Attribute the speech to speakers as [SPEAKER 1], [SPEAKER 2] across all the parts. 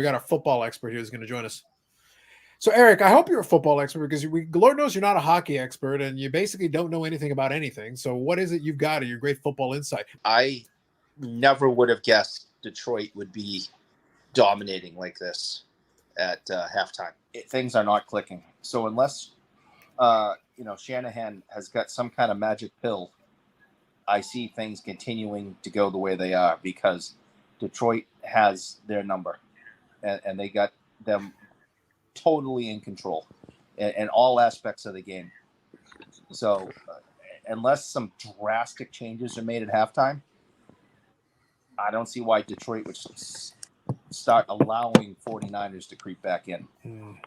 [SPEAKER 1] got our football expert here who's going to join us. So, Eric, I hope you're a football expert because Lord knows you're not a hockey expert and you basically don't know anything about anything. So, what is it you've got of your great football insight?
[SPEAKER 2] I never would have guessed Detroit would be dominating like this at halftime. Things are not clicking. So, unless Shanahan has got some kind of magic pill, I see things continuing to go the way they are because Detroit has their number, and they got them totally in control in all aspects of the game. So unless some drastic changes are made at halftime, I don't see why Detroit would start allowing 49ers to creep back in.
[SPEAKER 1] And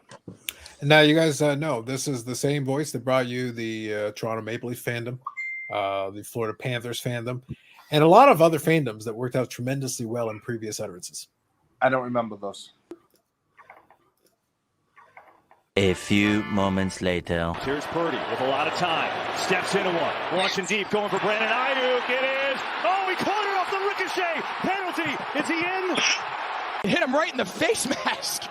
[SPEAKER 1] now you guys know this is the same voice that brought you the Toronto Maple Leaf fandom, the Florida Panthers fandom, and a lot of other fandoms that worked out tremendously well in previous utterances.
[SPEAKER 2] I don't remember those.
[SPEAKER 3] A few moments later.
[SPEAKER 4] Here's Purdy with a lot of time. Steps into one. Launching deep, going for Brandon Ayuk. It is. Oh, he caught it off the ricochet. Penalty. Is he in?
[SPEAKER 5] Hit him right in the face mask.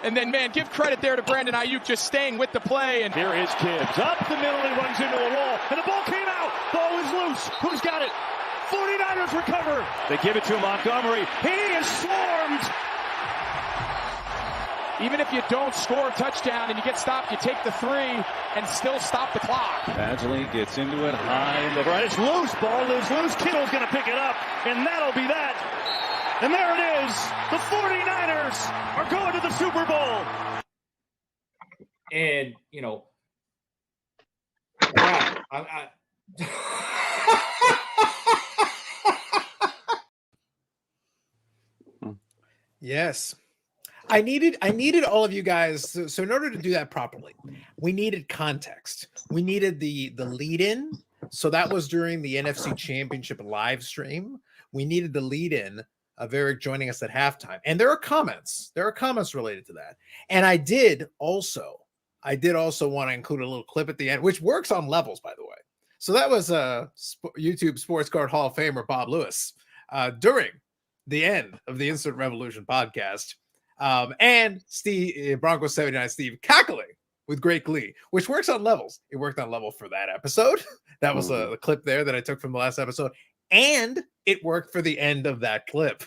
[SPEAKER 5] And then, man, give credit there to Brandon Ayuk just staying with the play. And
[SPEAKER 4] here is Gibbs. Up the middle, he runs into a wall. And the ball came out. Ball is loose. Who's got it? 49ers recover. They give it to Montgomery. He is swarmed.
[SPEAKER 5] Even if you don't score a touchdown and you get stopped, you take the 3 and still stop the clock.
[SPEAKER 4] Badgley gets into it high in the right. It's loose. Ball is loose. Kittle's going to pick it up, and that'll be that. And there it is. The 49ers are going to the Super Bowl.
[SPEAKER 6] And,
[SPEAKER 1] Yes. I needed all of you guys. So in order to do that properly, we needed context. We needed the lead in. So that was during the NFC Championship live stream. We needed the lead in of Eric joining us at halftime. And there are comments. There are comments related to that. And I did also want to include a little clip at the end, which works on levels, by the way. So that was YouTube Sports Card Hall of Famer Bob Lewis during the end of the Instant Revolution podcast. And Steve Broncos 79 Steve cackling with great glee, which works on levels. It worked on level for that episode. That was a clip there that I took from the last episode. And it worked for the end of that clip.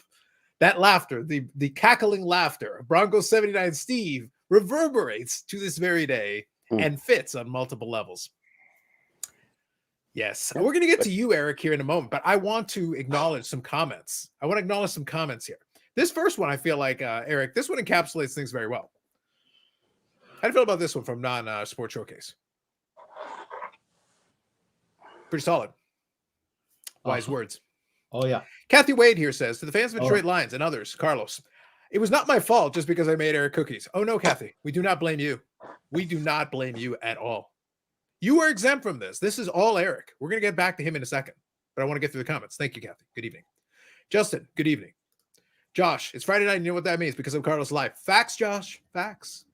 [SPEAKER 1] That laughter, the cackling laughter of Broncos 79 Steve reverberates to this very day and fits on multiple levels. Yes. We're going to get to you, Eric, here in a moment, but I want to acknowledge some comments. Here. This first one, I feel like, Eric, this one encapsulates things very well. How do you feel about this one from Non-Sport Showcase? Pretty solid. Wise words.
[SPEAKER 7] Oh, yeah.
[SPEAKER 1] Kathy Wade here says, to the fans of Detroit Lions and others, Carlos, it was not my fault just because I made Eric cookies. Oh, no, Kathy, we do not blame you. We do not blame you at all. You are exempt from this. This is all Eric. We're going to get back to him in a second, but I want to get through the comments. Thank you, Kathy. Good evening. Justin, good evening. Josh, it's Friday night. You know what that means because of Carlos Live. Facts, Josh. Facts.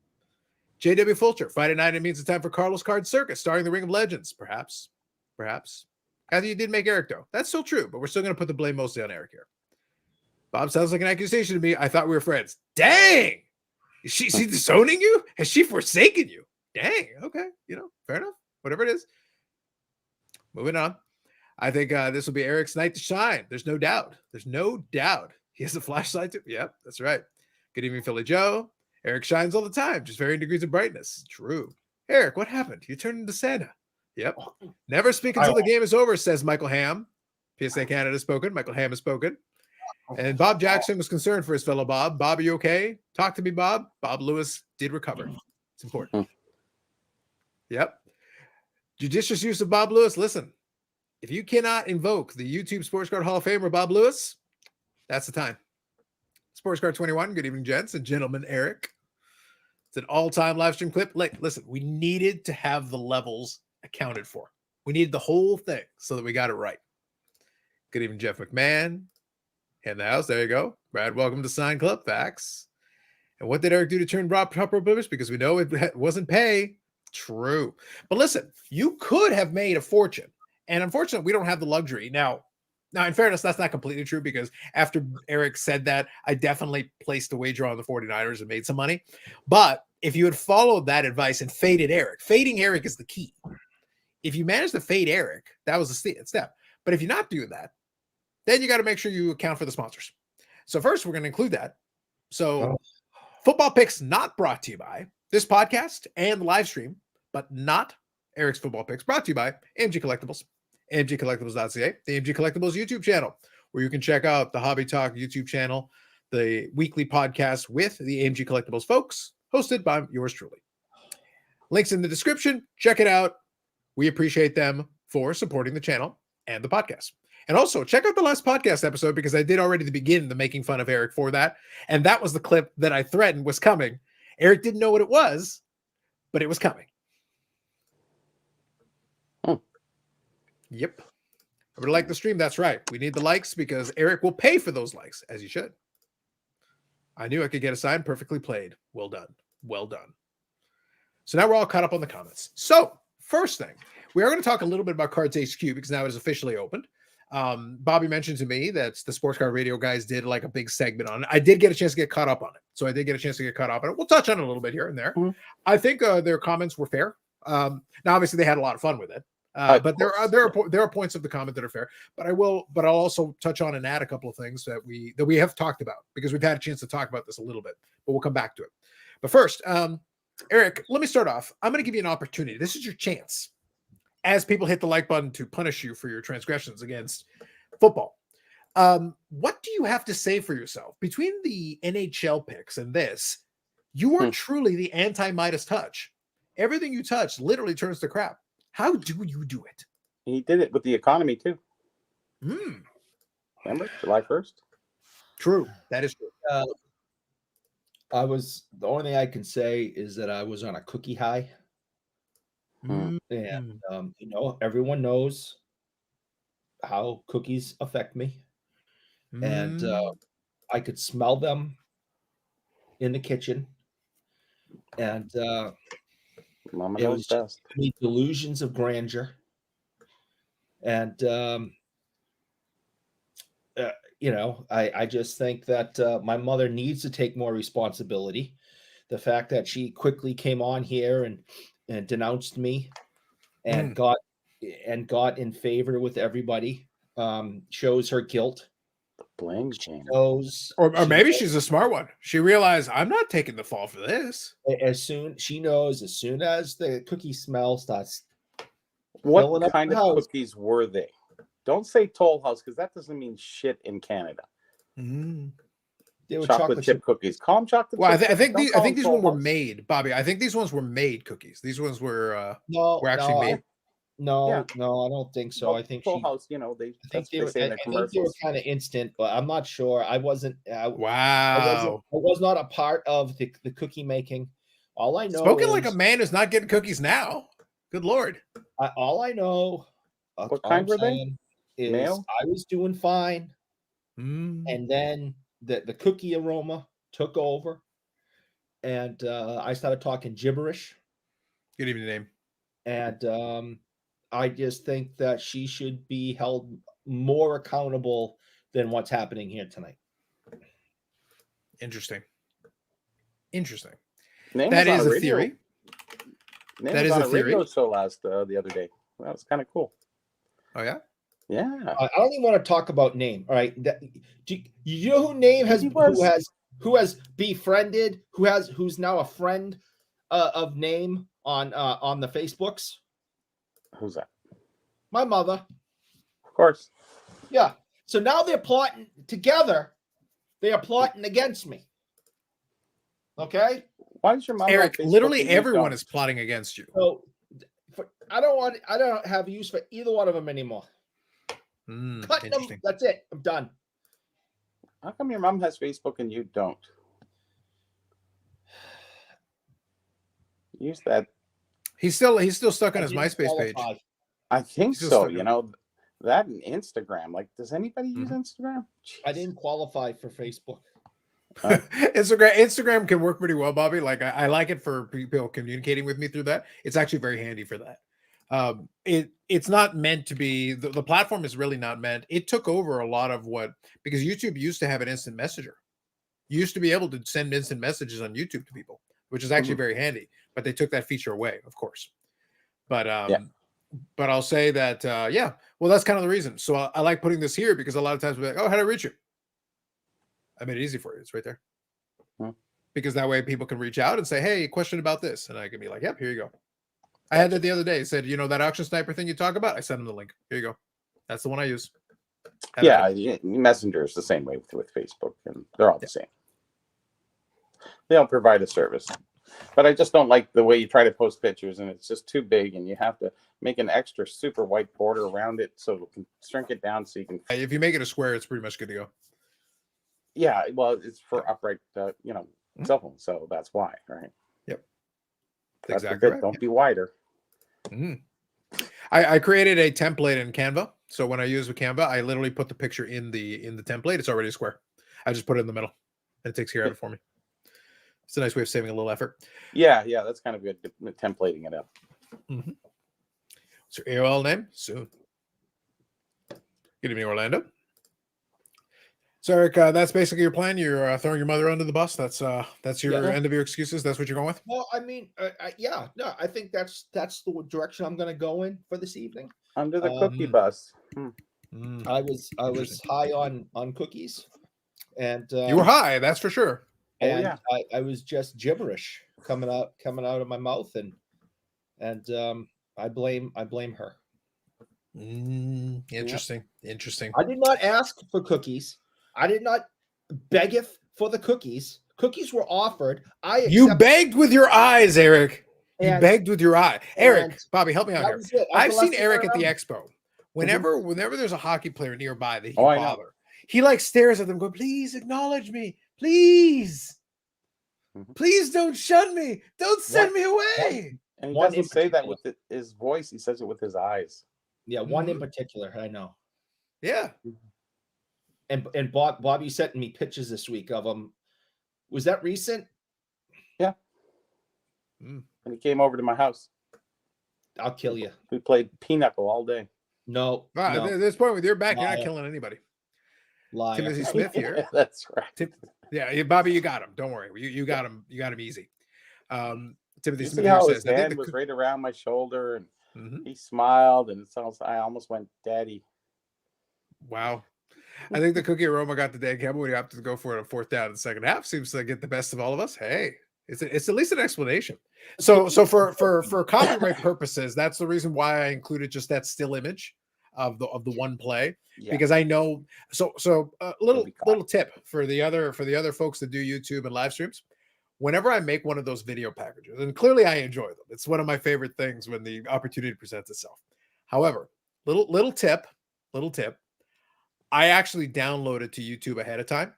[SPEAKER 1] JW Fulcher, Friday night, it means it's time for Carlos Card Circus, starring the Ring of Legends. Perhaps. Kathy, you did make Eric, though. That's still true, but we're still going to put the blame mostly on Eric here. Bob sounds like an accusation to me. I thought we were friends. Dang! Is she disowning you? Has she forsaken you? Dang. Okay. Fair enough. Whatever it is. Moving on. I think this will be Eric's night to shine. There's no doubt. He has a flashlight too. Yep, that's right. Good evening, Philly Joe. Eric shines all the time, just varying degrees of brightness. True. Eric, what happened? You turned into Santa. Yep. Never speak until the game is over, says Michael Ham. PSA Canada has spoken. Michael Ham has spoken. And Bob Jackson was concerned for his fellow Bob. Bob, are you okay? Talk to me, Bob. Bob Lewis did recover. It's important. Yep. Judicious use of Bob Lewis. Listen, if you cannot invoke the YouTube Sports Card Hall of Famer Bob Lewis, that's the time. Sports Card 21. Good evening, gents and gentlemen. Eric. It's an all-time live stream clip. Listen, we needed to have the levels accounted for. We needed the whole thing so that we got it right. Good evening, Jeff McMahon. In the house. There you go. Brad, welcome to Sign Club. Facts. And what did Eric do to turn Rob Tupper Bush? Because we know it wasn't pay. True. But listen, you could have made a fortune. And unfortunately, we don't have the luxury. Now, Now, in fairness, that's not completely true because after Eric said that, I definitely placed a wager on the 49ers and made some money. But if you had followed that advice and fading Eric is the key. If you manage to fade Eric, that was a step. But if you're not doing that, then you got to make sure you account for the sponsors. So first, we're going to include that. So football picks not brought to you by this podcast and the live stream, but not Eric's football picks, brought to you by AMG Collectibles, AMGcollectibles.ca, the AMG Collectibles YouTube channel, where you can check out the Hobby Talk YouTube channel, the weekly podcast with the AMG Collectibles folks, hosted by yours truly. Links in the description. Check it out. We appreciate them for supporting the channel and the podcast. And also check out the last podcast episode because I did already begin the making fun of Eric for that. And that was the clip that I threatened was coming. Eric didn't know what it was, but it was coming. Yep. I would like the stream. That's right. We need the likes because Eric will pay for those likes, as you should. I knew I could get a sign. Perfectly played. Well done. Well done. So now we're all caught up on the comments. So first thing, we are going to talk a little bit about Cards HQ because now it is officially opened. Bobby mentioned to me that the Sports Card Radio guys did like a big segment on it. I did get a chance to get caught up on it. So I did get a chance to get caught up on it. We'll touch on it a little bit here and there. Mm-hmm. I think their comments were fair. Now, obviously, they had a lot of fun with it. But there are points of the comment that are fair. But I'll also touch on and add a couple of things that we have talked about because we've had a chance to talk about this a little bit. But we'll come back to it. But first, Eric, let me start off. I'm going to give you an opportunity. This is your chance. As people hit the like button to punish you for your transgressions against football. What do you have to say for yourself? Between the NHL picks and this, you are truly the anti-Midas touch. Everything you touch literally turns to crap. How do you do it?
[SPEAKER 6] He did it with the economy, too. Remember? July 1st?
[SPEAKER 1] True. That is true.
[SPEAKER 7] The only thing I can say is that I was on a cookie high. And, everyone knows how cookies affect me. And I could smell them in the kitchen. And
[SPEAKER 6] Mama
[SPEAKER 7] it
[SPEAKER 6] knows
[SPEAKER 7] was
[SPEAKER 6] best.
[SPEAKER 7] just delusions of grandeur. And, I just think that my mother needs to take more responsibility. The fact that she quickly came on here and denounced me and got in favor with everybody shows her guilt.
[SPEAKER 6] Blame game.
[SPEAKER 1] Or maybe she's a smart one. She realized I'm not taking the fall for this.
[SPEAKER 7] As soon as the cookie smell starts.
[SPEAKER 6] What kind of cookies were they? Don't say Toll House because that doesn't mean shit in Canada.
[SPEAKER 7] They were
[SPEAKER 6] chocolate chip cookies. Call them chocolate.
[SPEAKER 1] Well,
[SPEAKER 6] chip
[SPEAKER 1] I think these ones were
[SPEAKER 6] House.
[SPEAKER 1] made, Bobby. I think these ones were made cookies. These ones were actually made.
[SPEAKER 7] No, I don't think so.
[SPEAKER 6] Well,
[SPEAKER 7] I think
[SPEAKER 6] Toll House. They were
[SPEAKER 7] kind of instant, but I'm not sure. I wasn't.
[SPEAKER 1] Wow.
[SPEAKER 7] I was not a part of the cookie making. All I know.
[SPEAKER 1] Spoken like a man who's not getting cookies now. Good Lord.
[SPEAKER 7] All I know.
[SPEAKER 6] What kind were they?
[SPEAKER 7] Is
[SPEAKER 6] Male?
[SPEAKER 7] I was doing fine, and then the cookie aroma took over, and I started talking gibberish.
[SPEAKER 1] Good evening, name.
[SPEAKER 7] And I just think that she should be held more accountable than what's happening here tonight.
[SPEAKER 1] Interesting.
[SPEAKER 6] Name
[SPEAKER 1] That
[SPEAKER 6] was
[SPEAKER 1] is
[SPEAKER 6] on
[SPEAKER 1] a theory.
[SPEAKER 6] Name
[SPEAKER 1] That
[SPEAKER 6] was
[SPEAKER 1] is
[SPEAKER 6] on
[SPEAKER 1] a theory.
[SPEAKER 6] radio show the other day. That was kind of cool.
[SPEAKER 1] Oh yeah.
[SPEAKER 6] Yeah.
[SPEAKER 7] I don't even want to talk about Name. All right, do you know who Name has who has befriended, who's now a friend of Name on the Facebooks?
[SPEAKER 6] Who's that?
[SPEAKER 7] My mother.
[SPEAKER 6] Of course.
[SPEAKER 7] Yeah. So now they're plotting together. They are plotting against me. Okay.
[SPEAKER 6] Why does your mom?
[SPEAKER 1] Eric, literally everyone is plotting against you.
[SPEAKER 7] So I don't have use for either one of them anymore. Cut them. That's it. I'm done.
[SPEAKER 6] How come your mom has Facebook and you don't? Use that.
[SPEAKER 1] He's still stuck on his MySpace page.
[SPEAKER 6] I think so. That and Instagram. Like, does anybody use Instagram?
[SPEAKER 7] Jeez. I didn't qualify for Facebook.
[SPEAKER 1] Instagram can work pretty well, Bobby. Like I like it for people communicating with me through that. It's actually very handy for that. It's not meant to be. The platform is really not meant. It took over a lot of what, because YouTube used to have an instant messenger. You used to be able to send instant messages on YouTube to people, which is actually very handy. But they took that feature away, of course. But but I'll say that yeah. Well, that's kind of the reason. So I like putting this here because a lot of times we're like, oh, how do I reach you? I made it easy for you. It's right there. Because that way people can reach out and say, hey, question about this. And I can be like, yep, here you go. I had that the other day. It said, you know, that auction sniper thing you talk about? I sent them the link. Here you go. That's the one I use.
[SPEAKER 6] Messenger is the same way with Facebook, and they're all the same. They all provide a service. But I just don't like the way you try to post pictures, and it's just too big, and you have to make an extra super white border around it so you can shrink it down so you can...
[SPEAKER 1] If you make it a square, it's pretty much good to go.
[SPEAKER 6] Yeah, well, it's for upright, cell phone, so that's why, right?
[SPEAKER 1] Yep.
[SPEAKER 6] That's
[SPEAKER 1] exactly right.
[SPEAKER 6] Don't be wider.
[SPEAKER 1] I created a template in Canva. So when I use with Canva, I literally put the picture in the template. It's already a square. I just put it in the middle, and it takes care of it for me. It's a nice way of saving a little effort.
[SPEAKER 6] Yeah, that's kind of good, templating it up.
[SPEAKER 1] What's your AOL name? Soon. Good evening, Orlando. So Eric, that's basically your plan. You're throwing your mother under the bus. That's your end of your excuses. That's what you're going with.
[SPEAKER 7] Well, I mean, no, I think that's the direction I'm going to go in for this evening.
[SPEAKER 6] Under the cookie bus.
[SPEAKER 7] I was high on cookies, and
[SPEAKER 1] you were high, that's for sure.
[SPEAKER 7] And I was just gibberish coming out of my mouth, and I blame her.
[SPEAKER 1] Interesting.
[SPEAKER 7] I did not ask for cookies. I did not beg for the cookies. Cookies were offered.
[SPEAKER 1] You begged with your eyes, Eric. You begged with your eye. Eric, Bobby, help me out here. I've seen Eric at the expo. Whenever there's a hockey player nearby that he can bother, he like stares at them, going, "Please acknowledge me, please, please don't shun me, don't send me away."
[SPEAKER 6] And he doesn't say that with his voice; he says it with his eyes.
[SPEAKER 7] Yeah, one in particular, I know.
[SPEAKER 1] Yeah.
[SPEAKER 7] And Bobby sent me pictures this week of him. Was that recent?
[SPEAKER 6] Yeah. And he came over to my house.
[SPEAKER 7] I'll kill you.
[SPEAKER 6] We played pinochle all day.
[SPEAKER 7] No.
[SPEAKER 1] At this point, with your back, you're not killing anybody.
[SPEAKER 7] Liar.
[SPEAKER 1] Timothy Smith here.
[SPEAKER 6] That's right.
[SPEAKER 1] Yeah, Bobby, you got him. Don't worry. You got him. You got him easy. Timothy Smith
[SPEAKER 6] how
[SPEAKER 1] says,
[SPEAKER 6] his hand was right around my shoulder, and he smiled, and I almost went, "Daddy."
[SPEAKER 1] Wow. I think the cookie aroma got the Dan Campbell when you opted to go for it on fourth down in the second half. Seems to get the best of all of us. Hey, it's at least an explanation. So for copyright purposes, that's the reason why I included just that still image of the one play, because I know. So a little tip for the other folks that do YouTube and live streams. Whenever I make one of those video packages, and clearly I enjoy them, it's one of my favorite things when the opportunity presents itself. However, little tip. I actually download it to YouTube ahead of time.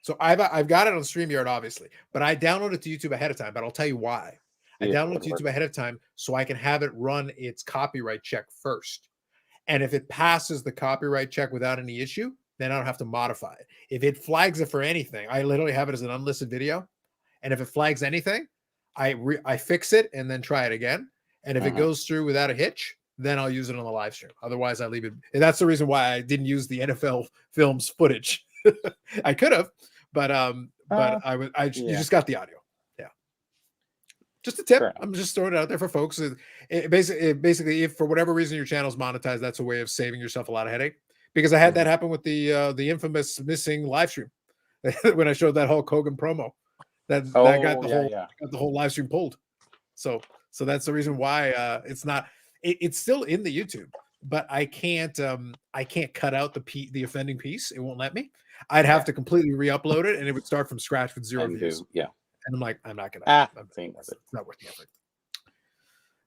[SPEAKER 1] So I've got it on StreamYard, obviously, but I download it to YouTube ahead of time. But I'll tell you why. I download it to YouTube ahead of time so I can have it run its copyright check first. And if it passes the copyright check without any issue, then I don't have to modify it. If it flags it for anything, I literally have it as an unlisted video. And if it flags anything, I fix it and then try it again. And if it goes through without a hitch, then I'll use it on the live stream. Otherwise, I leave it. And that's the reason why I didn't use the NFL Films footage. I could have, but you just got the audio. Yeah. Just a tip. Sure. I'm just throwing it out there for folks. Basically, if for whatever reason your channel's monetized, that's a way of saving yourself a lot of headache. Because I had that happen with the infamous missing live stream when I showed that Hulk Hogan promo. That got the whole live stream pulled. So that's the reason why it's not. It's still in the YouTube, but I can't cut out the offending piece. It won't let me. I'd have to completely re-upload it, and it would start from scratch with 0 views. And I'm like, I'm not gonna. It's not worth the effort.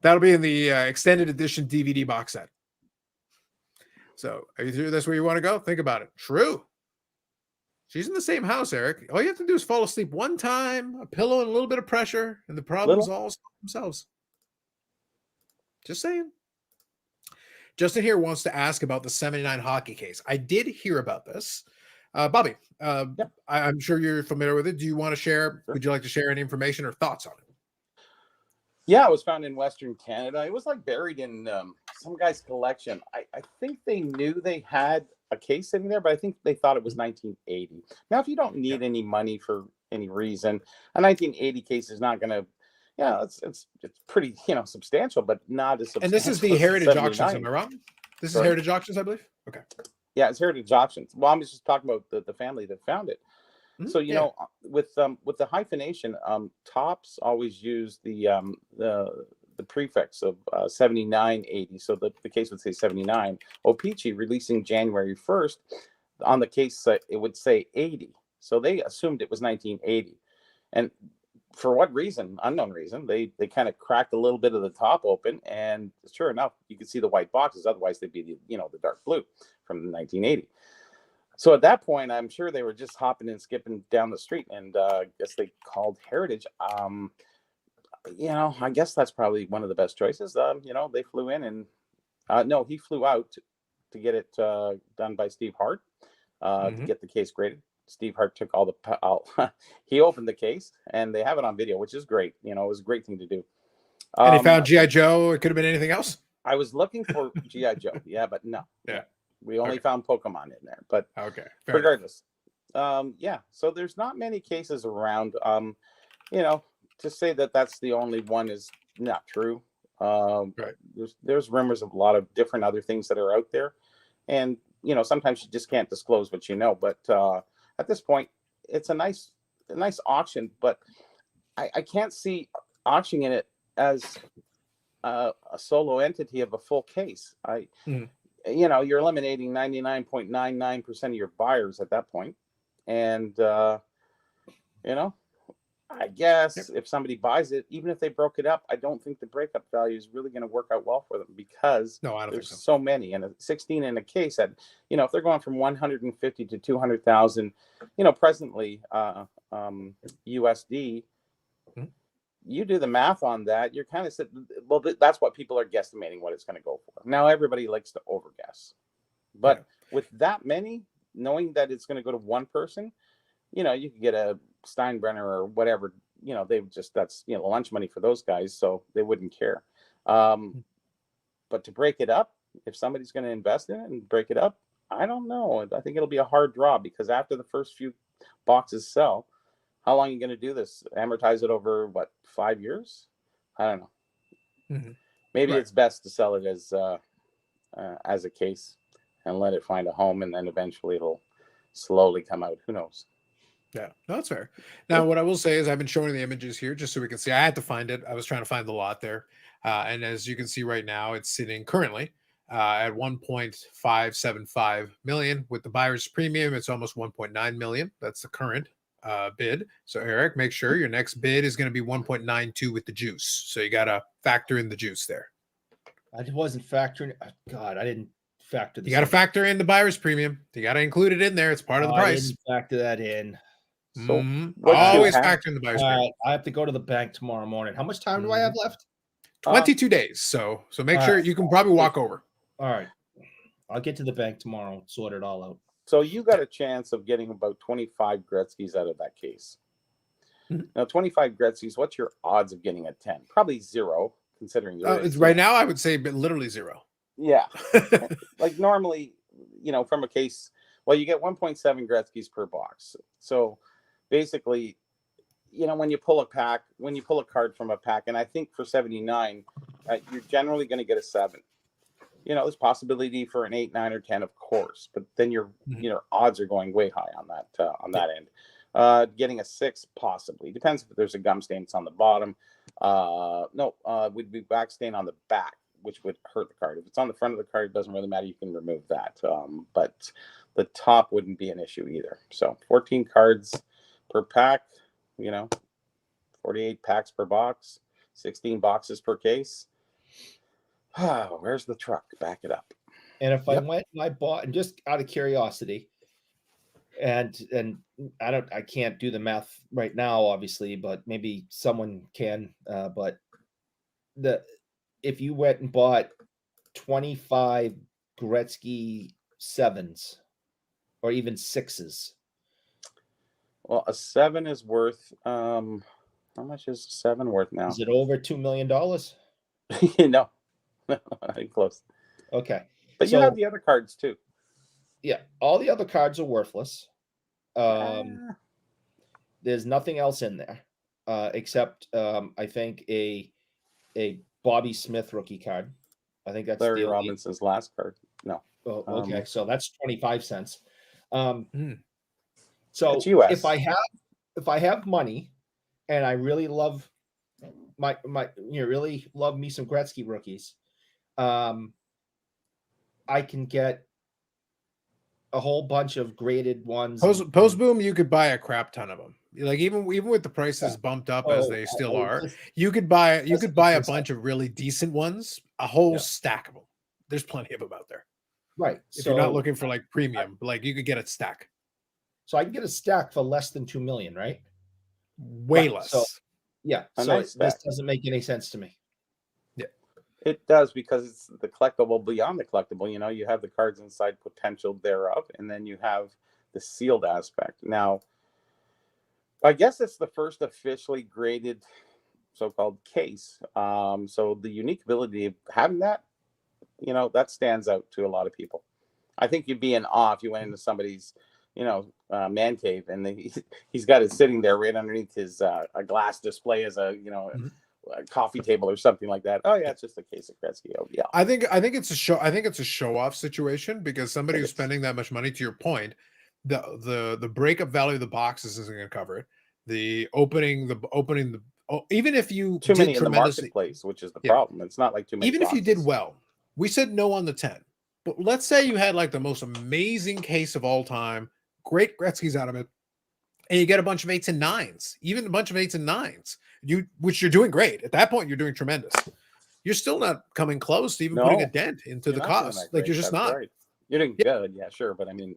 [SPEAKER 1] That'll be in the extended edition DVD box set. So, are you through? That's where you want to go? Think about it. True. She's in the same house, Eric. All you have to do is fall asleep one time, a pillow, and a little bit of pressure, and the problems all solve themselves. Just saying. Justin here wants to ask about the 79 hockey case. I did hear about this. Bobby, I'm sure you're familiar with it. Do you want to share? Sure. Would you like to share any information or thoughts on it?
[SPEAKER 6] Yeah, it was found in Western Canada. It was like buried in some guy's collection. I think they knew they had a case sitting there, but I think they thought it was 1980. Now, if you don't need any money for any reason, a 1980 case is not going to, it's pretty, substantial, but not as substantial.
[SPEAKER 1] And this is the
[SPEAKER 6] as
[SPEAKER 1] Heritage Auctions,
[SPEAKER 6] 79.
[SPEAKER 1] am I wrong? This is
[SPEAKER 6] Sorry?
[SPEAKER 1] Heritage Auctions, I believe. Okay.
[SPEAKER 6] Yeah, it's Heritage Auctions. Well, I'm just talking about the family that found it. So with the hyphenation, Topps always use the prefix of 7980. So the case would say 79. O-Pee-Chee releasing January 1st, on the case it would say 80. So they assumed it was 1980, and for what reason, unknown reason, they kind of cracked a little bit of the top open, and sure enough, you could see the white boxes. Otherwise, they'd be the dark blue from 1980. So at that point, I'm sure they were just hopping and skipping down the street, and I guess they called Heritage. I guess that's probably one of the best choices. They flew in, and no, he flew out to get it done by Steve Hart to get the case graded. Steve Hart took all the he opened the case, and they have it on video, which is great. It was a great thing to do.
[SPEAKER 1] And he found G.I. Joe. It could have been anything else.
[SPEAKER 6] I was looking for G.I. Joe. Yeah, but no.
[SPEAKER 1] Yeah.
[SPEAKER 6] We only found Pokemon in there, but
[SPEAKER 1] okay.
[SPEAKER 6] Regardless, so there's not many cases around. To say that that's the only one is not true.
[SPEAKER 1] Right.
[SPEAKER 6] There's rumors of a lot of different other things that are out there, and sometimes you just can't disclose what you know. But at this point, it's a nice auction, but I can't see auctioning it as a solo entity of a full case. You're eliminating 99.99% of your buyers at that point. And, I guess if somebody buys it, even if they broke it up, I don't think the breakup value is really going to work out well for them, because there's so many, and 16 in a case at, if they're going from 150 to 200,000, presently, USD, you do the math on that, you're kind of well, that's what people are guesstimating what it's going to go for. Now everybody likes to overguess, but with that many, knowing that it's going to go to one person, you could get a Steinbrenner or whatever, they just, that's lunch money for those guys, so they wouldn't care. But to break it up, if somebody's going to invest in it and break it up, I don't know. I think it'll be a hard draw, because after the first few boxes sell, how long are you going to do this? Amortize it over 5 years? I don't know. Maybe it's best to sell it as a case and let it find a home, and then eventually it'll slowly come out. Who knows?
[SPEAKER 1] Yeah, no, that's fair. Now, what I will say is I've been showing the images here just so we can see. I had to find it. I was trying to find the lot there. And as you can see right now, it's sitting currently at 1.575 million. With the buyer's premium, it's almost 1.9 million. That's the current bid. So Eric, make sure your next bid is going to be 1.92 with the juice. So you got to factor in the juice there.
[SPEAKER 7] I wasn't factoring. God, I didn't factor.
[SPEAKER 1] You got to factor in the buyer's premium. You got to include it in there. It's part of the price.
[SPEAKER 7] I didn't factor that in.
[SPEAKER 6] So
[SPEAKER 1] always factor in the buyer's premium.
[SPEAKER 7] I have to go to the bank tomorrow morning. How much time do I have left?
[SPEAKER 1] 22 days. So make sure you can probably walk over.
[SPEAKER 7] All right. I'll get to the bank tomorrow and sort it all out.
[SPEAKER 6] So you got a chance of getting about 25 Gretzky's out of that case. Now, 25 Gretzky's, what's your odds of getting a 10? Probably zero, considering
[SPEAKER 1] right now, I would say literally zero.
[SPEAKER 6] Yeah. Like normally, from a case, well, you get 1.7 Gretzky's per box. So basically, when you pull a card from a pack, and I think for 79, you're generally going to get a 7. There's possibility for an 8, 9, or 10, of course, but then your odds are going way high on that end. Getting a 6 possibly depends if there's a gum stain that's on the bottom. Would be back stain on the back, which would hurt the card. If it's on the front of the card, it doesn't really matter. You can remove that, but the top wouldn't be an issue either. So 14 cards per pack, 48 packs per box, 16 boxes per case. Where's the truck? Back it up.
[SPEAKER 7] And if I went and I bought, and just out of curiosity, and I can't do the math right now, obviously, but maybe someone can. But if you went and bought 25 Gretzky 7s or even 6s,
[SPEAKER 6] well, a 7 is worth How much is 7 worth now?
[SPEAKER 7] Is it over $2 million?
[SPEAKER 6] No, not close.
[SPEAKER 7] Okay.
[SPEAKER 6] But you have the other cards too.
[SPEAKER 7] Yeah, all the other cards are worthless. There's nothing else in there except I think a Bobby Smith rookie card. I think that's
[SPEAKER 6] Larry
[SPEAKER 7] the only...
[SPEAKER 6] Robinson's last card. No.
[SPEAKER 7] Oh, okay, so that's 25 cents. So
[SPEAKER 6] it's US.
[SPEAKER 7] if I have money and I really love really love me some Gretzky rookies, I can get a whole bunch of graded ones.
[SPEAKER 1] Post boom, you could buy a crap ton of them. Like even with the prices bumped up as they still are, you could buy a bunch of really decent ones, a whole stack of them. There's plenty of them out there.
[SPEAKER 7] Right.
[SPEAKER 1] If you're not looking for like premium, like you could get a stack.
[SPEAKER 7] So I can get a stack for less than 2 million, right?
[SPEAKER 1] Way less.
[SPEAKER 7] So, yeah.
[SPEAKER 6] A
[SPEAKER 7] So
[SPEAKER 6] nice
[SPEAKER 7] this
[SPEAKER 6] stack.
[SPEAKER 7] doesn't make any sense to me.
[SPEAKER 1] Yeah.
[SPEAKER 6] It does, because it's the collectible beyond the collectible. You have the cards inside potential thereof, and then you have the sealed aspect. Now, I guess it's the first officially graded so-called case. So the unique ability of having that, that stands out to a lot of people. I think you'd be in awe if you went into somebody's, man cave, and he's got it sitting there right underneath his a glass display as a a coffee table or something like that. Oh yeah, it's just a case of Gretzky. Oh yeah.
[SPEAKER 1] I think it's a show. I think it's a show off situation, because somebody who's spending that much money, to your point, the breakup value of the boxes isn't going to cover it. The opening, even if you
[SPEAKER 6] Too
[SPEAKER 1] did
[SPEAKER 6] many in the
[SPEAKER 1] tremendously,
[SPEAKER 6] marketplace, which is the problem. It's not like too many.
[SPEAKER 1] even if you
[SPEAKER 6] boxes.
[SPEAKER 1] did well, we said no on the 10. But let's say you had like the most amazing case of all time, great Gretzky's out of it, and you get a bunch of 8s and 9s, even a bunch of 8s and 9s, which you're doing great. At that point, you're doing tremendous. You're still not coming close to even putting a dent into the cost. Like, you're just not.
[SPEAKER 6] Right. You're doing good, yeah, sure, but I mean,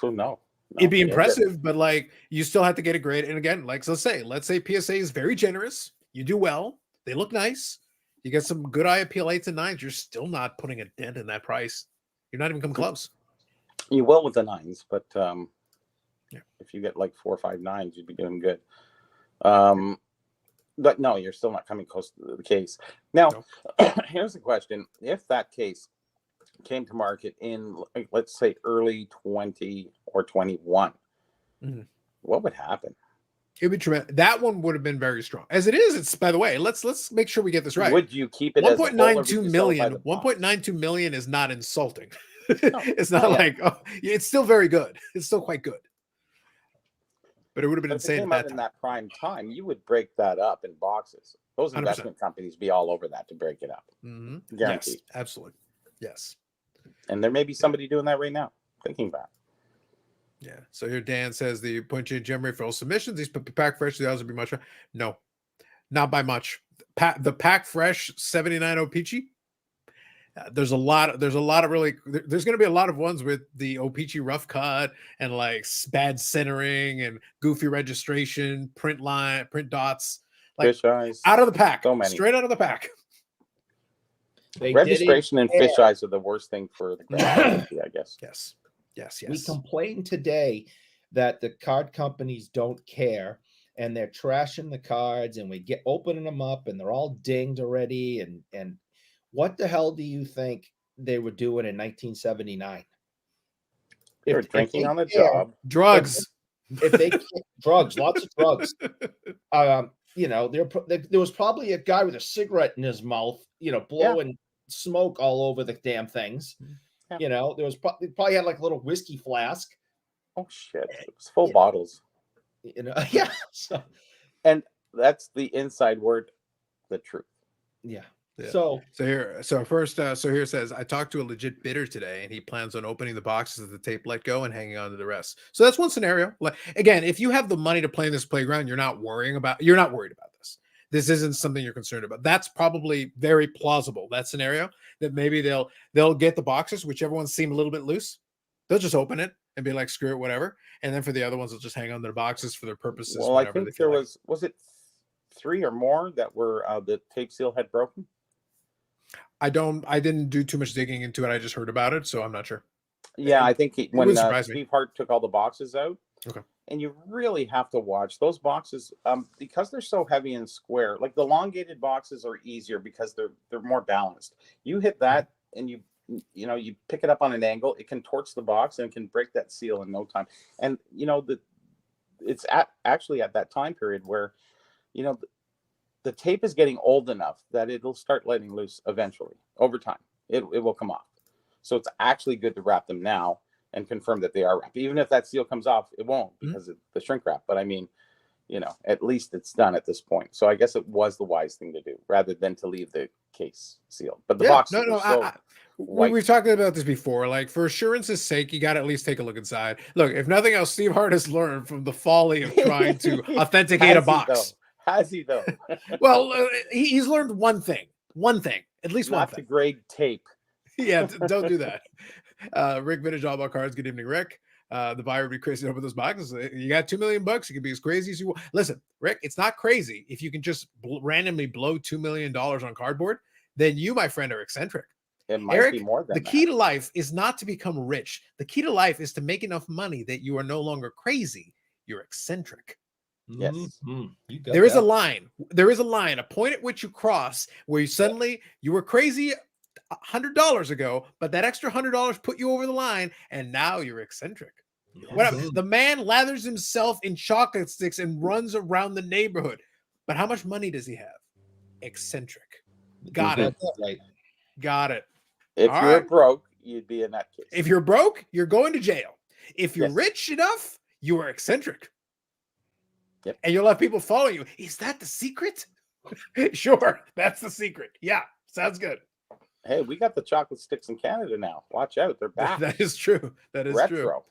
[SPEAKER 6] no.
[SPEAKER 1] It'd be impressive, but like, you still have to get a grade. And again, like, let's say PSA is very generous. You do well. They look nice. You get some good eye appeal 8s and 9s. You're still not putting a dent in that price. You're not even coming close.
[SPEAKER 6] You will with the 9s, but if you get like 4 or 5 9s, you'd be doing good. But no, you're still not coming close to the case. Now, here's the question: if that case came to market in, let's say, early 20 or 21, what would happen?
[SPEAKER 1] It would be tremendous. That one would have been very strong. As it is, it's, by the way, let's make sure we get this right.
[SPEAKER 6] Would you keep it
[SPEAKER 1] 1.92 million? 1.92 million is not insulting. It's not like, it's still very good. It's still quite good. But it would have been insane
[SPEAKER 6] at that prime time. You would break that up in boxes. Those investment 100%. Companies be all over that to break it up. Guaranteed.
[SPEAKER 1] Yes, absolutely. Yes.
[SPEAKER 6] And there may be somebody doing that right now, thinking about.
[SPEAKER 1] Yeah. So here Dan says the point change gem for all submissions. These pack fresh, the odds would be much. No, not by much. The pack fresh 79 O-Pee-Chee. There's a lot of really. There's going to be a lot of ones with the O-Pee-Chee rough cut and like bad centering and goofy registration, print dots, like
[SPEAKER 6] fish eyes
[SPEAKER 1] out of the pack.
[SPEAKER 6] So many.
[SPEAKER 1] Straight out of the pack.
[SPEAKER 6] Registration and fish eyes are the worst thing for the grand, I guess.
[SPEAKER 1] Yes.
[SPEAKER 7] We complained today that the card companies don't care and they're trashing the cards, and we get opening them up and they're all dinged already. And what the hell do you think they were doing in 1979?
[SPEAKER 6] They were drinking on the job.
[SPEAKER 1] Drugs.
[SPEAKER 7] If they drugs, lots of drugs. There was probably a guy with a cigarette in his mouth, blowing smoke all over the damn things. There was probably had like a little whiskey flask.
[SPEAKER 6] Oh shit! It was full bottles.
[SPEAKER 7] So,
[SPEAKER 6] and that's the inside word, the truth.
[SPEAKER 7] Yeah.
[SPEAKER 1] So here it says, I talked to a legit bidder today, and he plans on opening the boxes of the tape let go and hanging on to the rest. So that's one scenario. Like, again, if you have the money to play in this playground, you're not worried about this. This isn't something you're concerned about. That's probably very plausible. That scenario, that maybe they'll get the boxes, whichever ones seem a little bit loose. They'll just open it and be like, screw it, whatever. And then for the other ones, they'll just hang on their boxes for their purposes.
[SPEAKER 6] Well, I think there was it 3 or more that were the tape seal had broken?
[SPEAKER 1] I didn't do too much digging into it. I just heard about it, so I'm not sure.
[SPEAKER 6] Yeah, I think when Steve Hart took all the boxes out,
[SPEAKER 1] Okay.
[SPEAKER 6] And you really have to watch those boxes because they're so heavy and square. Like the elongated boxes are easier because they're more balanced. You hit that and you pick it up on an angle, it contorts the box and can break that seal in no time. And it's actually at that time period where the tape is getting old enough that it'll start letting loose eventually. Over time, it will come off. So it's actually good to wrap them now and confirm that they are wrapped. Even if that seal comes off, it won't because of the shrink wrap. But I mean, at least it's done at this point. So I guess it was the wise thing to do rather than to leave the case sealed. But the box,
[SPEAKER 1] we've talked about this before. Like, for assurance's sake, you got to at least take a look inside. Look, if nothing else, Steve Hart has learned from the folly of trying to authenticate a box.
[SPEAKER 6] Has he though?
[SPEAKER 1] Well, he's learned one thing, at least one
[SPEAKER 6] thing. Not to grade tape.
[SPEAKER 1] Yeah, don't do that. Rick Vintage All About Cards. Good evening, Rick. The buyer would be crazy to open those boxes. You got $2 million. You can be as crazy as you want. Listen, Rick, it's not crazy if you can just randomly blow $2 million on cardboard. Then you, my friend, are eccentric.
[SPEAKER 6] It might be more than
[SPEAKER 1] the key to life is not to become rich. The key to life is to make enough money that you are no longer crazy. You're eccentric.
[SPEAKER 6] Yes.
[SPEAKER 1] There is a line. There is a line, a point at which you cross where you were crazy $100 ago, but that extra $100 put you over the line, and now you're eccentric. The man lathers himself in chocolate sticks and runs around the neighborhood. But how much money does he have? Eccentric. Got it. Got it.
[SPEAKER 6] If you're broke, you'd be in that case.
[SPEAKER 1] If you're broke, you're going to jail. If you're rich enough, you are eccentric.
[SPEAKER 6] Yep.
[SPEAKER 1] And you'll have people follow you. Is that the secret? Sure, that's the secret. Yeah, sounds good.
[SPEAKER 6] Hey, we got the chocolate sticks in Canada now. Watch out, they're back.
[SPEAKER 1] That is true. That is
[SPEAKER 6] retro.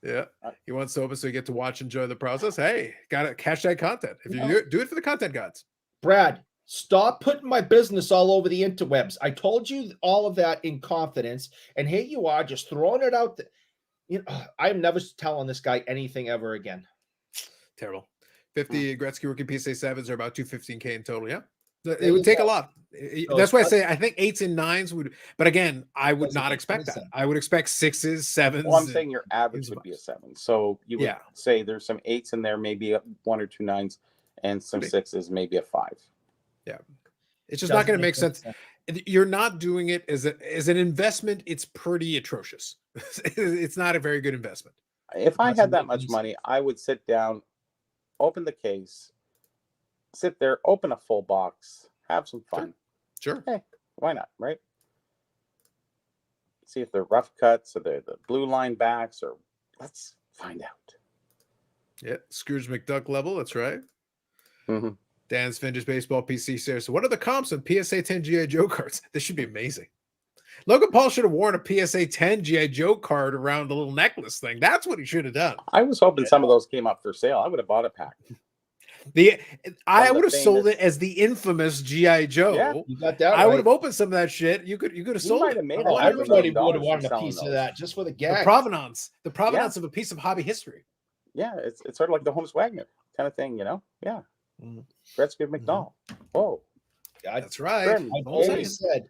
[SPEAKER 1] True. Yeah. He wants to open so you get to watch, enjoy the process. Hey, got to catch that content. If you do it for the content gods.
[SPEAKER 7] Brad, stop putting my business all over the interwebs. I told you all of that in confidence, and here you are just throwing it out there. I'm never telling this guy anything ever again.
[SPEAKER 1] Terrible. 50 Gretzky rookie PSA 7s are about $215K in total. Yeah. It would take a lot. That's why I say I think 8s and 9s would, but again, I would not expect that. I would expect 6s, 7s.
[SPEAKER 6] Well, I'm saying your average would be a 7. So you would say there's some 8s in there, maybe 1 or 2 9s, and some 6s, maybe a 5.
[SPEAKER 1] Yeah. It's just not going to make sense. You're not doing it as an investment. It's pretty atrocious. It's not a very good investment.
[SPEAKER 6] If I had that much money, I would sit down, open the case, sit there, open a full box, have some fun.
[SPEAKER 1] Sure.
[SPEAKER 6] Hey, why not, right? See if they're rough cuts or they're the blue line backs, or let's find out.
[SPEAKER 1] Yeah, Scrooge McDuck level. That's right.
[SPEAKER 6] Mm-hmm.
[SPEAKER 1] Dan's Vintage Baseball PC says, so what are the comps on PSA 10 G.I. Joe cards? This should be amazing. Logan Paul should have worn a PSA 10 G.I. Joe card around the little necklace thing. That's what he should have done.
[SPEAKER 6] I was hoping some of those came up for sale. I would have bought a pack.
[SPEAKER 1] I would have sold it as the infamous G.I. Joe.
[SPEAKER 7] Yeah, you got that.
[SPEAKER 1] I would have opened some of that shit. You could have sold it.
[SPEAKER 7] Everybody would have wanted a piece of that just for the gag.
[SPEAKER 1] The provenance of a piece of hobby history.
[SPEAKER 6] Yeah, it's sort of like the Honus Wagner kind of thing, Yeah. Gretzky McDonald. Whoa.
[SPEAKER 1] That's right.
[SPEAKER 7] I always said,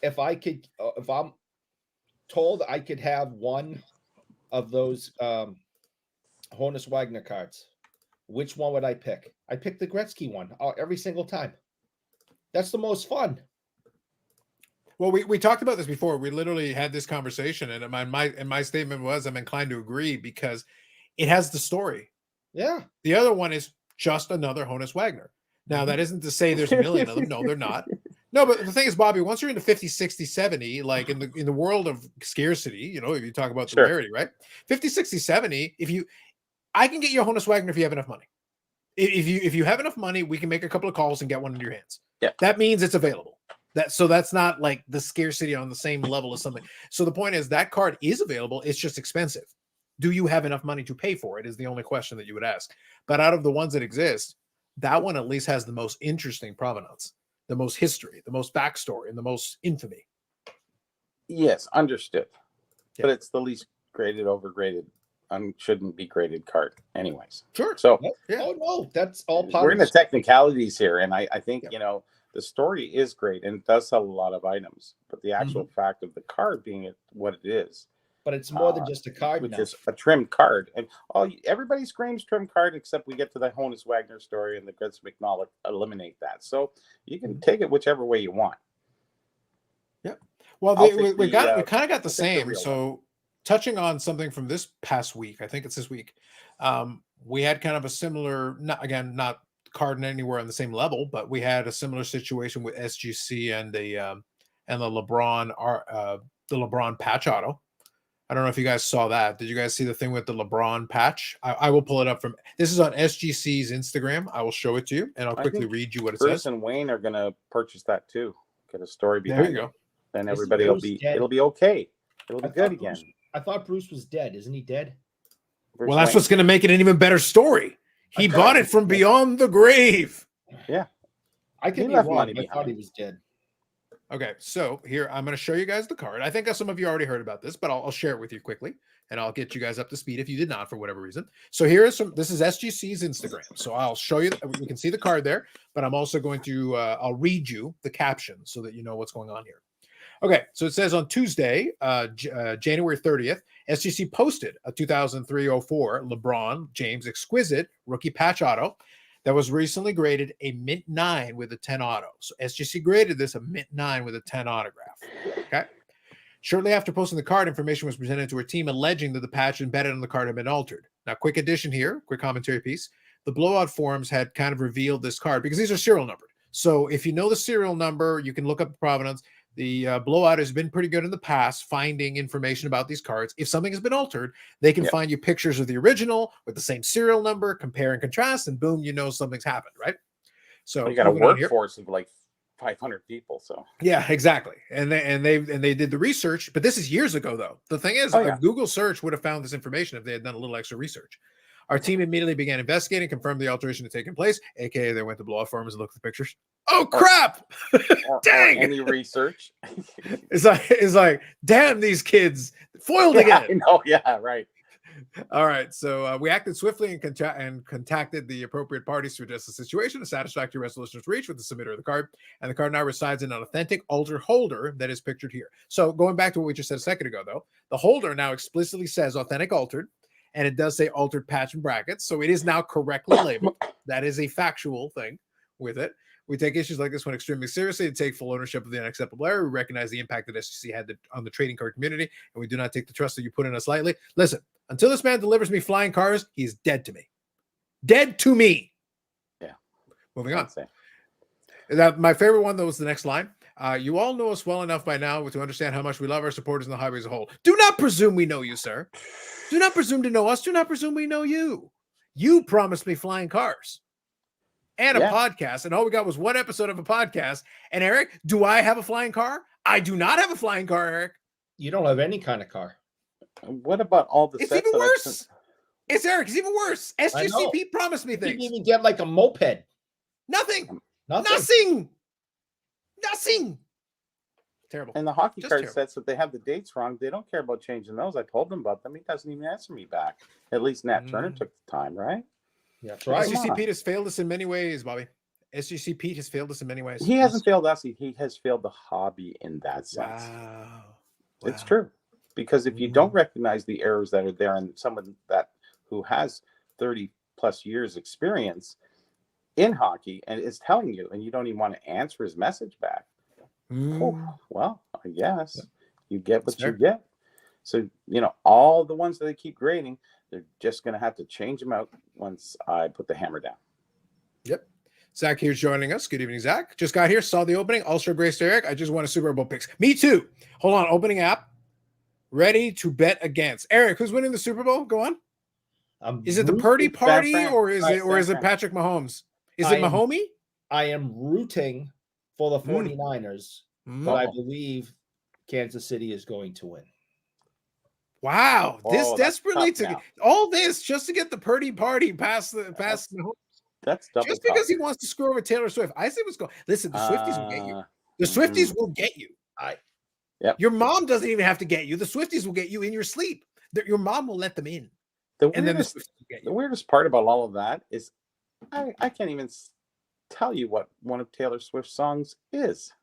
[SPEAKER 7] if I'm told I could have one of those Honus Wagner cards, which one would I pick? I pick the Gretzky one every single time. That's the most fun.
[SPEAKER 1] Well, we talked about this before. We literally had this conversation, and my statement was I'm inclined to agree because it has the story.
[SPEAKER 7] Yeah.
[SPEAKER 1] The other one is just another Honus Wagner. Now, that isn't to say there's a million of them. No, they're not. No, but the thing is, Bobby, once you're into 50, 60, 70, like in the world of scarcity, if you talk about the rarity, right? 50, 60, 70, I can get you a Honus Wagner if you have enough money. If you have enough money, we can make a couple of calls and get one in your hands.
[SPEAKER 6] Yeah.
[SPEAKER 1] That means it's available. That's not like the scarcity on the same level as something. So the point is that card is available. It's just expensive. Do you have enough money to pay for it is the only question that you would ask. But out of the ones that exist, that one at least has the most interesting provenance, the most history, the most backstory, and the most infamy.
[SPEAKER 6] Yes, understood. Yeah. But it's the least graded, overgraded, shouldn't be graded card anyways.
[SPEAKER 1] Sure.
[SPEAKER 6] So
[SPEAKER 7] oh no, that's all part
[SPEAKER 6] we're in the technicalities here. And I think, the story is great and it does sell a lot of items, but the actual fact of the card being what it is
[SPEAKER 7] But it's more than just a card
[SPEAKER 6] which
[SPEAKER 7] now.
[SPEAKER 6] is a trimmed card. And everybody screams trimmed card except we get to the Honus Wagner story and the Gretz McNulloch eliminate that. So you can take it whichever way you want.
[SPEAKER 1] Yep. Well, we kind of got the same. So touching on something from this past week, I think it's this week, we had kind of a similar, not carding anywhere on the same level, but we had a similar situation with SGC and the LeBron patch auto. I don't know if you guys saw that. Did you guys see the thing with the LeBron patch? I will pull it up from. This is on SGC's Instagram. I will show it to you, and I'll quickly read you what it says.
[SPEAKER 6] Bruce and Wayne are going to purchase that too. Get a story behind
[SPEAKER 1] There you go.
[SPEAKER 6] Then everybody will be. It'll be okay. It'll be good again.
[SPEAKER 7] I thought Bruce was dead. Isn't he dead?
[SPEAKER 1] Well, that's what's going to make it an even better story. He bought it from beyond the grave.
[SPEAKER 6] Yeah,
[SPEAKER 7] I could be wrong. I thought he was dead.
[SPEAKER 1] Okay, so here I'm going to show you guys the card. I think some of you already heard about this, but I'll share it with you quickly, and I'll get you guys up to speed if you did not for whatever reason. So here is this is SGC's Instagram. So I'll show you. You can see the card there, but I'm also going to I'll read you the caption so that you know what's going on here. Okay, so it says on Tuesday, January 30th, SGC posted a 2003-04 LeBron James exquisite rookie patch auto that was recently graded a mint 9 with a 10 auto. So SGC graded this a mint 9 with a 10 autograph. Okay. Shortly after posting the card, information was presented to our team alleging that the patch embedded on the card had been altered. Now, quick addition here, quick commentary piece. The blowout forums had kind of revealed this card because these are serial numbered. So if you know the serial number, you can look up the provenance. The blowout has been pretty good in the past, finding information about these cards. If something has been altered, they can find you pictures of the original with the same serial number, compare and contrast, and boom, you know something's happened, right? So
[SPEAKER 6] you got a workforce of like 500 people. So
[SPEAKER 1] yeah, exactly. And they did the research, but this is years ago though. The thing is, a Google search would have found this information if they had done a little extra research. Our team immediately began investigating, confirmed the alteration had taken place, aka they went to blowout forums and looked at the pictures. Oh crap! Dang!
[SPEAKER 6] Any research?
[SPEAKER 1] It's like, damn, these kids foiled again.
[SPEAKER 6] Yeah, right.
[SPEAKER 1] All right, so we acted swiftly and contacted the appropriate parties to address the situation. A satisfactory resolution was reached with the submitter of the card, and the card now resides in an authentic altar holder that is pictured here. So going back to what we just said a second ago, though, the holder now explicitly says authentic altered, and it does say altered patch and brackets, so it is now correctly labeled. That is a factual thing with it. We take issues like this one extremely seriously and take full ownership of the unacceptable error. We recognize the impact that SGC had on the trading card community, and we do not take the trust that you put in us lightly. Listen, until this man delivers me flying cars, he's dead to me. Dead to me.
[SPEAKER 6] Yeah.
[SPEAKER 1] Moving on. My favorite one, though, was the next line. You all know us well enough by now to understand how much we love our supporters in the hobby as a whole. Do not presume we know you, sir. Do not presume to know us. Do not presume we know you. You promised me flying cars and a podcast, and all we got was one episode of a podcast. And Eric, do I have a flying car? I do not have a flying car, Eric.
[SPEAKER 7] You don't have any kind of car.
[SPEAKER 6] What about all the
[SPEAKER 1] it's
[SPEAKER 6] sets?
[SPEAKER 1] Even worse. It's Eric. It's even worse. SGCP promised me things.
[SPEAKER 7] You didn't even get like a moped.
[SPEAKER 1] Nothing. Terrible.
[SPEAKER 6] And the hockey card sets, if they have the dates wrong, they don't care about changing those. I told them about them. He doesn't even answer me back. At least Nat Turner took the time, right?
[SPEAKER 7] Yeah, that's right.
[SPEAKER 1] SGC Pete has failed us in many ways, Bobby. SGC Pete has failed us in many ways.
[SPEAKER 6] He hasn't failed us. He has failed the hobby in that sense.
[SPEAKER 1] Wow.
[SPEAKER 6] It's true. Because if you don't recognize the errors that are there and someone who has 30 plus years experience in hockey and is telling you, and you don't even want to answer his message back, well, I guess you get what you get. So, all the ones that they keep grading, they're just going to have to change them out once I put the hammer down.
[SPEAKER 1] Yep. Zach here's joining us. Good evening, Zach. Just got here, saw the opening. Also, Grace Eric. I just won a Super Bowl picks. Me too. Hold on. Opening app. Ready to bet against. Eric, who's winning the Super Bowl? Go on. Is it the Purdy party or is it Patrick Mahomes? Is it Mahomie?
[SPEAKER 7] I am rooting for the 49ers, but I believe Kansas City is going to win.
[SPEAKER 1] Wow. This desperately to all this just to get the Purdy party past Mahomes.
[SPEAKER 6] That's double
[SPEAKER 1] just because he wants to screw over Taylor Swift. I say what's going. Listen, the Swifties will get you. The Swifties will get you. Your mom doesn't even have to get you. The Swifties will get you in your sleep. Your mom will let them in.
[SPEAKER 6] The weirdest part about all of that is I can't even tell you what one of Taylor Swift's songs is.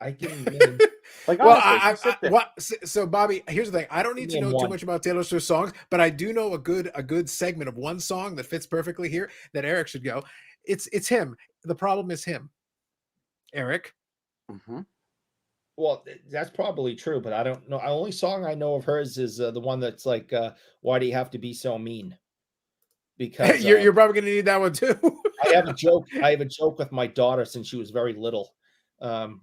[SPEAKER 7] I can name.
[SPEAKER 6] Like,
[SPEAKER 1] Well,
[SPEAKER 6] honestly, sit there.
[SPEAKER 1] so Bobby, here's the thing. I don't need to
[SPEAKER 7] Name
[SPEAKER 1] know too
[SPEAKER 7] one.
[SPEAKER 1] much about Taylor Swift songs, but I do know a good segment of one song that fits perfectly here that Eric should go. It's him. The problem is him. Eric.
[SPEAKER 6] Mhm.
[SPEAKER 7] Well, that's probably true, but I don't know. The only song I know of hers is the one that's like, "Why do you have to be so mean?" Because
[SPEAKER 1] You're probably gonna need that one too.
[SPEAKER 7] I have a joke. I have a joke with my daughter since she was very little,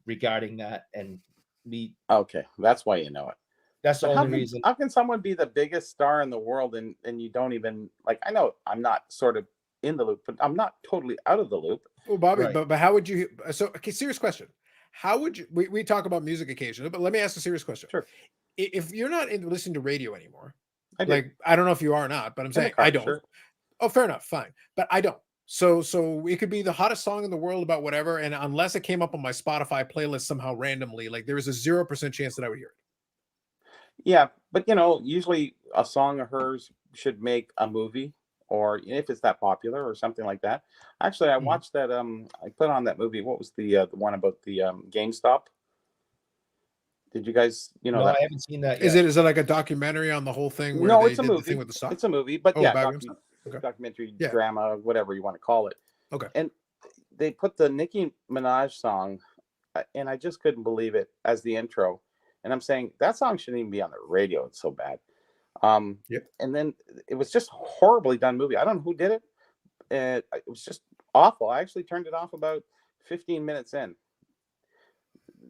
[SPEAKER 7] regarding that, and me.
[SPEAKER 6] Okay, that's why you know it.
[SPEAKER 7] That's the
[SPEAKER 6] But
[SPEAKER 7] only reason.
[SPEAKER 6] how can someone be the biggest star in the world and you don't even like? I know I'm not sort of in the loop, but I'm not totally out of the loop.
[SPEAKER 1] Well, Bobby,
[SPEAKER 7] Right.
[SPEAKER 1] but how would you? So, okay, serious question. How would you? We talk about music occasionally, but let me ask a serious question.
[SPEAKER 6] Sure.
[SPEAKER 1] If you're not listening to radio anymore,
[SPEAKER 6] I do.
[SPEAKER 1] like I don't know if you are or not, but I'm
[SPEAKER 6] In the
[SPEAKER 1] saying
[SPEAKER 6] car,
[SPEAKER 1] I don't.
[SPEAKER 6] sure.
[SPEAKER 1] Oh, fair enough, fine, but I don't. So it could be the hottest song in the world about whatever, and unless it came up on my Spotify playlist somehow randomly, like there is a 0% chance that I would hear it.
[SPEAKER 6] Yeah, but usually a song of hers should make a movie, or if it's that popular or something like that. Actually, I
[SPEAKER 1] Mhm.
[SPEAKER 6] watched that. I put on that movie. What was the one about the GameStop? Did you guys,
[SPEAKER 7] No,
[SPEAKER 6] that?
[SPEAKER 7] I haven't seen that
[SPEAKER 1] Is
[SPEAKER 7] yet.
[SPEAKER 1] it like a documentary on the whole thing where
[SPEAKER 6] No,
[SPEAKER 1] they
[SPEAKER 6] it's a
[SPEAKER 1] did the thing
[SPEAKER 6] movie.
[SPEAKER 1] with the stock?
[SPEAKER 6] It's a movie, but
[SPEAKER 1] Oh,
[SPEAKER 6] yeah,
[SPEAKER 1] about GameStop? Okay.
[SPEAKER 6] documentary,
[SPEAKER 1] Yeah.
[SPEAKER 6] drama, whatever you want to call it.
[SPEAKER 1] Okay.
[SPEAKER 6] And they put the Nicki Minaj song, and I just couldn't believe it as the intro. And I'm saying that song shouldn't even be on the radio. It's so bad.
[SPEAKER 1] Yep.
[SPEAKER 6] And then it was just horribly done movie. I don't know who did it. It was just awful. I actually turned it off about 15 minutes in.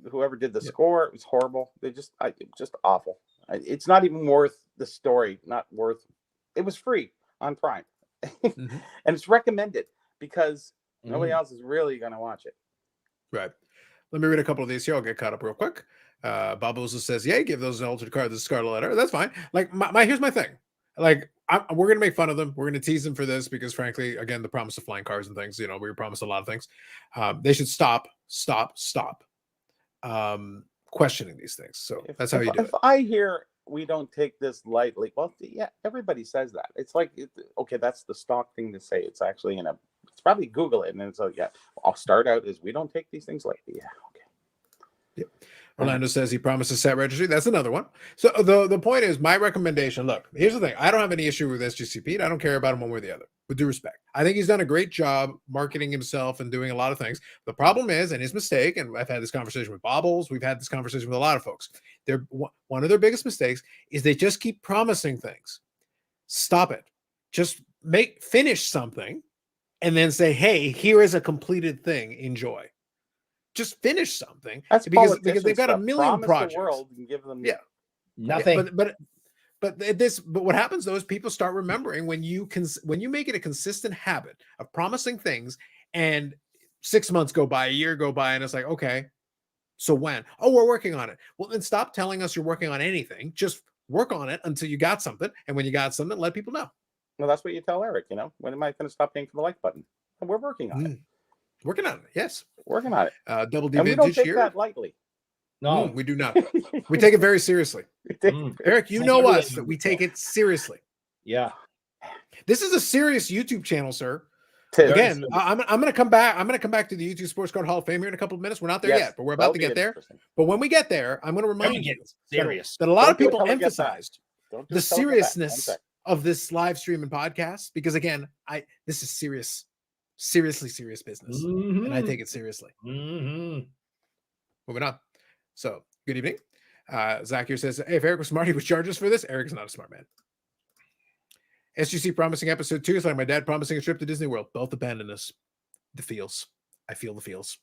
[SPEAKER 6] Whoever did the
[SPEAKER 1] Yep.
[SPEAKER 6] score, it was horrible. It was just awful. It's not even worth the story. Not worth. It was free on Prime,
[SPEAKER 1] Mhm.
[SPEAKER 6] and it's recommended because nobody
[SPEAKER 7] Mhm.
[SPEAKER 6] else is really going to watch it.
[SPEAKER 1] Right. Let me read a couple of these here. I'll get caught up real quick. Bubbles says, "Yeah, give those an altered card the Scarlet Letter." That's fine. Like here's my thing. Like we're gonna make fun of them. We're gonna tease them for this because, frankly, again, the promise of flying cars and things. We were promised a lot of things. They should stop questioning these things. So that's how you do
[SPEAKER 6] If
[SPEAKER 1] it.
[SPEAKER 6] I hear we don't take this lightly, well, yeah, everybody says that. It's like, okay, that's the stock thing to say. It's actually it's probably Google it, and it's like, yeah, I'll start out as we don't take these things lightly. Yeah, okay.
[SPEAKER 1] Yep. Orlando says he promises set registry. That's another one. So the point is, my recommendation. Look, here's the thing. I don't have any issue with SGC Pete. I don't care about him one way or the other. With due respect, I think he's done a great job marketing himself and doing a lot of things. The problem is, and his mistake, and I've had this conversation with Bobbles. We've had this conversation with a lot of folks. One of their biggest mistakes is they just keep promising things. Stop it. Just finish something, and then say, "Hey, here is a completed thing. Enjoy." Just finish something.
[SPEAKER 6] That's
[SPEAKER 1] because
[SPEAKER 6] politician
[SPEAKER 1] they've got a
[SPEAKER 6] stuff.
[SPEAKER 1] million
[SPEAKER 6] Promise
[SPEAKER 1] projects.
[SPEAKER 6] the world and give them
[SPEAKER 7] Nothing.
[SPEAKER 1] But what happens though is people start remembering when you make it a consistent habit of promising things, and 6 months go by, a year go by, and it's like, okay, so when? Oh, we're working on it. Well, then stop telling us you're working on anything. Just work on it until you got something, and when you got something, let people know.
[SPEAKER 6] Well, that's what you tell Eric. When am I going to stop paying for the like button? And we're working on it.
[SPEAKER 1] Working on it, yes.
[SPEAKER 6] Working on it.
[SPEAKER 1] Double D
[SPEAKER 6] And we don't
[SPEAKER 1] vintage
[SPEAKER 6] take
[SPEAKER 1] here.
[SPEAKER 6] that lightly.
[SPEAKER 7] No.
[SPEAKER 1] We do not. We take it very seriously. Eric, you know us that we take it seriously.
[SPEAKER 7] Yeah.
[SPEAKER 1] This is a serious YouTube channel, sir.
[SPEAKER 6] Tis.
[SPEAKER 1] Again, I'm going to come back. I'm going to come back to the YouTube Sports Card Hall of Fame here in a couple of minutes. We're not there
[SPEAKER 6] Yes,
[SPEAKER 1] yet, but we're
[SPEAKER 6] that'll
[SPEAKER 1] about to
[SPEAKER 6] be
[SPEAKER 1] get there.
[SPEAKER 6] interesting.
[SPEAKER 1] But when we get there, I'm going to remind you
[SPEAKER 7] Serious.
[SPEAKER 1] that a lot
[SPEAKER 6] Don't
[SPEAKER 1] of
[SPEAKER 6] do it
[SPEAKER 1] people
[SPEAKER 6] till I get back.
[SPEAKER 1] emphasized
[SPEAKER 6] Don't do
[SPEAKER 1] the
[SPEAKER 6] it till I get back. One
[SPEAKER 1] seriousness
[SPEAKER 6] sec.
[SPEAKER 1] of this live stream and podcast, because again, this is seriously serious business, and I take it seriously.
[SPEAKER 7] Mhm.
[SPEAKER 1] Moving on. So, good evening. Zach here says, "Hey, if Eric was smart, he would charge us for this." Eric is not a smart man. SGC promising episode 2 is like my dad promising a trip to Disney World. Both abandon us. The feels. I feel the feels.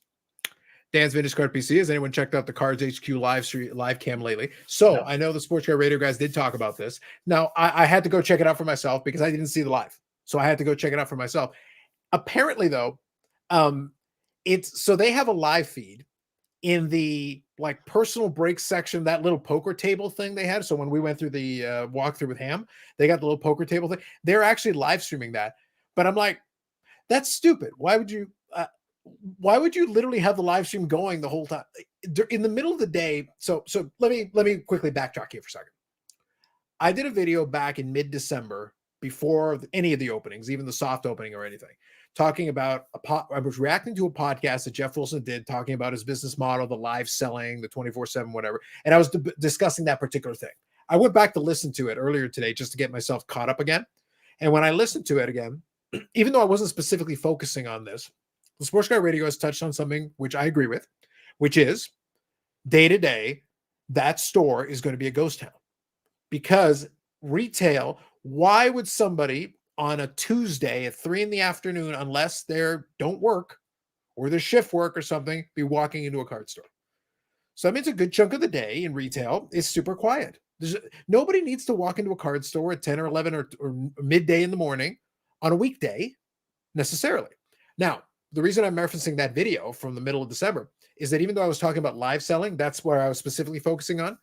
[SPEAKER 1] Dan's Vintage Card PC. Has anyone checked out the Cards HQ live cam lately? So
[SPEAKER 7] No.
[SPEAKER 1] I know the Sports Card Radio guys did talk about this. Now I had to go check it out for myself because I didn't see the live. So I had to go check it out for myself. Apparently, though, so they have a live feed in the like personal break section, that little poker table thing they had. So when we went through the walkthrough with Ham, they got the little poker table thing. They're actually live streaming that. But I'm like, that's stupid. Why would you literally have the live stream going the whole time in the middle of the day? So let me quickly backtrack here for a second. I did a video back in mid-December before any of the openings, even the soft opening or anything, talking about I was reacting to a podcast that Jeff Wilson did talking about his business model, the live selling, the 24/7, whatever. And I was discussing that particular thing. I went back to listen to it earlier today just to get myself caught up again. And when I listened to it again, even though I wasn't specifically focusing on this, the Sports Guy Radio has touched on something which I agree with, which is day to day, that store is going to be a ghost town because retail, why would somebody on a Tuesday at 3 p.m, unless they don't work or their shift work or something, be walking into a card store? So that means a good chunk of the day in retail is super quiet. Nobody needs to walk into a card store at 10 or 11 or midday in the morning on a weekday necessarily. Now, the reason I'm referencing that video from the middle of December is that even though I was talking about live selling, that's where I was specifically focusing on.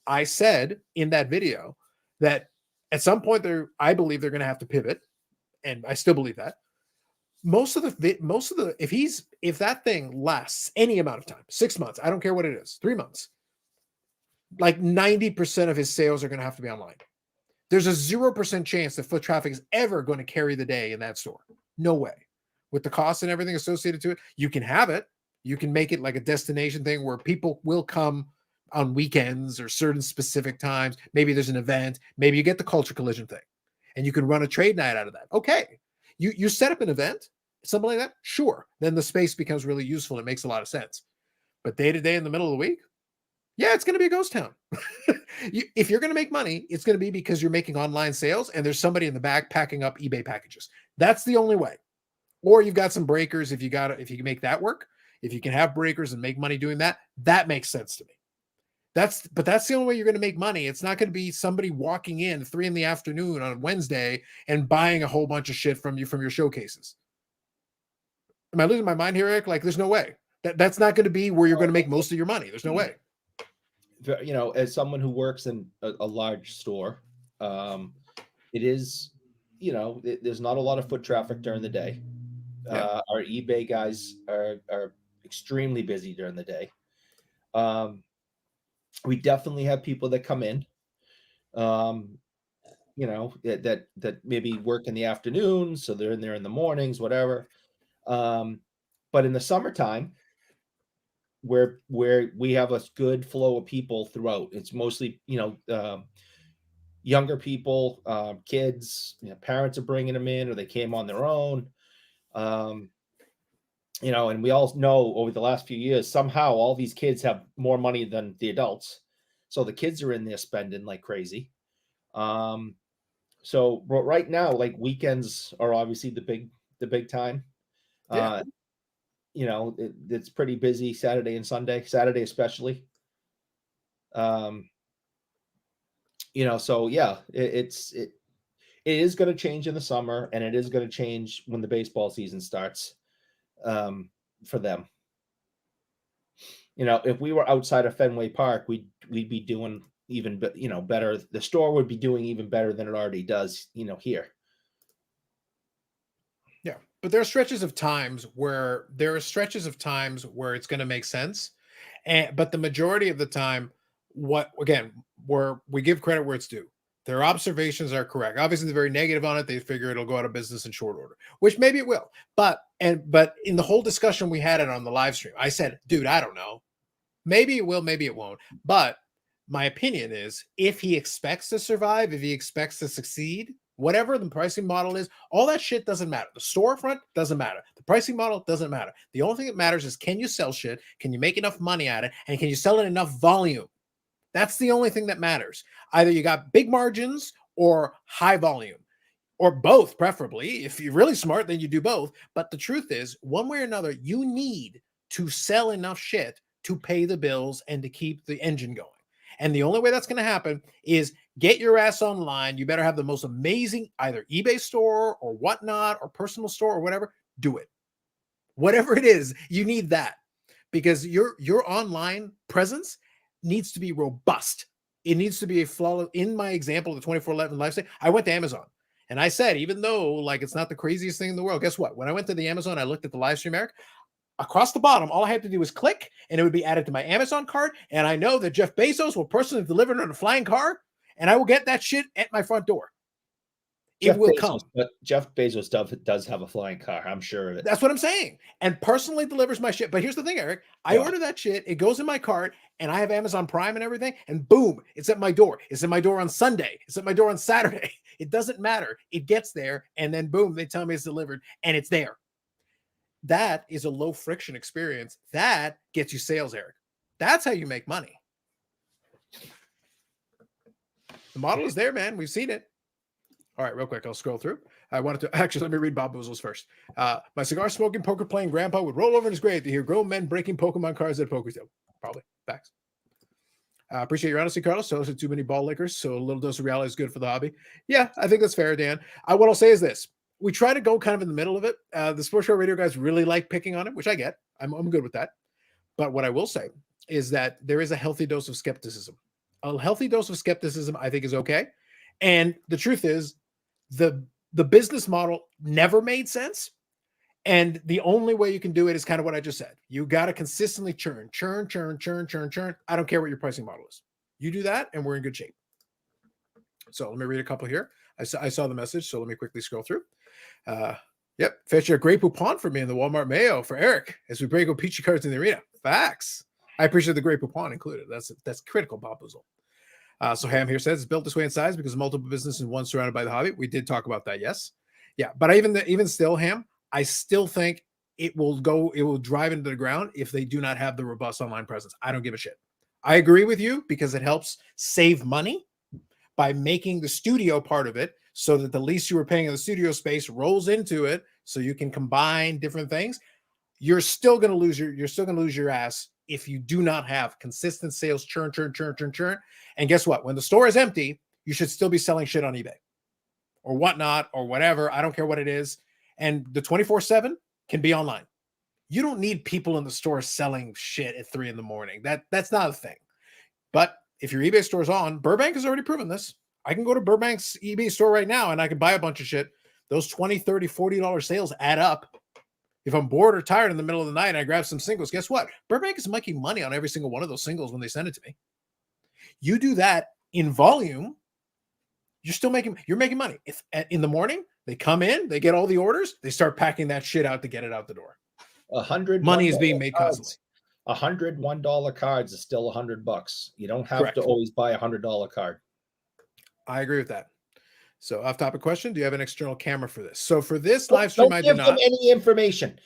[SPEAKER 1] I said in that video that at some point I believe they're going to have to pivot, and I still believe that. If that thing lasts any amount of time, 6 months, I don't care what it is, 3 months, like 90% of his sales are going to have to be online. There's a 0% chance that foot traffic is ever going to carry the day in that store. No way. With the cost and everything associated to it, you can have it. You can make it like a destination thing where people will come on weekends or certain specific times. Maybe there's an event. Maybe you get the culture collision thing and you can run a trade night out of that. Okay. You set up an event, something like that. Sure. Then the space becomes really useful. It makes a lot of sense. But day to day in the middle of the week, yeah, it's going to be a ghost town. If you're going to make money, it's going to be because you're making online sales and there's somebody in the back packing up eBay packages. That's the only way. Or you've got some breakers. If you can make that work, if you can have breakers and make money doing that, that makes sense to me. That's the only way you're going to make money. It's not going to be somebody walking in 3 p.m. on Wednesday and buying a whole bunch of shit from your showcases. Am I losing my mind here, Eric? Like, there's no way. That's not going to be where you're going to make most of your money. There's no way.
[SPEAKER 7] You know, as someone who works in a large store, it is, you know, there's not a lot of foot traffic during the day. Yeah. Our eBay guys are extremely busy during the day. We definitely have people that come in, you know, that maybe work in the afternoon, so they're in there in the mornings, whatever. But in the summertime, where we have a good flow of people throughout, it's mostly, you know, younger people, kids, you know, parents are bringing them in, or they came on their own. You know, and we all know over the last few years, somehow all these kids have more money than the adults. So the kids are in there spending like crazy. So right now, like, weekends are obviously the big time. Yeah. You know, it's pretty busy Saturday and Sunday, Saturday especially. You know, so yeah, it is going to change in the summer, and it is going to change when the baseball season starts. For them, you know, if we were outside of Fenway Park, we'd be doing even, you know, better. The store would be doing even better than it already does, you know, here.
[SPEAKER 1] Yeah, but there are stretches of times where it's going to make sense, but the majority of the time, where we give credit where it's due. Their observations are correct. Obviously, they're very negative on it. They figure it'll go out of business in short order, which maybe it will. But in the whole discussion we had it on the live stream, I said, dude, I don't know. Maybe it will, maybe it won't. But my opinion is, if he expects to survive, if he expects to succeed, whatever the pricing model is, all that shit doesn't matter. The storefront doesn't matter. The pricing model doesn't matter. The only thing that matters is, can you sell shit? Can you make enough money at it? And can you sell it in enough volume? That's the only thing that matters. Either you got big margins or high volume, or both, preferably. If you're really smart, then you do both. But the truth is, one way or another, you need to sell enough shit to pay the bills and to keep the engine going. And the only way that's going to happen is get your ass online. You better have the most amazing either eBay store or whatnot or personal store or whatever. Do it. Whatever it is, you need that, because your online presence needs to be robust. It needs to be a flawless. In my example of the 24/11 lifestyle, I went to Amazon and I said, even though like it's not the craziest thing in the world, guess what? When I went to the Amazon, I looked at the live stream, Eric, across the bottom, all I had to do was click and it would be added to my Amazon cart. And I know that Jeff Bezos will personally deliver it on a flying car, and I will get that shit at my front door. It will come.
[SPEAKER 7] But Jeff Bezos does have a flying car. I'm sure of it.
[SPEAKER 1] That's what I'm saying. And personally delivers my shit. But here's the thing, Eric. I order that shit. It goes in my cart, and I have Amazon Prime and everything. And boom, it's at my door. It's at my door on Sunday. It's at my door on Saturday. It doesn't matter. It gets there, and then boom, they tell me it's delivered, and it's there. That is a low friction experience. That gets you sales, Eric. That's how you make money. The model is there, man. We've seen it. All right, real quick, I'll scroll through. I wanted to actually let me read Bob Boozle's first. My cigar smoking, poker playing grandpa would roll over in his grave to hear grown men breaking Pokemon cards at a poker table. Probably. Facts. Appreciate your honesty, Carlos. So too many ball lickers, so a little dose of reality is good for the hobby. Yeah, I think that's fair, Dan. What I'll say is this. We try to go kind of in the middle of it. The Sports Show Radio guys really like picking on it, which I get. I'm good with that. But what I will say is that there is a healthy dose of skepticism. A healthy dose of skepticism, I think, is okay. And the truth is, the business model never made sense. And the only way you can do it is kind of what I just said. You got to consistently churn. I don't care what your pricing model is. You do that, and we're in good shape. So let me read a couple here. I saw the message, so let me quickly scroll through. Yep, fetch a Grey Poupon for me in the Walmart Mayo for Eric as we break up peachy cards in the arena. Facts. I appreciate the Grey Poupon included. That's critical, Bob Boozle. So Ham here says it's built this way in size because multiple businesses and one surrounded by the hobby. We did talk about that, yes. Yeah, but even still, Ham, I still think it will drive into the ground if they do not have the robust online presence. I don't give a shit. I agree with you because it helps save money by making the studio part of it so that the lease you were paying in the studio space rolls into it so you can combine different things. You're still going to lose your ass if you do not have consistent sales, churn. And guess what? When the store is empty, you should still be selling shit on eBay or whatnot or whatever. I don't care what it is. And the 24/7 can be online. You don't need people in the store selling shit at 3 a.m. That's not a thing. But if your eBay store's on, Burbank has already proven this. I can go to Burbank's eBay store right now and I can buy a bunch of shit. Those $20, $30, $40 sales add up. If I'm bored or tired in the middle of the night and I grab some singles, guess what? Burbank is making money on every single one of those singles when they send it to me. You do that in volume, you're making money. If in the morning they come in, they get all the orders, they start packing that shit out to get it out the door. Money is being made constantly.
[SPEAKER 7] $101 cards is still $100. You don't have to always buy $100 card.
[SPEAKER 1] I agree with that. So off-topic question, do you have an external camera for this? So for this live stream, I do not.
[SPEAKER 7] Don't give him any information.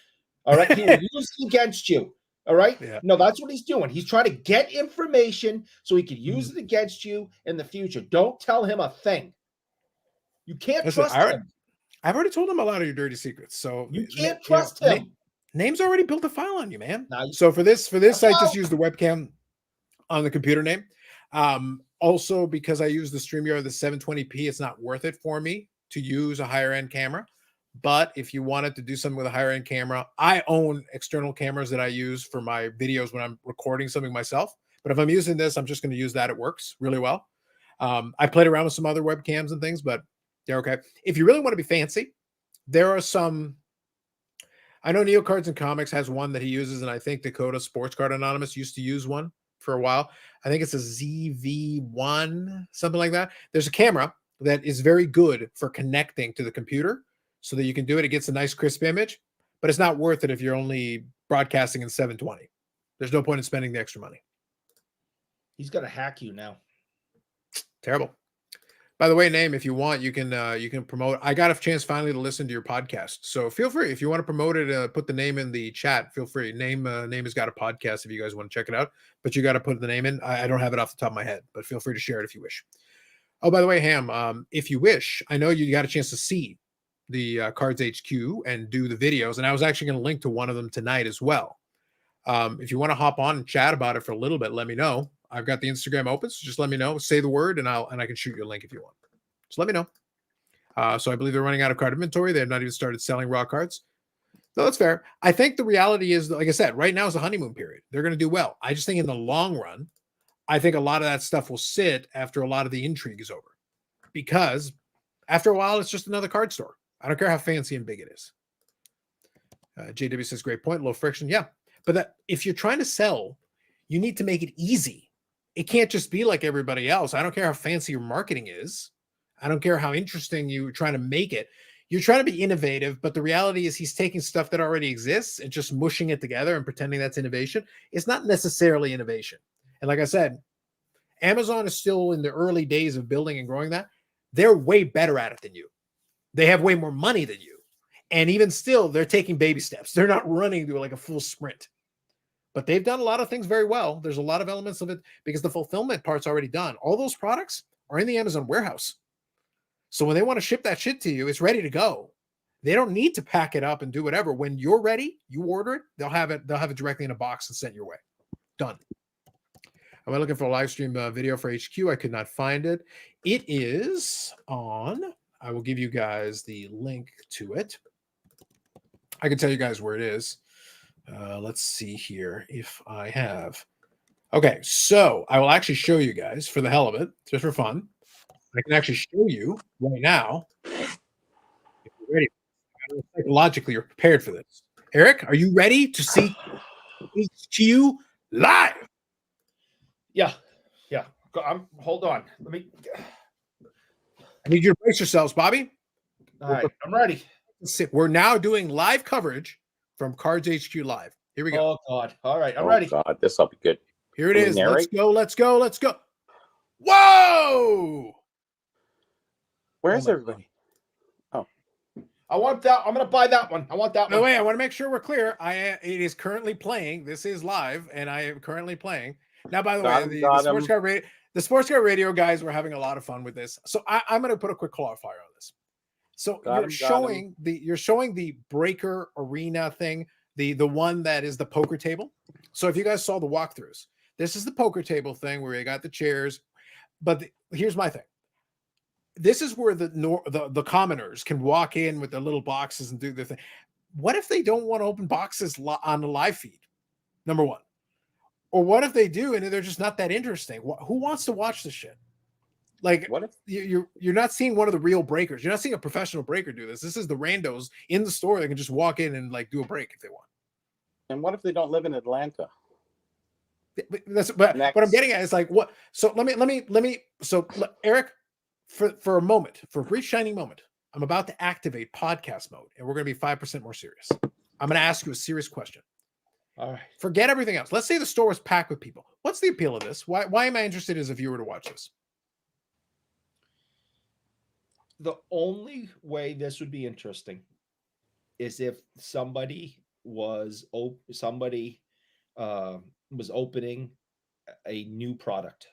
[SPEAKER 7] All right? He will use it against you. All right? Yeah. No, that's what he's doing. He's trying to get information so he can use it against you in the future. Don't tell him a thing. You can't trust him.
[SPEAKER 1] I've already told him a lot of your dirty secrents. So
[SPEAKER 7] you can't trust him.
[SPEAKER 1] Name's already built a file on you, man. So for this, I just use the webcam on the computer name. Also, because I use the StreamYard, the 720p, it's not worth it for me to use a higher end camera. But if you wanted to do something with a higher end camera, I own external cameras that I use for my videos when I'm recording something myself. But if I'm using this, I'm just going to use that. It works really well. I played around with some other webcams and things, but they're okay. If you really want to be fancy, there are some. I know Neo Cards and Comics has one that he uses, and I think Dakota Sports Card Anonymous used to use one for a while. I think it's a ZV1, something like that. There's a camera that is very good for connecting to the computer so that you can do it. It gets a nice crisp image, but it's not worth it if you're only broadcasting in 720. There's no point in spending the extra money.
[SPEAKER 7] He's going to hack you now.
[SPEAKER 1] Terrible. By the way, Name, if you want, you can promote. I got a chance finally to listen to your podcast, so feel free if you want to promote it. Put the name in the chat. Feel free. Name has got a podcast if you guys want to check it out, but you got to put the name in. I don't have it off the top of my head, but feel free to share it if you wish. Oh, by the way, Ham, if you wish, I know you got a chance to see the Cards HQ and do the videos, and I was actually going to link to one of them tonight as well. If you want to hop on and chat about it for a little bit, let me know. I've got the Instagram open, so just let me know. Say the word, and I can shoot you a link if you want. Just let me know. So I believe they're running out of card inventory. They have not even started selling raw cards. No, that's fair. I think the reality is, like I said, right now is the honeymoon period. They're going to do well. I just think in the long run, I think a lot of that stuff will sit after a lot of the intrigue is over. Because after a while, it's just another card store. I don't care how fancy and big it is. JW says, great point, low friction. Yeah, but if you're trying to sell, you need to make it easy. It can't just be like everybody else. I don't care how fancy your marketing is. I don't care how interesting you're trying to make it. You're trying to be innovative, but the reality is he's taking stuff that already exists and just mushing it together and pretending that's innovation. It's not necessarily innovation. And like I said, Amazon is still in the early days of building and growing that. They're way better at it than you. They have way more money than you. And even still, they're taking baby steps. They're not running to like a full sprint. But they've done a lot of things very well. There's a lot of elements of it because the fulfillment part's already done. All those products are in the Amazon warehouse. So when they want to ship that shit to you, it's ready to go. They don't need to pack it up and do whatever. When you're ready, you order it, they'll have it directly in a box and sent your way. Done. Am I looking for a live stream video for HQ? I could not find it. It is on. I will give you guys the link to it. I can tell you guys where it is. Let's see here if I have. Okay, so I will actually show you guys for the hell of it, just for fun. I can actually show you right now. If you're ready, psychologically, you're prepared for this. Eric, are you ready to see HQ live?
[SPEAKER 7] Yeah. Hold on. Let me.
[SPEAKER 1] I need you to brace yourselves, Bobby.
[SPEAKER 7] All right, I'm ready.
[SPEAKER 1] We're now doing live coverage from Cards HQ Live. Here we go.
[SPEAKER 7] Oh God! All right, I'm ready.
[SPEAKER 6] God, this will be good.
[SPEAKER 1] Here it
[SPEAKER 6] Can we
[SPEAKER 1] is.
[SPEAKER 6] narrate?
[SPEAKER 1] Let's go. Whoa!
[SPEAKER 6] Where's everybody?
[SPEAKER 7] I want that. I'm gonna buy that one. I want that
[SPEAKER 1] By the
[SPEAKER 7] one.
[SPEAKER 1] way, I want to make sure we're clear. It is currently playing. This is live, and I am currently playing. Now, by the way, the sports car radio guys were having a lot of fun with this. So I'm going to put a quick qualifier on this. So you're showing the breaker arena thing, the one that is the poker table. So if you guys saw the walkthroughs, this is the poker table thing where you got the chairs. But here's my thing. This is where the commoners can walk in with their little boxes and do their thing. What if they don't want to open boxes on the live feed? Number one. Or what if they do and they're just not that interesting? Who wants to watch this shit? Like,
[SPEAKER 6] what if
[SPEAKER 1] you're not seeing one of the real breakers? You're not seeing a professional breaker do this. This is the randos in the store that can just walk in and like do a break if they want.
[SPEAKER 6] And what if they don't live in Atlanta?
[SPEAKER 1] But what I'm getting at is like what? So let me. So Eric, for a moment, for a brief shining moment, I'm about to activate podcast mode, and we're going to be 5% more serious. I'm going to ask you a serious question.
[SPEAKER 7] All right.
[SPEAKER 1] Forget everything else. Let's say the store was packed with people. What's the appeal of this? Why am I interested as a viewer to watch this?
[SPEAKER 7] The only way this would be interesting is if somebody was opening a new product.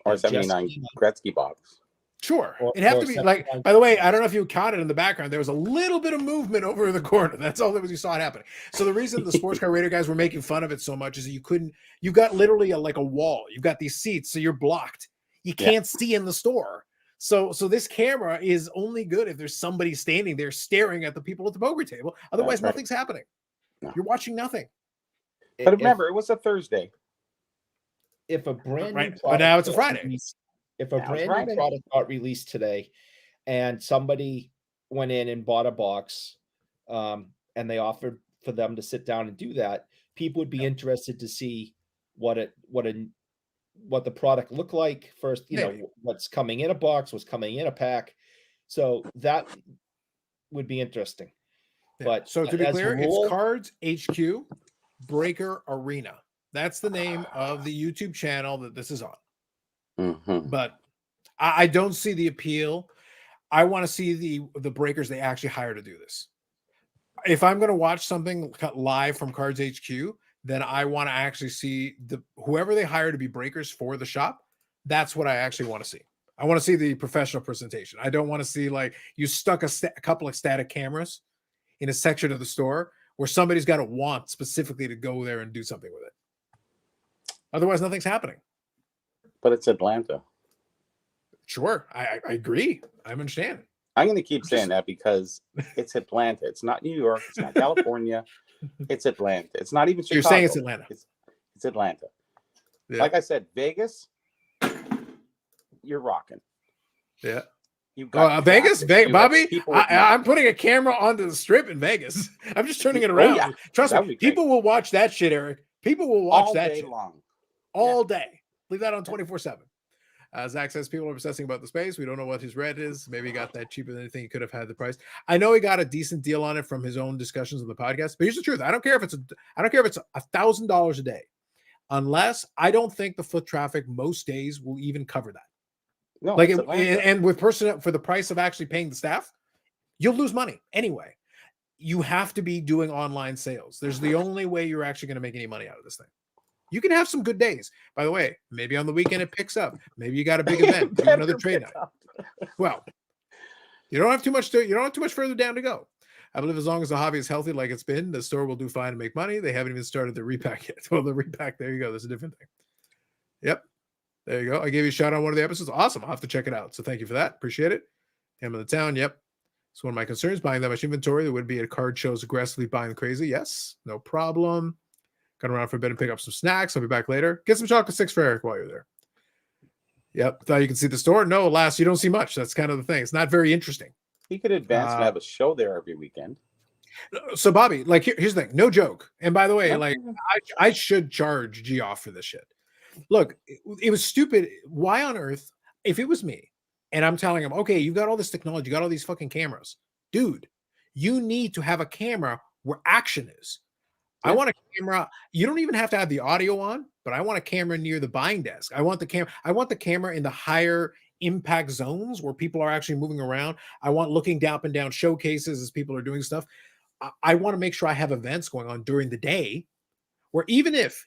[SPEAKER 6] Or 79 Gretzky box.
[SPEAKER 1] Sure. It'd have to be like, by the way, I don't know if you caught it in the background. There was a little bit of movement over in the corner. That's all that was. You saw it happening. So the reason the sports car radio guys were making fun of it so much is that you got literally like a wall. You've got these seats, so you're blocked. You can't see in the store. So this camera is only good if there's somebody standing there staring at the people at the poker table. Otherwise, nothing's happening. No. You're watching nothing.
[SPEAKER 6] But remember, it was a Thursday.
[SPEAKER 7] If a brand new
[SPEAKER 1] but now it's a Friday.
[SPEAKER 7] If a brand new product got released today and somebody went in and bought a box and they offered for them to sit down and do that, people would be interested to see what the product looked like first, what's coming in a box, what's coming in a pack. So that would be interesting.
[SPEAKER 1] Yeah.
[SPEAKER 7] But
[SPEAKER 1] so to be clear, it's Cards HQ Breaker Arena. That's the name of the YouTube channel that this is on.
[SPEAKER 6] Mm-hmm.
[SPEAKER 1] But I don't see the appeal. I want to see the breakers they actually hire to do this. If I'm going to watch something live from Cards HQ, then I want to actually see whoever they hire to be breakers for the shop. That's what I actually want to see. I want to see the professional presentation. I don't want to see like you stuck a couple of static cameras in a section of the store where somebody's got to want specifically to go there and do something with it. Otherwise, nothing's happening.
[SPEAKER 6] But it's Atlanta.
[SPEAKER 1] Sure. I agree. I understand.
[SPEAKER 6] I'm going to keep saying that because it's Atlanta. It's not New York. It's not California. It's Atlanta. It's not even Chicago.
[SPEAKER 1] You're saying it's Atlanta.
[SPEAKER 6] It's Atlanta.
[SPEAKER 1] Yeah.
[SPEAKER 6] Like I said, Vegas, you're rocking.
[SPEAKER 1] Yeah.
[SPEAKER 6] You got
[SPEAKER 1] Vegas, Bobby. I'm putting a camera onto the strip in Vegas. I'm just turning it around.
[SPEAKER 6] Yeah.
[SPEAKER 1] Trust me, people will watch that shit, Eric. People will watch
[SPEAKER 6] all
[SPEAKER 1] that
[SPEAKER 6] day
[SPEAKER 1] shit
[SPEAKER 6] long.
[SPEAKER 1] all day. Leave that on 24/7. Zach says people are obsessing about the space. We don't know what his red is. Maybe he got that cheaper than anything he could have had the price. I know he got a decent deal on it from his own discussions on the podcast. But here's the truth: I don't care if it's $1,000 a day, unless I don't think the foot traffic most days will even cover that.
[SPEAKER 6] No,
[SPEAKER 1] Like
[SPEAKER 6] it's
[SPEAKER 1] it,
[SPEAKER 6] Atlanta.
[SPEAKER 1] and with personnel for the price of actually paying the staff, you'll lose money anyway. You have to be doing online sales. There's the only way you're actually going to make any money out of this thing. You can have some good days. By the way, maybe on the weekend it picks up. Maybe you got a big event, do another trade night. Well, you don't have too much further down to go. I believe as long as the hobby is healthy like it's been, the store will do fine and make money. They haven't even started the repack yet. Well, the repack, there you go. That's a different thing. Yep. There you go. I gave you a shout on one of the episodes. Awesome. I'll have to check it out. So thank you for that. Appreciate it. Him in the town. Yep. It's one of my concerns. Buying that much inventory that would be at card shows aggressively buying crazy. Yes. No problem. Going around for a bit and pick up some snacks. I'll be back later. Get some chocolate sticks for Eric while you're there. Yep. Thought you could see the store. No, alas, you don't see much. That's kind of the thing. It's not very interesting.
[SPEAKER 6] He could advance and have a show there every weekend.
[SPEAKER 1] So, Bobby, like, here's the thing. No joke. And by the way, like, I should charge G off for this shit. Look, it was stupid. Why on earth, if it was me, and I'm telling him, okay, you got all this technology, you got all these fucking cameras. Dude, you need to have a camera where action is. I want a camera. You don't even have to have the audio on, but I want a camera near the buying desk. I want the camera in the higher impact zones where people are actually moving around. I want looking down and down showcases as people are doing stuff. I want to make sure I have events going on during the day where even if,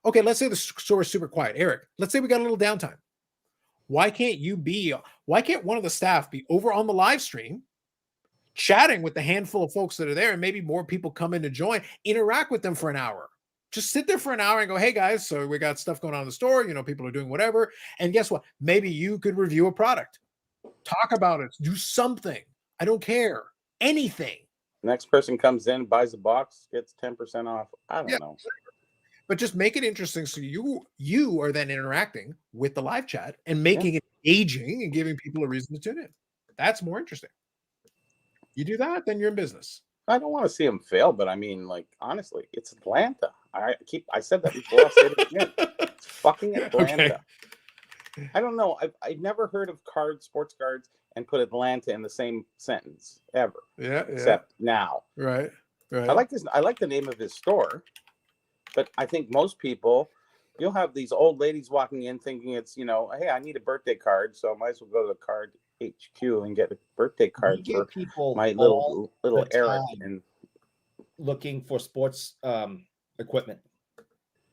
[SPEAKER 1] okay, let's say the store is super quiet. Eric, let's say we got a little downtime. Why can't one of the staff be over on the live stream chatting with the handful of folks that are there, and maybe more people come in to join, interact with them for an hour. Just sit there for an hour and go, hey guys, so we got stuff going on in the store, people are doing whatever. And guess what? Maybe you could review a product, talk about it, do something. I don't care. Anything.
[SPEAKER 6] Next person comes in, buys a box, gets 10% off. I don't know.
[SPEAKER 1] But just make it interesting so you are then interacting with the live chat and making it engaging and giving people a reason to tune in. That's more interesting. You do that, then you're in business.
[SPEAKER 6] I don't want to see him fail, but I mean, like, honestly, it's Atlanta. I said that before. I'll say it again. It's fucking Atlanta. Okay. I don't know. I've never heard of sports cards, and put Atlanta in the same sentence ever.
[SPEAKER 1] Yeah.
[SPEAKER 6] Except now.
[SPEAKER 1] Right.
[SPEAKER 6] I like this. I like the name of his store, but I think most people, you'll have these old ladies walking in thinking it's, hey, I need a birthday card, so I might as well go to the card HQ and get a birthday card for people my little Eric, and
[SPEAKER 7] looking for sports equipment.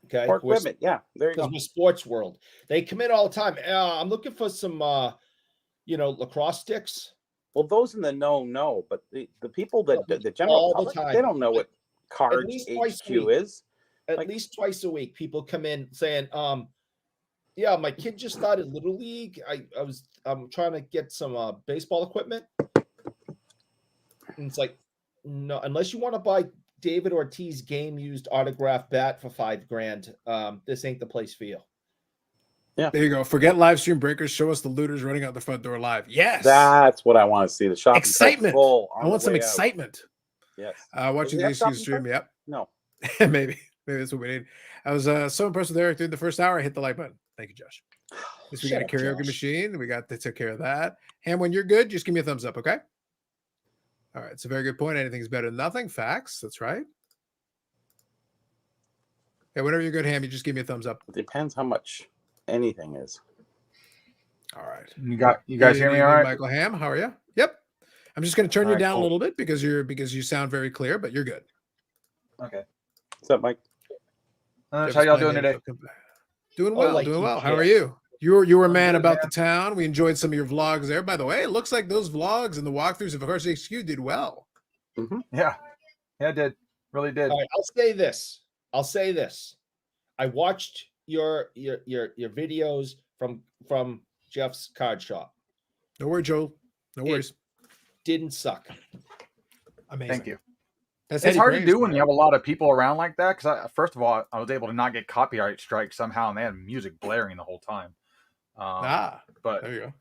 [SPEAKER 7] Okay,
[SPEAKER 6] equipment. Yeah, there you go.
[SPEAKER 7] The sports world, they come in all the time. I'm looking for some, lacrosse sticks.
[SPEAKER 6] Well, those in the know, but the people that the general public, they don't know what card HQ is.
[SPEAKER 7] At least twice a week, people come in saying, yeah, my kid just started Little League. I'm trying to get some baseball equipment. And it's like, no, unless you want to buy David Ortiz game used autograph bat for $5,000, this ain't the place for you.
[SPEAKER 6] Yeah.
[SPEAKER 1] There you go. Forget live stream breakers. Show us the looters running out the front door live. Yes.
[SPEAKER 6] That's what I want to see. The shop
[SPEAKER 1] excitement.
[SPEAKER 6] Full
[SPEAKER 1] I want some excitement.
[SPEAKER 6] Yes.
[SPEAKER 1] Watching the HQ stream. Yep.
[SPEAKER 6] No.
[SPEAKER 1] Maybe that's what we need. I was so impressed with Eric during the first hour. I hit the like button. Thank you, Josh. We got a karaoke machine. We took care of that. Ham, when you're good, just give me a thumbs up, okay? All right. It's a very good point. Anything's better than nothing. Facts. That's right. Yeah, whenever you're good, Ham, you just give me a thumbs up.
[SPEAKER 6] It depends how much anything is.
[SPEAKER 1] All right.
[SPEAKER 8] You guys hear me all right?
[SPEAKER 1] Michael Ham, how are you? Yep. I'm just going to turn you down a little bit because you sound very clear, but you're good.
[SPEAKER 8] Okay.
[SPEAKER 6] What's up, Mike?
[SPEAKER 8] How y'all doing today?
[SPEAKER 1] Doing well, doing well. How are you? You were a man about the town. We enjoyed some of your vlogs there. By the way, it looks like those vlogs and the walkthroughs of Horse HQ did well.
[SPEAKER 6] Mm-hmm.
[SPEAKER 8] Yeah, it did. Really did.
[SPEAKER 7] All right, I'll say this. I watched your videos from Jeff's card shop.
[SPEAKER 1] No worries, Joel. No worries.
[SPEAKER 7] Didn't suck.
[SPEAKER 1] Amazing.
[SPEAKER 8] Thank you. It's hard to do when you have a lot of people around like that. Because first of all, I was able to not get copyright strikes somehow, and they had music blaring the whole time. But
[SPEAKER 1] there you go.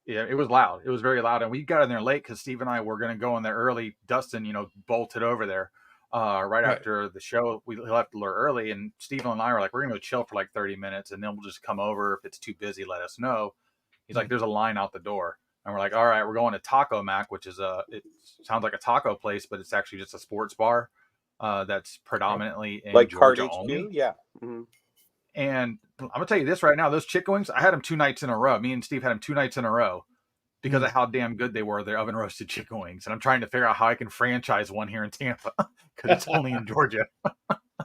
[SPEAKER 8] Yeah, it was loud. It was very loud, and we got in there late because Steve and I were going to go in there early. Dustin, bolted over there. right after the show. We left a little early, and Steven and I were like, we're going to go chill for like 30 minutes, and then we'll just come over. If it's too busy, let us know. He's like, there's a line out the door. And we're like, all right, we're going to Taco Mac, which is it sounds like a taco place, but it's actually just a sports bar that's predominantly in
[SPEAKER 6] like
[SPEAKER 8] Georgia
[SPEAKER 6] Card HQ?
[SPEAKER 8] only.
[SPEAKER 6] Yeah. Mm-hmm.
[SPEAKER 8] And I'm going to tell you this right now, those chicken wings, I had them 2 nights in a row. Me and Steve had them 2 nights in a row because of how damn good they were. They're oven roasted chicken wings. And I'm trying to figure out how I can franchise one here in Tampa because it's only in Georgia.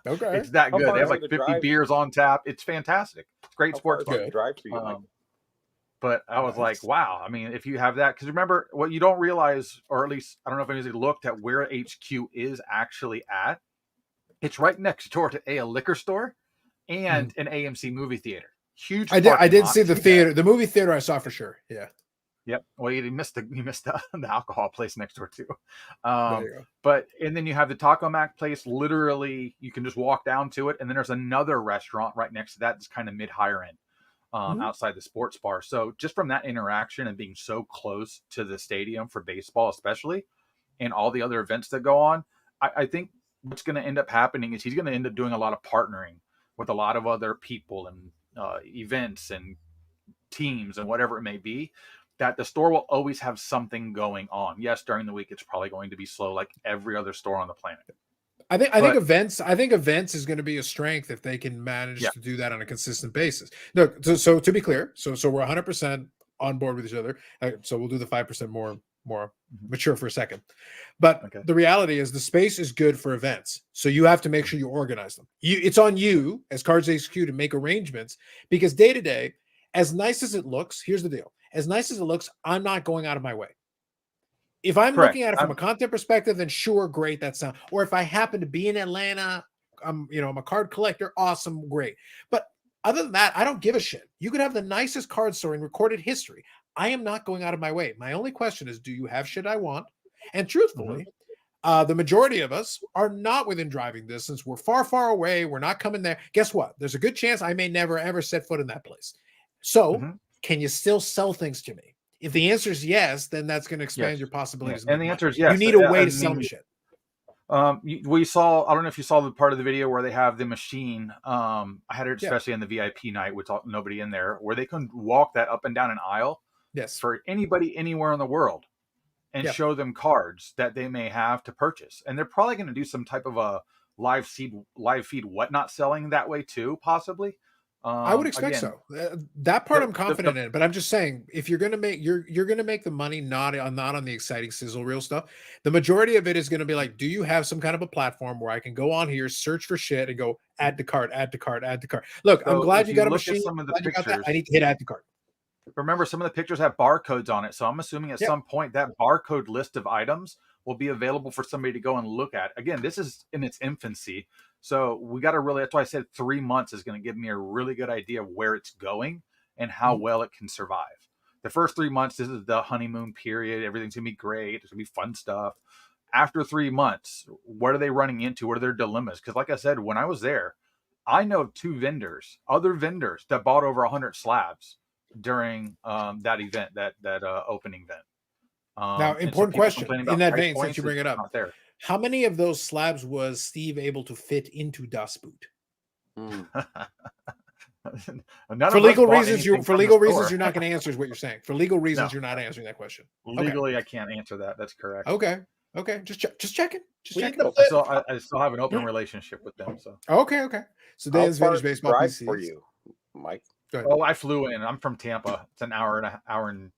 [SPEAKER 1] Okay.
[SPEAKER 8] It's that good. They have like 50
[SPEAKER 6] drive?
[SPEAKER 8] beers on tap. It's fantastic. It's great sports bar.
[SPEAKER 6] Drive for you, Mike?
[SPEAKER 8] But I was like, wow. I mean, if you have that, because remember, what you don't realize, or at least I don't know if anybody looked at where HQ is actually at. It's right next door to a liquor store and an AMC movie theater. Huge.
[SPEAKER 1] I did see the theater, the movie theater. I saw for sure. Yeah.
[SPEAKER 8] Yep. Well, you missed the alcohol place next door too.
[SPEAKER 1] There you go.
[SPEAKER 8] But and then you have the Taco Mac place. Literally, you can just walk down to it, and then there's another restaurant right next to that. That's kind of mid higher end. Outside the sports bar. So just from that interaction and being so close to the stadium for baseball, especially, and all the other events that go on, I think what's going to end up happening is he's going to end up doing a lot of partnering with a lot of other people and events and teams and whatever it may be, that the store will always have something going on. Yes, during the week, it's probably going to be slow like every other store on the planet.
[SPEAKER 1] I think events is going to be a strength if they can manage to do that on a consistent basis. No, so to be clear, so we're 100% on board with each other. So we'll do the 5% more mature for a second. But the reality is the space is good for events. So you have to make sure you organize them. It's on you as Cards HQ to make arrangements, because day to day, as nice as it looks, here's the deal. As nice as it looks, I'm not going out of my way. If I'm looking at it from a content perspective, then sure, great, that's not. Or if I happen to be in Atlanta, I'm a card collector, awesome, great. But other than that, I don't give a shit. You could have the nicest card store in recorded history. I am not going out of my way. My only question is, do you have shit I want? And truthfully, the majority of us are not within driving distance. We're far, far away. We're not coming there. Guess what? There's a good chance I may never, ever set foot in that place. So can you still sell things to me? If the answer is yes, then that's going to expand your possibilities.
[SPEAKER 8] And the answer is yes.
[SPEAKER 1] You need a way to sell me shit.
[SPEAKER 8] We saw, I don't know if you saw the part of the video where they have the machine. I had it especially on the VIP night with nobody in there, where they can walk that up and down an aisle for anybody anywhere in the world and show them cards that they may have to purchase. And they're probably going to do some type of a live feed whatnot selling that way too, possibly.
[SPEAKER 1] I would expect so. That part I'm confident in, but I'm just saying, if you're going to make you're going to make the money not on the exciting sizzle reel stuff, the majority of it is going to be like, do you have some kind of a platform where I can go on here, search for shit, and go add to cart, add to cart, add to cart? Look, I'm glad you got a machine.
[SPEAKER 8] Some of the pictures,
[SPEAKER 1] I need to hit add to cart.
[SPEAKER 8] Remember, some of the pictures have barcodes on it, so I'm assuming at some point that barcode list of items will be available for somebody to go and look at. Again, this is in its infancy. So we got to really, that's why I said 3 months is going to give me a really good idea of where it's going and how well it can survive. The first 3 months, this is the honeymoon period. Everything's going to be great. There's going to be fun stuff. After 3 months, what are they running into? What are their dilemmas? Because like I said, when I was there, I know 2 other vendors that bought over 100 slabs during that event, that opening event.
[SPEAKER 1] Now, important question in that vein, since you bring it up. How many of those slabs was Steve able to fit into Das Boot? For legal reasons, you're not going to answer is what you're saying. For legal reasons, you're not answering that question.
[SPEAKER 8] Legally, I can't answer that. That's correct.
[SPEAKER 1] Okay. Just checking.
[SPEAKER 8] I still have an open relationship with them. So
[SPEAKER 1] okay. So Dan's vintage baseball PCs.
[SPEAKER 6] For you, Mike.
[SPEAKER 8] Oh, I flew in. I'm from Tampa. It's an hour and I don't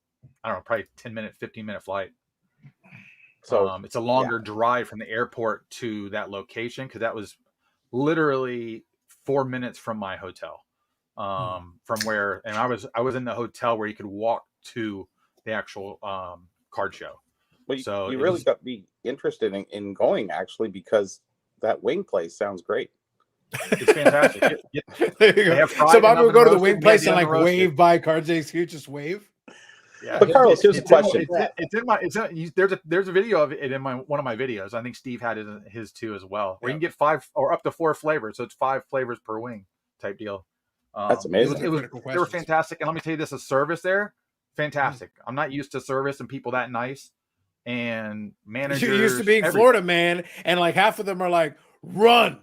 [SPEAKER 8] know, probably 15-minute flight. So it's a longer drive from the airport to that location, because that was literally 4 minutes from my hotel. From where, and I was in the hotel where you could walk to the actual card show.
[SPEAKER 6] Well, so you really got me interested in going, actually, because that wing place sounds great.
[SPEAKER 8] It's fantastic.
[SPEAKER 1] There you go. So if I'm going to go to the wing place and like wave by Cards HQ, just wave.
[SPEAKER 6] Yeah, but Carlos, here's a question.
[SPEAKER 8] There's a video of it in one of my videos. I think Steve had it in his too as well, where you can get 5 or up to 4 flavors. So it's 5 flavors per wing type deal.
[SPEAKER 6] That's amazing.
[SPEAKER 8] They were fantastic. And let me tell you this, a service there, fantastic. I'm not used to service and people that nice. and managers.
[SPEAKER 1] You're used to being Florida man, and like half of them are like, run,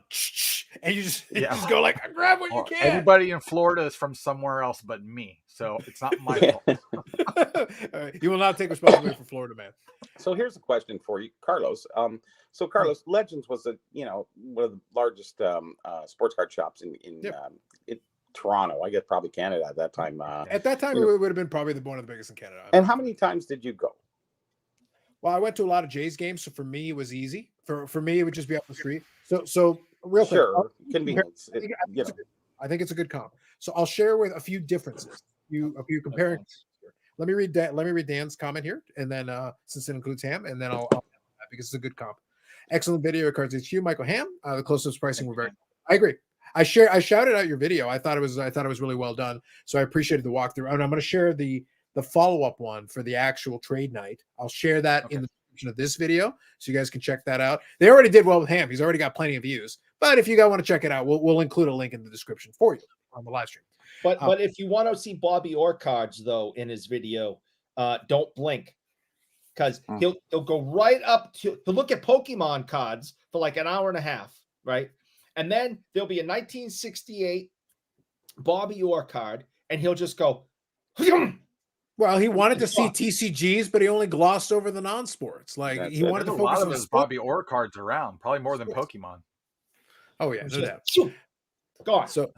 [SPEAKER 1] and you just go like, grab what you can.
[SPEAKER 8] Everybody in Florida is from somewhere else but me, so it's not my fault.
[SPEAKER 1] Right. You will not take responsibility for Florida man.
[SPEAKER 6] So here's a question for you, Carlos. So Carlos, Legends was one of the largest sports card shops in Toronto. I guess probably Canada at that time.
[SPEAKER 1] At that time, it would have been probably one of the biggest in Canada.
[SPEAKER 6] And how many times did you go?
[SPEAKER 1] Well, I went to a lot of Jays games, so for me it was easy. For me, it would just be up the street. So real quick,
[SPEAKER 6] convenience.
[SPEAKER 1] I think it's a good comp. So I'll share with a few differences. A few comparing. Okay. Let me read Dan's comment here, and then since it includes Ham, and then I'll because it's a good comp. Excellent video, Cards HQ, Michael Ham. The closest pricing were very. I agree. I shouted out your video. I thought it was really well done. So I appreciated the walkthrough. And I'm going to share the follow-up one for the actual trade night. I'll share that in the description of this video, so you guys can check that out. They already did well with Ham. He's already got plenty of views. But if you guys want to check it out, we'll include a link in the description for you on the live stream.
[SPEAKER 7] But if you want to see Bobby Orr cards though in his video, don't blink, because he'll go right up to look at Pokemon cards for like an hour and a half, right? And then there'll be a 1968 Bobby Orr card, and he'll just go.
[SPEAKER 1] Well, he wanted to see TCGs, but he only glossed over the non-sports. Like he wanted to focus on
[SPEAKER 8] his Bobby Orr cards around, probably more than Pokemon.
[SPEAKER 1] Oh yeah, no doubt.
[SPEAKER 7] Go on.
[SPEAKER 1] So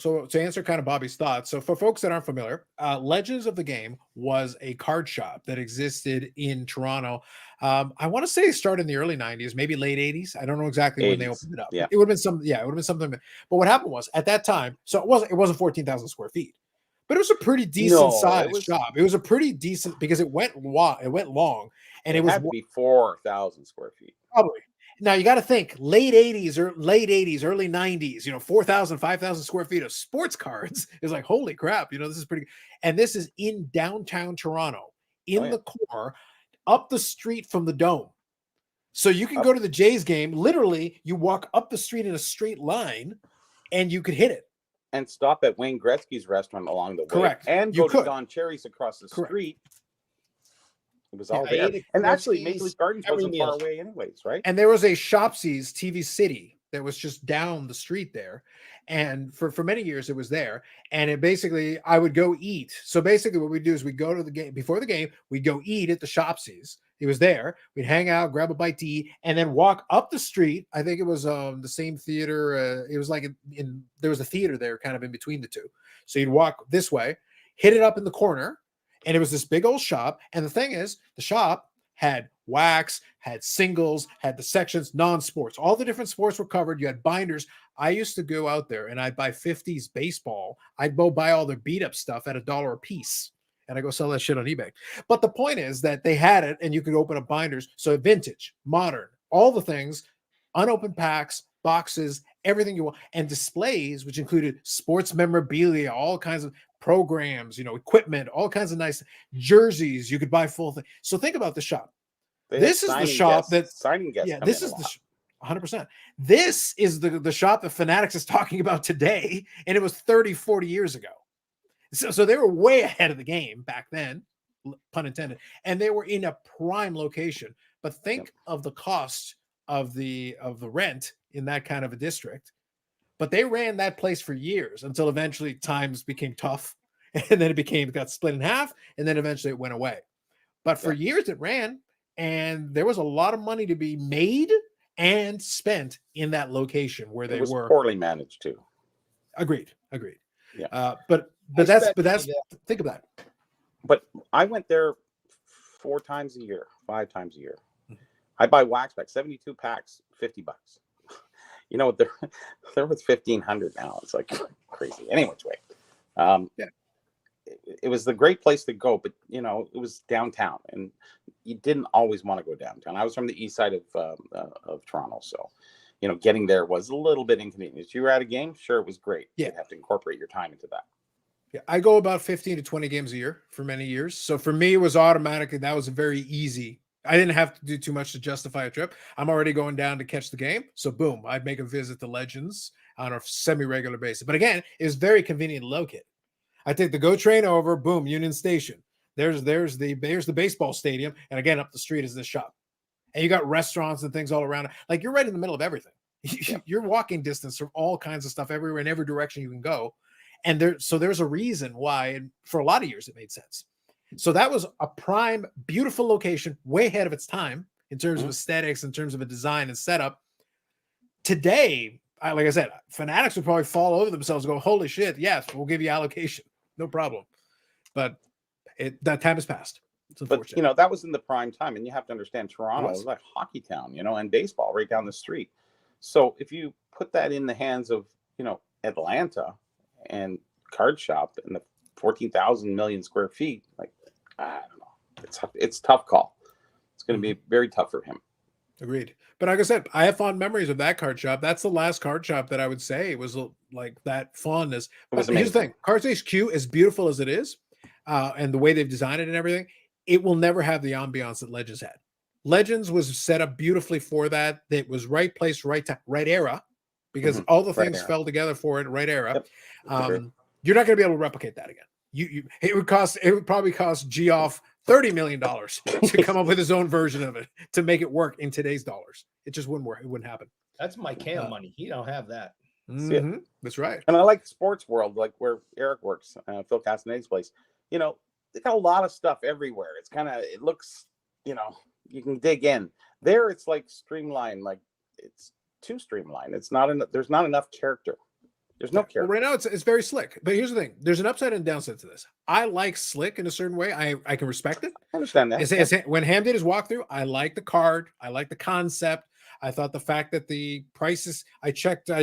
[SPEAKER 1] to answer kind of Bobby's thoughts. So for folks that aren't familiar, Legends of the Game was a card shop that existed in Toronto. I want to say it started in the early 90s, maybe late 80s. I don't know exactly when they opened it up.
[SPEAKER 6] Yeah.
[SPEAKER 1] It would have been something. But what happened was at that time, so it wasn't 14,000 square feet. But it was a pretty decent sized shop. It was a pretty decent because it went long, and it was
[SPEAKER 6] had to be 4,000 square feet.
[SPEAKER 1] Probably. Now you got to think late 80s, early 90s, 4,000, 5,000 square feet of sports cards is like, holy crap, this is pretty. And this is in downtown Toronto, in the core, up the street from the Dome. So you can go to the Jays game. Literally, you walk up the street in a straight line and you could hit it.
[SPEAKER 6] And stop at Wayne Gretzky's restaurant along the way.
[SPEAKER 1] Correct.
[SPEAKER 6] And go to Don Cherry's across the street. It was all there. And actually, Maple Leaf Gardens wasn't far away anyways, right?
[SPEAKER 1] And there was a Shopsy's TV City that was just down the street there. And for many years, it was there. And it basically, I would go eat. So basically what we do is we go to the game, before the game, we'd go eat at the Shopsy's. It was there. We'd hang out, grab a bite to eat, and then walk up the street. I think it was the same theater. It was like there was a theater there kind of in between the two. So you'd walk this way, hit it up in the corner, and it was this big old shop. And the thing is, the shop had wax, had singles, had the sections, non-sports. All the different sports were covered. You had binders. I used to go out there and I'd buy 50s baseball. I'd go buy all their beat-up stuff at $1 a piece. And I go sell that shit on eBay. But the point is that they had it and you could open up binders. So vintage, modern, all the things, unopened packs, boxes, everything you want, and displays, which included sports memorabilia, all kinds of programs, equipment, all kinds of nice jerseys. You could buy full thing. So think about the shop. This is the shop that
[SPEAKER 6] signing guests.
[SPEAKER 1] Yeah, this is the 100%. This is the shop that Fanatics is talking about today, and it was 30, 40 years ago. So they were way ahead of the game back then, pun intended, and they were in a prime location. But think of the cost of the rent in that kind of a district. But they ran that place for years until eventually times became tough, and then it got split in half, and then eventually it went away. But for years it ran, and there was a lot of money to be made and spent in that location where they were
[SPEAKER 6] poorly managed too.
[SPEAKER 1] Agreed.
[SPEAKER 6] Yeah.
[SPEAKER 1] But that's think of that.
[SPEAKER 6] But I went there 4 times a year, 5 times a year. I buy wax packs, 72 packs, $50. They're with 1,500 now. It's like crazy. Anyways, it was the great place to go, but it was downtown, and you didn't always want to go downtown. I was from the east side of Toronto, so getting there was a little bit inconvenient. You were at a game, sure, it was great.
[SPEAKER 1] Yeah,
[SPEAKER 6] you have to incorporate your time into that.
[SPEAKER 1] Yeah, I go about 15 to 20 games a year for many years, so for me, it was automatically that was a very easy. I didn't have to do too much to justify a trip. I'm already going down to catch the game, so boom, I'd make a visit to Legends on a semi-regular basis. But again, it was very convenient to locate. I take the GO train over, boom, Union Station. There's the baseball stadium, and again up the street is this shop, and you got restaurants and things all around. Like you're right in the middle of everything. You're walking distance from all kinds of stuff everywhere in every direction you can go, and there's a reason why. And for a lot of years, it made sense. So that was a prime, beautiful location, way ahead of its time in terms of aesthetics, in terms of a design and setup. Today, like I said, fanatics would probably fall over themselves and go, holy shit, yes, we'll give you allocation. No problem. But that time has passed. It's unfortunate.
[SPEAKER 6] But, that was in the prime time. And you have to understand, Toronto was like hockey town, and baseball right down the street. So if you put that in the hands of, Atlanta and card shop and the 14,000 million square feet, like, I don't know. It's a tough call. It's going to be very tough for him.
[SPEAKER 1] Agreed. But like I said, I have fond memories of that card shop. That's the last card shop that I would say was like that fondness. Here's the thing. Cards HQ, as beautiful as it is, and the way they've designed it and everything, it will never have the ambiance that Legends had. Legends was set up beautifully for that. It was right place, right time, right era, because all the things fell together for it, right era. Yep. You're not going to be able to replicate that again. It would probably cost Geoff $30 million to come up with his own version of it to make it work in today's dollars. It just wouldn't work. It wouldn't happen.
[SPEAKER 7] That's my Cam money. He don't have that.
[SPEAKER 1] That's right.
[SPEAKER 6] And I like Sports World, like where Eric works, Phil Castanet's place. They got a lot of stuff everywhere. It's it looks, you can dig in. There, it's like streamlined, like it's too streamlined. It's not enough. There's not enough character. There's no character.
[SPEAKER 1] Well, right now, it's very slick. But here's the thing. There's an upside and downside to this. I like slick in a certain way. I can respect it.
[SPEAKER 6] I understand that.
[SPEAKER 1] When Ham did his walkthrough, I like the card. I like the concept. I thought the fact that the prices, I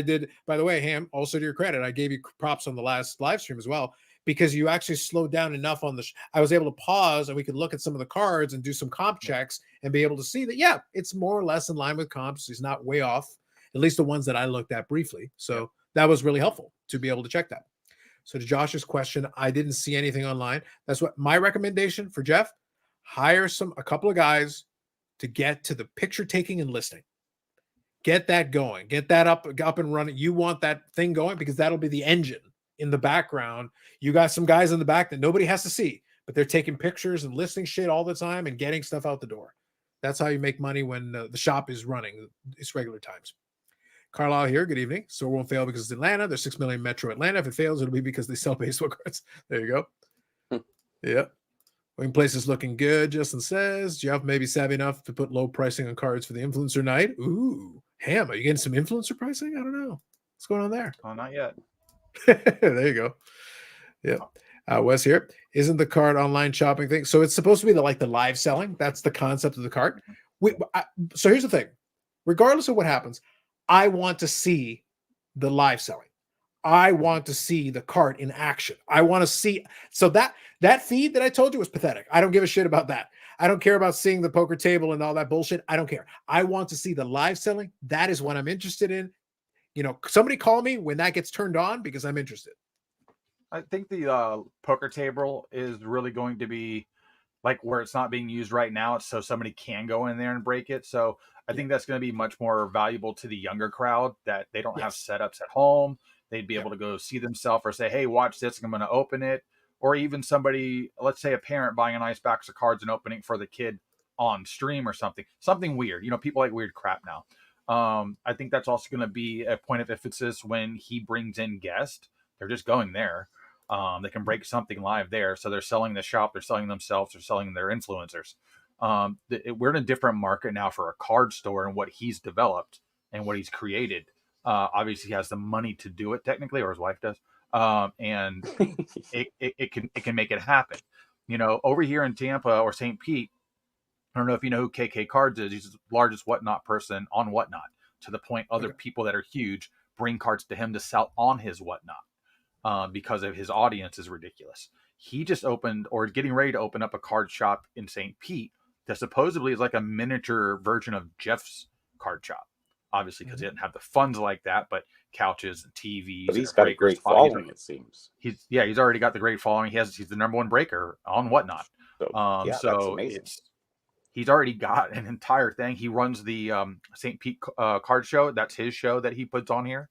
[SPEAKER 1] did, by the way, Ham, also to your credit, I gave you props on the last live stream as well, because you actually slowed down enough on I was able to pause and we could look at some of the cards and do some comp checks and be able to see that, it's more or less in line with comps. He's not way off, at least the ones that I looked at briefly. So that was really helpful to be able to check that. So to Josh's question, I didn't see anything online. That's what my recommendation for Jeff, hire a couple of guys to get to the picture taking and listing. Get that going, get that up and running. You want that thing going because that'll be the engine in the background. You got some guys in the back that nobody has to see, but they're taking pictures and listing shit all the time and getting stuff out the door. That's how you make money when the shop is running. It's regular times. Carlisle here. Good evening. So it won't fail because it's Atlanta. There's 6 million Metro Atlanta. If it fails, it'll be because they sell baseball cards. There you go. Yeah. Wing place is looking good. Justin says, Jeff may be savvy enough to put low pricing on cards for the influencer night. Ooh, Ham, are you getting some influencer pricing? I don't know. What's going on there?
[SPEAKER 8] Oh, not yet.
[SPEAKER 1] There you go. Yeah. Wes here. Isn't the card online shopping thing? So it's supposed to be the live selling. That's the concept of the card. So here's the thing. Regardless of what happens, I want to see the live selling. I want to see the card in action. I want to see. So that feed that I told you was pathetic. I don't give a shit about that. I don't care about seeing the poker table and all that bullshit. I don't care. I want to see the live selling. That is what I'm interested in. Somebody call me when that gets turned on because I'm interested.
[SPEAKER 8] I think the poker table is really going to be like where it's not being used right now. So somebody can go in there and break it. So I think that's going to be much more valuable to the younger crowd that they don't have setups at home. They'd be able to go see themselves or say, hey, watch this. I'm going to open it. Or even somebody, let's say a parent buying a nice box of cards and opening for the kid on stream or something weird. People like weird crap now. I think that's also going to be a point of emphasis when he brings in guests. They're just going there. They can break something live there. So they're selling the shop. They're selling themselves. They're selling their influencers. We're in a different market now for a card store and what he's developed and what he's created. Obviously he has the money to do it technically, or his wife does. And it can make it happen. Over here in Tampa or St. Pete, I don't know if you know who KK Cards is. He's the largest whatnot person on whatnot, to the point other people that are huge bring cards to him to sell on his whatnot because of his audience is ridiculous. He just opened or getting ready to open up a card shop in St. Pete that supposedly is like a miniature version of Jeff's card shop. Obviously, because he didn't have the funds like that, but couches and TVs.
[SPEAKER 6] But he's got a great following, it seems.
[SPEAKER 8] He's already got the great following. He's the number one breaker on whatnot.
[SPEAKER 6] So that's amazing.
[SPEAKER 8] He's already got an entire thing. He runs the St. Pete card show. That's his show that he puts on here.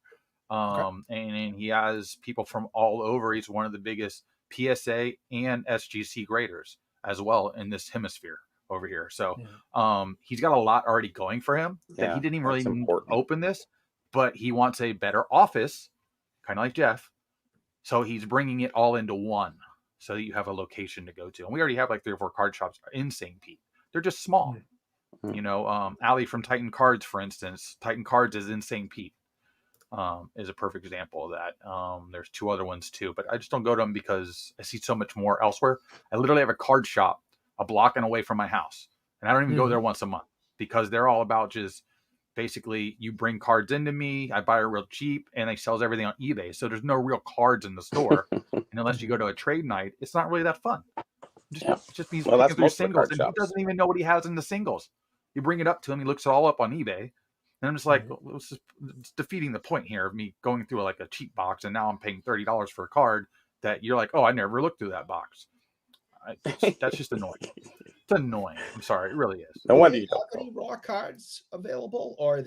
[SPEAKER 8] And he has people from all over. He's one of the biggest PSA and SGC graders as well in this hemisphere over here. So he's got a lot already going for him that he didn't even really open this, but he wants a better office, kind of like Jeff. So he's bringing it all into one so that you have a location to go to. And we already have like 3 or 4 card shops in St. Pete. They're just small. You know, Ali from Titan Cards, for instance, Titan Cards is in St. Pete. Is a perfect example of that. There's 2 other ones too, but I just don't go to them because I see so much more elsewhere. I literally have a card shop a block and away from my house, and I don't even go there once a month because they're all about just basically you bring cards into me, I buy it real cheap, and they sells everything on eBay. So there's no real cards in the store, and unless you go to a trade night, it's not really that fun. Just means
[SPEAKER 6] well, that's most
[SPEAKER 8] singles, and he
[SPEAKER 6] shops.
[SPEAKER 8] doesn't even know what he has in the singles. You bring it up to him, he looks it all up on eBay. And I'm just like, it's defeating the point here of me going through like a cheap box, and now I'm paying $30 for a card that you're like, oh, I never looked through that box. That's just annoying. It's annoying. I'm sorry, it really is.
[SPEAKER 6] No wonder you don't.
[SPEAKER 7] Have any raw cards available, or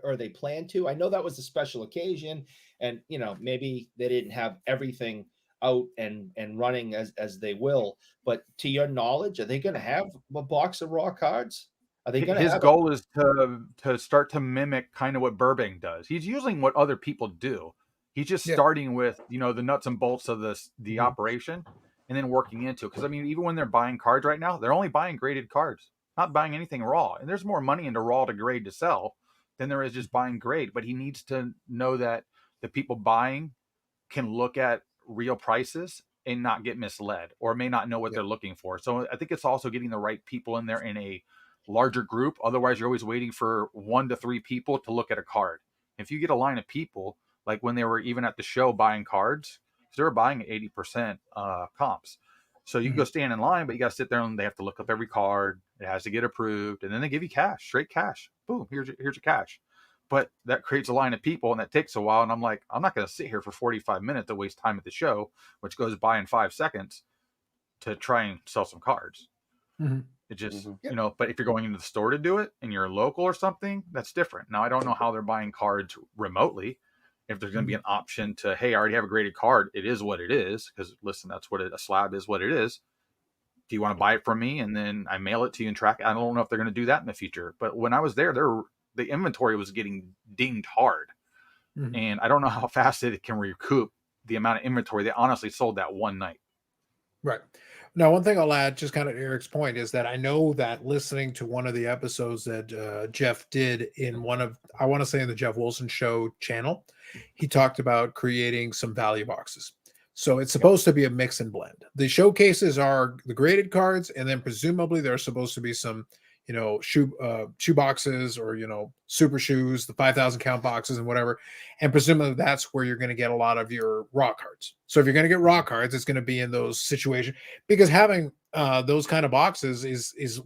[SPEAKER 7] are they planned to? I know that was a special occasion, and you know maybe they didn't have everything out and running as they will. But to your knowledge, are they going to have a box of raw cards?
[SPEAKER 8] His goal is to start to mimic kind of what Burbank does. He's using what other people do. He's just starting with, you know, the nuts and bolts of the operation, and then working into it. Because I mean, even when they're buying cards right now, they're only buying graded cards, not buying anything raw. And there's more money into raw to grade to sell than there is just buying grade. But he needs to know that the people buying can look at real prices and not get misled, or may not know what they're looking for. So I think it's also getting the right people in there in a larger group. Otherwise, you're always waiting for 1 to 3 people to look at a card. If you get a line of people, like when they were even at the show buying cards, they were buying at 80% comps. So you can go stand in line, but you got to sit there and they have to look up every card. It has to get approved, and then they give you cash, straight cash. Boom, here's your cash. But that creates a line of people, and that takes a while. And I'm like, I'm not going to sit here for 45 minutes to waste time at the show, which goes by in 5 seconds, to try and sell some cards. It just, you know, but if you're going into the store to do it and you're local or something, that's different. Now, I don't know how they're buying cards remotely. If there's going to be an option to, hey, I already have a graded card. It is what it is. Because listen, that's what a slab is, what it is. Do you want to buy it from me? And then I mail it to you and track it. I don't know if they're going to do that in the future. But when I was there, the inventory was getting dinged hard. And I don't know how fast it can recoup the amount of inventory they honestly sold that one night.
[SPEAKER 1] Right. Now, one thing I'll add, just kind of Eric's point, is that I know that listening to one of the episodes that Jeff did in one of, I want to say in the Jeff Wilson Show channel, he talked about creating some value boxes. So it's supposed to be a mix and blend. The showcases are the graded cards, and then presumably there's supposed to be some, you know, shoe boxes, or, you know, super shoes, the 5,000 count boxes and whatever. And presumably that's where you're going to get a lot of your raw cards. So if you're going to get raw cards, it's going to be in those situations, because having those kind of boxes is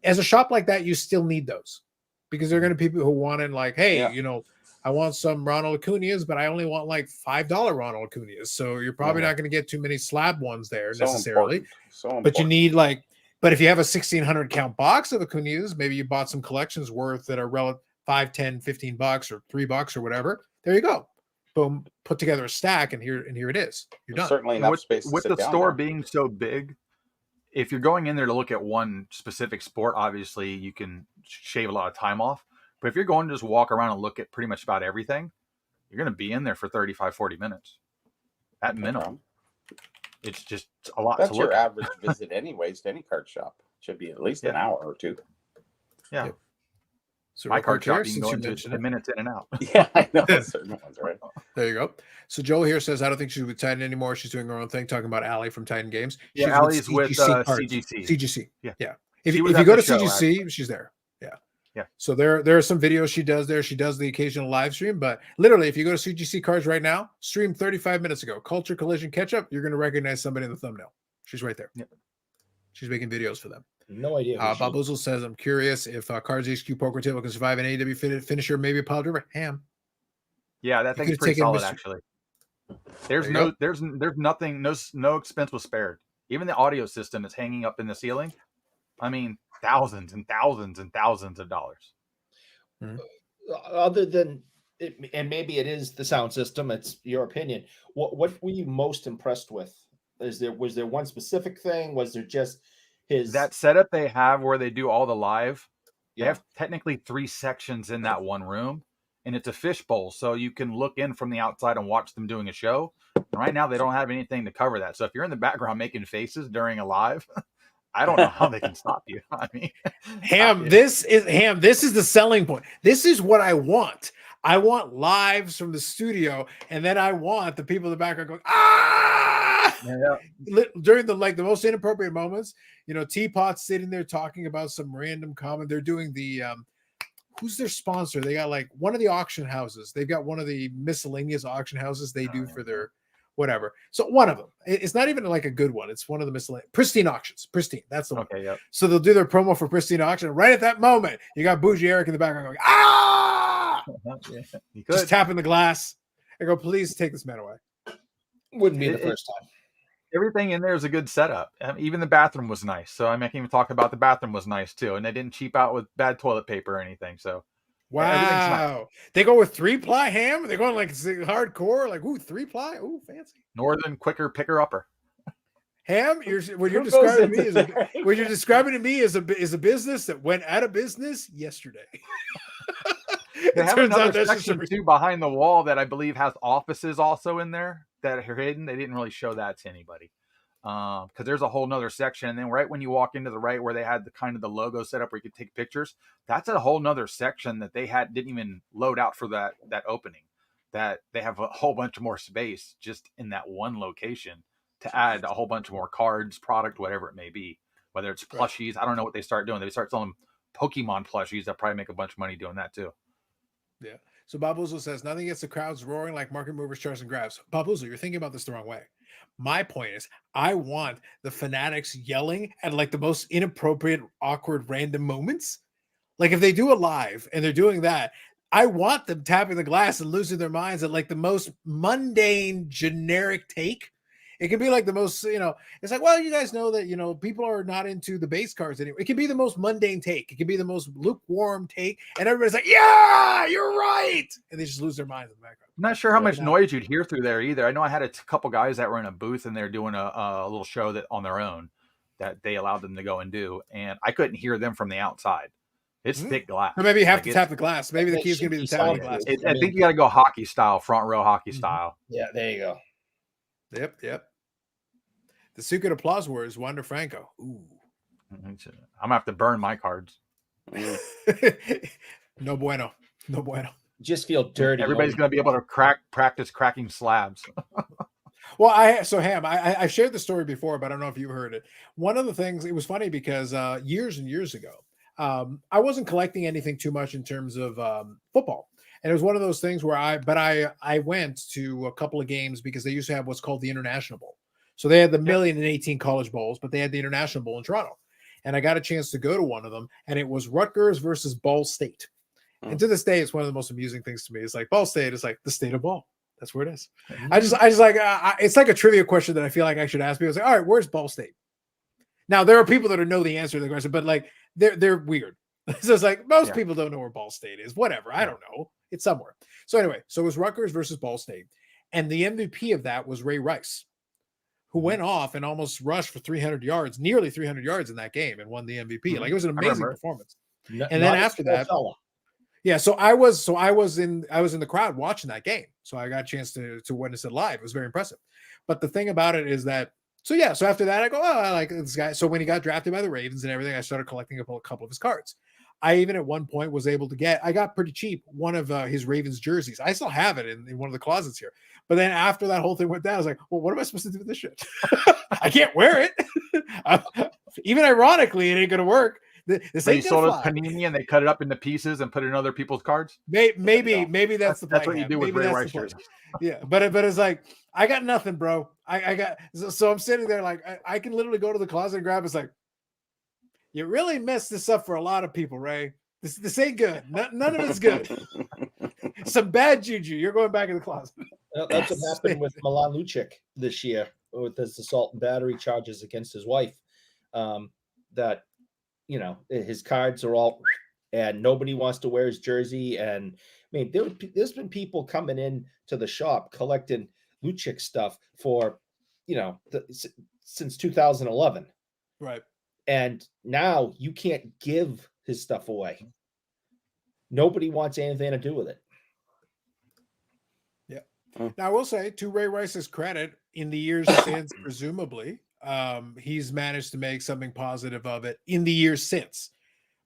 [SPEAKER 1] as a shop like that, you still need those, because there are going to be people who want in like, hey, you know, I want some Ronald Acuñas, but I only want like $5 Ronald Acuñas. So you're probably not going to get too many slab ones there necessarily. But you need like, but if you have a 1,600 count box of Acuñas, maybe you bought some collections worth that are relative $5, $10, $15 or $3 or whatever. There you go. Boom, put together a stack, and here it is. You're done.
[SPEAKER 6] Certainly enough space
[SPEAKER 8] with the store being so big. If you're going in there to look at one specific sport, obviously you can shave a lot of time off. But if you're going to just walk around and look at pretty much about everything, you're going to be in there for 35, 40 minutes at minimum. It's just a lot.
[SPEAKER 6] That's
[SPEAKER 8] to
[SPEAKER 6] your
[SPEAKER 8] look at.
[SPEAKER 6] average visit, anyways, to any card shop. Should be at least an hour or 2.
[SPEAKER 8] Yeah.
[SPEAKER 1] Yep. So
[SPEAKER 8] my card shop,
[SPEAKER 1] since
[SPEAKER 8] you can go
[SPEAKER 1] you
[SPEAKER 8] into
[SPEAKER 1] mentioned
[SPEAKER 8] 10 minutes in and out.
[SPEAKER 6] Yeah, I know. Certain ones, right?
[SPEAKER 1] There you go. So Joel here says, I don't think she's with Titan anymore. She's doing her own thing, talking about Allie from Titan Games.
[SPEAKER 8] Yeah,
[SPEAKER 1] she's
[SPEAKER 8] Allie's with
[SPEAKER 1] CGC.
[SPEAKER 8] CGC.
[SPEAKER 1] Yeah. If you
[SPEAKER 8] at
[SPEAKER 1] go
[SPEAKER 8] the
[SPEAKER 1] to
[SPEAKER 8] show,
[SPEAKER 1] CGC, she's there.
[SPEAKER 8] Yeah.
[SPEAKER 1] So there are some videos she does there. She does the occasional live stream, but literally, if you go to CGC Cards right now, streamed 35 minutes ago, Culture Collision Catch Up, you're going to recognize somebody in the thumbnail. She's right there.
[SPEAKER 8] Yep.
[SPEAKER 1] She's making videos for them.
[SPEAKER 7] No idea.
[SPEAKER 1] Bob Ozel says, I'm curious if Cards HQ Poker Table can survive an AEW finisher, maybe a pile driver. Ham.
[SPEAKER 8] Yeah, that thing's pretty solid, actually. There's nothing, no expense was spared. Even the audio system is hanging up in the ceiling. I mean, thousands and thousands and thousands of dollars.
[SPEAKER 7] Other than it, and maybe it is the sound system, it's your opinion. What were you most impressed with? Was there one specific thing? Was there just
[SPEAKER 8] that setup they have where they do all the live. They
[SPEAKER 2] Yeah.
[SPEAKER 8] have technically 3 sections in that one room, and it's a fishbowl, so you can look in from the outside and watch them doing a show. And right now, they don't have anything to cover that. So if you're in the background making faces during a live, I don't know how they can stop you. I mean,
[SPEAKER 1] Ham, this is the selling point. This is what I want. I want lives from the studio, and then I want the people in the background going, ah!
[SPEAKER 8] Yeah.
[SPEAKER 1] During the most inappropriate moments, Teapot's sitting there talking about some random comment. They're doing the who's their sponsor? They got like one of the auction houses. They've got one of the miscellaneous auction houses they do for their whatever. So one of them. It's not even like a good one. It's one of the miscellaneous Pristine Auctions. Pristine. That's the one.
[SPEAKER 8] Okay, yep.
[SPEAKER 1] So they'll do their promo for Pristine Auction. Right at that moment, you got Bougie Eric in the background going, ah!
[SPEAKER 8] You could.
[SPEAKER 1] Just tapping the glass. I go, please take this man away.
[SPEAKER 7] Wouldn't be the first time.
[SPEAKER 8] Everything in there is a good setup. Even the bathroom was nice. So I can even talk about the bathroom was nice too. And they didn't cheap out with bad toilet paper or anything. So
[SPEAKER 1] wow. They go with 3-ply Ham? They're going like hardcore, like, ooh, 3-ply? Ooh, fancy.
[SPEAKER 8] Northern quicker picker upper.
[SPEAKER 1] Ham, what you're describing to me is a business that went out of business yesterday.
[SPEAKER 8] They have another section too behind the wall that I believe has offices also in there that are hidden. They didn't really show that to anybody because there's a whole nother section. And then right when you walk into the right where they had the kind of the logo set up where you could take pictures, that's a whole nother section that they didn't even load out for that opening. That they have a whole bunch more space just in that one location to add a whole bunch more cards, product, whatever it may be. Whether it's plushies, I don't know what they start doing. They start selling Pokemon plushies. They'll probably make a bunch of money doing that too.
[SPEAKER 1] Yeah. So Bob Boozle says, nothing gets the crowds roaring like market movers, charts, and grabs. Bob Boozle, you're thinking about this the wrong way. My point is, I want the fanatics yelling at like the most inappropriate, awkward, random moments. Like if they do a live and they're doing that, I want them tapping the glass and losing their minds at like the most mundane, generic take. It can be like the most, it's like, well, you guys know that, people are not into the base cards anymore. It can be the most mundane take. It can be the most lukewarm take. And everybody's like, yeah, you're right. And they just lose their minds in the background.
[SPEAKER 8] I'm not sure how much noise you'd hear through there either. I know I had a couple guys that were in a booth and they're doing a little show that on their own that they allowed them to go and do. And I couldn't hear them from the outside. It's thick glass.
[SPEAKER 1] Or maybe you have to tap the glass. Maybe the key is going to be the tapping the glass.
[SPEAKER 8] I think you got to go hockey style, front row hockey style.
[SPEAKER 7] Yeah, there you go.
[SPEAKER 1] Yep. The secret applause word is Wander Franco. Ooh.
[SPEAKER 8] I'm gonna have to burn my cards.
[SPEAKER 1] No bueno.
[SPEAKER 7] Just feel dirty.
[SPEAKER 8] Everybody's gonna be able to practice cracking slabs.
[SPEAKER 1] Well, I shared the story before, but I don't know if you heard it. One of the things, it was funny because years and years ago, I wasn't collecting anything too much in terms of football. And it was one of those things where I went to a couple of games because they used to have what's called the International Bowl. So they had the 1,018 college bowls, but they had the International Bowl in Toronto. And I got a chance to go to one of them, and it was Rutgers versus Ball State. And to this day, it's one of the most amusing things to me. It's like Ball State is like the state of ball. That's where it is. I just like, it's like a trivia question that I feel like I should ask people. It's like, all right, where's Ball State? Now, there are people that know the answer to the question, but like, they're weird. So it's like, most people don't know where Ball State is. Whatever. I don't know. It's somewhere. So anyway, so it was Rutgers versus Ball State. And the MVP of that was Ray Rice, who went off and almost rushed for 300 yards, nearly 300 yards in that game and won the MVP. Like it was an amazing performance. And then after that, so I was in the crowd watching that game. So I got a chance to witness it live. It was very impressive. But the thing about it is that, so after that I go, oh, I like this guy. So when he got drafted by the Ravens and everything, I started collecting a couple of his cards. I even at one point was able to I got pretty cheap one of his Ravens jerseys. I still have it in one of the closets here. But then after that whole thing went down, I was like, well, what am I supposed to do with this shit? I can't wear it. Even ironically, it ain't going to work. This
[SPEAKER 8] they sold it Panini and they cut it up into pieces and put it in other people's cards.
[SPEAKER 1] Maybe that's
[SPEAKER 8] what you do with Ray Rice jerseys.
[SPEAKER 1] Yeah, but it's like I got nothing, bro. I got so I'm sitting there like I can literally go to the closet and grab. It's like you really messed this up for a lot of people, Ray. This ain't good. None of it's good. Some bad juju. You're going back in the closet.
[SPEAKER 7] That's what happened with Milan Lucic this year with his assault and battery charges against his wife. That his cards are all, and nobody wants to wear his jersey. And I mean, there's been people coming in to the shop collecting Lucic stuff for, since 2011.
[SPEAKER 1] Right.
[SPEAKER 7] And now you can't give his stuff away. Nobody wants anything to do with it.
[SPEAKER 1] Now, I will say, to Ray Rice's credit, in the years since, presumably, he's managed to make something positive of it in the years since.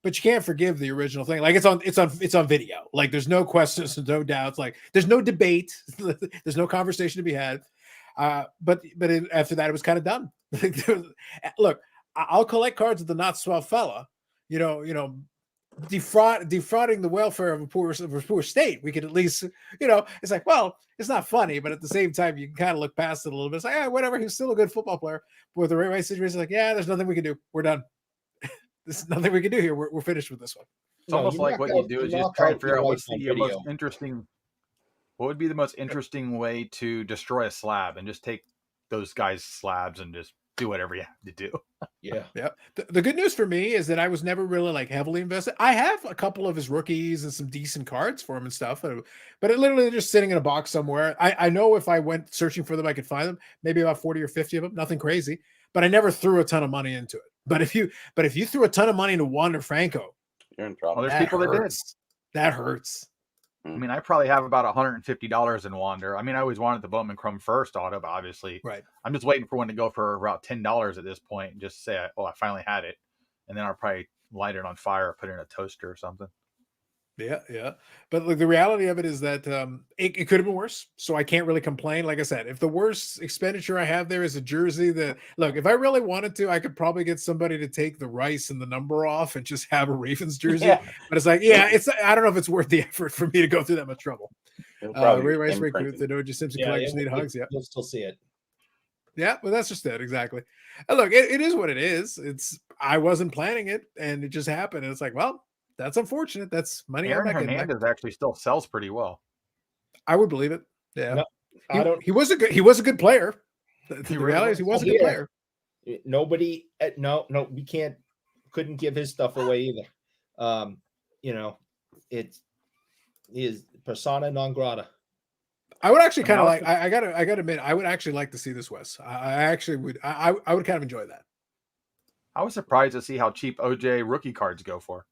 [SPEAKER 1] But you can't forgive the original thing. Like, it's on video. Like, there's no questions, no doubts. Like, there's no debate. There's no conversation to be had. But after that, it was kind of done. Look, I'll collect cards of the not swell fella. Defrauding the welfare of a poor state. We could at least, it's like, well, it's not funny, but at the same time, you can kind of look past it a little bit. It's like, whatever. He's still a good football player. But with the Ray Rice situation, it's like, there's nothing we can do. We're done. There's nothing we can do here. We're finished with this one.
[SPEAKER 8] It's almost like what you do is you just try to figure out what's the most interesting. What would be the most interesting way to destroy a slab, and just take those guys' slabs and just do whatever you have to do.
[SPEAKER 7] Yeah.
[SPEAKER 1] The good news for me is that I was never really like heavily invested. I have a couple of his rookies and some decent cards for him and stuff, but it literally just sitting in a box somewhere. I know if I went searching for them, I could find them. Maybe about 40 or 50 of them. Nothing crazy, but I never threw a ton of money into it. But if you threw a ton of money into Wander Franco,
[SPEAKER 6] you're in trouble.
[SPEAKER 8] Well, there's people that did.
[SPEAKER 1] That hurts.
[SPEAKER 8] I mean, I probably have about $150 in Wander. I mean, I always wanted the Bowman Chrome first auto, but obviously,
[SPEAKER 1] right.
[SPEAKER 8] I'm just waiting for one to go for about $10 at this point, and just say, "Oh, I finally had it," and then I'll probably light it on fire or put it in a toaster or something.
[SPEAKER 1] Yeah. But like, the reality of it is that it could have been worse. So I can't really complain. Like I said, if the worst expenditure I have there is a jersey that, look, if I really wanted to, I could probably get somebody to take the Rice and the number off and just have a Ravens jersey.
[SPEAKER 6] Yeah.
[SPEAKER 1] But it's like, I don't know if it's worth the effort for me to go through that much trouble. Ray Rice, Ray Cruz, the O.J. Simpson collections need hugs. Yeah.
[SPEAKER 7] You'll still see it.
[SPEAKER 1] Yeah, well, that's just it. Exactly. And look, it is what it is. I wasn't planning it, and it just happened. And it's like, well, that's unfortunate. That's money.
[SPEAKER 8] Aaron Hernandez actually still sells pretty well.
[SPEAKER 1] I would believe it. Yeah,
[SPEAKER 7] no,
[SPEAKER 1] he was a good player. The reality is he was a good player.
[SPEAKER 7] Nobody, we couldn't give his stuff away either. It is persona non grata.
[SPEAKER 1] I would actually kind of like. I gotta admit, I would actually like to see this, Wes. I actually would. I would kind of enjoy that.
[SPEAKER 8] I was surprised to see how cheap OJ rookie cards go for.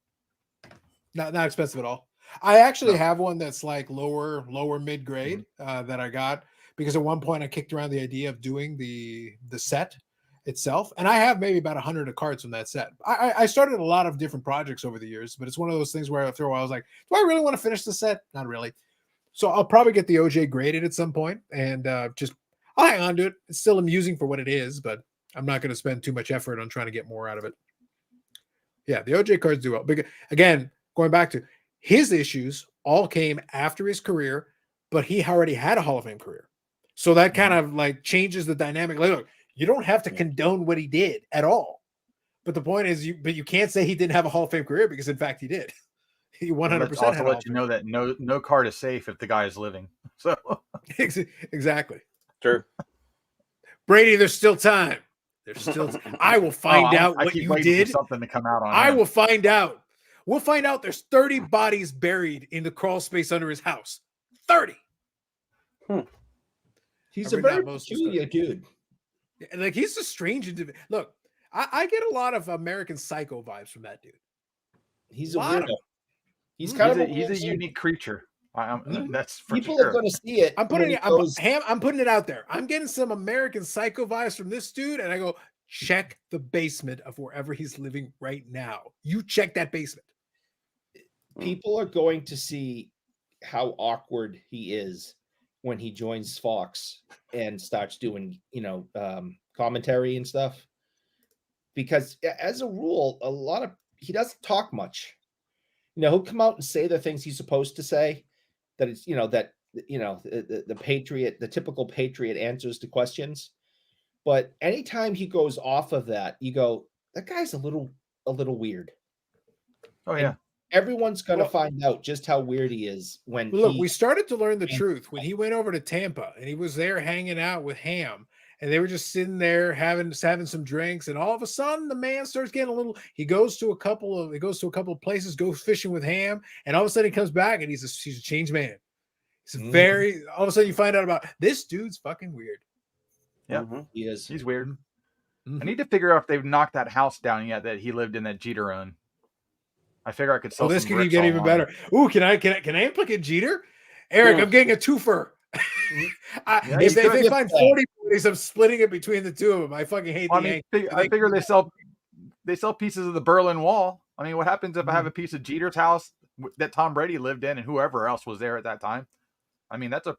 [SPEAKER 1] Not expensive at all. I actually have one that's like lower mid grade that I got because at one point I kicked around the idea of doing the set itself, and I have maybe about 100 cards from that set. I started a lot of different projects over the years, but it's one of those things where after a while I was like, do I really want to finish the set? Not really. So I'll probably get the OJ graded at some point, and I'll hang on to it. It's still amusing for what it is, but I'm not going to spend too much effort on trying to get more out of it. Yeah, the OJ cards do well. But again, going back to his issues, all came after his career, but he already had a Hall of Fame career. So that kind of like changes the dynamic. Like, look, you don't have to condone what he did at all. But the point is, you can't say he didn't have a Hall of Fame career because, in fact, he did. He 100%
[SPEAKER 8] also let you know that no card is safe if the guy is living. So
[SPEAKER 1] exactly.
[SPEAKER 6] True.
[SPEAKER 1] Brady, there's still time. There's still time. I will find out what you did.
[SPEAKER 8] Something to come out on.
[SPEAKER 1] I will find out. We'll find out there's 30 bodies buried in the crawl space under his house. 30.
[SPEAKER 7] He's a very peculiar dude.
[SPEAKER 1] Like, he's a strange individual. Look, I get a lot of American Psycho vibes from that dude.
[SPEAKER 7] He's a weirdo. He's a
[SPEAKER 8] unique creature. That's for
[SPEAKER 7] people
[SPEAKER 8] sure.
[SPEAKER 7] are going to see it.
[SPEAKER 1] I'm putting it out there. I'm getting some American Psycho vibes from this dude, and I go, check the basement of wherever he's living right now. You check that basement.
[SPEAKER 7] People are going to see how awkward he is when he joins Fox and starts doing, commentary and stuff. Because as a rule, he doesn't talk much. He'll come out and say the things he's supposed to say. That it's, the patriot, the typical patriot answers to questions. But anytime he goes off of that, you go, that guy's a little weird.
[SPEAKER 8] Oh yeah.
[SPEAKER 7] And everyone's going to find out just how weird he is when
[SPEAKER 1] we started to learn the truth when he went over to Tampa and he was there hanging out with Ham, and they were just sitting there having some drinks, and all of a sudden the man starts getting a little. He goes to a couple of places, goes fishing with Ham, and all of a sudden he comes back and he's a changed man. He's all of a sudden you find out about this dude's fucking weird.
[SPEAKER 8] Yeah,
[SPEAKER 7] he is.
[SPEAKER 8] He's weird. I need to figure out if they've knocked that house down yet that he lived in that Jeter owned. I figure I could sell.
[SPEAKER 1] Oh, this
[SPEAKER 8] some
[SPEAKER 1] could
[SPEAKER 8] bricks
[SPEAKER 1] get even
[SPEAKER 8] online.
[SPEAKER 1] better. Ooh, can I implicate Jeter? Eric, I'm getting a twofer. If they find 40 bodies, I'm splitting it between the two of them. I fucking hate the Yankees.
[SPEAKER 8] I figure they sell pieces of the Berlin Wall. I mean, what happens if I have a piece of Jeter's house that Tom Brady lived in and whoever else was there at that time? I mean, that's a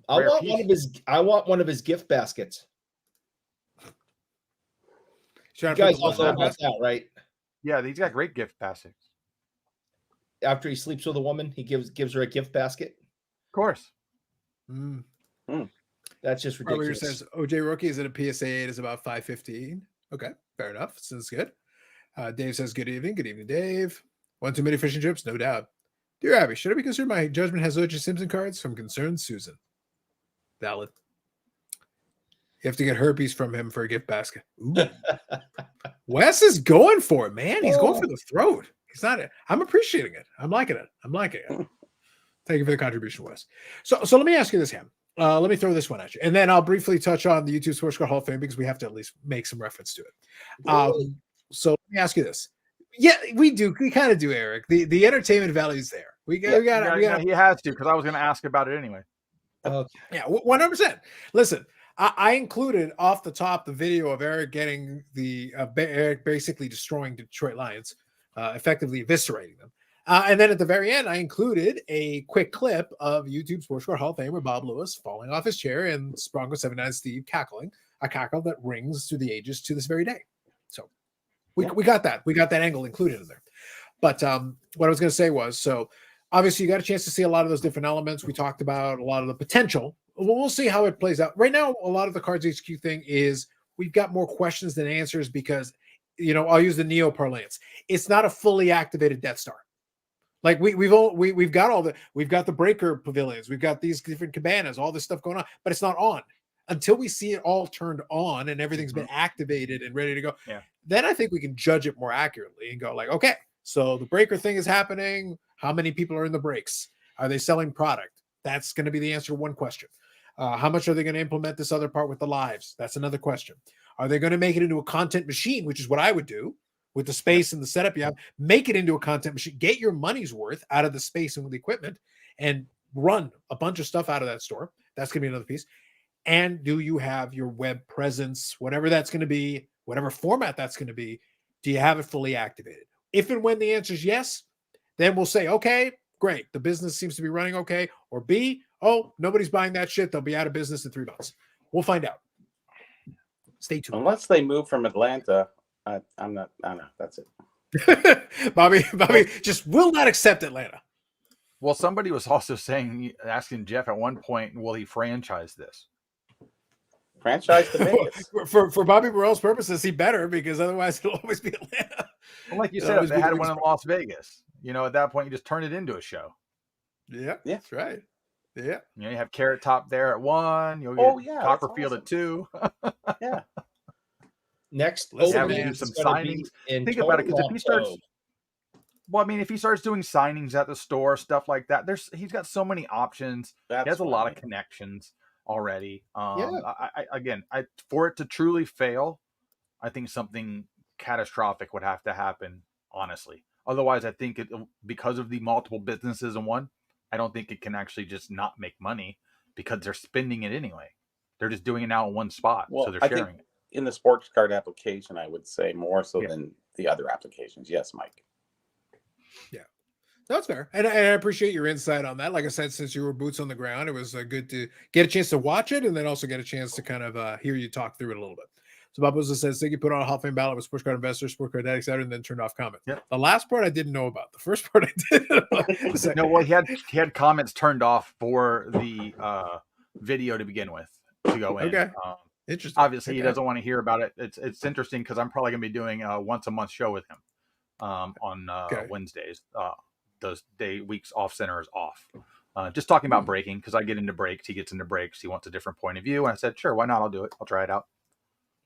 [SPEAKER 7] I want one of his gift baskets. You guys all know about that, right?
[SPEAKER 8] Yeah, he's got great gift baskets.
[SPEAKER 7] After he sleeps with a woman, he gives her a gift basket.
[SPEAKER 8] Of course.
[SPEAKER 7] That's just ridiculous.
[SPEAKER 1] Says OJ rookie is at a PSA 8 is about 515. Okay, fair enough. Sounds good. Dave says good evening. Good evening, Dave. One too many fish and chips, no doubt. Dear Abby, should I be concerned my judgment has OJ Simpson cards? From concerned Susan. Valid. You have to get herpes from him for a gift basket. Ooh. Wes is going for it, man. He's going for the throat. He's not. I'm appreciating it. I'm liking it. Thank you for the contribution, Wes. So let me ask you this, Ham. Let me throw this one at you, and then I'll briefly touch on the YouTube Sports Card Hall of Fame because we have to at least make some reference to it. So let me ask you this. Yeah, we do. We kind of do, Eric. The entertainment value is there. We got.
[SPEAKER 8] He has to because I was going to ask about it anyway.
[SPEAKER 1] Yeah, 100%. Listen, I included off the top the video of Eric getting Eric basically destroying Detroit Lions, effectively eviscerating them. And then at the very end, I included a quick clip of YouTube Sports Card Hall of Famer Bob Lewis falling off his chair and Bronco 79 Steve cackling, a cackle that rings through the ages to this very day. So we got that. We got that angle included in there. But what I was going to say was, so obviously you got a chance to see a lot of those different elements. We talked about a lot of the potential. We'll see how it plays out. Right now, a lot of the Cards HQ thing is we've got more questions than answers because, I'll use the Neo parlance. It's not a fully activated Death Star. Like we've got the breaker pavilions, we've got these different cabanas, all this stuff going on, but it's not on until we see it all turned on and everything's been activated and ready to go.
[SPEAKER 8] Yeah.
[SPEAKER 1] Then I think we can judge it more accurately and go like, okay, so the breaker thing is happening. How many people are in the breaks? Are they selling product? That's going to be the answer to one question. How much are they going to implement this other part with the lives? That's another question. Are they going to make it into a content machine, which is what I would do with the space and the setup you have? Make it into a content machine. Get your money's worth out of the space and with the equipment and run a bunch of stuff out of that store. That's going to be another piece. And do you have your web presence, whatever that's going to be, whatever format that's going to be? Do you have it fully activated? If and when the answer is yes, then we'll say, okay, great. The business seems to be running okay. Or B, oh, nobody's buying that shit. They'll be out of business in 3 months. We'll find out. Stay tuned.
[SPEAKER 6] Unless they move from Atlanta, I don't know. That's it.
[SPEAKER 1] Bobby just will not accept Atlanta.
[SPEAKER 8] Well, somebody was also asking Jeff at one point, will he franchise this?
[SPEAKER 6] Franchise to Vegas.
[SPEAKER 1] For Bobby Burrell's purposes, he better, because otherwise it'll always be Atlanta.
[SPEAKER 8] Well, like you said, if they had one in Las Vegas, at that point you just turn it into a show.
[SPEAKER 1] Yeah, that's right. Yeah.
[SPEAKER 8] You have Carrot Top there at 1. You'll get Copperfield at 2.
[SPEAKER 6] Yeah.
[SPEAKER 7] Next,
[SPEAKER 8] let's have him do some signings. Think about it, because if he starts doing signings at the store, stuff like that, he's got so many options. He has a lot of connections already. For it to truly fail, I think something catastrophic would have to happen, honestly. Otherwise, I think because of the multiple businesses in one, I don't think it can actually just not make money, because they're spending it anyway. They're just doing it now in one spot, so they're sharing it.
[SPEAKER 6] In the sports card application, I would say more so than the other applications. Yes, Mike.
[SPEAKER 1] Yeah, that's fair. And I appreciate your insight on that. Like I said, since you were boots on the ground, it was good to get a chance to watch it and then also get a chance to kind of hear you talk through it a little bit. So Bob Boza says, Siggy put on a Hall of Fame ballot with Sports Card Investor, Sports Card Addict, and then turned off comments.
[SPEAKER 8] Yep.
[SPEAKER 1] The last part I didn't know about. The first part I did.
[SPEAKER 8] No, well, he had comments turned off for the video to begin with to go in.
[SPEAKER 1] Okay. Interesting.
[SPEAKER 8] Obviously, he doesn't want to hear about it. It's interesting because I'm probably going to be doing a once a month show with him on Wednesdays. Those weeks off center is off. Just talking about breaking, because I get into breaks. He gets into breaks. He wants a different point of view. And I said, sure, why not? I'll do it. I'll try it out.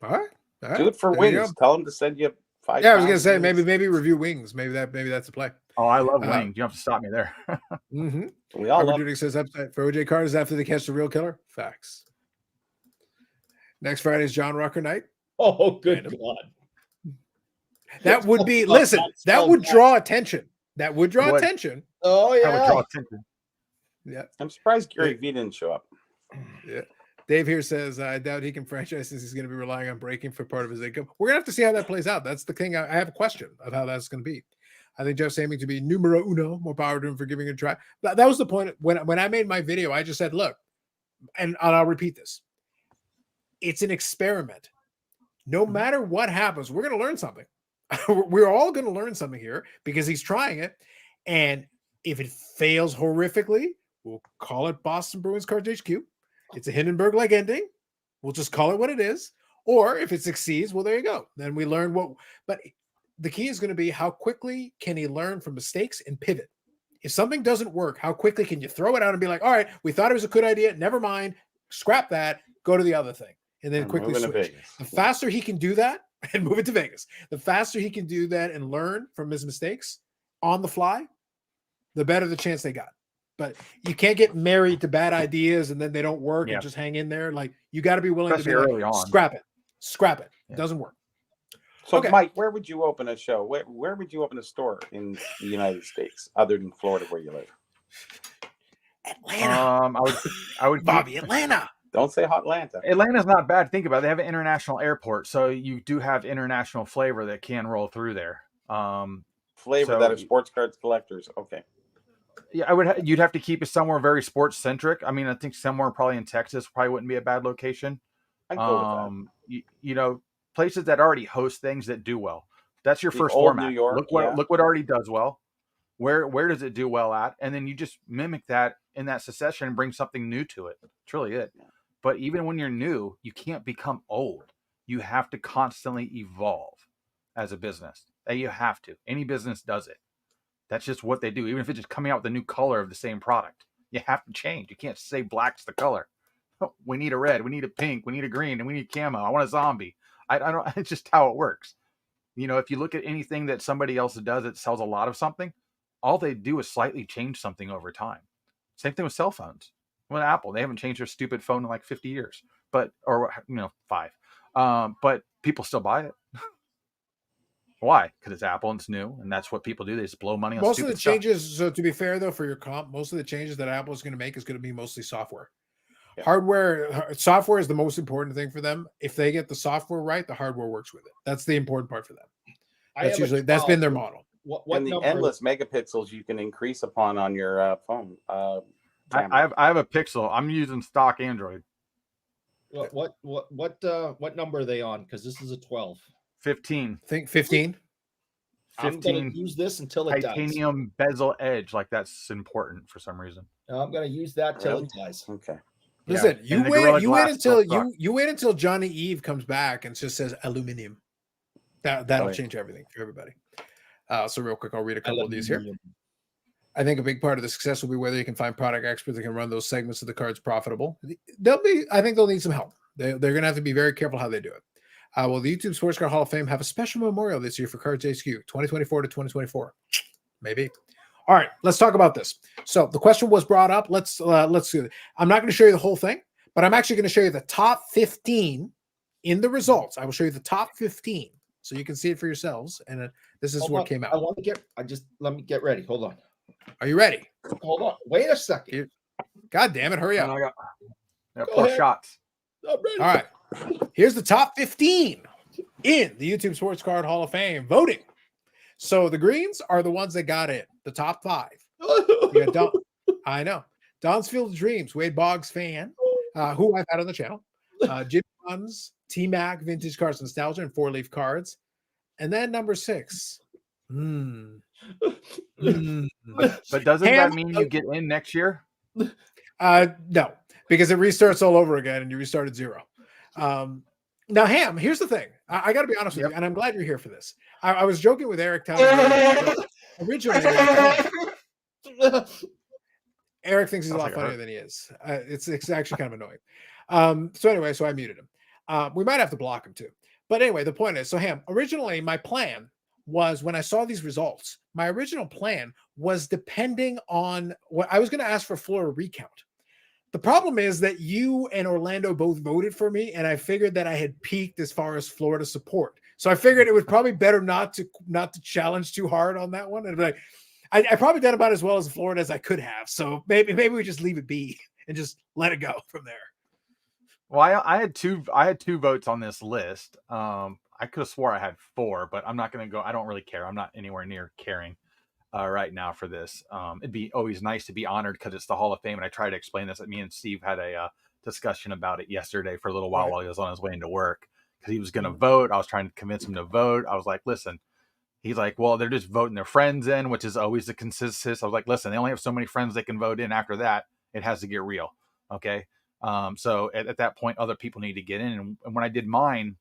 [SPEAKER 1] All right.
[SPEAKER 6] Do it for wings. Tell him to send you 5.
[SPEAKER 1] Yeah, I was gonna say maybe review wings. Maybe that's a play.
[SPEAKER 8] Oh, I love wings. You don't have to stop me there.
[SPEAKER 6] We all love.
[SPEAKER 1] Says for OJ Carter's after they catch the real killer. Facts. Next Friday is John Rucker night.
[SPEAKER 7] Oh, good
[SPEAKER 1] Random.
[SPEAKER 7] God.
[SPEAKER 1] That would be,
[SPEAKER 7] Oh,
[SPEAKER 1] listen,
[SPEAKER 7] that's
[SPEAKER 1] that
[SPEAKER 7] so
[SPEAKER 1] would
[SPEAKER 7] bad.
[SPEAKER 1] draw attention. That would draw
[SPEAKER 8] Would.
[SPEAKER 1] attention.
[SPEAKER 7] Oh,
[SPEAKER 8] That would draw
[SPEAKER 7] yeah.
[SPEAKER 8] attention.
[SPEAKER 1] Yeah.
[SPEAKER 6] I'm surprised Gary V didn't show up.
[SPEAKER 1] Yeah. Dave here says, I doubt he can franchise since he's going to be relying on breaking for part of his income. We're going to have to see how that plays out. That's the thing. I have a question of how that's going to be. I think Jeff's aiming to be numero uno, more power to him for giving it a try. That was the point. When I made my video, I just said, look, and I'll repeat this. It's an experiment. No matter what happens, we're going to learn something. We're all going to learn something here because he's trying it. And if it fails horrifically, we'll call it Boston Bruins Cards HQ. It's a Hindenburg-like ending. We'll just call it what it is. Or if it succeeds, well, there you go. Then we learn what. But the key is going to be how quickly can he learn from mistakes and pivot. If something doesn't work, how quickly can you throw it out and be like, all right, we thought it was a good idea. Never mind. Scrap that. Go to the other thing. And then quickly switch. The faster he can do that and move it to Vegas, the faster he can do that and learn from his mistakes on the fly, the better the chance they got. But you can't get married to bad ideas and then they don't work and just hang in there. Like, you got to be willing
[SPEAKER 8] Especially
[SPEAKER 1] to be
[SPEAKER 8] early
[SPEAKER 1] like,
[SPEAKER 8] on.
[SPEAKER 1] scrap it.
[SPEAKER 8] Yeah.
[SPEAKER 1] It doesn't work.
[SPEAKER 6] So,
[SPEAKER 1] Okay.
[SPEAKER 6] Mike, where would you open a show? Where would you open a store in the United States, other than Florida, where you live?
[SPEAKER 1] Atlanta.
[SPEAKER 8] I would
[SPEAKER 1] Bobby, Atlanta.
[SPEAKER 6] Don't say Hotlanta.
[SPEAKER 8] Atlanta's not bad. Think about it. They have an international airport, so you do have international flavor that can roll through there.
[SPEAKER 6] Flavor
[SPEAKER 8] so-
[SPEAKER 6] that are sports cards collectors. Okay.
[SPEAKER 8] Yeah, you'd have to keep it somewhere very sports centric. I mean, I think somewhere probably in Texas probably wouldn't be a bad location.
[SPEAKER 6] I go with that.
[SPEAKER 8] You know, places that already host things that do well. That's your
[SPEAKER 6] The
[SPEAKER 8] first
[SPEAKER 6] old
[SPEAKER 8] format.
[SPEAKER 6] New York,
[SPEAKER 8] Look what already does well. Where does it do well at? And then you just mimic that in that succession and bring something new to it. It's really it. But even when you're new, you can't become old. You have to constantly evolve as a business. You have to. Any business does it. That's just what they do. Even if it's just coming out with a new color of the same product, you have to change. You can't say black's the color. We need a red. We need a pink. We need a green. And we need camo. I want a zombie. I don't. It's just how it works. You know, if you look at anything that somebody else does that sells a lot of something, all they do is slightly change something over time. Same thing with cell phones. Well, Apple, they haven't changed their stupid phone in like 50 years, but 5. But people still buy it. Why? Because it's Apple and it's new, and that's what people do. They just blow money on
[SPEAKER 1] Most of the
[SPEAKER 8] stuff.
[SPEAKER 1] changes, so to be fair though, for your comp, most of the changes that Apple is going to make is going to be mostly software.
[SPEAKER 6] Yeah.
[SPEAKER 1] Software is the most important thing for them. If they get the software right, the hardware works with it. That's the important part for them. That's been their model.
[SPEAKER 6] And the endless megapixels you can increase upon on your phone.
[SPEAKER 8] I have a Pixel. I'm using stock Android.
[SPEAKER 7] What number are they on? Because this is a 12.
[SPEAKER 8] 15.
[SPEAKER 1] Think 15.
[SPEAKER 7] I'm going to use this until it dies.
[SPEAKER 8] Titanium bezel edge, like that's important for some reason.
[SPEAKER 7] I'm going to use that till it dies.
[SPEAKER 6] Okay.
[SPEAKER 1] Listen,
[SPEAKER 8] Yeah. You
[SPEAKER 1] wait until Johnny Eve comes back and just says aluminum. That'll change everything for everybody. So real quick, I'll read a couple of these here. I think a big part of the success will be whether you can find product experts that can run those segments of the cards profitable. I think they'll need some help. They're going to have to be very careful how they do it. Will the YouTube Sports Card Hall of Fame have a special memorial this year for Cards HQ 2024 to 2024? Maybe. All right, let's talk about this. So the question was brought up. Let's do it. I'm not going to show you the whole thing, but I'm actually going to show you the top 15 in the results. I will show you the top 15 so you can see it for yourselves. And this is what came out.
[SPEAKER 7] Let me get ready. Hold on.
[SPEAKER 1] Are you ready?
[SPEAKER 7] Hold on. Wait a second.
[SPEAKER 1] God damn it. Hurry up.
[SPEAKER 8] I got 4 shots.
[SPEAKER 7] I'm ready.
[SPEAKER 1] All right. Here's the top 15 in the YouTube Sports Card Hall of Fame voting. So the greens are the ones that got in, the top 5. We got I know. Don's Field of Dreams, Wade Boggs fan, who I've had on the channel. Jimmy Guns, T-Mac, Vintage Cards Nostalgia, and 4-leaf cards. And then number 6.
[SPEAKER 8] But doesn't that mean you get in next year?
[SPEAKER 1] No, because it restarts all over again and you restart at 0. Now, Ham, here's the thing. I got to be honest with you, and I'm glad you're here for this. I was joking with Eric telling me originally. Eric thinks he's a lot funnier than he is. It's actually kind of annoying. So I muted him. We might have to block him too. But anyway, the point is, so Ham, originally my plan was when I saw these results, my original plan was depending on what I was going to ask for Florida recount. The problem is that you and Orlando both voted for me, and I figured that I had peaked as far as Florida support. So I figured it was probably better not to challenge too hard on that one. And like, I probably done about as well as Florida as I could have. So maybe we just leave it be and just let it go from there.
[SPEAKER 8] Well, I had two votes on this list. I could have swore I had 4, but I'm not going to go. I don't really care. I'm not anywhere near caring right now for this. It'd be always nice to be honored because it's the Hall of Fame, and I tried to explain this. Me and Steve had a discussion about it yesterday for a little while while he was on his way into work because he was going to vote. I was trying to convince him to vote. I was like, listen. He's like, well, they're just voting their friends in, which is always the consensus. I was like, listen, they only have so many friends they can vote in. After that, it has to get real. Okay. So at that point, other people need to get in. And when I did mine,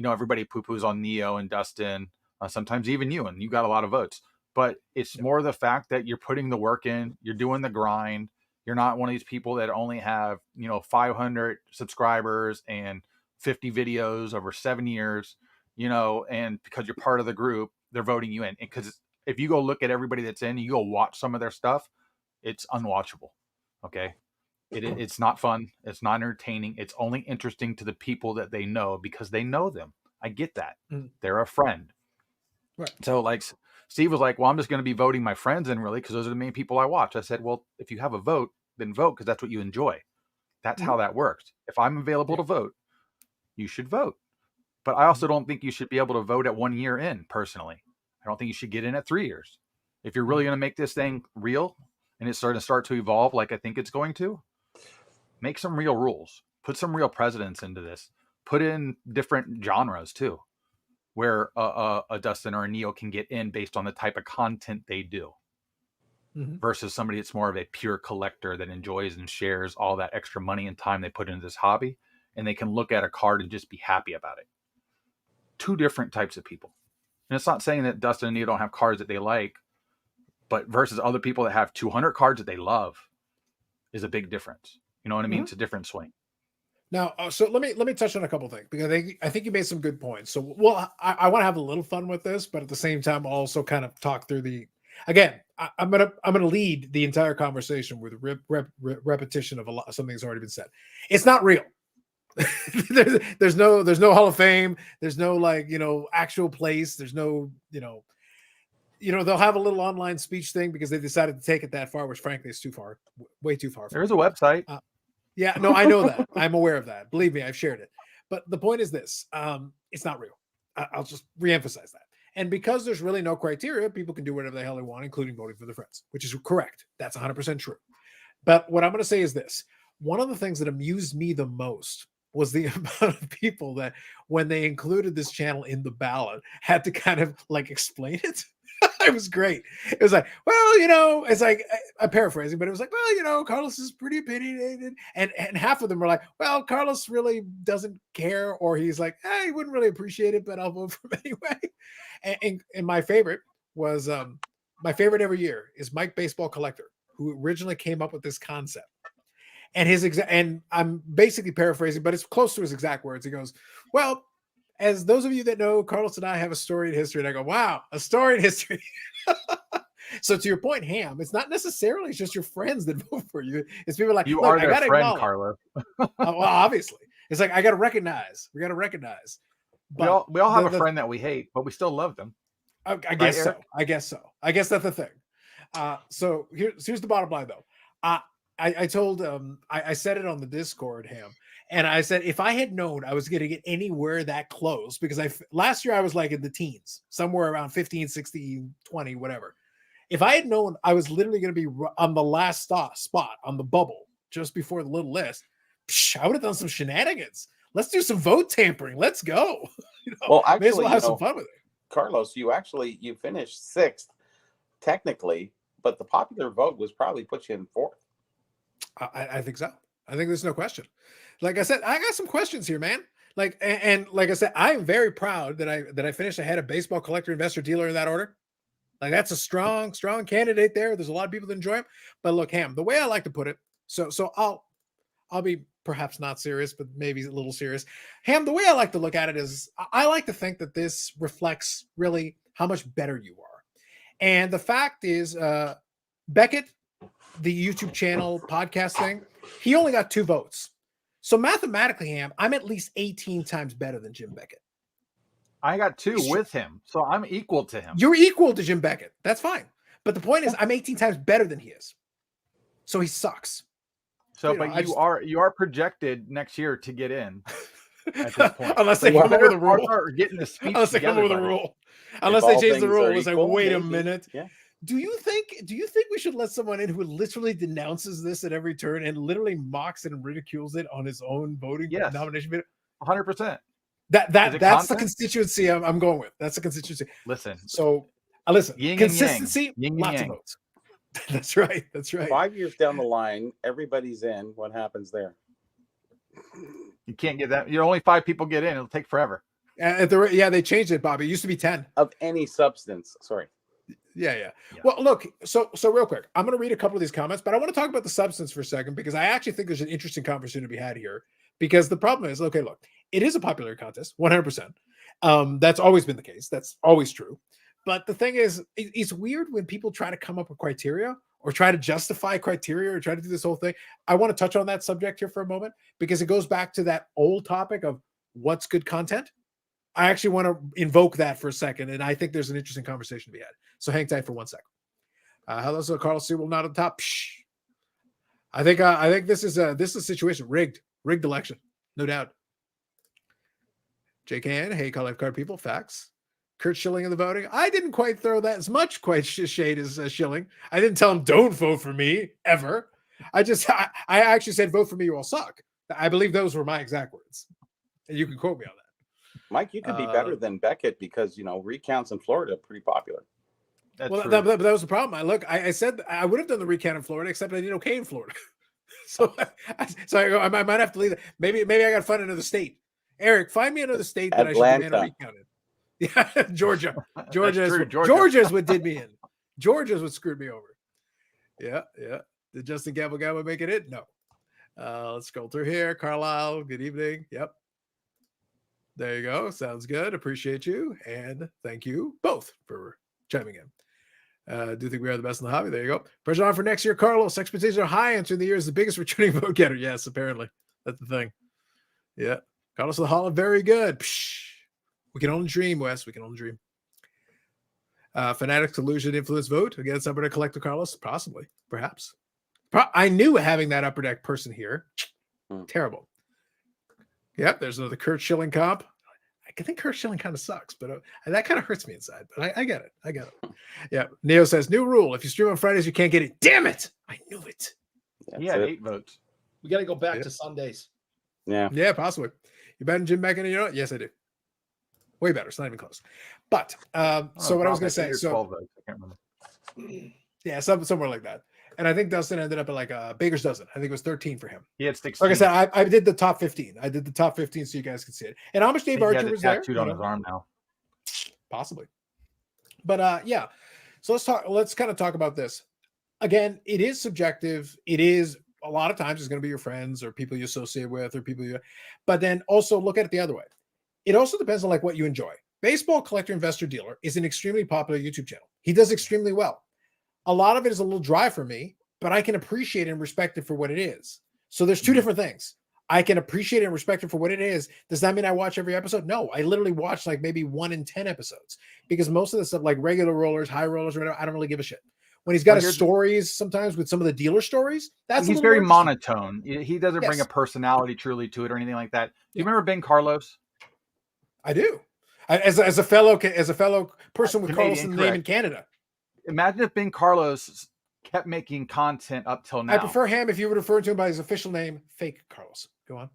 [SPEAKER 8] everybody poo-poos on Neo and Dustin, sometimes even you, and you got a lot of votes. But it's more the fact that you're putting the work in, you're doing the grind. You're not one of these people that only have, 500 subscribers and 50 videos over 7 years, and because you're part of the group, they're voting you in. Because if you go look at everybody that's in, you go watch some of their stuff, it's unwatchable. Okay. It's not fun. It's not entertaining. It's only interesting to the people that they know because they know them. I get that. They're a friend.
[SPEAKER 1] Right.
[SPEAKER 8] So like Steve was like, well, I'm just going to be voting my friends in really because those are the main people I watch. I said, well, if you have a vote, then vote because that's what you enjoy. That's how that works. If I'm available to vote, you should vote. But I also don't think you should be able to vote at 1 year in personally. I don't think you should get in at 3 years. If you're really going to make this thing real and it's starting to start to evolve like I think it's going to, make some real rules. Put some real precedents into this. Put in different genres too, where a Dustin or a Neo can get in based on the type of content they do. Versus somebody that's more of a pure collector that enjoys and shares all that extra money and time they put into this hobby, and they can look at a card and just be happy about it. 2 different types of people. And it's not saying that Dustin and Neo don't have cards that they like, but versus other people that have 200 cards that they love is a big difference. You know what I mean? It's a different swing.
[SPEAKER 1] Now, so let me touch on a couple of things because I think you made some good points. So, I want to have a little fun with this, but at the same time, also kind of talk through the. Again, I'm gonna lead the entire conversation with repetition of something that's already been said. It's not real. there's no Hall of Fame. There's no actual place. There's no they'll have a little online speech thing because they decided to take it that far, which frankly is too far, way too far.
[SPEAKER 8] There's a website.
[SPEAKER 1] Yeah, no, I know that. I'm aware of that. Believe me, I've shared it. But the point is this: it's not real. I'll just reemphasize that. And because there's really no criteria, people can do whatever the hell they want, including voting for their friends, which is correct. That's 100% true. But what I'm going to say is this: one of the things that amused me the most was the amount of people that, when they included this channel in the ballot, had to kind of explain it. It was great. It was like, well, it's like, I'm paraphrasing, but it was like, well, Carlos is pretty opinionated. And half of them were like, well, Carlos really doesn't care. Or he's like, he wouldn't really appreciate it, but I'll vote for him anyway. And my favorite was, my favorite every year is Mike Baseball Collector, who originally came up with this concept. And and I'm basically paraphrasing, but it's close to his exact words. He goes, well, as those of you that know, Carlos and I have a storied history. And I go, wow, a storied history. So to your point, Ham, it's not necessarily just your friends that vote for you. It's people like,
[SPEAKER 8] you are their friend, Carlo.
[SPEAKER 1] Well, obviously. It's like, I got to recognize. We got to recognize.
[SPEAKER 8] But we all have a friend that we hate, but we still love them.
[SPEAKER 1] I guess so. I guess so. I guess that's the thing. So here's the bottom line, though. I told I said it on the Discord, Ham, and I said if I had known I was going to get anywhere that close, because last year I was like in the teens, somewhere around 15, 16, 20, whatever. If I had known I was literally going to be on the last spot on the bubble just before the little list, I would have done some shenanigans. Let's do some vote tampering. Let's go.
[SPEAKER 6] Well, actually,
[SPEAKER 1] may as well have some fun with it.
[SPEAKER 6] Carlos, you finished 6th technically, but the popular vote was probably put you in 4th.
[SPEAKER 1] I think so. I think there's no question. Like I said, I got some questions here, man. And like I said, I'm very proud that I finished ahead of Baseball Collector, Investor, Dealer in that order. Like that's a strong candidate there. There's a lot of people that enjoy him. But look, Ham, the way I like to put it, so I'll be perhaps not serious, but maybe a little serious. Ham, the way I like to look at it is I like to think that this reflects really how much better you are. And the fact is, Beckett the YouTube channel podcast thing, he only got 2 votes. So mathematically, Ham, I'm at least 18 times better than Jim Beckett.
[SPEAKER 8] I got 2 with him, so I'm equal to him.
[SPEAKER 1] You're equal to Jim Beckett. That's fine. But the point is, I'm 18 times better than he is. So he sucks.
[SPEAKER 8] So, but you are projected next year to get in at this point.
[SPEAKER 1] Unless they come up with a rule.
[SPEAKER 8] Getting the speech
[SPEAKER 1] Unless they come up with a rule. Unless they change the rule and say, wait a minute.
[SPEAKER 6] Yeah.
[SPEAKER 1] Do you think we should let someone in who literally denounces this at every turn and literally mocks it and ridicules it on his own voting nomination video?
[SPEAKER 8] 100%.
[SPEAKER 1] That's the constituency I'm going with. That's the constituency.
[SPEAKER 8] Listen.
[SPEAKER 1] So listen.
[SPEAKER 8] Yin
[SPEAKER 1] consistency,
[SPEAKER 8] yin
[SPEAKER 1] lots
[SPEAKER 8] yang.
[SPEAKER 1] of votes. That's right. That's right.
[SPEAKER 6] 5 years down the line, everybody's in. What happens there?
[SPEAKER 8] You can't get that. You're only 5 people get in. It'll take forever.
[SPEAKER 1] They changed it, Bobby. It used to be 10
[SPEAKER 6] of any substance. Sorry.
[SPEAKER 1] Yeah. Well, look, so real quick, I'm going to read a couple of these comments, but I want to talk about the substance for a second because I actually think there's an interesting conversation to be had here. Because the problem is, okay, look, it is a popular contest, 100%. That's always been the case. That's always true. But the thing is, it's weird when people try to come up with criteria or try to justify criteria or try to do this whole thing. I want to touch on that subject here for a moment because it goes back to that old topic of what's good content. I actually want to invoke that for a second, and I think there's an interesting conversation to be had. So hang tight for 1 second. Hello, Carlos Sewell, not on top. Psh. I think this is a situation rigged election, no doubt. Jake Han, hey, Call Life Card people, facts. Kurt Schilling in the voting. I didn't quite throw that as much shade as Schilling. I didn't tell him don't vote for me ever. I actually said vote for me, you all suck. I believe those were my exact words, and you can quote me on that.
[SPEAKER 6] Mike, you could be better than Beckett because recounts in Florida are pretty popular.
[SPEAKER 1] That was the problem. I said I would have done the recount in Florida, except I did okay in Florida. so I might have to leave that. Maybe I got to find another state. Eric, find me another state that
[SPEAKER 6] Atlanta.
[SPEAKER 1] I should be recounted. Yeah, Georgia. Georgia's what did me in. Georgia's what screwed me over. Yeah. Did Justin Gamble make it in? No. Let's scroll through here. Carlisle, good evening. Yep. There you go. Sounds good. Appreciate you. And thank you both for chiming in. Do you think we are the best in the hobby? There you go. Pressure on for next year, Carlos. Expectations are high. Entering the year is the biggest returning vote getter. Yes, apparently. That's the thing. Yeah. Carlos of the Hall, very good. Psh. We can only dream, Wes. We can only dream. Fanatics Illusion Influence vote against Upper Deck Collector Carlos? Possibly. Perhaps. I knew having that Upper Deck person here. Terrible. Yep, there's another Kurt Schilling comp. I think Kurt Schilling kind of sucks, but that kind of hurts me inside. But I get it. Yeah. Neo says, new rule. If you stream on Fridays, you can't get it. Damn it. I knew it.
[SPEAKER 8] He had 8 votes.
[SPEAKER 7] We got to go back to Sundays.
[SPEAKER 6] Yeah,
[SPEAKER 1] possibly. You bet in Jim Beckett, you know what? Yes, I do. Way better. It's not even close. But so what I was going to say,
[SPEAKER 8] 12 votes. I can't remember.
[SPEAKER 1] Yeah, somewhere like that. And I think Dustin ended up at like a Baker's dozen. I think it was 13 for him.
[SPEAKER 8] He had 16.
[SPEAKER 1] Like I said, I did the top 15. I did the top 15 so you guys could see it. And how much Dave Archer was there?
[SPEAKER 8] Tattooed on his arm now.
[SPEAKER 1] Possibly. But yeah. So let's kind of talk about this. Again, it is subjective. It is a lot of times it's going to be your friends or people you associate with or people but then also look at it the other way. It also depends on like what you enjoy. Baseball Collector Investor Dealer is an extremely popular YouTube channel. He does extremely well. A lot of it is a little dry for me, but I can appreciate and respect it for what it is. So there's two different things. I can appreciate and respect it for what it is. Does that mean I watch every episode? No, I literally watch like maybe 1 in 10 episodes because most of the stuff like regular rollers, high rollers, or whatever, I don't really give a shit. When he's got his stories sometimes with some of the dealer stories, he's
[SPEAKER 8] very monotone. He doesn't bring a personality truly to it or anything like that. Do you remember Ben Carlos?
[SPEAKER 1] I do. As a fellow person with Carlos in the name in Canada.
[SPEAKER 8] Imagine if Ben Carlos kept making content up till now.
[SPEAKER 1] I prefer him if you would refer to him by his official name, Fake Carlos. Go on.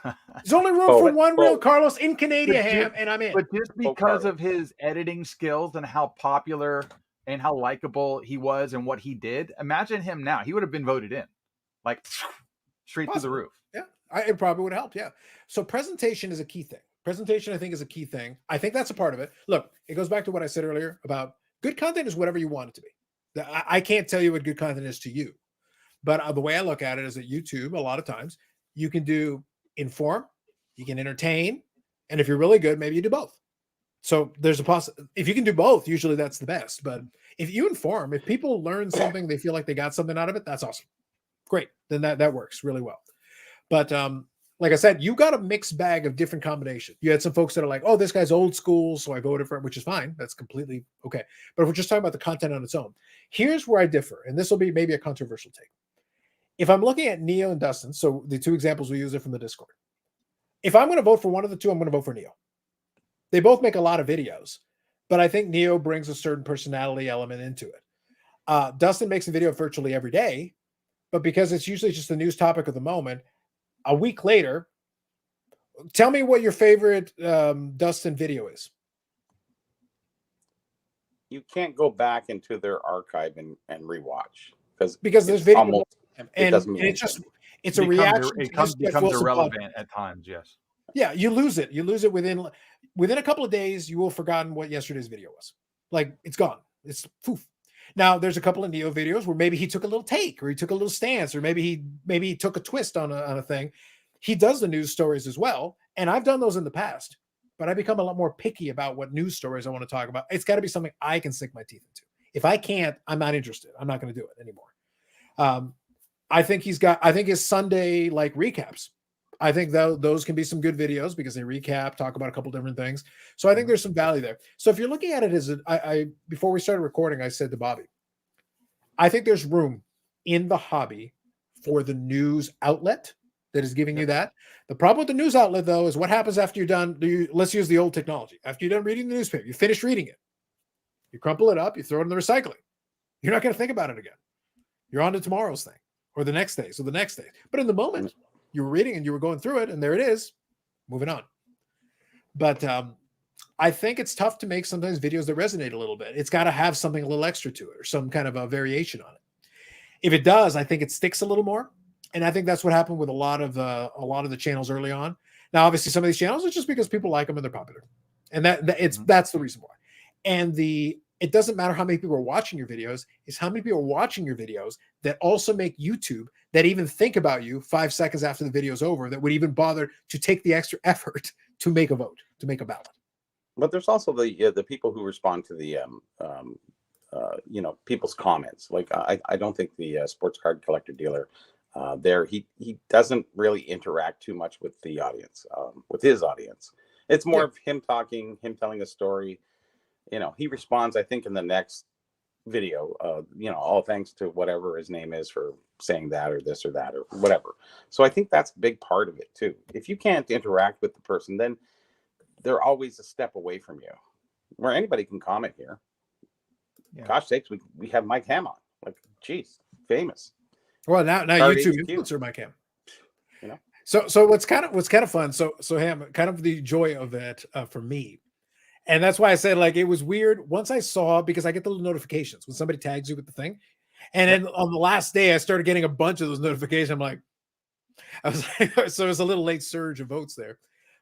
[SPEAKER 1] There's only room for one real Carlos in Canada, Ham, and I'm in.
[SPEAKER 8] But just because of his editing skills and how popular and how likable he was and what he did, imagine him now. He would have been voted in, like straight through the roof.
[SPEAKER 1] Yeah, it probably would have helped. Yeah. So presentation is a key thing. Presentation, I think, is a key thing. I think that's a part of it. Look, it goes back to what I said earlier about good content is whatever you want it to be. I can't tell you what good content is to you. But the way I look at it is that YouTube, a lot of times, you can do inform, you can entertain, and if you're really good, maybe you do both. So there's a if you can do both, usually that's the best. But if you inform, if people learn something, they feel like they got something out of it, that's awesome. Great. Then that works really well. But like I said, you got a mixed bag of different combinations. You had some folks that are like, oh, this guy's old school, so I voted for him, which is fine. That's completely okay. But if we're just talking about the content on its own, here's where I differ. And this will be maybe a controversial take. If I'm looking at Neo and Dustin, so the two examples we use are from the Discord. If I'm going to vote for one of the two, I'm going to vote for Neo. They both make a lot of videos, but I think Neo brings a certain personality element into it. Dustin makes a video virtually every day, but because it's usually just the news topic of the moment, a week later, tell me what your favorite Dustin video is.
[SPEAKER 6] You can't go back into their archive and rewatch
[SPEAKER 1] because there's video
[SPEAKER 6] almost,
[SPEAKER 1] and it's a reaction.
[SPEAKER 8] It becomes irrelevant at times. Yes.
[SPEAKER 1] Yeah, you lose it. You lose it within a couple of days. You will have forgotten what yesterday's video was. Like it's gone. It's poof. Now there's a couple of Neo videos where maybe he took a little take, or he took a little stance, or maybe he took a twist on a thing. He does the news stories as well, and I've done those in the past. But I become a lot more picky about what news stories I want to talk about. It's got to be something I can sink my teeth into. If I can't, I'm not interested. I'm not going to do it anymore. I think his Sunday like recaps. I think those can be some good videos because they recap, talk about a couple different things. So I think there's some value there. So if you're looking at it as before we started recording, I said to Bobby, I think there's room in the hobby for the news outlet that is giving you that. The problem with the news outlet, though, is what happens after you're done. Let's use the old technology. After you're done reading the newspaper, you finish reading it. You crumple it up, you throw it in the recycling. You're not going to think about it again. You're on to tomorrow's thing or the next day. So the next day. But in the moment, you were reading and you were going through it, and there it is. Moving on. But I think it's tough to make sometimes videos that resonate a little bit. It's got to have something a little extra to it or some kind of a variation on it. If it does, I think it sticks a little more. And I think that's what happened with a lot of the channels early on. Now, obviously, some of these channels are just because people like them and they're popular, and that's the reason why. And it doesn't matter how many people are watching your videos; it's how many people are watching your videos that also make YouTube that even think about you 5 seconds after the video's over, that would even bother to take the extra effort to make a vote, to make a ballot.
[SPEAKER 6] But there's also the people who respond to the people's comments. Like I don't think the sports card collector dealer. He doesn't really interact too much with the audience, with his audience. It's more of him talking, him telling a story. He responds, I think, in the next video, all thanks to whatever his name is for saying that or this or that or whatever. So I think that's a big part of it too. If you can't interact with the person, then they're always a step away from you. Where anybody can comment here. Yeah. Gosh sakes, we have Mike Ham on. Like, geez, famous.
[SPEAKER 1] Well, now YouTube influencer Mike Ham. So what's kind of fun. So Ham, kind of the joy of it for me, and that's why I said like it was weird once I saw, because I get the little notifications when somebody tags you with the thing, and then on the last day I started getting a bunch of those notifications. I'm like, so it was a little late surge of votes there,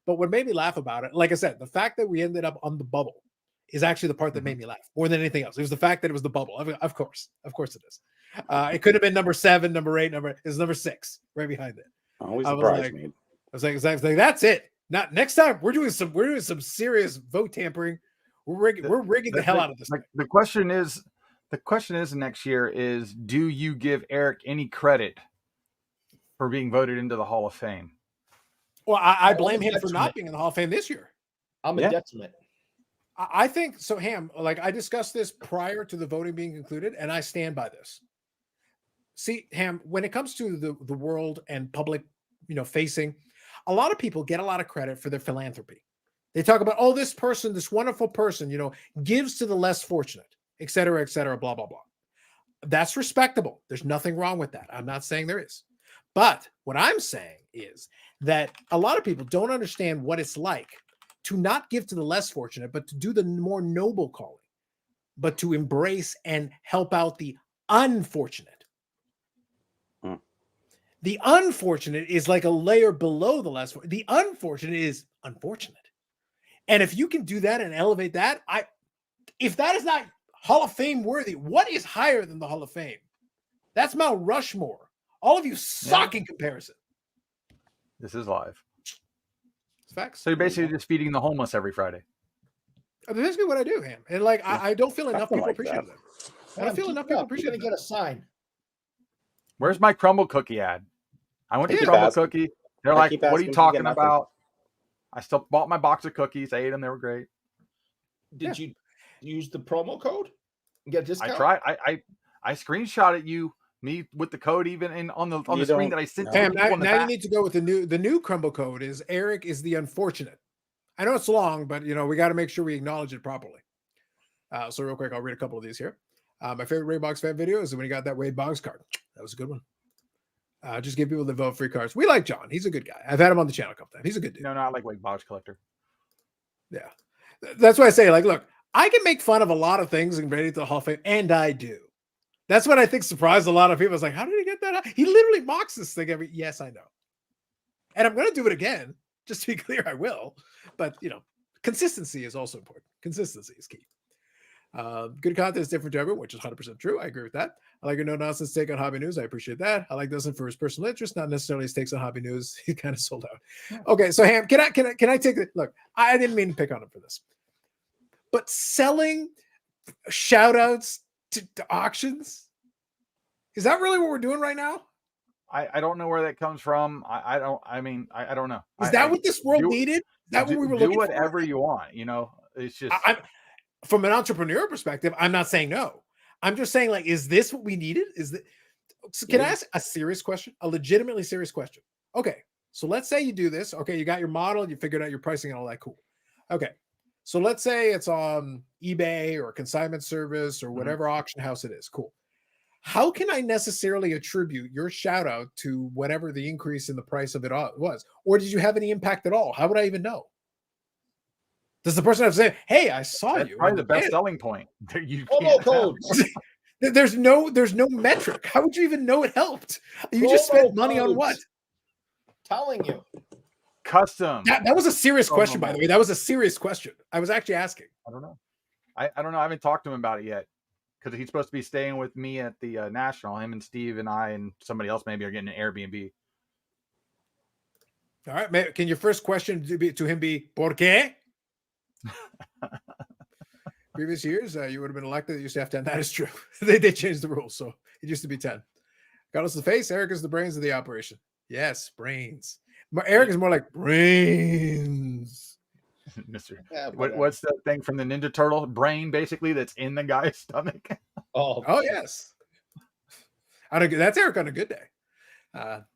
[SPEAKER 1] but what made me laugh about it, like I said, the fact that we ended up on the bubble is actually the part that made me laugh more than anything else. It was the fact that it was the bubble. I mean, of course it is. It could have been number 7, number 8, it's number 6 right behind it.
[SPEAKER 6] Always surprised me.
[SPEAKER 1] I was like, that's it. Not next time. We're doing some serious vote tampering. We're rigging the hell out of this.
[SPEAKER 8] The question is next year is, do you give Eric any credit for being voted into the Hall of Fame?
[SPEAKER 1] Well, I blame him for not being in the Hall of Fame this year.
[SPEAKER 7] I'm a detriment.
[SPEAKER 1] I think so, Ham. Like I discussed this prior to the voting being concluded, and I stand by this. See, Ham, when it comes to the world and public, facing, a lot of people get a lot of credit for their philanthropy. They talk about, oh, this person, this wonderful person, gives to the less fortunate, et cetera, blah, blah, blah. That's respectable. There's nothing wrong with that. I'm not saying there is. But what I'm saying is that a lot of people don't understand what it's like to not give to the less fortunate, but to do the more noble calling, but to embrace and help out the unfortunate. The unfortunate is like a layer below the less. The unfortunate is unfortunate. And if you can do that and elevate that, if that is not Hall of Fame worthy, what is higher than the Hall of Fame? That's Mount Rushmore. All of you suck in comparison.
[SPEAKER 8] This is live.
[SPEAKER 1] It's facts.
[SPEAKER 8] So you're basically just feeding the homeless every Friday.
[SPEAKER 1] That's basically what I do, Ham. And like, I don't feel enough
[SPEAKER 6] Nothing
[SPEAKER 1] people
[SPEAKER 6] like
[SPEAKER 1] appreciate
[SPEAKER 6] that.
[SPEAKER 1] that. I don't feel
[SPEAKER 7] Keep
[SPEAKER 1] enough
[SPEAKER 7] it
[SPEAKER 1] people
[SPEAKER 7] up. You're
[SPEAKER 1] appreciate
[SPEAKER 7] gonna
[SPEAKER 1] that.
[SPEAKER 7] get a sign.
[SPEAKER 8] Where's my crumble cookie ad? I went to
[SPEAKER 1] Yeah.
[SPEAKER 8] crumble
[SPEAKER 6] asking.
[SPEAKER 8] cookie. They're
[SPEAKER 6] I
[SPEAKER 8] like,
[SPEAKER 6] keep
[SPEAKER 8] "What are
[SPEAKER 6] asking
[SPEAKER 8] you
[SPEAKER 6] if you get
[SPEAKER 8] talking
[SPEAKER 6] nothing.
[SPEAKER 8] about?" I still bought my box of cookies. I ate them. They were great.
[SPEAKER 7] Did you use the promo code and get a discount?
[SPEAKER 8] I tried. I screenshot it me with the code even on the
[SPEAKER 6] You
[SPEAKER 8] screen
[SPEAKER 6] don't-
[SPEAKER 8] that I sent
[SPEAKER 6] no.
[SPEAKER 8] to the
[SPEAKER 1] Ham,
[SPEAKER 8] people in the
[SPEAKER 1] now you
[SPEAKER 8] back.
[SPEAKER 1] need to go with the new crumble code is Eric is the unfortunate. I know it's long, but we got to make sure we acknowledge it properly. So real quick, I'll read a couple of these here. My favorite Ray Boggs fan video is when he got that Wade Boggs card. That was a good one. Just give people the vote free cards. We like John. He's a good guy. I've had him on the channel a couple times. He's a good dude.
[SPEAKER 8] No, I like Wake Box Collector.
[SPEAKER 1] Yeah. That's why I say, like, look, I can make fun of a lot of things and ready to the Hall of Fame, and I do. That's what I think surprised a lot of people. It's like, how did he get that? He literally mocks this thing every. Yes, I know. And I'm going to do it again. Just to be clear, I will. But, consistency is also important. Consistency is key. Good content is different to everyone, which is 100% true. I agree with that. I like your no-nonsense take on hobby news. I appreciate that. I like Dustin for his personal interest, not necessarily his takes on hobby news. He kind of sold out. Okay, so Ham, can I take it? Look, I didn't mean to pick on him for this. But selling shout-outs to auctions, is that really what we're doing right now?
[SPEAKER 8] I don't know where that comes from. I don't know.
[SPEAKER 1] Is that what this world needed? Is that what we were looking for?
[SPEAKER 8] Do whatever you want. It's just
[SPEAKER 1] from an entrepreneur perspective, I'm not saying no. I'm just saying, like, is this what we needed? Can I ask a serious question? A legitimately serious question. Okay, so let's say you do this. Okay, you got your model, you figured out your pricing and all that. Cool. Okay, so let's say it's on eBay or a consignment service or whatever auction house it is. Cool. How can I necessarily attribute your shout out to whatever the increase in the price of it was? Or did you have any impact at all? How would I even know? Does the person have to say, "Hey, I saw
[SPEAKER 8] That's
[SPEAKER 1] you"?
[SPEAKER 8] probably the best selling point. You
[SPEAKER 7] Promo
[SPEAKER 8] can't
[SPEAKER 7] code.
[SPEAKER 1] There's no metric. How would you even know it helped? You just spent money on what?
[SPEAKER 7] Telling you.
[SPEAKER 8] Custom.
[SPEAKER 1] That was a serious question, by the way. That was a serious question. I was actually asking.
[SPEAKER 8] I don't know. I don't know. I haven't talked to him about it yet because he's supposed to be staying with me at the National. Him and Steve and I and somebody else maybe are getting an Airbnb.
[SPEAKER 1] All right. Can your first question to him be "Por qué"? Previous years, you would have been elected. You used to have 10. That is true. they changed the rules, so it used to be 10. Carlos the face. Eric is the brains of the operation. Yes, brains. Eric is more like brains.
[SPEAKER 8] Mister,
[SPEAKER 7] Yeah,
[SPEAKER 8] what's the thing from the Ninja Turtle? Brain, basically, that's in the guy's stomach.
[SPEAKER 1] Oh yes. That's Eric on a good day.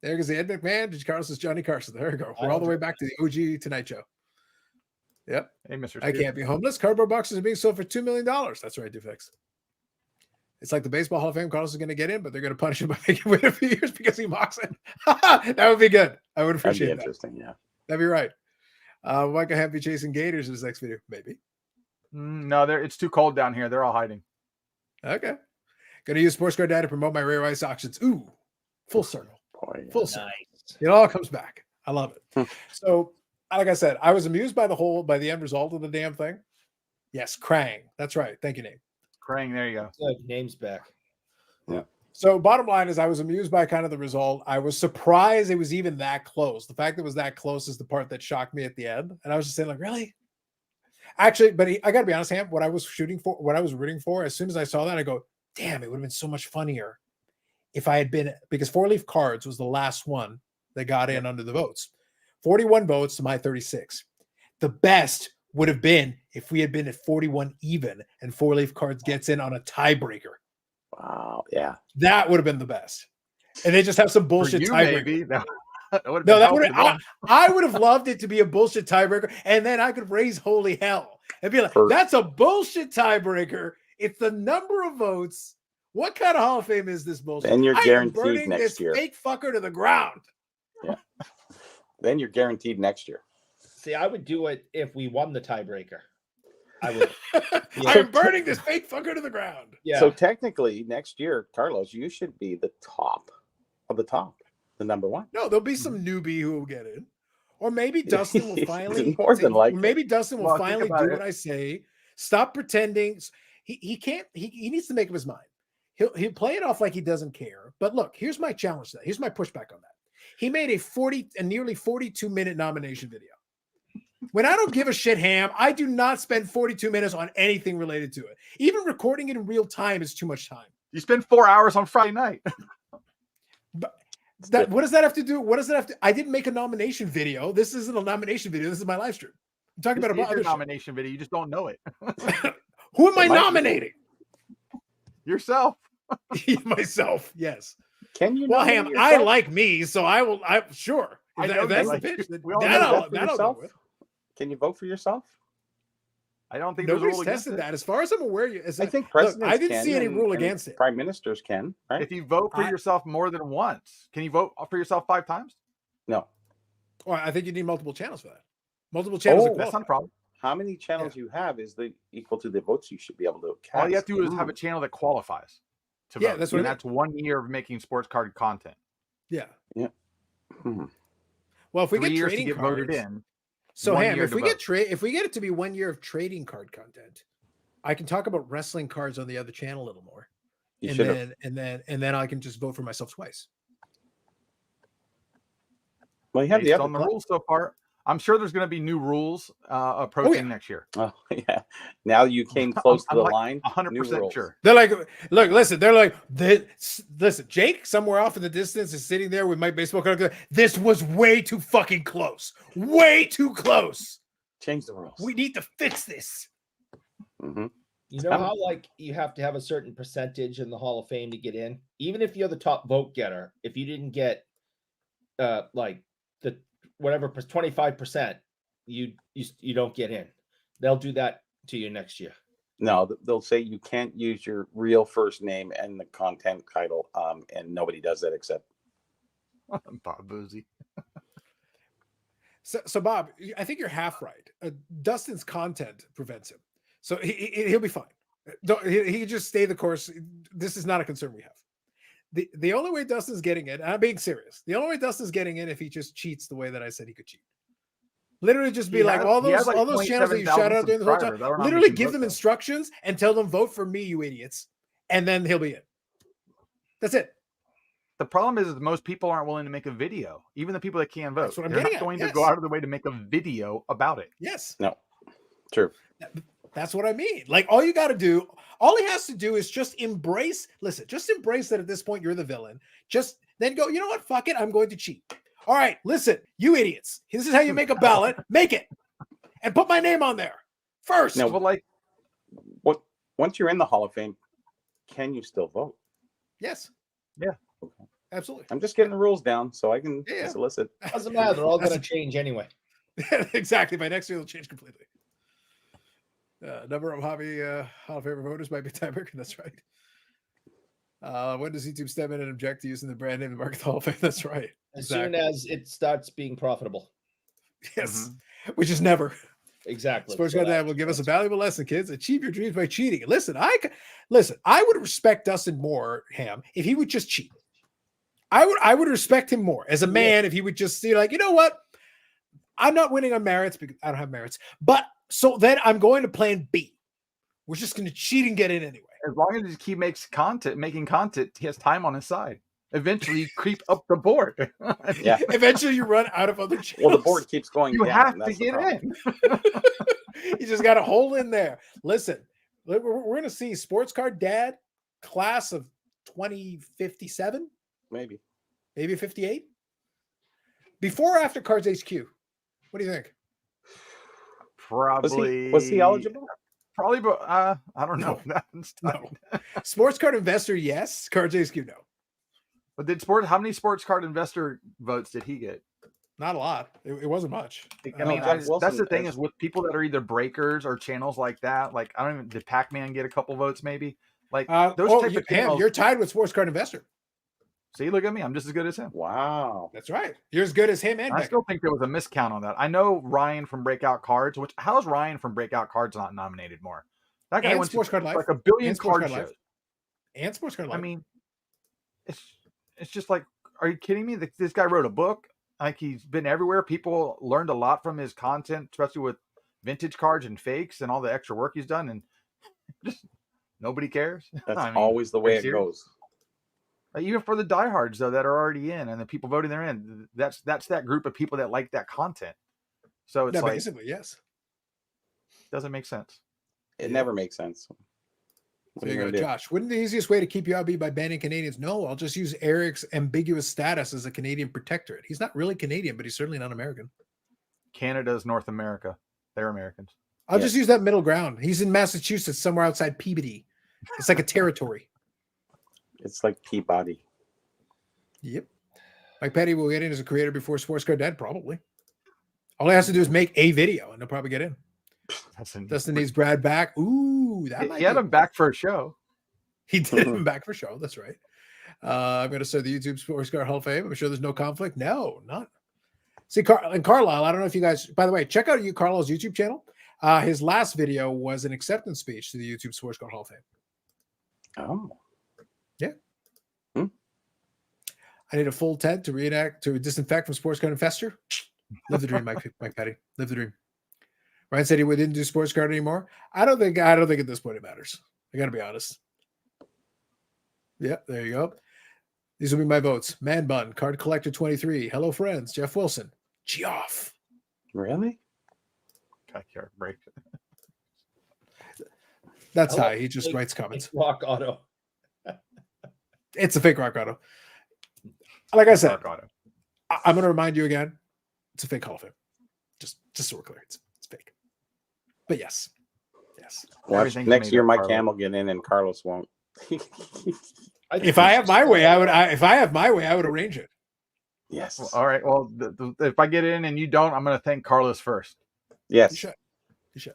[SPEAKER 1] Eric is the Ed McMahon. Carlos is Johnny Carson. There we go. We're all the way back to the OG Tonight Show. Yep.
[SPEAKER 8] Hey, Mr.
[SPEAKER 1] I can't be homeless. Cardboard boxes are being sold for $2 million. That's right, Dufix. It's like the Baseball Hall of Fame. Carlos is going to get in, but they're going to punish him by making him wait a few years because he mocks it. That would be good. I would appreciate that.
[SPEAKER 6] Interesting, yeah.
[SPEAKER 1] That'd be right. Michael Happy chasing gators in his next video. Maybe.
[SPEAKER 8] No, it's too cold down here. They're all hiding.
[SPEAKER 1] Okay. Going to use Sports Card Dad to promote my Rare Ice auctions. Ooh, full circle.
[SPEAKER 6] Boy, yeah.
[SPEAKER 1] Full circle. It all comes back. I love it. So, like I said, I was amused by the end result of the damn thing. Yes, Krang. That's right. Thank you, Nate.
[SPEAKER 8] Krang, there you go.
[SPEAKER 7] Name's back.
[SPEAKER 6] Yeah.
[SPEAKER 1] So bottom line is I was amused by kind of the result. I was surprised it was even that close. The fact that it was that close is the part that shocked me at the end. And I was just saying, like, really? Actually, but I got to be honest, Ham, what I was rooting for, as soon as I saw that, I go, damn, it would have been so much funnier if I had been, because 4-leaf cards was the last one that got in under the votes. 41 votes to my 36. The best would have been if we had been at 41 even and 4-leaf cards gets in on a tiebreaker.
[SPEAKER 6] Wow, yeah.
[SPEAKER 1] That would have been the best. And they just have some bullshit tiebreaker. I would have loved it to be a bullshit tiebreaker, and then I could raise holy hell and be like, that's a bullshit tiebreaker. It's the number of votes. What kind of Hall of Fame is this bullshit?
[SPEAKER 6] Then you're guaranteed
[SPEAKER 1] burning
[SPEAKER 6] next
[SPEAKER 1] this
[SPEAKER 6] year.
[SPEAKER 1] Fake fucker to the ground.
[SPEAKER 6] Yeah. Then you're guaranteed next year.
[SPEAKER 7] See, I would do it if we won the tiebreaker. I would.
[SPEAKER 1] I'm burning this fake fucker to the ground.
[SPEAKER 7] Yeah.
[SPEAKER 6] So technically, next year, Carlos, you should be the top of the top, the number one.
[SPEAKER 1] No, there'll be some newbie who will get in, or maybe Dustin will finally.
[SPEAKER 6] More than likely.
[SPEAKER 1] Maybe Dustin will finally do
[SPEAKER 8] it.
[SPEAKER 1] what I say. Stop pretending. He can't. He needs to make up his mind. He'll play it off like he doesn't care. But look, here's my challenge to that. Here's my pushback on that. He made a nearly 42-minute nomination video. When I don't give a shit, Ham, I do not spend 42 minutes on anything related to it. Even recording it in real time is too much time.
[SPEAKER 8] You spend 4 hours on Friday night.
[SPEAKER 1] But what does that have to do? What does that have to? I didn't make a nomination video. This isn't a nomination video. This is my live stream. I'm talking about
[SPEAKER 8] Your
[SPEAKER 1] other
[SPEAKER 8] nomination video. You just don't know it.
[SPEAKER 1] Who am I nominating?
[SPEAKER 8] Yourself.
[SPEAKER 1] Myself. Yes.
[SPEAKER 6] Can you?
[SPEAKER 1] Well, Ham, I like me, so I will. I'm sure.
[SPEAKER 8] I
[SPEAKER 1] If
[SPEAKER 8] know
[SPEAKER 1] that's
[SPEAKER 8] you
[SPEAKER 1] the
[SPEAKER 8] like
[SPEAKER 1] pitch.
[SPEAKER 8] you.
[SPEAKER 1] Then
[SPEAKER 8] We all
[SPEAKER 6] know
[SPEAKER 1] that'll
[SPEAKER 6] yourself?
[SPEAKER 1] go with.
[SPEAKER 6] Can you vote for yourself?
[SPEAKER 8] I don't think there's a
[SPEAKER 1] Nobody's
[SPEAKER 8] rule against
[SPEAKER 1] tested
[SPEAKER 8] it.
[SPEAKER 1] that. As far as I'm aware,
[SPEAKER 6] I think
[SPEAKER 1] look,
[SPEAKER 6] presidents
[SPEAKER 1] I didn't
[SPEAKER 6] can,
[SPEAKER 1] see any
[SPEAKER 6] and-
[SPEAKER 1] rule
[SPEAKER 6] and
[SPEAKER 1] against it.
[SPEAKER 6] Prime ministers can, right?
[SPEAKER 8] If you vote for
[SPEAKER 1] I-
[SPEAKER 8] yourself more than once, can you vote for yourself 5 times?
[SPEAKER 6] No.
[SPEAKER 1] Well, I think you need multiple channels for that. Multiple channels.
[SPEAKER 6] Oh,
[SPEAKER 1] are
[SPEAKER 8] That's not a
[SPEAKER 1] qualified.
[SPEAKER 8] problem.
[SPEAKER 6] How many channels you have is equal to the votes you should be able to cast.
[SPEAKER 8] All you have to do is have a channel that qualifies to
[SPEAKER 1] Yeah,
[SPEAKER 8] vote.
[SPEAKER 1] that's what
[SPEAKER 8] and
[SPEAKER 1] I mean.
[SPEAKER 8] that's 1 year of making sports card content.
[SPEAKER 1] Yeah.
[SPEAKER 6] Hmm.
[SPEAKER 1] Well, if we
[SPEAKER 8] 3
[SPEAKER 1] get
[SPEAKER 8] years to
[SPEAKER 1] trading
[SPEAKER 8] get
[SPEAKER 1] cards,
[SPEAKER 8] voted in.
[SPEAKER 1] so
[SPEAKER 8] 1
[SPEAKER 1] Ham,
[SPEAKER 8] year
[SPEAKER 1] if
[SPEAKER 8] to
[SPEAKER 1] we
[SPEAKER 8] vote.
[SPEAKER 1] if we get it to be 1 year of trading card content, I can talk about wrestling cards on the other channel a little more,
[SPEAKER 6] You
[SPEAKER 1] and
[SPEAKER 6] should have.
[SPEAKER 1] then I can just vote for myself twice.
[SPEAKER 6] Well, you have the
[SPEAKER 8] Based
[SPEAKER 6] other.
[SPEAKER 8] on the rules so far. I'm sure there's going to be new rules approaching next year.
[SPEAKER 6] Oh yeah. Now you came close to
[SPEAKER 8] I'm
[SPEAKER 6] the
[SPEAKER 8] like
[SPEAKER 6] line.
[SPEAKER 8] 100% sure.
[SPEAKER 1] They're like, look, listen. They're like, listen. Jake, somewhere off in the distance, is sitting there with my baseball card. This was way too fucking close. Way too close.
[SPEAKER 6] Change the rules.
[SPEAKER 1] We need to fix this.
[SPEAKER 6] Mm-hmm.
[SPEAKER 7] You know how like you have to have a certain percentage in the Hall of Fame to get in? Even if you're the top vote getter, if you didn't get like the whatever 25%, you don't get in. They'll do that to you next year.
[SPEAKER 6] No, they'll say you can't use your real first name and the content title, and nobody does that except
[SPEAKER 8] Bob Boozy.
[SPEAKER 1] So Bob, I think you're half right. Dustin's content prevents him, so he'll be fine. He can just stay the course. This is not a concern we have. The only way Dustin's getting in, and I'm being serious, the only way Dustin's getting in if he just cheats the way that I said he could cheat. Literally just be like all those channels that you shout out during the whole time. Literally give them instructions and tell them vote for me, you idiots, and then he'll be in. That's it.
[SPEAKER 8] The problem is most people aren't willing to make a video. Even the people that can vote,
[SPEAKER 1] That's what I'm
[SPEAKER 8] they're
[SPEAKER 1] getting
[SPEAKER 8] not
[SPEAKER 1] at,
[SPEAKER 8] going
[SPEAKER 1] yes.
[SPEAKER 8] to go out of the way to make a video about it.
[SPEAKER 1] Yes.
[SPEAKER 6] no. True.
[SPEAKER 1] That's what I mean. Like all you got to do, all he has to do is just embrace. Listen, just embrace that at this point you're the villain. Just then go. You know what? Fuck it. I'm going to cheat. All right. Listen, you idiots. This is how you make a ballot. Make it and put my name on there first.
[SPEAKER 6] No,
[SPEAKER 8] Well, like
[SPEAKER 6] what? Once you're in the Hall of Fame, can you still vote?
[SPEAKER 1] Yes.
[SPEAKER 8] Yeah.
[SPEAKER 1] Absolutely.
[SPEAKER 6] I'm just getting the rules down so I can
[SPEAKER 1] Yeah.
[SPEAKER 6] solicit.
[SPEAKER 7] Doesn't matter. They're all going to change anyway.
[SPEAKER 1] Exactly. By next year, it'll change completely. Number of Hall of Fame voters might be tiebreaker. That's right. When does YouTube step in and object to using the brand name and market the Hall of Fame? That's right.
[SPEAKER 7] As soon as it starts being profitable.
[SPEAKER 1] Yes. Which is never.
[SPEAKER 7] Exactly.
[SPEAKER 1] Sports
[SPEAKER 7] So
[SPEAKER 1] Card Dad will give us a valuable lesson, kids. Achieve your dreams by cheating. Listen, I would respect Dustin more, Ham, if he would just cheat. I would respect him more as a man if he would just see, like, you know what? I'm not winning on merits because I don't have merits. But so then I'm going to plan B. We're just going to cheat and get in anyway.
[SPEAKER 8] as long as he making content, he has time on his side. Eventually, you creep up the board.
[SPEAKER 6] Yeah.
[SPEAKER 1] Eventually, you run out of other channels.
[SPEAKER 6] Well, the board keeps going
[SPEAKER 8] You
[SPEAKER 6] down.
[SPEAKER 8] have
[SPEAKER 6] and
[SPEAKER 8] to
[SPEAKER 6] that's the
[SPEAKER 8] get
[SPEAKER 6] problem.
[SPEAKER 8] in.
[SPEAKER 1] You just got a hole in there. Listen, we're going to see Sports Card Dad class of 2057,
[SPEAKER 6] Maybe.
[SPEAKER 1] maybe 58. Before or after Cards HQ? What do you think?
[SPEAKER 8] Probably.
[SPEAKER 6] Was he eligible?
[SPEAKER 8] Probably, but I don't know.
[SPEAKER 1] No. Sports Card Investor, yes. Cards HQ, no.
[SPEAKER 8] But how many sports card investor votes did he get?
[SPEAKER 1] Not a lot. It wasn't much.
[SPEAKER 8] I mean,
[SPEAKER 6] Jack Wilson
[SPEAKER 8] that's the thing
[SPEAKER 6] has-
[SPEAKER 8] is with people that are either breakers or channels like that. Like, I don't even, did Pac-Man get a couple votes maybe? Like those type of channels.
[SPEAKER 1] You're tied with Sports Card Investor.
[SPEAKER 8] See, look at me. I'm just as good as him.
[SPEAKER 6] Wow.
[SPEAKER 1] That's right. You're as good as him and
[SPEAKER 8] I
[SPEAKER 1] Becker.
[SPEAKER 8] still think there was a miscount on that. I know Ryan from Breakout Cards, how's Ryan from Breakout Cards not nominated more? That guy
[SPEAKER 1] And
[SPEAKER 8] went
[SPEAKER 1] Sports Card Life.
[SPEAKER 8] like a billion
[SPEAKER 1] And Sports
[SPEAKER 8] card
[SPEAKER 1] Card Life.
[SPEAKER 8] shows.
[SPEAKER 1] And Sports Card
[SPEAKER 8] I
[SPEAKER 1] Life.
[SPEAKER 8] mean, it's just like, are you kidding me? This guy wrote a book. Like, he's been everywhere. People learned a lot from his content, especially with vintage cards and fakes and all the extra work he's done. And just nobody cares.
[SPEAKER 6] That's
[SPEAKER 8] I mean,
[SPEAKER 6] always the
[SPEAKER 8] are
[SPEAKER 6] way
[SPEAKER 8] you
[SPEAKER 6] it
[SPEAKER 8] serious?
[SPEAKER 6] goes.
[SPEAKER 8] Even for the diehards though that are already in and the people voting they're in, that's that group of people that like that content. So it's
[SPEAKER 1] No,
[SPEAKER 8] like
[SPEAKER 1] basically, yes.
[SPEAKER 8] doesn't make sense.
[SPEAKER 6] It never makes sense. What are
[SPEAKER 1] There
[SPEAKER 6] you
[SPEAKER 1] you go,
[SPEAKER 6] gonna do?
[SPEAKER 1] Josh. Wouldn't the easiest way to keep you outbeat by banning Canadians? No, I'll just use Eric's ambiguous status as a Canadian protectorate. He's not really Canadian, but he's certainly not American.
[SPEAKER 8] Canada's North America. They're Americans.
[SPEAKER 1] I'll
[SPEAKER 6] Yes.
[SPEAKER 1] just use that middle ground. He's in Massachusetts, somewhere outside Peabody. It's like a territory.
[SPEAKER 6] It's like Peabody.
[SPEAKER 1] Yep. Mike Petty will get in as a creator before Sports Card Dead, probably. All he has to do is make a video, and he'll probably get in. Dustin needs Brad back. Ooh, that might
[SPEAKER 8] He had
[SPEAKER 1] be-
[SPEAKER 8] him back for a show.
[SPEAKER 1] He did him back for show. That's right. I'm going to start the YouTube Sports Card Hall of Fame. I'm sure there's no conflict. No, not. See, and Carlisle, I don't know if you guys, by the way, check out Carlisle's YouTube channel. His last video was an acceptance speech to the YouTube Sports Card Hall of Fame.
[SPEAKER 6] Oh.
[SPEAKER 1] Yeah. I need a full tent to disinfect from Sports Card Infester. Live the dream, Mike Petty. Live the dream. Ryan said he didn't do Sports Card anymore. I don't think at this point it matters. I got to be honest. Yeah, there you go. These will be my votes. Man Bun, Card Collector 23. Hello, friends. Jeff Wilson. Geoff.
[SPEAKER 6] Really?
[SPEAKER 8] I can't break.
[SPEAKER 1] That's
[SPEAKER 7] Hello,
[SPEAKER 1] high. He just
[SPEAKER 7] fake-
[SPEAKER 1] writes comments.
[SPEAKER 7] fake Rock Auto.
[SPEAKER 1] It's a fake Rock Auto. Like I said,
[SPEAKER 8] Auto.
[SPEAKER 1] I'm going to remind you again. It's a fake Hall of Fame. Just so we're clear. It's fake. But yes.
[SPEAKER 6] Watch
[SPEAKER 8] Everything's
[SPEAKER 6] next
[SPEAKER 8] made
[SPEAKER 6] year
[SPEAKER 8] up,
[SPEAKER 6] Mike
[SPEAKER 8] Carlos.
[SPEAKER 6] Cam will get in and Carlos won't.
[SPEAKER 1] If I have my way, I would arrange it.
[SPEAKER 6] Yes.
[SPEAKER 8] Well, all right. Well, if I get in and you don't, I'm going to thank Carlos first.
[SPEAKER 6] Yes.
[SPEAKER 1] You should.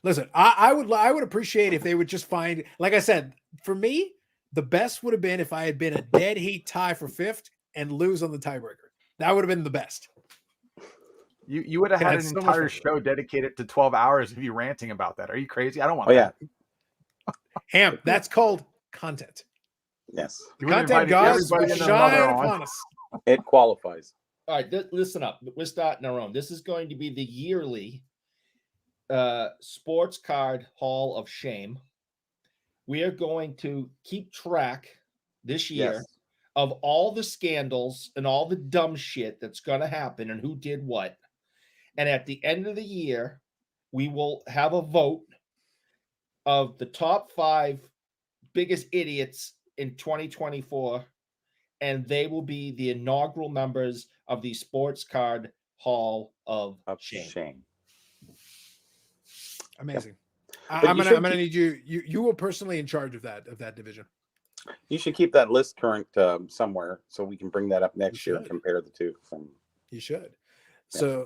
[SPEAKER 1] Listen, I would appreciate if they would just find, like I said, for me, the best would have been if I had been a dead heat tie for fifth and lose on the tiebreaker. That would have been the best.
[SPEAKER 8] You would have
[SPEAKER 1] And
[SPEAKER 8] had
[SPEAKER 1] it's
[SPEAKER 8] an
[SPEAKER 1] so much
[SPEAKER 8] entire
[SPEAKER 1] fun.
[SPEAKER 8] show dedicated to 12 hours of you ranting about that. Are you crazy? I don't want
[SPEAKER 6] Oh yeah.
[SPEAKER 8] that.
[SPEAKER 1] Ham, that's called content.
[SPEAKER 6] Yes.
[SPEAKER 8] You would have
[SPEAKER 1] Content
[SPEAKER 8] invited
[SPEAKER 1] gods
[SPEAKER 8] everybody
[SPEAKER 1] will
[SPEAKER 8] and their mother
[SPEAKER 1] shine
[SPEAKER 8] on.
[SPEAKER 1] upon us.
[SPEAKER 6] It qualifies.
[SPEAKER 7] All right, listen up. We're starting our own. This is going to be the yearly Sports Card Hall of Shame. We are going to keep track this year
[SPEAKER 6] Yes.
[SPEAKER 7] of all the scandals and all the dumb shit that's going to happen and who did what. And at the end of the year, we will have a vote of the top 5 biggest idiots in 2024. And they will be the inaugural members of the Sports Card Hall of Shame.
[SPEAKER 6] Shame.
[SPEAKER 1] Amazing.
[SPEAKER 6] But
[SPEAKER 1] I'm
[SPEAKER 6] you
[SPEAKER 1] gonna
[SPEAKER 6] should
[SPEAKER 1] need you will personally in charge of that division.
[SPEAKER 6] You should keep that list current somewhere so we can bring that up next year.
[SPEAKER 1] should.
[SPEAKER 6] Compare the two. From
[SPEAKER 1] You should.
[SPEAKER 6] Yeah.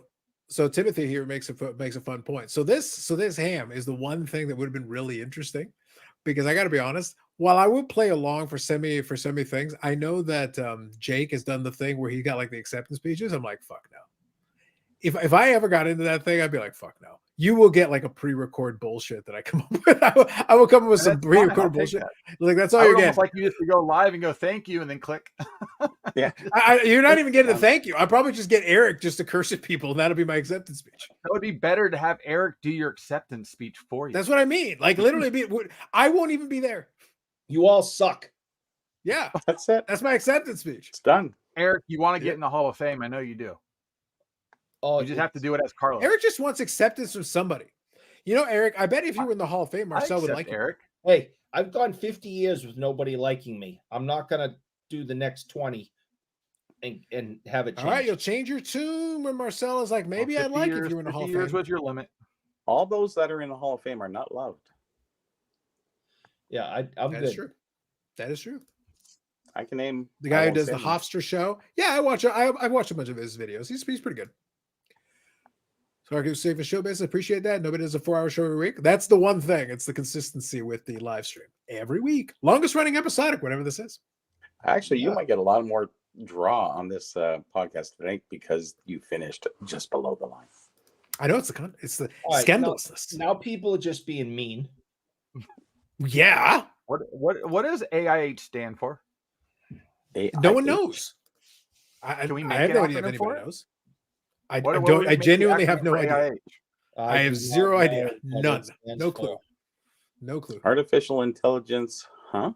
[SPEAKER 1] So Timothy here makes a fun point. So this Ham is the one thing that would have been really interesting, because I got to be honest. While I would play along for semi things, I know that Jake has done the thing where he got like the acceptance speeches. I'm like, fuck no. If I ever got into that thing, I'd be like, fuck no. You will get like a pre-record bullshit that I come up with. I will come up with some
[SPEAKER 8] That's fine, I'll
[SPEAKER 1] pre-record
[SPEAKER 8] take
[SPEAKER 1] bullshit.
[SPEAKER 8] that.
[SPEAKER 1] Like that's all
[SPEAKER 8] I
[SPEAKER 1] you're
[SPEAKER 8] would
[SPEAKER 1] getting.
[SPEAKER 8] almost like you just to go live and go thank you and then click.
[SPEAKER 6] yeah,
[SPEAKER 1] You're not even getting a thank you. I probably just get Eric just to curse at people, and that'll be my acceptance speech.
[SPEAKER 8] That would be better to have Eric do your acceptance speech for you.
[SPEAKER 1] That's what I mean. Like literally, I won't even be there.
[SPEAKER 7] You all suck.
[SPEAKER 1] Yeah,
[SPEAKER 6] that's it.
[SPEAKER 1] that's my acceptance speech.
[SPEAKER 6] It's done.
[SPEAKER 8] Eric, you want to get in the Hall of Fame? I know you do.
[SPEAKER 7] Oh,
[SPEAKER 8] You just have to do it as Carlos.
[SPEAKER 1] Eric just wants acceptance from somebody. You know, Eric, I bet if you were in the Hall of Fame,
[SPEAKER 8] I
[SPEAKER 1] Marcel would
[SPEAKER 8] accept
[SPEAKER 1] like you.
[SPEAKER 8] Eric.
[SPEAKER 7] Hey, I've gone 50 years with nobody liking me. I'm not gonna do the next 20 and have it change.
[SPEAKER 1] All right, you'll change your tune when Marcel is like, maybe
[SPEAKER 8] Well,
[SPEAKER 1] I'd
[SPEAKER 8] 50
[SPEAKER 1] like
[SPEAKER 8] years,
[SPEAKER 1] if you were in the
[SPEAKER 8] 50
[SPEAKER 1] Hall of
[SPEAKER 8] years
[SPEAKER 1] Fame.
[SPEAKER 8] was your limit.
[SPEAKER 6] All those that are in the Hall of Fame are not loved.
[SPEAKER 7] Yeah, I'm
[SPEAKER 1] That
[SPEAKER 7] good.
[SPEAKER 1] is true. That is true.
[SPEAKER 6] I can name
[SPEAKER 1] The
[SPEAKER 6] I
[SPEAKER 1] guy who
[SPEAKER 6] won't
[SPEAKER 1] does
[SPEAKER 6] say
[SPEAKER 1] the
[SPEAKER 6] them.
[SPEAKER 1] Hofstra show. Yeah, I watch. I've watched a bunch of his videos. He's pretty good. So I can say for show business, appreciate that. Nobody does a 4-hour show every week. That's the one thing. It's the consistency with the live stream every week. Longest running episodic, whatever this is.
[SPEAKER 6] Actually, you might get a lot more draw on this podcast tonight because you finished just below the line.
[SPEAKER 1] I know it's the
[SPEAKER 7] All right,
[SPEAKER 1] scandalousness.
[SPEAKER 7] Now people are just being mean.
[SPEAKER 1] Yeah,
[SPEAKER 8] What does AIH stand for?
[SPEAKER 1] no one knows. I
[SPEAKER 8] Can we
[SPEAKER 1] I
[SPEAKER 8] make
[SPEAKER 1] have
[SPEAKER 8] an
[SPEAKER 1] no idea if
[SPEAKER 8] acronym for
[SPEAKER 1] anybody
[SPEAKER 8] it?
[SPEAKER 1] knows. I
[SPEAKER 8] What would
[SPEAKER 1] don't.
[SPEAKER 8] we
[SPEAKER 1] I
[SPEAKER 8] make the
[SPEAKER 1] genuinely have
[SPEAKER 8] acronym
[SPEAKER 1] no
[SPEAKER 8] for
[SPEAKER 1] idea.
[SPEAKER 8] AIH?
[SPEAKER 1] I have
[SPEAKER 7] do
[SPEAKER 1] zero
[SPEAKER 7] not
[SPEAKER 1] idea.
[SPEAKER 7] know what
[SPEAKER 1] None.
[SPEAKER 7] it stands
[SPEAKER 1] No
[SPEAKER 7] for.
[SPEAKER 1] clue. No clue.
[SPEAKER 6] Artificial intelligence, huh?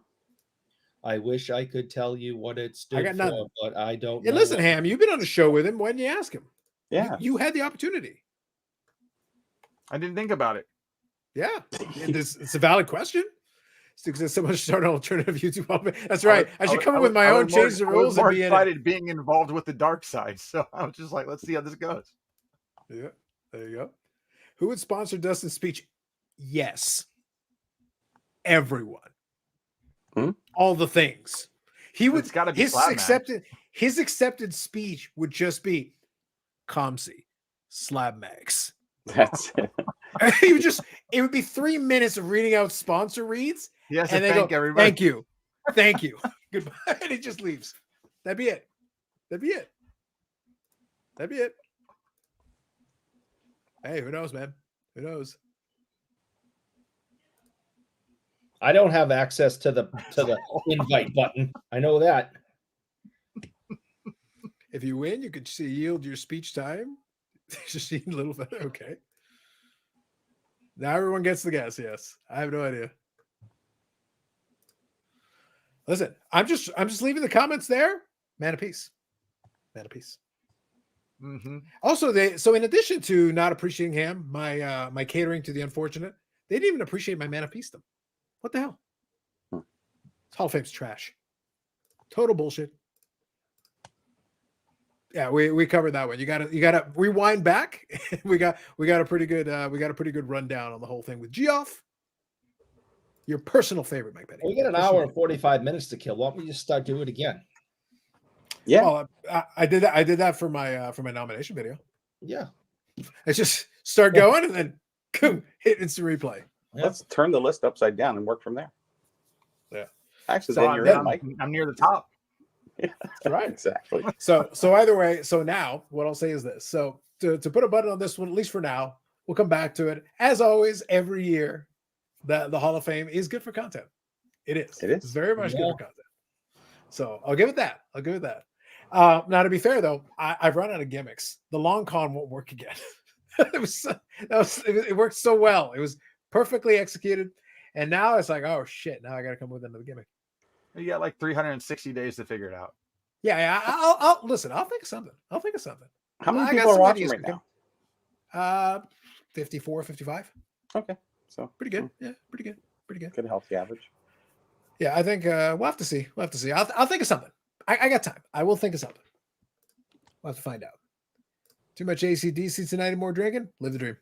[SPEAKER 7] I wish I could tell you what it stood
[SPEAKER 1] got
[SPEAKER 7] for,
[SPEAKER 1] nothing.
[SPEAKER 7] but I don't
[SPEAKER 1] Yeah,
[SPEAKER 7] know.
[SPEAKER 1] listen, Ham, you've been on a show with him. Why didn't you ask him?
[SPEAKER 6] Yeah.
[SPEAKER 1] You had the opportunity.
[SPEAKER 8] I didn't think about it.
[SPEAKER 1] Yeah. It's a valid question. Because someone should start an alternative YouTube. That's right. I should come up with my own, change the rules, and
[SPEAKER 8] more
[SPEAKER 1] be
[SPEAKER 8] excited being involved with the dark side. So I was just like, let's see how this goes.
[SPEAKER 1] Yeah, there you go. Who would sponsor Dustin's speech? Yes, everyone. All the things. He would.
[SPEAKER 8] It's got to be
[SPEAKER 1] his accepted speech would just be ComC Slab Max.
[SPEAKER 6] That's it.
[SPEAKER 1] He would just. It would be 3 minutes of reading out sponsor reads.
[SPEAKER 8] Yes,
[SPEAKER 1] and
[SPEAKER 8] thank everybody.
[SPEAKER 1] Thank you, goodbye, and he just leaves. That'd be it. Hey, who knows, man? Who knows?
[SPEAKER 7] I don't have access to the invite button. I know that.
[SPEAKER 1] If you win, you could yield your speech time. Just a little bit. Okay. Now everyone gets the guess. Yes, I have no idea. Listen, I'm just leaving the comments there. Man of peace.
[SPEAKER 8] Mm-hmm.
[SPEAKER 1] Also, so in addition to not appreciating him, my catering to the unfortunate, they didn't even appreciate my Man of Peace. What the hell? Hall of Fame's trash. Total bullshit. Yeah, we covered that one. You gotta rewind back. we got a pretty good rundown on the whole thing with Geoff. Your personal favorite, Mike Petty.
[SPEAKER 7] We got an hour and 45 minutes to kill. Why don't we just start doing it again?
[SPEAKER 6] Yeah.
[SPEAKER 1] Well, I did that. I did that for my nomination video.
[SPEAKER 7] Yeah.
[SPEAKER 1] I just start going and then boom, hit instant replay.
[SPEAKER 6] Let's turn the list upside down and work from there.
[SPEAKER 1] Yeah.
[SPEAKER 6] Actually,
[SPEAKER 8] So
[SPEAKER 6] then you're in, Mike.
[SPEAKER 8] I'm near the top.
[SPEAKER 6] Yeah,
[SPEAKER 1] that's right.
[SPEAKER 6] Exactly.
[SPEAKER 1] So either way, so now what I'll say is this. So to put a button on this one, at least for now, we'll come back to it. As always, every year, the Hall of Fame is good for content. It is. It's very much good for content. So I'll give it that. Now, to be fair though, I've run out of gimmicks. The long con won't work again. It worked so well. It was perfectly executed, and now it's like, oh shit! Now I got to come with another gimmick.
[SPEAKER 8] You got like 360 days to figure it out.
[SPEAKER 1] Yeah. I'll listen. I'll think of something.
[SPEAKER 6] How many people are watching right now?
[SPEAKER 1] 54, 55.
[SPEAKER 6] Okay, so
[SPEAKER 1] pretty good. Yeah, pretty good.
[SPEAKER 6] Good healthy average.
[SPEAKER 1] Yeah, I think we'll have to see. I'll think of something. I got time. I will think of something. We'll have to find out. Too much AC/DC tonight and more drinking? Live the dream.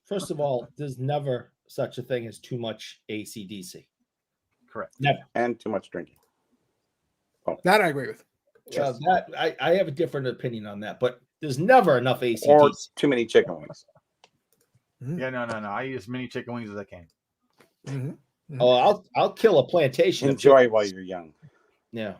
[SPEAKER 7] First of all, there's never such a thing as too much AC/DC.
[SPEAKER 8] Correct.
[SPEAKER 7] Never.
[SPEAKER 6] And too much drinking.
[SPEAKER 1] That I agree with.
[SPEAKER 7] That I have a different opinion on that, but there's never enough AC/DC.
[SPEAKER 6] Or too many chicken wings.
[SPEAKER 8] Yeah, no. I eat as many chicken wings as I can.
[SPEAKER 1] Mm-hmm.
[SPEAKER 7] Oh, I'll kill a plantation.
[SPEAKER 6] Enjoy while you're young.
[SPEAKER 7] Yeah.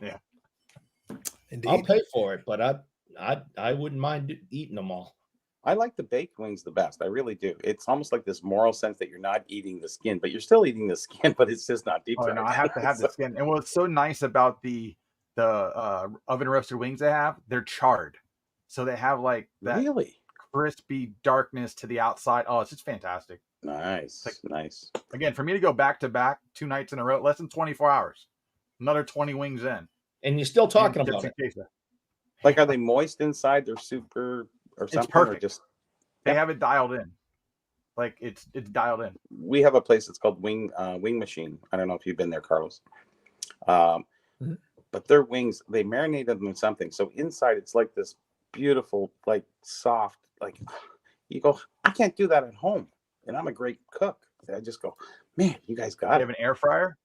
[SPEAKER 1] Indeed.
[SPEAKER 7] I'll pay for it, but I wouldn't mind eating them all.
[SPEAKER 6] I like the baked wings the best. I really do. It's almost like this moral sense that you're not eating the skin, but you're still eating the skin, but it's just not deep fried.
[SPEAKER 8] No, I have to have the skin. And what's so nice about the oven roasted wings they have, they're charred. So they have like that
[SPEAKER 6] really
[SPEAKER 8] crispy darkness to the outside. Oh, it's just fantastic.
[SPEAKER 6] Nice. Nice.
[SPEAKER 8] Again, for me to go back to back 2 nights in a row, less than 24 hours. Another 20 wings in.
[SPEAKER 7] And you're still talking about it.
[SPEAKER 6] Like, are they moist inside? They're super or something?
[SPEAKER 8] It's perfect.
[SPEAKER 6] Or just
[SPEAKER 8] they have it dialed in. Like it's dialed in.
[SPEAKER 6] We have a place that's called Wing Machine. I don't know if you've been there, Carlos. But their wings, they marinated them in something. So inside it's like this beautiful, like soft, like you go, I can't do that at home. And I'm a great cook. I just go, man, you guys got it.
[SPEAKER 8] You have an air fryer?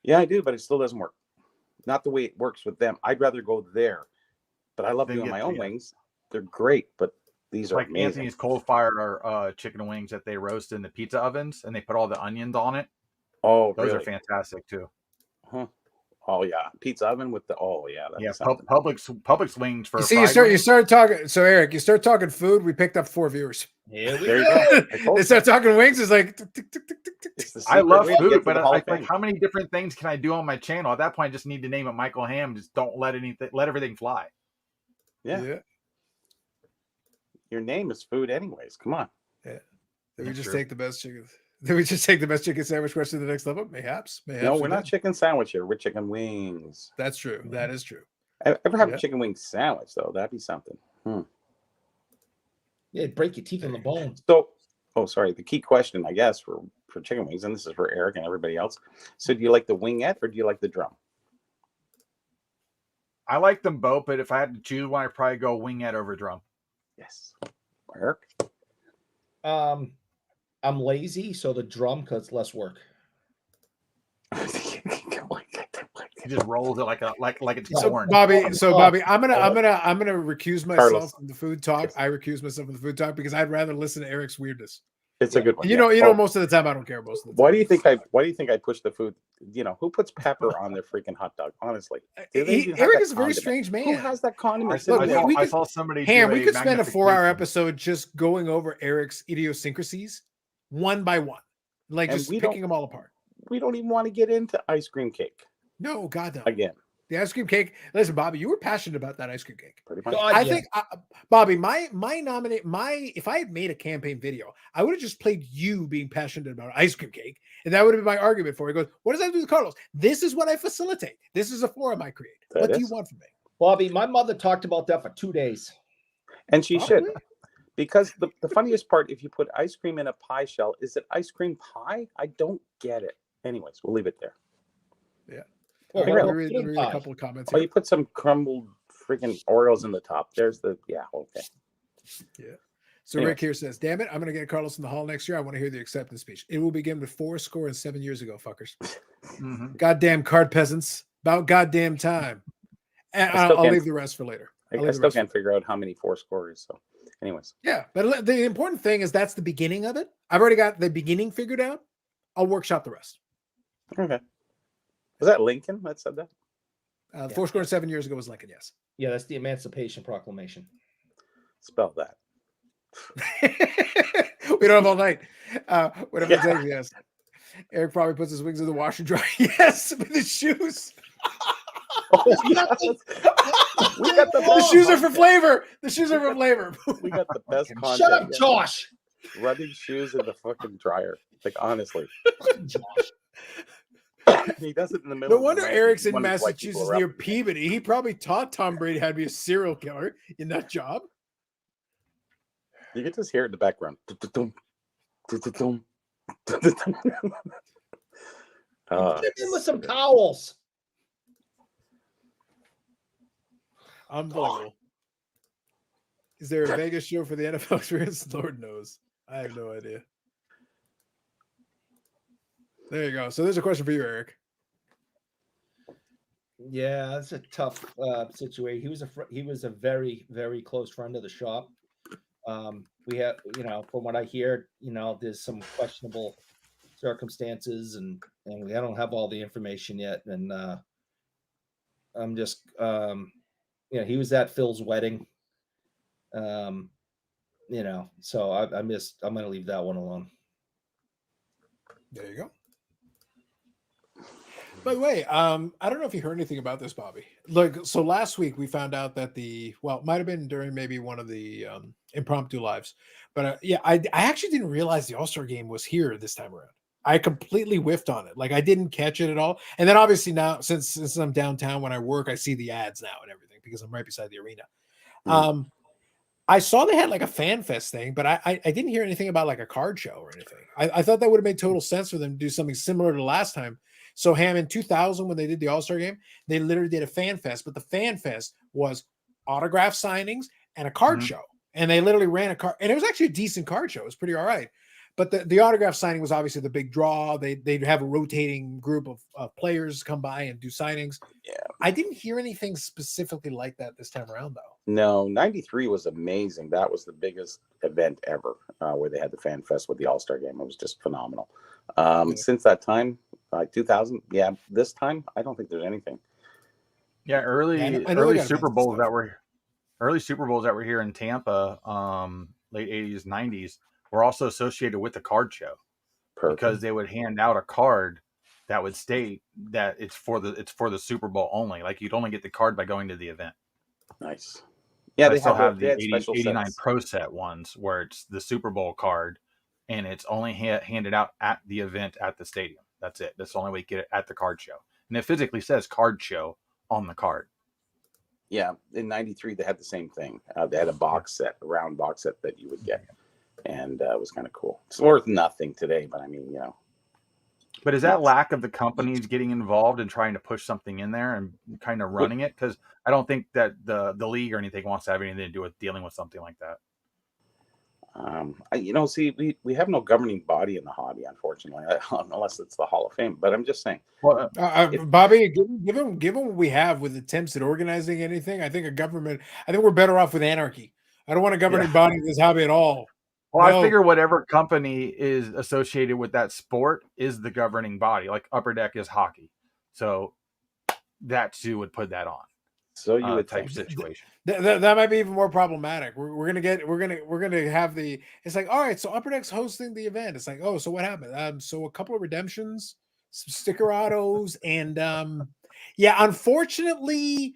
[SPEAKER 6] Yeah, I do, but it still doesn't work. Not the way it works with them. I'd rather go there. But I love doing my own wings. They're great, but these are
[SPEAKER 8] like
[SPEAKER 6] amazing.
[SPEAKER 8] Anthony's cold fire chicken wings that they roast in the pizza ovens and they put all the onions on it.
[SPEAKER 6] Oh,
[SPEAKER 8] those
[SPEAKER 6] really?
[SPEAKER 8] are fantastic too.
[SPEAKER 6] Huh. Oh yeah, pizza oven with the That's
[SPEAKER 8] Publix wings for.
[SPEAKER 1] See, you started talking. So Eric, you start talking food. We picked up 4 viewers.
[SPEAKER 7] Here we
[SPEAKER 1] go. They start talking wings. It's like
[SPEAKER 8] I love food, but like how many different things can I do on my channel? At that point, I just need to name it Michael Ham. Just don't let everything fly.
[SPEAKER 6] Yeah. Your name is food, anyways. Come on.
[SPEAKER 1] Yeah. Did we just take the best chicken? Did we just take the best chicken sandwich question to the next level? Mayhaps.
[SPEAKER 6] No, we're not chicken sandwich here. We're chicken wings.
[SPEAKER 1] That's true. That is true.
[SPEAKER 6] Ever have a chicken wing sandwich though? That'd be something.
[SPEAKER 7] Yeah, it'd break your teeth on the bone.
[SPEAKER 6] So, sorry. The key question, I guess, for chicken wings, and this is for Eric and everybody else. So, do you like the wingette or do you like the drum?
[SPEAKER 8] I like them both, but if I had to choose one, I'd probably go wingette over drum.
[SPEAKER 6] Yes. Eric?
[SPEAKER 7] I'm lazy, so the drum because less work.
[SPEAKER 8] He just rolls it like it's
[SPEAKER 1] So
[SPEAKER 8] corn.
[SPEAKER 1] Bobby, I'm gonna recuse myself
[SPEAKER 6] Carlos.
[SPEAKER 1] from the food talk. I recuse myself from the food talk because I'd rather listen to Eric's weirdness.
[SPEAKER 6] It's a good one.
[SPEAKER 1] You know, most of the time I don't care. Most of the time.
[SPEAKER 6] Why do you think I push the food? You know, who puts pepper on their freaking hot dog? Honestly,
[SPEAKER 1] Eric is a very strange man.
[SPEAKER 6] Who has that condiment?
[SPEAKER 8] I saw somebody.
[SPEAKER 1] We could spend a 4-hour episode just going over Eric's idiosyncrasies one by one, like just picking them all apart.
[SPEAKER 6] We don't even want to get into ice cream cake.
[SPEAKER 1] No, God no.
[SPEAKER 6] Again,
[SPEAKER 1] the ice cream cake. Listen, Bobby, you were passionate about that ice cream cake.
[SPEAKER 6] Pretty much.
[SPEAKER 1] I think, Bobby, if I had made a campaign video, I would have just played you being passionate about ice cream cake, and that would have been my argument for it. He goes, what does that have to do with Carlos? This is what I facilitate. This is a forum I create. What do you want from me,
[SPEAKER 7] Bobby? My mother talked about that for 2 days,
[SPEAKER 6] and she should, because the funniest part, if you put ice cream in a pie shell, is it ice cream pie? I don't get it. Anyways, we'll leave it there.
[SPEAKER 1] Yeah.
[SPEAKER 6] Well,
[SPEAKER 1] read a couple of comments.
[SPEAKER 6] Oh, you put some crumbled freaking Oreos in the top. There's the okay.
[SPEAKER 1] Yeah. So Rick here says, "Damn it, I'm going to get Carlos in the hall next year. I want to hear the acceptance speech. It will begin with 4 years ago, fuckers. Goddamn card peasants. About goddamn time. And I'll leave the rest for later.
[SPEAKER 6] I still can't figure out how many 4 scores. So, anyways.
[SPEAKER 1] Yeah, but the important thing is that's the beginning of it. I've already got the beginning figured out. I'll workshop the rest.
[SPEAKER 6] Okay. Was that Lincoln that said that?
[SPEAKER 1] 7 years ago was Lincoln, yes.
[SPEAKER 7] Yeah, that's the Emancipation Proclamation.
[SPEAKER 6] Spell that.
[SPEAKER 1] We don't have all night. Whatever it takes, yes. Eric probably puts his wings in the washer dryer. Yes, with his shoes.
[SPEAKER 6] We got
[SPEAKER 1] the shoes are for flavor. The shoes are for flavor.
[SPEAKER 6] We got the best content.
[SPEAKER 7] Shut up, Josh.
[SPEAKER 6] Rubbing shoes in the fucking dryer. Like, honestly. He does it in the middle.
[SPEAKER 1] No wonder Eric's in Massachusetts near Peabody. He probably taught Tom Brady how to be a serial killer in that job.
[SPEAKER 6] You can just hear it in the background.
[SPEAKER 7] Get in with some towels.
[SPEAKER 1] Unbelievable. Is there a Vegas show for the NFL experience? Lord knows. I have no idea. There you go. So there's a question for you, Eric.
[SPEAKER 7] Yeah, that's a tough situation. He was a very, very close friend of the shop. We have, from what I hear, there's some questionable circumstances, and I don't have all the information yet. And I'm just, he was at Phil's wedding. So I'm going to leave that one alone.
[SPEAKER 1] There you go. By the way, I don't know if you heard anything about this, Bobby. So last week we found out that it might have been during maybe one of the impromptu lives, but I actually didn't realize the All-Star game was here this time around. I completely whiffed on it. Like, I didn't catch it at all. And then obviously now, since I'm downtown when I work, I see the ads now and everything because I'm right beside the arena. I saw they had like a fan fest thing, but I didn't hear anything about like a card show or anything. I thought that would have made total sense for them to do something similar to last time. So Ham, in 2000, when they did the All-Star game, they literally did a fan fest, but the fan fest was autograph signings and a card show. And they literally ran a card, and it was actually a decent card show. It was pretty all right. But the autograph signing was obviously the big draw. They'd have a rotating group of players come by and do signings.
[SPEAKER 6] Yeah.
[SPEAKER 1] I didn't hear anything specifically like that this time around, though.
[SPEAKER 6] No, 93 was amazing. That was the biggest event ever where they had the fan fest with the All-Star game. It was just phenomenal. Since that time, 2000, this time, I don't think there's anything.
[SPEAKER 8] Yeah, early Super Bowls that were here in Tampa, late 80s, 90s, were also associated with the card show. Perfect. Because they would hand out a card that would state that it's for the Super Bowl only. Like, you'd only get the card by going to the event.
[SPEAKER 6] Nice. Yeah,
[SPEAKER 8] they still have the 89 Pro Set ones where it's the Super Bowl card, and it's only handed out at the event at the stadium. That's it. That's the only way you get it at the card show. And it physically says card show on the card.
[SPEAKER 6] Yeah, in '93 they had the same thing. They had a box set, a round box set that you would get, and it was kind of cool. It's worth nothing today, but I mean,
[SPEAKER 8] But is that lack of the companies getting involved and trying to push something in there and kind of running it? Because I don't think that the league or anything wants to have anything to do with dealing with something like that.
[SPEAKER 6] See, we have no governing body in the hobby, unfortunately, unless it's the Hall of Fame. But I'm just saying,
[SPEAKER 8] Well,
[SPEAKER 1] Bobby, give them what we have with attempts at organizing anything. I think we're better off with anarchy. I don't want a governing body in this hobby at all.
[SPEAKER 8] Well,
[SPEAKER 1] No.
[SPEAKER 8] I figure whatever company is associated with that sport is the governing body. Like Upper Deck is hockey, so that too would put that on.
[SPEAKER 6] So you would
[SPEAKER 8] type
[SPEAKER 6] think.
[SPEAKER 8] situation.
[SPEAKER 1] That might be even more problematic. We're gonna have the. It's like, all right, so Upper Deck's hosting the event. It's like, oh, so what happened? So a couple of redemptions, some sticker autos, and unfortunately,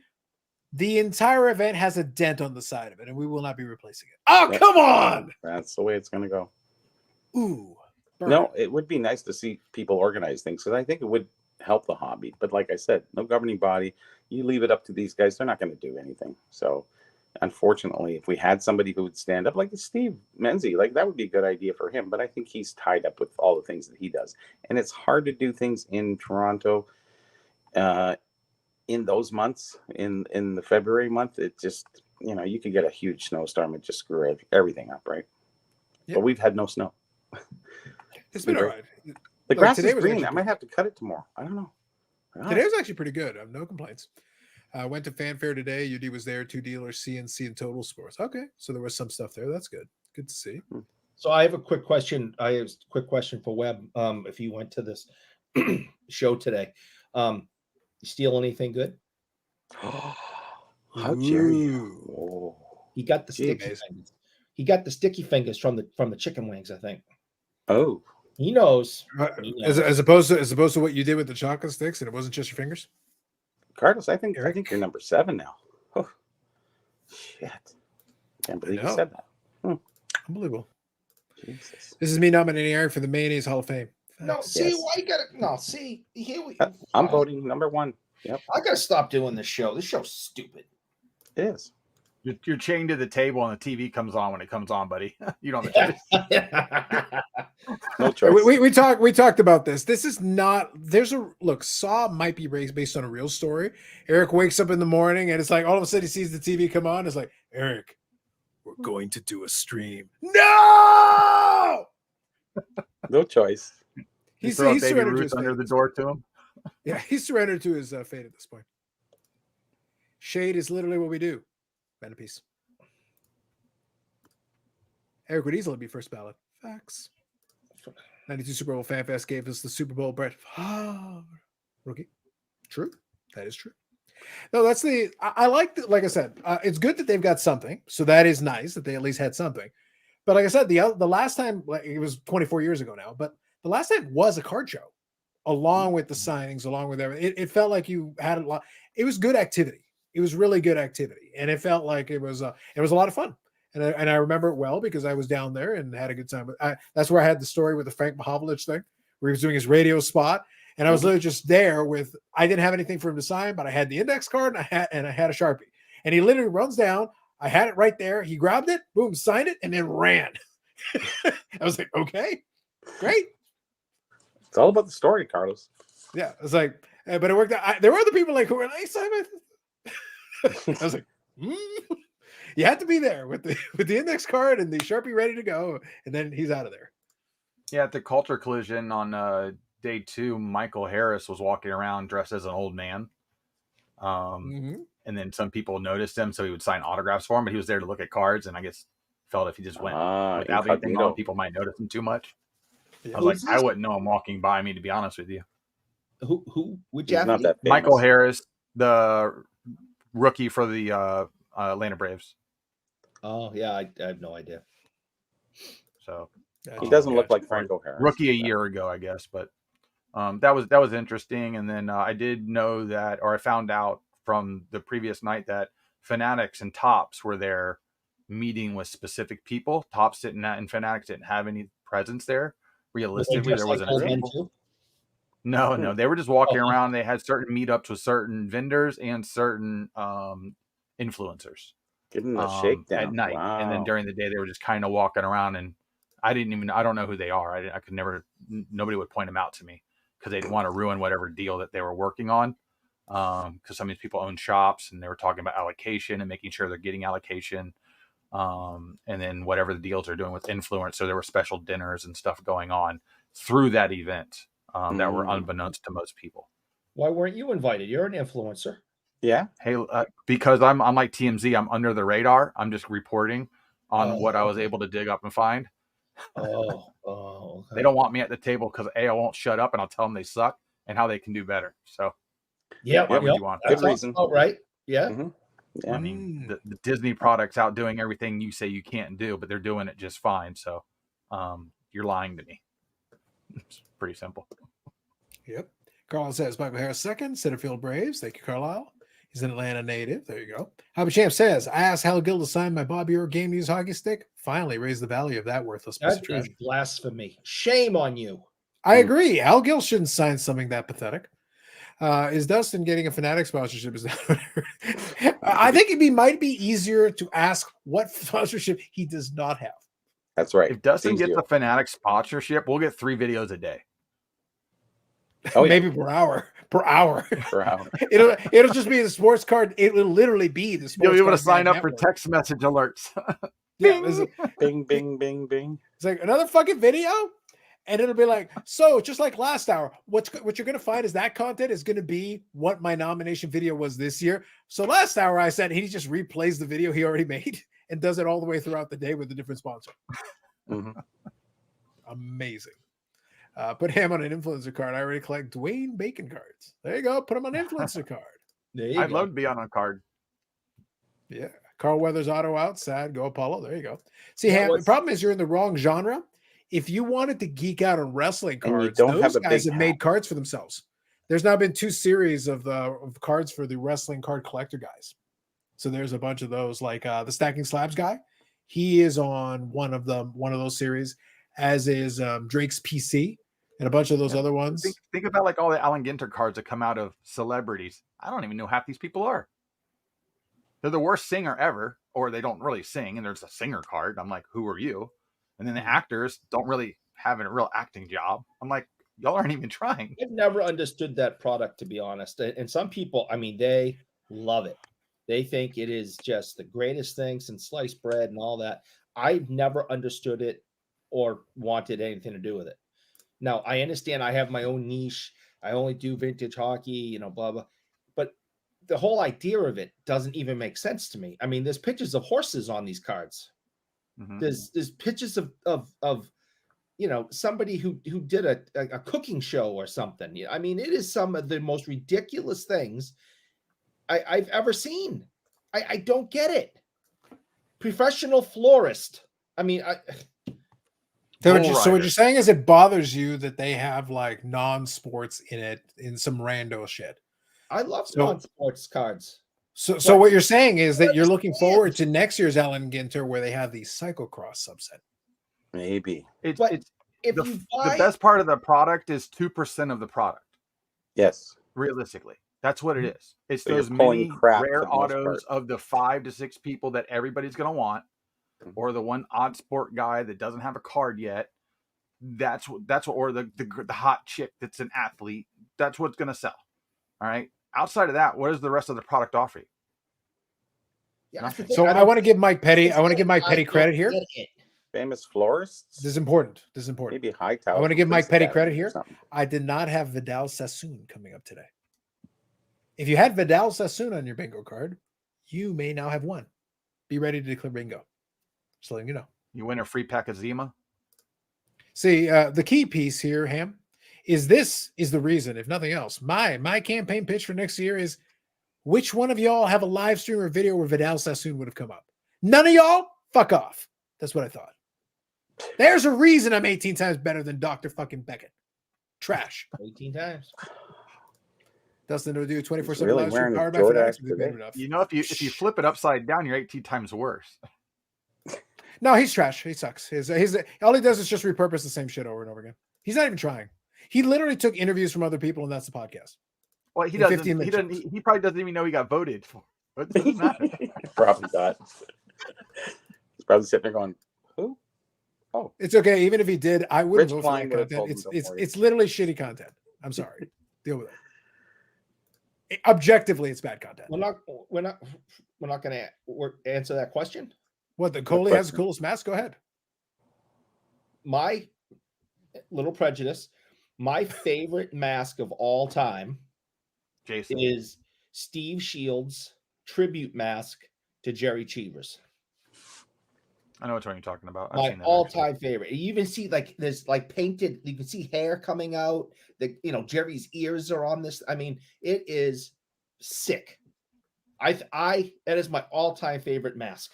[SPEAKER 1] the entire event has a dent on the side of it, and we will not be replacing it. Oh, come on!
[SPEAKER 6] That's the way it's going to go.
[SPEAKER 1] Ooh, burn.
[SPEAKER 6] No, it would be nice to see people organize things because I think it would help the hobby. But like I said, no governing body. You leave it up to these guys; they're not going to do anything. So, unfortunately, if we had somebody who would stand up, like Steve Menzie, like that would be a good idea for him. But I think he's tied up with all the things that he does, and it's hard to do things in Toronto. In those months, in the February month, it just you could get a huge snowstorm and just screw everything up, right? Yep. But we've had no snow.
[SPEAKER 1] It's been all right.
[SPEAKER 6] The grass is green. I might have to cut it tomorrow. I don't know.
[SPEAKER 1] Today was actually pretty good. I have no complaints. Went to Fanfare today. UD was there. 2 dealers, CNC and total scores. Okay, so there was some stuff there. That's good. Good to see.
[SPEAKER 7] So I have a quick question. For Webb. If you went to this show today, you steal anything good?
[SPEAKER 6] How dare you?
[SPEAKER 7] Oh. He got the sticky fingers. He got the sticky fingers from the chicken wings, I think.
[SPEAKER 6] Oh.
[SPEAKER 7] He knows.
[SPEAKER 1] As opposed to what you did with the chocolate sticks, and it wasn't just your fingers.
[SPEAKER 6] Carlos, I think you're number 7 now. Oh, shit! Can't believe you said that.
[SPEAKER 1] Unbelievable.
[SPEAKER 6] Jesus.
[SPEAKER 1] This is me nominating Eric for the Mayonnaise Hall of Fame.
[SPEAKER 7] No, see why you gotta. No, see here we.
[SPEAKER 6] I'm voting number 1. Yep.
[SPEAKER 7] I gotta stop doing this show. This show's stupid.
[SPEAKER 6] It is.
[SPEAKER 8] You're chained to the table and the TV comes on when it comes on, buddy. You don't have a choice.
[SPEAKER 6] No choice.
[SPEAKER 1] We talked about this. This is not. Saw might be based on a real story. Eric wakes up in the morning and it's like all of a sudden he sees the TV come on. It's like, Eric, we're going to do a stream. No.
[SPEAKER 6] No choice.
[SPEAKER 8] He's Baby Ruth under the door to him.
[SPEAKER 1] Yeah, he's surrendered to his fate at this point. Shade is literally what we do. Man of peace. Eric would easily be first ballot. Facts. 92 Super Bowl Fan Fest gave us the Super Bowl Brett rookie. True. That is true. No, that's I like that. Like I said, it's good that they've got something. So that is nice that they at least had something. But like I said, the last time, it was 24 years ago now, but the last time was a card show along with the signings, along with everything. It felt like you had a lot. It was good activity. It was really good activity, and it felt like it was a lot of fun. And I remember it well because I was down there and had a good time. That's where I had the story with the Frank Mahovlich thing, where he was doing his radio spot, and I was literally just there with. I didn't have anything for him to sign, but I had the index card and I had a Sharpie, and he literally runs down. I had it right there. He grabbed it, boom, signed it, and then ran. I was like, okay, great.
[SPEAKER 6] It's all about the story, Carlos.
[SPEAKER 1] Yeah, it's like, but it worked out. There were other people who were like, Simon. I was like, you had to be there with the index card and the Sharpie ready to go, and then he's out of there.
[SPEAKER 8] Yeah, at the Culture Collision on day 2, Michael Harris was walking around dressed as an old man. And then some people noticed him, so he would sign autographs for him, but he was there to look at cards, and I guess felt if he just went without anything on, people might notice him too much. Yeah. I was like, I wouldn't know him walking by me, to be honest with you.
[SPEAKER 7] Who? Which
[SPEAKER 6] athlete?
[SPEAKER 8] Michael Harris, the rookie for the Atlanta Braves.
[SPEAKER 7] Oh yeah, I have no idea.
[SPEAKER 8] So
[SPEAKER 6] he doesn't look like Franco Harris.
[SPEAKER 8] Rookie a year ago, I guess, but that was interesting. And then I did know that, or I found out from the previous night that Fanatics and Topps were there meeting with specific people. Topps didn't, and Fanatics didn't have any presence there. Realistically, there wasn't a people. No, they were just walking around. They had certain meetups with certain vendors and certain influencers.
[SPEAKER 6] Give them the shakedown
[SPEAKER 8] At night,
[SPEAKER 6] Wow.
[SPEAKER 8] and then during the day they were just kind of walking around, and I don't know who they are. I could never, nobody would point them out to me because they'd want to ruin whatever deal that they were working on. Because some of these people own shops, and they were talking about allocation and making sure they're getting allocation. And then whatever the deals are doing with influence. So there were special dinners and stuff going on through that event that were unbeknownst to most people.
[SPEAKER 7] Why weren't you invited? You're an influencer.
[SPEAKER 6] Yeah.
[SPEAKER 8] Hey, because I'm like TMZ, I'm under the radar. I'm just reporting on what I was able to dig up and find.
[SPEAKER 7] Okay.
[SPEAKER 8] They don't want me at the table because I won't shut up, and I'll tell them they suck and how they can do better. So why would you want that?
[SPEAKER 7] Good reason. Oh, right. Yeah.
[SPEAKER 6] Mm-hmm. Yeah.
[SPEAKER 8] I mean, the Disney product's out doing everything you say you can't do, but they're doing it just fine. So you're lying to me. It's pretty simple.
[SPEAKER 1] Yep. Carl says Michael Harris second, Centerfield Braves. Thank you, Carlisle. He's an Atlanta native. There you go. Hobby Champ says, I asked Hal Gill to sign my Bobby Orr game used hockey stick. Finally raised the value of that worthless piece of
[SPEAKER 7] That
[SPEAKER 1] trash.
[SPEAKER 7] is blasphemy. Shame on you.
[SPEAKER 1] I agree. Hal Gill shouldn't sign something that pathetic. Is Dustin getting a Fanatic sponsorship? Is that I think it might be easier to ask what sponsorship he does not have.
[SPEAKER 6] That's right.
[SPEAKER 8] If Dustin gets a Fanatic sponsorship, we'll get 3 videos a day.
[SPEAKER 6] Oh, yeah.
[SPEAKER 1] Maybe per hour.
[SPEAKER 6] Per hour.
[SPEAKER 1] It'll just be the sports card. It will literally be the sports
[SPEAKER 8] You'll be able
[SPEAKER 1] card
[SPEAKER 8] to sign up
[SPEAKER 1] network.
[SPEAKER 8] for text message alerts.
[SPEAKER 1] Yeah,
[SPEAKER 6] bing, bing, bing, bing.
[SPEAKER 1] It's like another fucking video, and it'll be like, so just like last hour, what you're gonna find is that content is gonna be what my nomination video was this year. So last hour I said he just replays the video he already made and does it all the way throughout the day with a different sponsor.
[SPEAKER 6] Mm-hmm.
[SPEAKER 1] Amazing. Put him on an influencer card. I already collect Dwayne Bacon cards. There you go. Put him on an influencer card.
[SPEAKER 8] I'd love to be on a card.
[SPEAKER 1] Yeah. Carl Weathers auto out. Sad. Go Apollo. There you go. See, the problem is you're in the wrong genre. If you wanted to geek out on wrestling cards, those guys have made cards for themselves. There's now been 2 series of cards for the wrestling card collector guys. So there's a bunch of those, like the Stacking Slabs guy. He is on one of those series, as is Drake's PC and a bunch of those other ones.
[SPEAKER 8] Think about like all the Alan Ginter cards that come out of celebrities. I don't even know half these people are. They're the worst singer ever, or they don't really sing, and there's a singer card. I'm like, who are you? And then the actors don't really have a real acting job. I'm like, y'all aren't even trying.
[SPEAKER 7] I've never understood that product, to be honest. And some people, I mean, they love it. They think it is just the greatest thing since sliced bread and all that. I've never understood it or wanted anything to do with it. Now, I understand I have my own niche. I only do vintage hockey, blah, blah. But the whole idea of it doesn't even make sense to me. I mean, there's pictures of horses on these cards.
[SPEAKER 8] Mm-hmm.
[SPEAKER 7] There's pictures of somebody who did a cooking show or something. I mean, it is some of the most ridiculous things I've ever seen. I don't get it. Professional florist. I mean,
[SPEAKER 1] So what you're saying is it bothers you that they have like non-sports in it in some rando shit.
[SPEAKER 7] I love non-sports cards.
[SPEAKER 1] So what you're saying is that you're looking forward to next year's Alan Ginter where they have the cyclocross subset.
[SPEAKER 6] Maybe.
[SPEAKER 8] The best part of the product is 2% of the product.
[SPEAKER 6] Yes.
[SPEAKER 8] Realistically. That's what it is. It's
[SPEAKER 6] So
[SPEAKER 8] those mini rare autos of the 5 to 6 people that everybody's going to want, or the one odd sport guy that doesn't have a card yet. That's what, or the hot chick that's an athlete. That's what's going to sell. All right. Outside of that, what does the rest of the product offer you?
[SPEAKER 7] Yeah,
[SPEAKER 1] so I want to give Mike Petty. I want to give Mike Petty credit here.
[SPEAKER 6] Famous florists.
[SPEAKER 1] This is important.
[SPEAKER 6] Maybe Hightower.
[SPEAKER 1] I want to give Mike Petty credit here. I did not have Vidal Sassoon coming up today. If you had Vidal Sassoon on your bingo card, you may now have one. Be ready to declare bingo. Just letting you know.
[SPEAKER 8] You win a free pack of Zima.
[SPEAKER 1] See, the key piece here, Ham, is this is the reason, if nothing else. My campaign pitch for next year is which one of y'all have a live stream or video where Vidal Sassoon would have come up? None of y'all? Fuck off. That's what I thought. There's a reason I'm 18 times better than Dr. fucking Beckett. Trash.
[SPEAKER 7] 18 times.
[SPEAKER 1] Dustin will do 24/7
[SPEAKER 6] really
[SPEAKER 1] live stream powered by
[SPEAKER 6] Jordache
[SPEAKER 1] Fanatics.
[SPEAKER 6] today.
[SPEAKER 8] You know, if you flip it upside down, you're 18 times worse.
[SPEAKER 1] No, he's trash. He sucks. His all he does is just repurpose the same shit over and over again. He's not even trying. He literally took interviews from other people, and that's the podcast.
[SPEAKER 8] Well, he doesn't. He probably doesn't even know he got voted for. It doesn't matter.
[SPEAKER 6] Probably not. He's probably sitting there going, "Who? Oh,
[SPEAKER 1] It's okay. Even if he did, I wouldn't
[SPEAKER 6] Rich
[SPEAKER 1] vote for
[SPEAKER 6] Klein
[SPEAKER 1] that
[SPEAKER 6] would have
[SPEAKER 1] content.
[SPEAKER 6] told him,
[SPEAKER 1] It's
[SPEAKER 6] "Don't
[SPEAKER 1] it's
[SPEAKER 6] worry."
[SPEAKER 1] it's literally shitty content. I'm sorry. Deal with it. Objectively, it's bad content.
[SPEAKER 7] We're not going to answer that question.
[SPEAKER 1] What, the Coley has the coolest mask? Go ahead.
[SPEAKER 7] My little prejudice. My favorite mask of all time
[SPEAKER 8] Jason.
[SPEAKER 7] is Steve Shields' tribute mask to Jerry Cheevers.
[SPEAKER 8] I know which one you're talking about. I've
[SPEAKER 7] My
[SPEAKER 8] seen that,
[SPEAKER 7] all-time favorite. You even see like there's like painted. You can see hair coming out. Jerry's ears are on this. I mean, it is sick. That is my all-time favorite mask.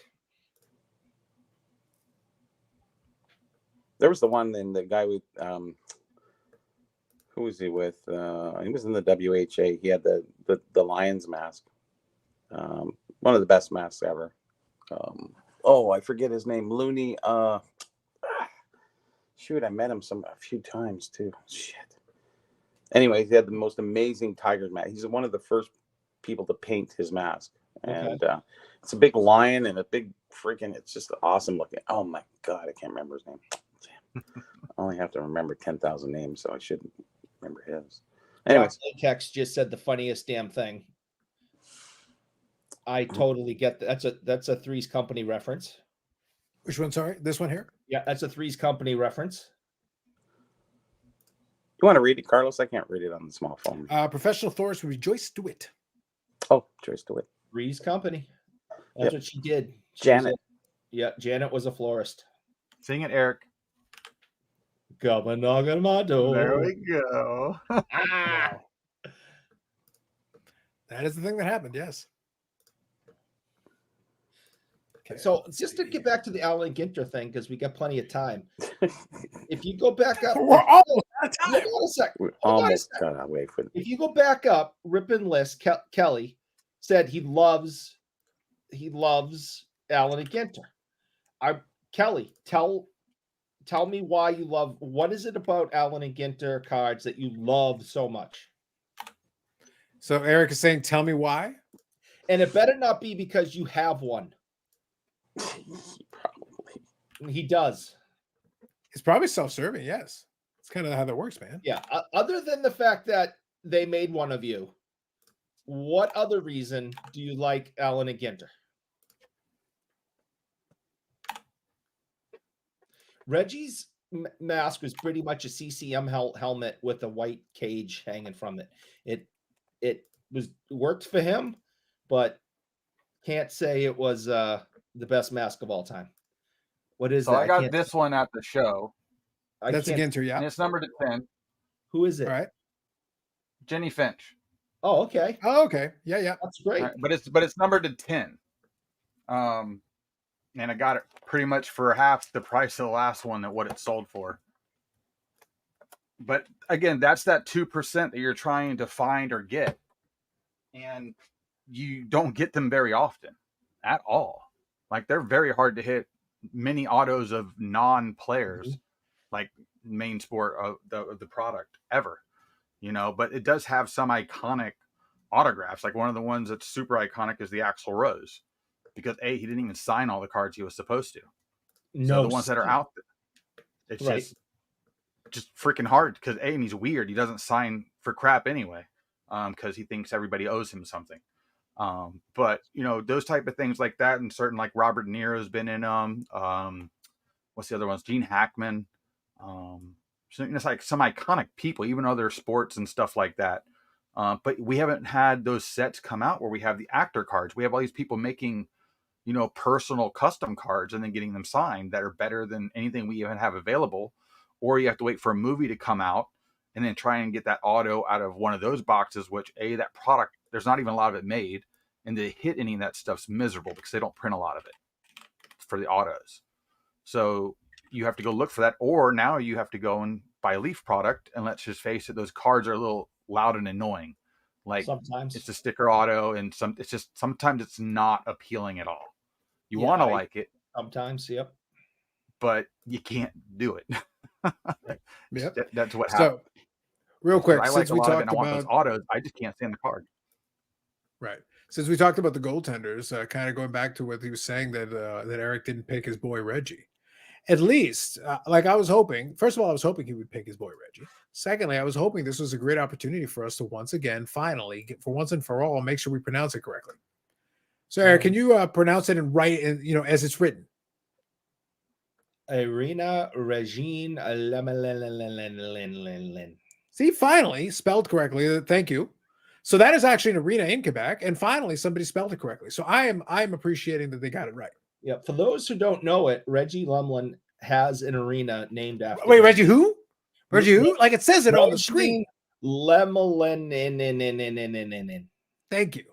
[SPEAKER 6] There was the one in the guy with who was he with? He was in the WHA. He had the lion's mask. One of the best masks ever. I forget his name. Looney. Shoot, I met him a few times too. Shit. Anyway, he had the most amazing tiger mask. He's one of the first people to paint his mask, and it's a big lion and a big freaking. It's just awesome looking. Oh my god, I can't remember his name. Damn. I only have to remember 10,000 names, so I shouldn't remember his. Anyway,
[SPEAKER 7] Latex just said the funniest damn thing. I totally get that. That's a Three's Company reference.
[SPEAKER 1] Which one? Sorry, this one here.
[SPEAKER 7] Yeah, that's a Three's Company reference.
[SPEAKER 6] you want to read it, Carlos? I can't read it on the small phone.
[SPEAKER 1] Professional florist Joyce DeWitt.
[SPEAKER 6] Oh, Joyce DeWitt.
[SPEAKER 7] Three's Company. That's what she did.
[SPEAKER 6] Janet.
[SPEAKER 7] Janet was a florist.
[SPEAKER 8] Sing it, Eric.
[SPEAKER 7] Come and knock on my door.
[SPEAKER 8] There we go.
[SPEAKER 1] Wow. That is the thing that happened. Yes. Okay.
[SPEAKER 7] So just to get back to the Alan Ginter thing, because we got plenty of time. If you go back up,
[SPEAKER 1] We're almost out of time.
[SPEAKER 7] hold on a sec.
[SPEAKER 6] We
[SPEAKER 7] Hold on a
[SPEAKER 6] almost
[SPEAKER 7] sec.
[SPEAKER 6] got away from it.
[SPEAKER 7] If you go back up, Rippin' List, Kelly said he loves Alan Ginter. Kelly, tell me why you love. What is it about Alan and Ginter cards that you love so much?
[SPEAKER 1] So Eric is saying, "Tell me why."
[SPEAKER 7] And it better not be because you have one.
[SPEAKER 6] Probably.
[SPEAKER 7] He does.
[SPEAKER 1] It's probably self-serving. Yes, it's kind of how that works, man.
[SPEAKER 7] Yeah. Other than the fact that they made one of you, what other reason do you like Alan and Ginter? Reggie's mask was pretty much a CCM helmet with a white cage hanging from it. It worked for him, but can't say it was the best mask of all time. What is
[SPEAKER 8] So
[SPEAKER 7] that?
[SPEAKER 8] I got this one at the show.
[SPEAKER 1] That's a Ginter,
[SPEAKER 8] And
[SPEAKER 1] yeah.
[SPEAKER 8] it's numbered to 10.
[SPEAKER 7] Who is it?
[SPEAKER 1] All right.
[SPEAKER 8] Jenny Finch.
[SPEAKER 7] Oh, okay.
[SPEAKER 1] Oh, okay. Yeah.
[SPEAKER 7] That's great.
[SPEAKER 8] Right, but it's numbered to 10. And I got it pretty much for half the price of the last one at what it sold for. But again, that's that 2% that you're trying to find or get. And you don't get them very often at all. Like, they're very hard to hit many autos of non-players, like main sport of the product ever, but it does have some iconic autographs. Like, one of the ones that's super iconic is the Axl Rose, because he didn't even sign all the cards he was supposed to. So the ones that are out there, it's
[SPEAKER 7] Right.
[SPEAKER 8] just freaking hard because and he's weird. He doesn't sign for crap anyway, because he thinks everybody owes him something. But those type of things like that, and certain, like Robert De Niro's been in what's the other ones? Gene Hackman. So it's like some iconic people, even other sports and stuff like that. But we haven't had those sets come out where we have the actor cards. We have all these people making, personal custom cards and then getting them signed that are better than anything we even have available. Or you have to wait for a movie to come out and then try and get that auto out of one of those boxes, which that product, there's not even a lot of it made. And to hit any of that stuff's miserable because they don't print a lot of it for the autos. So you have to go look for that. Or now you have to go and buy a Leaf product. And let's just face it, those cards are a little loud and annoying. Like,
[SPEAKER 7] Sometimes
[SPEAKER 8] it's a sticker auto, and sometimes it's not appealing at all. You want to like it.
[SPEAKER 7] Sometimes, yep.
[SPEAKER 8] But you can't do it.
[SPEAKER 1] Yep.
[SPEAKER 8] That's what happened.
[SPEAKER 1] So, real quick,
[SPEAKER 8] I
[SPEAKER 1] since
[SPEAKER 8] like a
[SPEAKER 1] we
[SPEAKER 8] lot of it
[SPEAKER 1] talked
[SPEAKER 8] and I want those
[SPEAKER 1] about
[SPEAKER 8] autos, I just can't stand the card.
[SPEAKER 1] right. Since we talked about the goaltenders, kind of going back to what he was saying that that Eric didn't pick his boy Reggie. At least, like I was hoping. First of all, I was hoping he would pick his boy Reggie. Secondly, I was hoping this was a great opportunity for us to once again, finally, get, for once and for all, make sure we pronounce it correctly. So, Eric, can you pronounce it and write it, as it's written?
[SPEAKER 7] Irina Regine.
[SPEAKER 1] See, finally spelled correctly. Thank you. So that is actually an arena in Quebec, and finally somebody spelled it correctly. So I am appreciating that they got it right.
[SPEAKER 7] Yeah. For those who don't know it, Reggie Lumlin has an arena named after.
[SPEAKER 1] Wait,
[SPEAKER 7] him.
[SPEAKER 1] Reggie who? Reggie who? Like it says it on the screen.
[SPEAKER 7] Lemelin.
[SPEAKER 1] Thank you.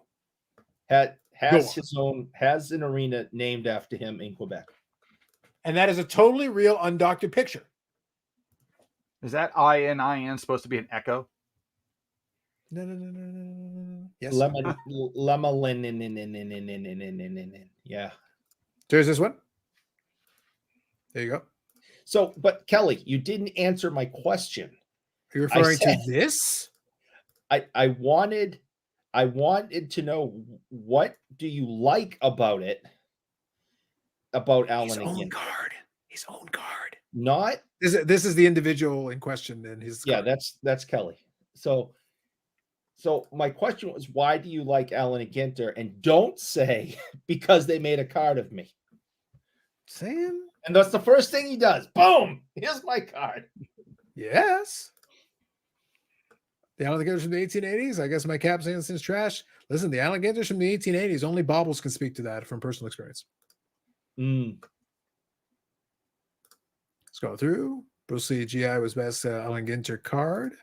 [SPEAKER 7] Has an arena named after him in Quebec.
[SPEAKER 1] And that is a totally real undoctored picture.
[SPEAKER 8] Is that ININ supposed to be an echo?
[SPEAKER 1] No. Yes.
[SPEAKER 7] Lemelin. Yeah.
[SPEAKER 1] There's this one. There you go.
[SPEAKER 7] So, but Kelly, you didn't answer my question.
[SPEAKER 1] Are you referring to this?
[SPEAKER 7] I wanted to know, what do you like about it? About Alan
[SPEAKER 1] His own
[SPEAKER 7] again.
[SPEAKER 1] card. His own card.
[SPEAKER 7] Not
[SPEAKER 1] this is the individual in question and his
[SPEAKER 7] yeah,
[SPEAKER 1] card.
[SPEAKER 7] that's Kelly. So my question was, why do you like Alan Ginter? And don't say because they made a card of me.
[SPEAKER 1] Sam?
[SPEAKER 7] And that's the first thing he does. Boom! Here's my card.
[SPEAKER 1] Yes. The Allen Ginters from the 1880s. I guess my Caps Anderson's trash. Listen, the Allen Ginters from the 1880s. Only Bobbles can speak to that from personal experience.
[SPEAKER 7] Mm.
[SPEAKER 1] Let's go through. Bruce Lee GI was best Allen Ginter card.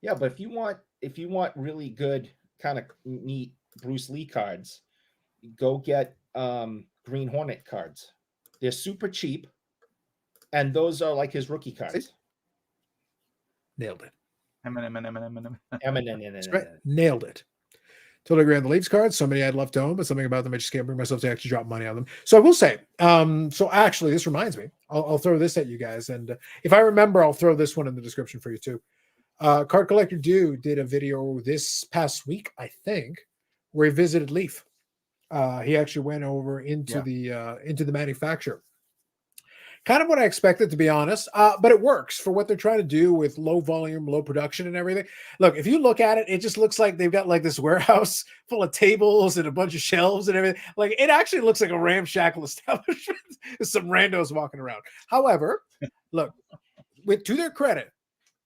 [SPEAKER 7] Yeah, but if you want really good, kind of neat Bruce Lee cards, go get Green Hornet cards. They're super cheap, and those are like his rookie cards.
[SPEAKER 1] Nailed it.
[SPEAKER 7] That's
[SPEAKER 1] right. Nailed it. Totally agree on the Leafs cards. So many I'd love to own, but something about them I just can't bring myself to actually drop money on them. So I will say, so actually this reminds me, I'll throw this at you guys. And if I remember, I'll throw this one in the description for you too. Card Collector Dude did a video this past week, I think, where he visited Leaf. He actually went over into the manufacturer. Kind of what I expected, to be honest, but it works for what they're trying to do with low volume, low production and everything. Look, if you look at it, it just looks like they've got like this warehouse full of tables and a bunch of shelves and everything. Like it actually looks like a ramshackle establishment. There's some randos walking around. However, look, to their credit,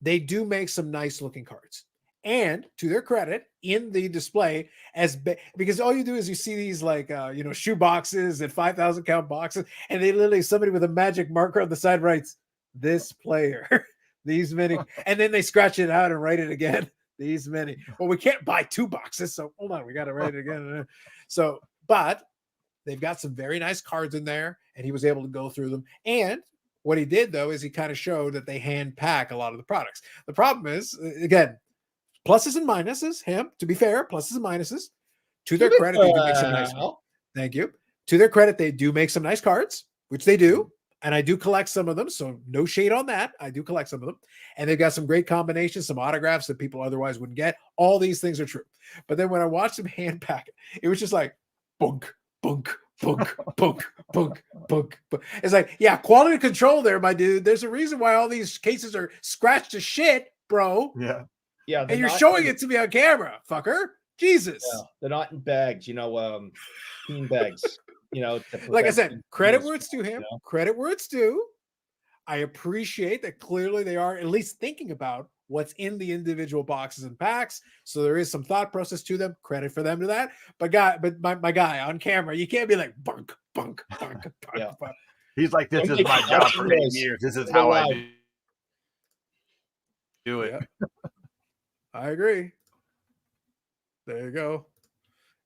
[SPEAKER 1] they do make some nice looking cards. And to their credit, in the display, because all you do is you see these like shoe boxes and 5,000 count boxes, and they literally, somebody with a magic marker on the side writes this player, these many, and then they scratch it out and write it again, these many. Well, we can't buy 2 boxes, so hold on, we got to write it again. So, but they've got some very nice cards in there, and he was able to go through them. And what he did though is he kind of showed that they hand pack a lot of the products. The problem is, again, pluses and minuses, to be fair, pluses and minuses. To their credit, they do make some nice. Thank you. To their credit, they do make some nice cards, which they do. And I do collect some of them. So no shade on that. I do collect some of them. And they've got some great combinations, some autographs that people otherwise wouldn't get. All these things are true. But then when I watched them hand pack it was just like bunk, bunk, bunk, bunk, bunk, bunk, bunk. It's like, yeah, quality control there, my dude. There's a reason why all these cases are scratched to shit, bro.
[SPEAKER 8] Yeah.
[SPEAKER 7] Yeah,
[SPEAKER 1] and you're showing it to me on camera, fucker. Jesus.
[SPEAKER 7] Yeah, they're not in bags, bean bags.
[SPEAKER 1] Like I said, credit where it's due him. Credit where it's due. I appreciate that clearly they are at least thinking about what's in the individual boxes and packs. So there is some thought process to them. Credit for them to that. But my guy on camera, you can't be like bunk, bunk, bunk, bunk,
[SPEAKER 7] yeah.
[SPEAKER 1] bunk.
[SPEAKER 8] He's like, this is my job for 8 years. This is how I do it.
[SPEAKER 1] Yeah. I agree. There you go.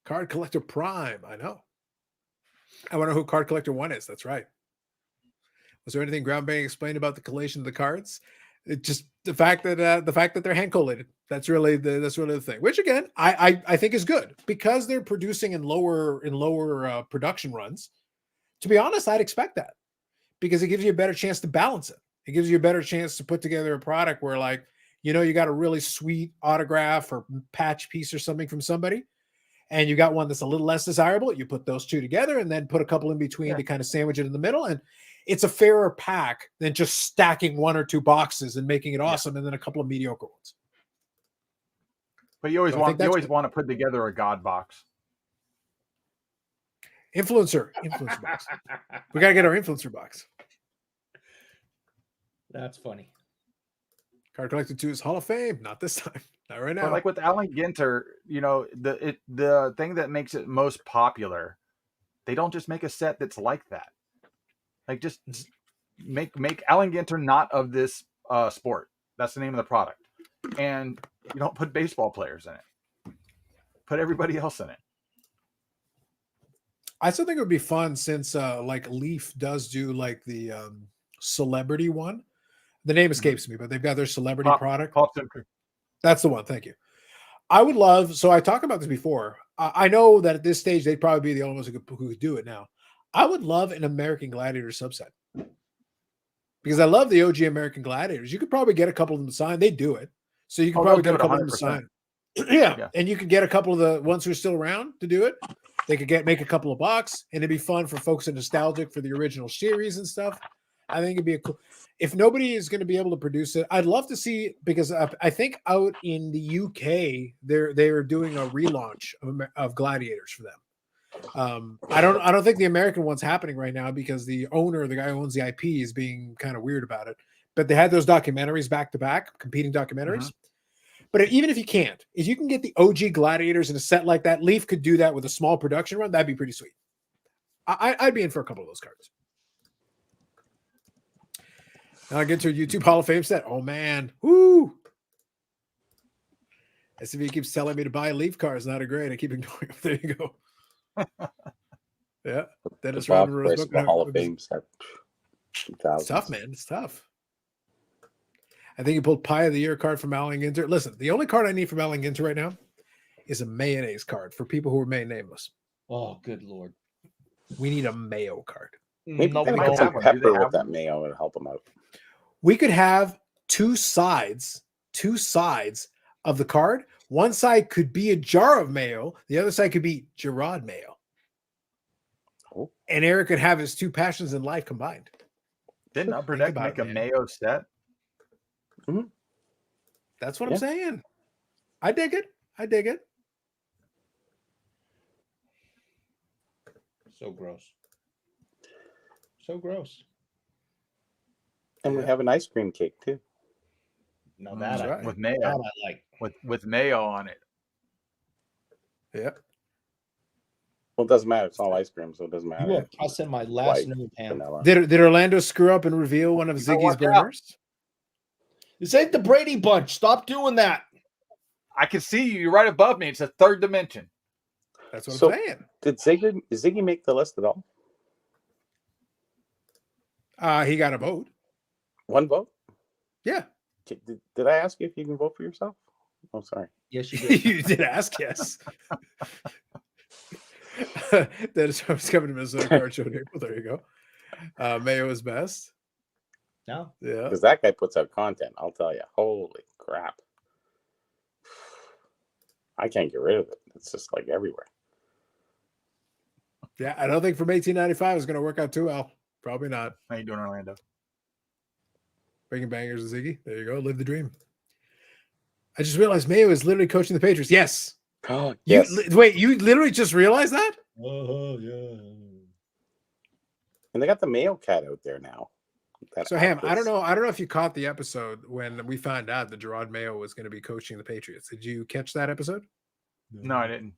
[SPEAKER 1] Card Collector Prime. I know. I want to know who Card Collector 1 is. That's right. Was there anything groundbreaking explained about the collation of the cards? It just the fact that they're hand collated. That's really the thing. Which again, I think is good because they're producing in lower production runs. To be honest, I'd expect that because it gives you a better chance to balance it. It gives you a better chance to put together a product where like You know, you got a really sweet autograph or patch piece or something from somebody, and you got one that's a little less desirable. You put those two together and then put a couple in between to kind of sandwich it in the middle. And it's a fairer pack than just stacking 1 or 2 boxes and making it awesome and then a couple of mediocre ones.
[SPEAKER 8] But you always
[SPEAKER 1] So
[SPEAKER 8] want to put together a God box.
[SPEAKER 1] Influencer box. We got to get our influencer box.
[SPEAKER 7] That's funny.
[SPEAKER 1] Card Collector 2 is Hall of Fame. Not this time. Not right now.
[SPEAKER 8] But like with Alan Ginter, you know, the thing that makes it most popular, they don't just make a set that's like that. Like just make Alan Ginter not of this sport. That's the name of the product. And you don't put baseball players in it. Put everybody else in it.
[SPEAKER 1] I still think it would be fun since like Leaf does do like the celebrity one. The name escapes me, but they've got their celebrity product. That's the one. Thank you. I would love, so I talked about this before. I know that at this stage, they'd probably be the only ones who could do it now. I would love an American Gladiator subset because I love the OG American Gladiators. You could probably get a couple of them signed. They do it. So you could probably get a couple of them signed. Yeah. And you could get a couple of the ones who are still around to do it. They could make a couple of bucks, and it'd be fun for folks who are nostalgic for the original series and stuff. I think it'd be a cool. If nobody is going to be able to produce it, I'd love to see, because I think out in the UK they're doing a relaunch of Gladiators for them. I don't think the American one's happening right now because the guy who owns the IP, is being kind of weird about it. But they had those documentaries back to back, competing documentaries. Mm-hmm. But even if you can't, if you can get the OG Gladiators in a set like that, Leaf could do that with a small production run. That'd be pretty sweet. I'd be in for a couple of those cards. Now I get to a YouTube Hall of Fame set. Oh man, woo! SCV keeps telling me to buy Leaf cards. Not a great. I keep ignoring them. There you go. Yeah, Dennis Rodman's book.
[SPEAKER 6] The Hall of Fame set.
[SPEAKER 1] It's tough, man. It's tough. I think he pulled Pie of the Year card from Alan Ginter. Listen, the only card I need from Alan Ginter right now is a mayonnaise card for people who remain nameless.
[SPEAKER 7] Oh, good Lord.
[SPEAKER 1] We need a mayo card.
[SPEAKER 6] Maybe put some pepper with that mayo and help them out.
[SPEAKER 1] We could have two sides of the card. One side could be a jar of mayo. The other side could be Gerard Mayo. Oh. And Eric could have his two passions in life combined.
[SPEAKER 8] Didn't Upper Deck make a mayo set?
[SPEAKER 1] Mm-hmm. That's what I'm saying. I dig it.
[SPEAKER 7] So gross.
[SPEAKER 6] And we have an ice cream cake too.
[SPEAKER 7] No, that right.
[SPEAKER 8] With mayo.
[SPEAKER 7] That I like.
[SPEAKER 8] With mayo on it.
[SPEAKER 1] Yeah.
[SPEAKER 6] Well, it doesn't matter. It's all ice cream, so it doesn't matter.
[SPEAKER 7] You are pressing my last nerve hand.
[SPEAKER 1] Did Orlando screw up and reveal one of Ziggy's burners?
[SPEAKER 7] This ain't the Brady Bunch. Stop doing that.
[SPEAKER 8] I can see you. You're right above me. It's a third dimension.
[SPEAKER 1] That's what I'm saying.
[SPEAKER 6] Did Ziggy make the list at all?
[SPEAKER 1] He got a vote.
[SPEAKER 6] One vote?
[SPEAKER 1] Yeah.
[SPEAKER 6] Did I ask you if you can vote for yourself? Oh, sorry.
[SPEAKER 7] Yes, you did.
[SPEAKER 1] You did ask, yes. That is what's coming to Minnesota Card Show in April. There you go. Mayo is best.
[SPEAKER 7] No.
[SPEAKER 1] Yeah.
[SPEAKER 6] Because that guy puts out content, I'll tell you. Holy crap. I can't get rid of it. It's just like everywhere.
[SPEAKER 1] Yeah, I don't think from 1895 is going to work out too well. Probably not.
[SPEAKER 8] How you doing, Orlando?
[SPEAKER 1] Bringing bangers to Ziggy. There you go. Live the dream. I just realized Mayo is literally coaching the Patriots. Yes.
[SPEAKER 6] Oh, yes.
[SPEAKER 1] Wait, you literally just realized that?
[SPEAKER 7] Oh, yeah.
[SPEAKER 6] And they got the Mayo cat out there now.
[SPEAKER 1] So Ham, I don't know if you caught the episode when we found out that Gerard Mayo was going to be coaching the Patriots. Did you catch that episode?
[SPEAKER 8] No, I didn't.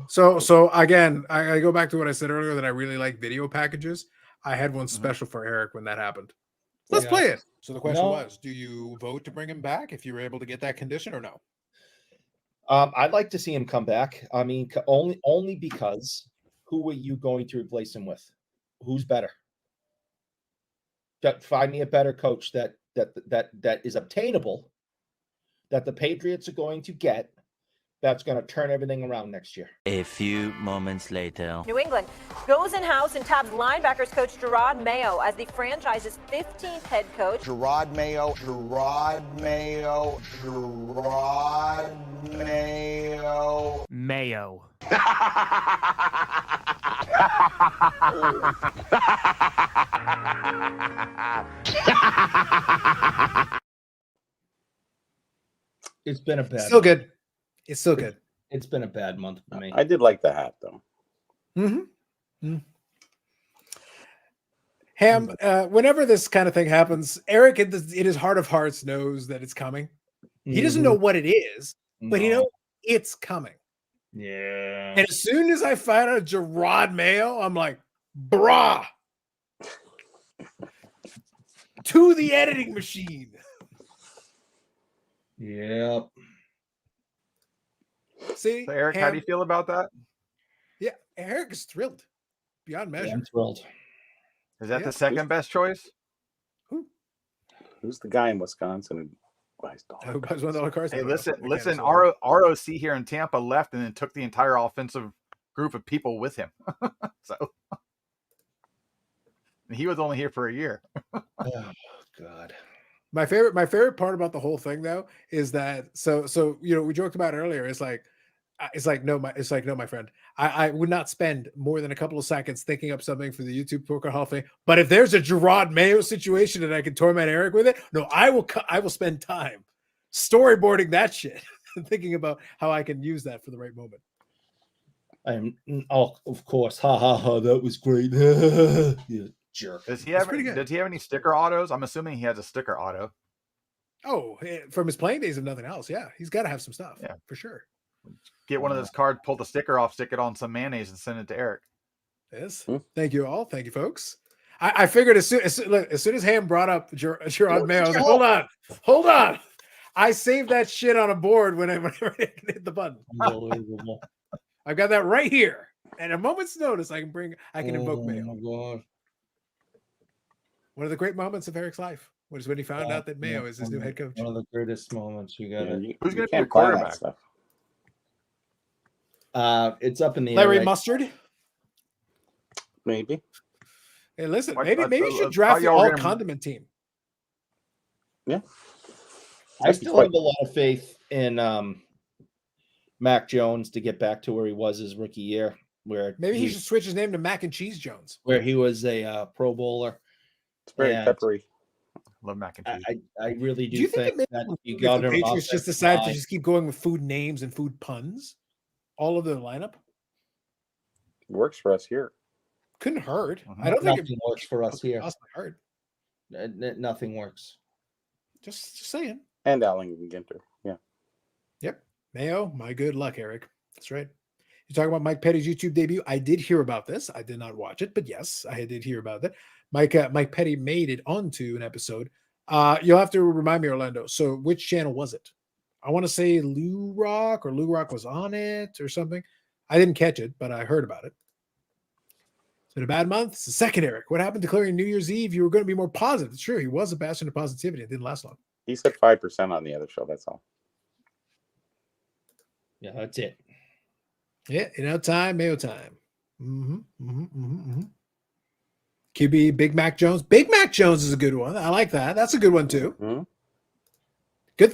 [SPEAKER 1] So again, I go back to what I said earlier that I really like video packages. I had one special for Eric when that happened. Let's play it. So the question was, do you vote to bring him back if you were able to get that condition or no?
[SPEAKER 7] I'd like to see him come back. I mean, only because who are you going to replace him with? Who's better? Find me a better coach that is obtainable, that the Patriots are going to get, that's going to turn everything around next year.
[SPEAKER 3] A few moments later.
[SPEAKER 9] New England goes in-house and tabs linebackers coach Gerard Mayo as the franchise's 15th head coach.
[SPEAKER 10] Gerard Mayo.
[SPEAKER 11] Mayo.
[SPEAKER 7] It's been a bad.
[SPEAKER 1] Still good. It's still good.
[SPEAKER 7] It's been a bad month for me.
[SPEAKER 6] I did like the hat though.
[SPEAKER 1] Ham, whenever this kind of thing happens, Eric, in his heart of hearts, knows that it's coming. He doesn't know what it is, but he knows it's coming.
[SPEAKER 7] Yeah.
[SPEAKER 1] And as soon as I find out Gerard Mayo, I'm like, brah, to the editing machine.
[SPEAKER 7] Yep.
[SPEAKER 1] See,
[SPEAKER 8] So Eric,
[SPEAKER 1] Ham,
[SPEAKER 8] how do you feel about that?
[SPEAKER 1] Yeah, Eric is thrilled beyond measure.
[SPEAKER 7] Yeah, I'm thrilled.
[SPEAKER 8] Is that the second best choice?
[SPEAKER 6] Who's the guy in Wisconsin who buys
[SPEAKER 1] Who
[SPEAKER 6] dollars?
[SPEAKER 1] buys $1 cars?
[SPEAKER 8] Hey,
[SPEAKER 1] I don't know.
[SPEAKER 8] listen,
[SPEAKER 1] I can't
[SPEAKER 8] listen.
[SPEAKER 1] answer that.
[SPEAKER 8] ROC here in Tampa left and then took the entire offensive group of people with him. So he was only here for a year.
[SPEAKER 7] Oh God.
[SPEAKER 1] My favorite part about the whole thing though is that so we joked about earlier. It's like no, my friend. I would not spend more than a couple of seconds thinking up something for the YouTube Poker Hall of Fame. But if there's a Gerard Mayo situation and I can torment Eric with it, no, I will spend time storyboarding that shit and thinking about how I can use that for the right moment.
[SPEAKER 7] Of course. Ha ha ha. That was great. You jerk.
[SPEAKER 8] Does he have any sticker autos? I'm assuming he has a sticker auto.
[SPEAKER 1] Oh, from his playing days of nothing else. Yeah, he's got to have some stuff. Yeah, for sure.
[SPEAKER 8] Get one of those cards, pull the sticker off, stick it on some mayonnaise, and send it to Eric.
[SPEAKER 1] Yes. Thank you all. Thank you, folks. I figured as soon as Ham brought up Gerard Mayo, I was like, hold on. I saved that shit on a board whenever I hit the button.
[SPEAKER 7] Unbelievable.
[SPEAKER 1] I've got that right here. At a moment's notice, I can invoke Mayo.
[SPEAKER 7] Oh my God.
[SPEAKER 1] One of the great moments of Eric's life was when he found out that Mayo is his new head coach.
[SPEAKER 7] One of the greatest moments. You got it.
[SPEAKER 8] Who's going to be a quarterback?
[SPEAKER 7] It's up in the
[SPEAKER 1] Larry
[SPEAKER 7] air.
[SPEAKER 1] Mustard.
[SPEAKER 6] Maybe.
[SPEAKER 1] Hey, listen,
[SPEAKER 8] What?
[SPEAKER 1] maybe you should
[SPEAKER 8] I
[SPEAKER 1] draft
[SPEAKER 8] thought
[SPEAKER 1] the
[SPEAKER 8] y'all were
[SPEAKER 1] all
[SPEAKER 8] gonna-
[SPEAKER 1] condiment team.
[SPEAKER 6] Yeah.
[SPEAKER 7] I still have a lot of faith in Mac Jones to get back to where he was his rookie year, where
[SPEAKER 1] Maybe he should switch his name to Mac and Cheese Jones.
[SPEAKER 7] where he was a Pro Bowler.
[SPEAKER 6] It's very
[SPEAKER 7] And
[SPEAKER 6] peppery.
[SPEAKER 8] Love mac and cheese.
[SPEAKER 7] I really
[SPEAKER 1] Do you think
[SPEAKER 7] think
[SPEAKER 1] it
[SPEAKER 7] that you
[SPEAKER 1] if
[SPEAKER 7] got
[SPEAKER 1] the
[SPEAKER 7] him
[SPEAKER 1] Patriots
[SPEAKER 7] off
[SPEAKER 1] just
[SPEAKER 7] that
[SPEAKER 1] decide to
[SPEAKER 7] line.
[SPEAKER 1] just keep going with food names and food puns all of their lineup?
[SPEAKER 6] Works for us here.
[SPEAKER 1] Couldn't hurt. I don't think
[SPEAKER 7] Nothing works for us here.
[SPEAKER 1] Lost my heart.
[SPEAKER 7] Nothing works.
[SPEAKER 1] Just saying.
[SPEAKER 6] And Allen Ginter. Yeah.
[SPEAKER 1] Yep. Mayo, my good luck, Eric. That's right. You're talking about Mike Petty's YouTube debut. I did hear about this. I did not watch it, but yes, I did hear about that. Mike Petty made it onto an episode. You'll have to remind me, Orlando. So which channel was it? I want to say Lou Rock was on it or something. I didn't catch it, but I heard about it. It's been a bad month. It's the second, Eric. What happened declaring New Year's Eve? You were going to be more positive. It's true. He was a bastion of positivity. It didn't last long.
[SPEAKER 6] He said 5% on the other show. That's all.
[SPEAKER 7] Yeah, that's it.
[SPEAKER 1] Yeah, time, Mayo time. QB Big Mac Jones. Big Mac Jones is a good one. I like that. That's a good one too.
[SPEAKER 6] Mm-hmm.
[SPEAKER 1] Good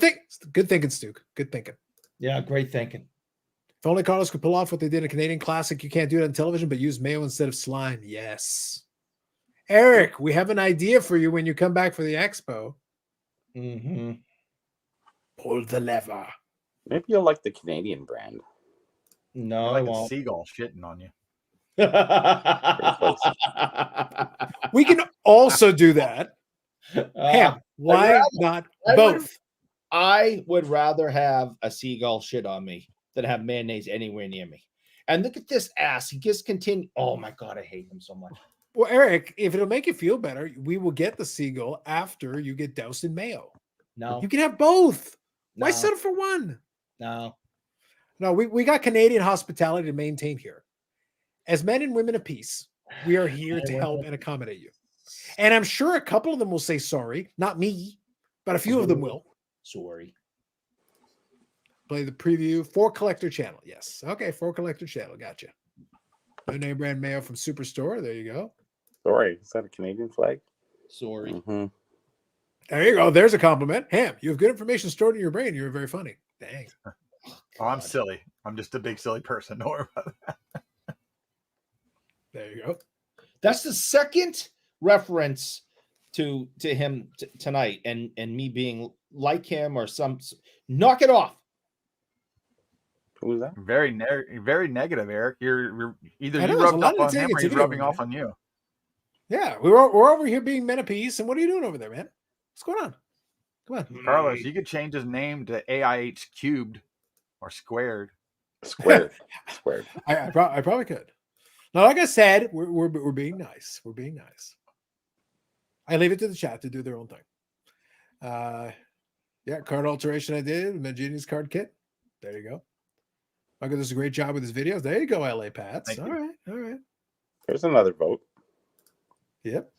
[SPEAKER 1] thinking, Stu. Good thinking.
[SPEAKER 7] Yeah, great thinking.
[SPEAKER 1] If only Carlos could pull off what they did in Canadian Classic. You can't do it on television, but use Mayo instead of slime. Yes. Eric, we have an idea for you when you come back for the expo.
[SPEAKER 7] Mm-hmm.
[SPEAKER 1] Pull the lever.
[SPEAKER 6] Maybe you'll like the Canadian brand.
[SPEAKER 7] No,
[SPEAKER 8] I
[SPEAKER 7] I
[SPEAKER 8] like a
[SPEAKER 7] won't.
[SPEAKER 8] seagull shitting on you.
[SPEAKER 1] We can also do that. Ham, why not both?
[SPEAKER 7] I would rather have a seagull shit on me than have mayonnaise anywhere near me. And look at this ass. He just continued. Oh my God, I hate him so much.
[SPEAKER 1] Well, Eric, if it'll make you feel better, we will get the seagull after you get doused in mayo.
[SPEAKER 7] No.
[SPEAKER 1] You can have both. Why
[SPEAKER 7] No.
[SPEAKER 1] settle for one?
[SPEAKER 7] No.
[SPEAKER 1] No, we got Canadian hospitality to maintain here. As men and women of peace, we are here to help and accommodate you. And I'm sure a couple of them will say sorry. Not me, but a few of them will.
[SPEAKER 7] Sorry.
[SPEAKER 1] Play the preview for Collector Channel. Yes. Okay, for Collector Channel. Gotcha. No name brand mayo from Superstore. There you go.
[SPEAKER 6] Sorry, is that a Canadian flag?
[SPEAKER 7] Sorry.
[SPEAKER 6] Mm-hmm.
[SPEAKER 1] There you go. There's a compliment. Ham, you have good information stored in your brain. You're very funny. Dang.
[SPEAKER 8] Oh, I'm silly. I'm just a big silly person. Don't worry about that.
[SPEAKER 1] There you go.
[SPEAKER 7] That's the second reference to him tonight, and me being like him or some. Knock it off.
[SPEAKER 6] Who was that?
[SPEAKER 8] Very negative, Eric. You're either
[SPEAKER 1] I know,
[SPEAKER 8] you
[SPEAKER 1] there's a
[SPEAKER 8] rubbed
[SPEAKER 1] lot
[SPEAKER 8] off
[SPEAKER 1] of
[SPEAKER 8] on him or he's
[SPEAKER 1] negativity
[SPEAKER 8] rubbing
[SPEAKER 1] over
[SPEAKER 8] off on you.
[SPEAKER 1] Yeah, we're over here being men of peace. And what are you doing over there, man? What's going on? Come on.
[SPEAKER 8] Carlos, you could change his name to AIH cubed or squared.
[SPEAKER 6] Squared.
[SPEAKER 1] I probably could. Now, like I said, we're being nice. We're being nice. I leave it to the chat to do their own thing. Yeah, card alteration I did. Magini's card kit. There you go. Michael does a great job with his videos. There you go, LA Pats.
[SPEAKER 8] Thank
[SPEAKER 1] All
[SPEAKER 8] you.
[SPEAKER 1] right, all right.
[SPEAKER 6] There's another vote.
[SPEAKER 1] Yep.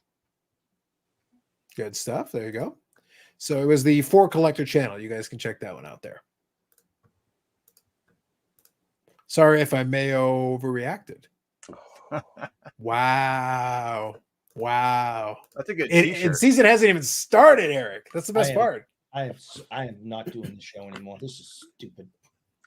[SPEAKER 1] Good stuff. There you go. So it was the For Collector channel. You guys can check that one out there. Sorry if I may overreacted. Wow.
[SPEAKER 8] That's a good
[SPEAKER 1] And
[SPEAKER 8] t-shirt.
[SPEAKER 1] season hasn't even started, Eric. That's the best part.
[SPEAKER 7] I am not doing the show anymore. This is stupid.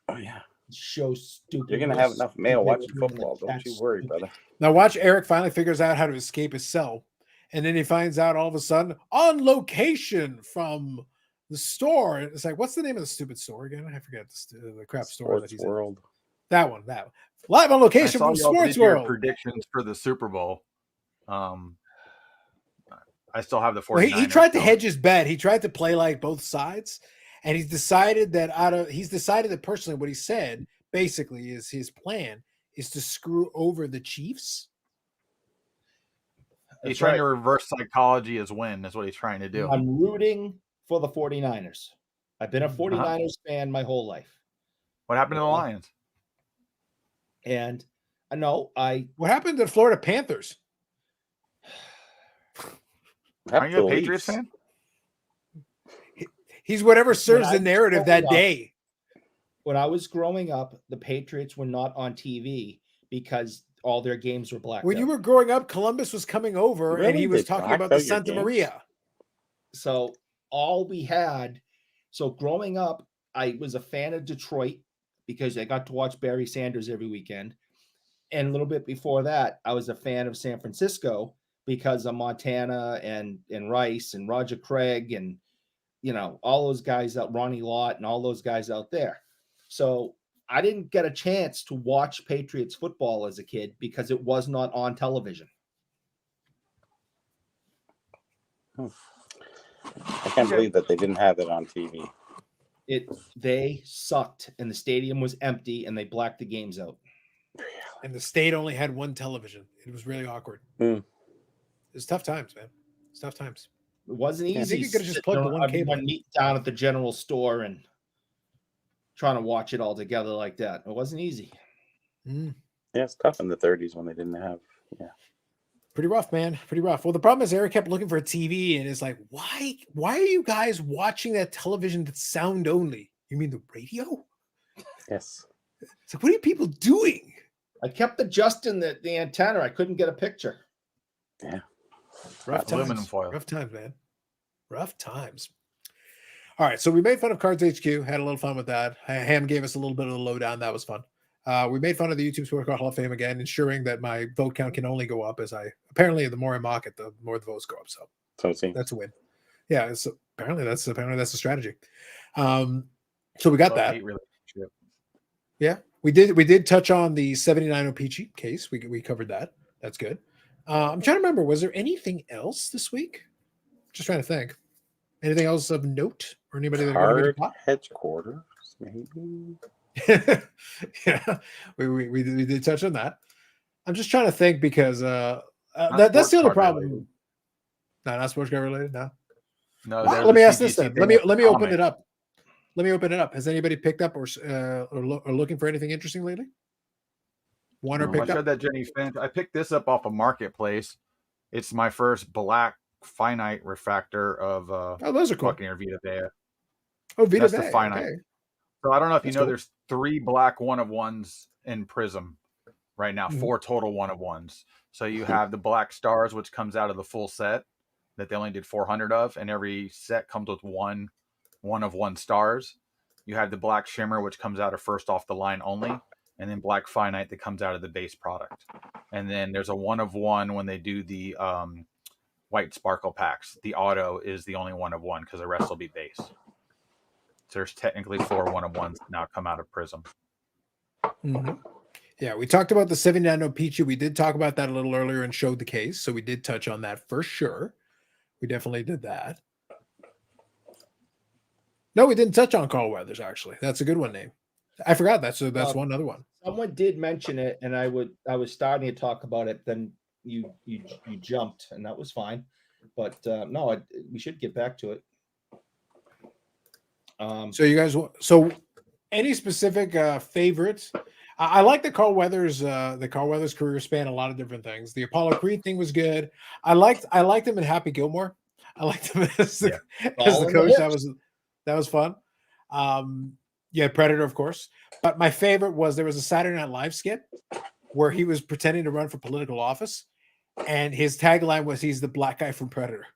[SPEAKER 6] Oh yeah.
[SPEAKER 7] Show stupid.
[SPEAKER 6] You're gonna have enough male watching football. Don't you worry, brother.
[SPEAKER 1] Now watch Eric finally figures out how to escape his cell. And then he finds out all of a sudden on location from the store. It's like, what's the name of the stupid store again? I forget the crap store that he's
[SPEAKER 6] World.
[SPEAKER 1] in. That one. Live on location from Sports World.
[SPEAKER 8] Predictions for the Super Bowl. I still have the 49ers.
[SPEAKER 1] Well, he tried to hedge his bet. He tried to play like both sides, and he's decided that personally what he said basically is his plan is to screw over the Chiefs.
[SPEAKER 8] He's trying to reverse psychology as win is what he's trying to do.
[SPEAKER 7] I'm rooting for the 49ers. I've been a 49ers fan my whole life.
[SPEAKER 8] What happened to the Lions?
[SPEAKER 7] And I know
[SPEAKER 1] what happened to the Florida Panthers?
[SPEAKER 8] Are you a Patriots fan?
[SPEAKER 1] He's whatever serves the narrative that day.
[SPEAKER 7] When I was growing up, the Patriots were not on TV because all their games were blacked out.
[SPEAKER 1] When you were growing up, Columbus was coming over and he was talking about the Santa Maria.
[SPEAKER 7] So all we had, so growing up, I was a fan of Detroit because I got to watch Barry Sanders every weekend. And a little bit before that, I was a fan of San Francisco because of Montana and Rice and Roger Craig and, you know, all those guys out, Ronnie Lott and all those guys out there. So I didn't get a chance to watch Patriots football as a kid because it was not on television.
[SPEAKER 6] I can't believe that they didn't have it on TV.
[SPEAKER 1] They sucked and the stadium was empty and they blacked the games out. And the state only had one television. It was really awkward. It was tough times, man. It's tough times.
[SPEAKER 7] It wasn't easy.
[SPEAKER 1] I think you could have just plugged the one cable.
[SPEAKER 7] Meet down at the general store and trying to watch it all together like that. It wasn't easy.
[SPEAKER 6] Yeah, it's tough in the 30s when they didn't have. Yeah.
[SPEAKER 1] Pretty rough, man. Pretty rough. Well, the problem is Eric kept looking for a TV and it's like, why are you guys watching that television that's sound only? You mean the radio?
[SPEAKER 6] Yes.
[SPEAKER 1] It's like, what are people doing?
[SPEAKER 7] I kept adjusting the antenna. I couldn't get a picture.
[SPEAKER 6] Yeah.
[SPEAKER 1] Rough times.
[SPEAKER 8] Aluminum foil.
[SPEAKER 1] Rough times, man. Rough times. All right. So we made fun of Cards HQ. Had a little fun with that. Ham gave us a little bit of the lowdown. That was fun. We made fun of the YouTube Sports Card Hall of Fame again, ensuring that my vote count can only go up apparently the more I mock it, the more the votes go up. So that's a win. Yeah. Apparently that's the strategy. So we got that. Yeah. We did touch on the 79 Peachy case. We covered that. That's good. I'm trying to remember, was there anything else this week? Just trying to think. Anything else of note or anybody that
[SPEAKER 6] Card headquarters, maybe.
[SPEAKER 1] Yeah, we did touch on that. I'm just trying to think because that's the other problem. Related. No, not sports card related. No. Let me ask this then. Let me open it up. Let me open it up. Has anybody picked up or looking for anything interesting lately? One or picked
[SPEAKER 8] I
[SPEAKER 1] up?
[SPEAKER 8] showed that Jenny Finch. I picked this up off a Marketplace. It's my first black finite refractor of
[SPEAKER 1] those are cool.
[SPEAKER 8] Buccaneer Vita Vea.
[SPEAKER 1] Oh, Vita
[SPEAKER 8] That's
[SPEAKER 1] Vea.
[SPEAKER 8] the finite.
[SPEAKER 1] Okay.
[SPEAKER 8] So I don't know if you
[SPEAKER 1] That's
[SPEAKER 8] know,
[SPEAKER 1] cool.
[SPEAKER 8] there's 3 black 1-of-1s in Prism right now, 4 total 1-of-1s. So you have the black stars, which comes out of the full set that they only did 400 of, and every set comes with 1-of-1 stars. You have the black shimmer, which comes out of first off the line only, and then black finite that comes out of the base product. And then there's a 1-of-1 when they do the white sparkle packs. The auto is the only 1-of-1 because the rest will be base. So there's technically 4 1-of-1s now come out of Prism.
[SPEAKER 1] Yeah, we talked about the 79 no Pichu. We did talk about that a little earlier and showed the case. So we did touch on that for sure. We definitely did that. No, we didn't touch on Carl Weathers, actually. That's a good one name. I forgot that's one other one.
[SPEAKER 7] Someone did mention it, and I was starting to talk about it. Then you jumped, and that was fine. But no, we should get back to it.
[SPEAKER 1] So you guys, any specific favorites? I like the Carl Weathers. The Carl Weathers career span a lot of different things. The Apollo Creed thing was good. I liked him in Happy Gilmore. I liked him as the coach. That was fun. Yeah, Predator, of course. But my favorite was there was a Saturday Night Live skit where he was pretending to run for political office, and his tagline was, "He's the black guy from Predator."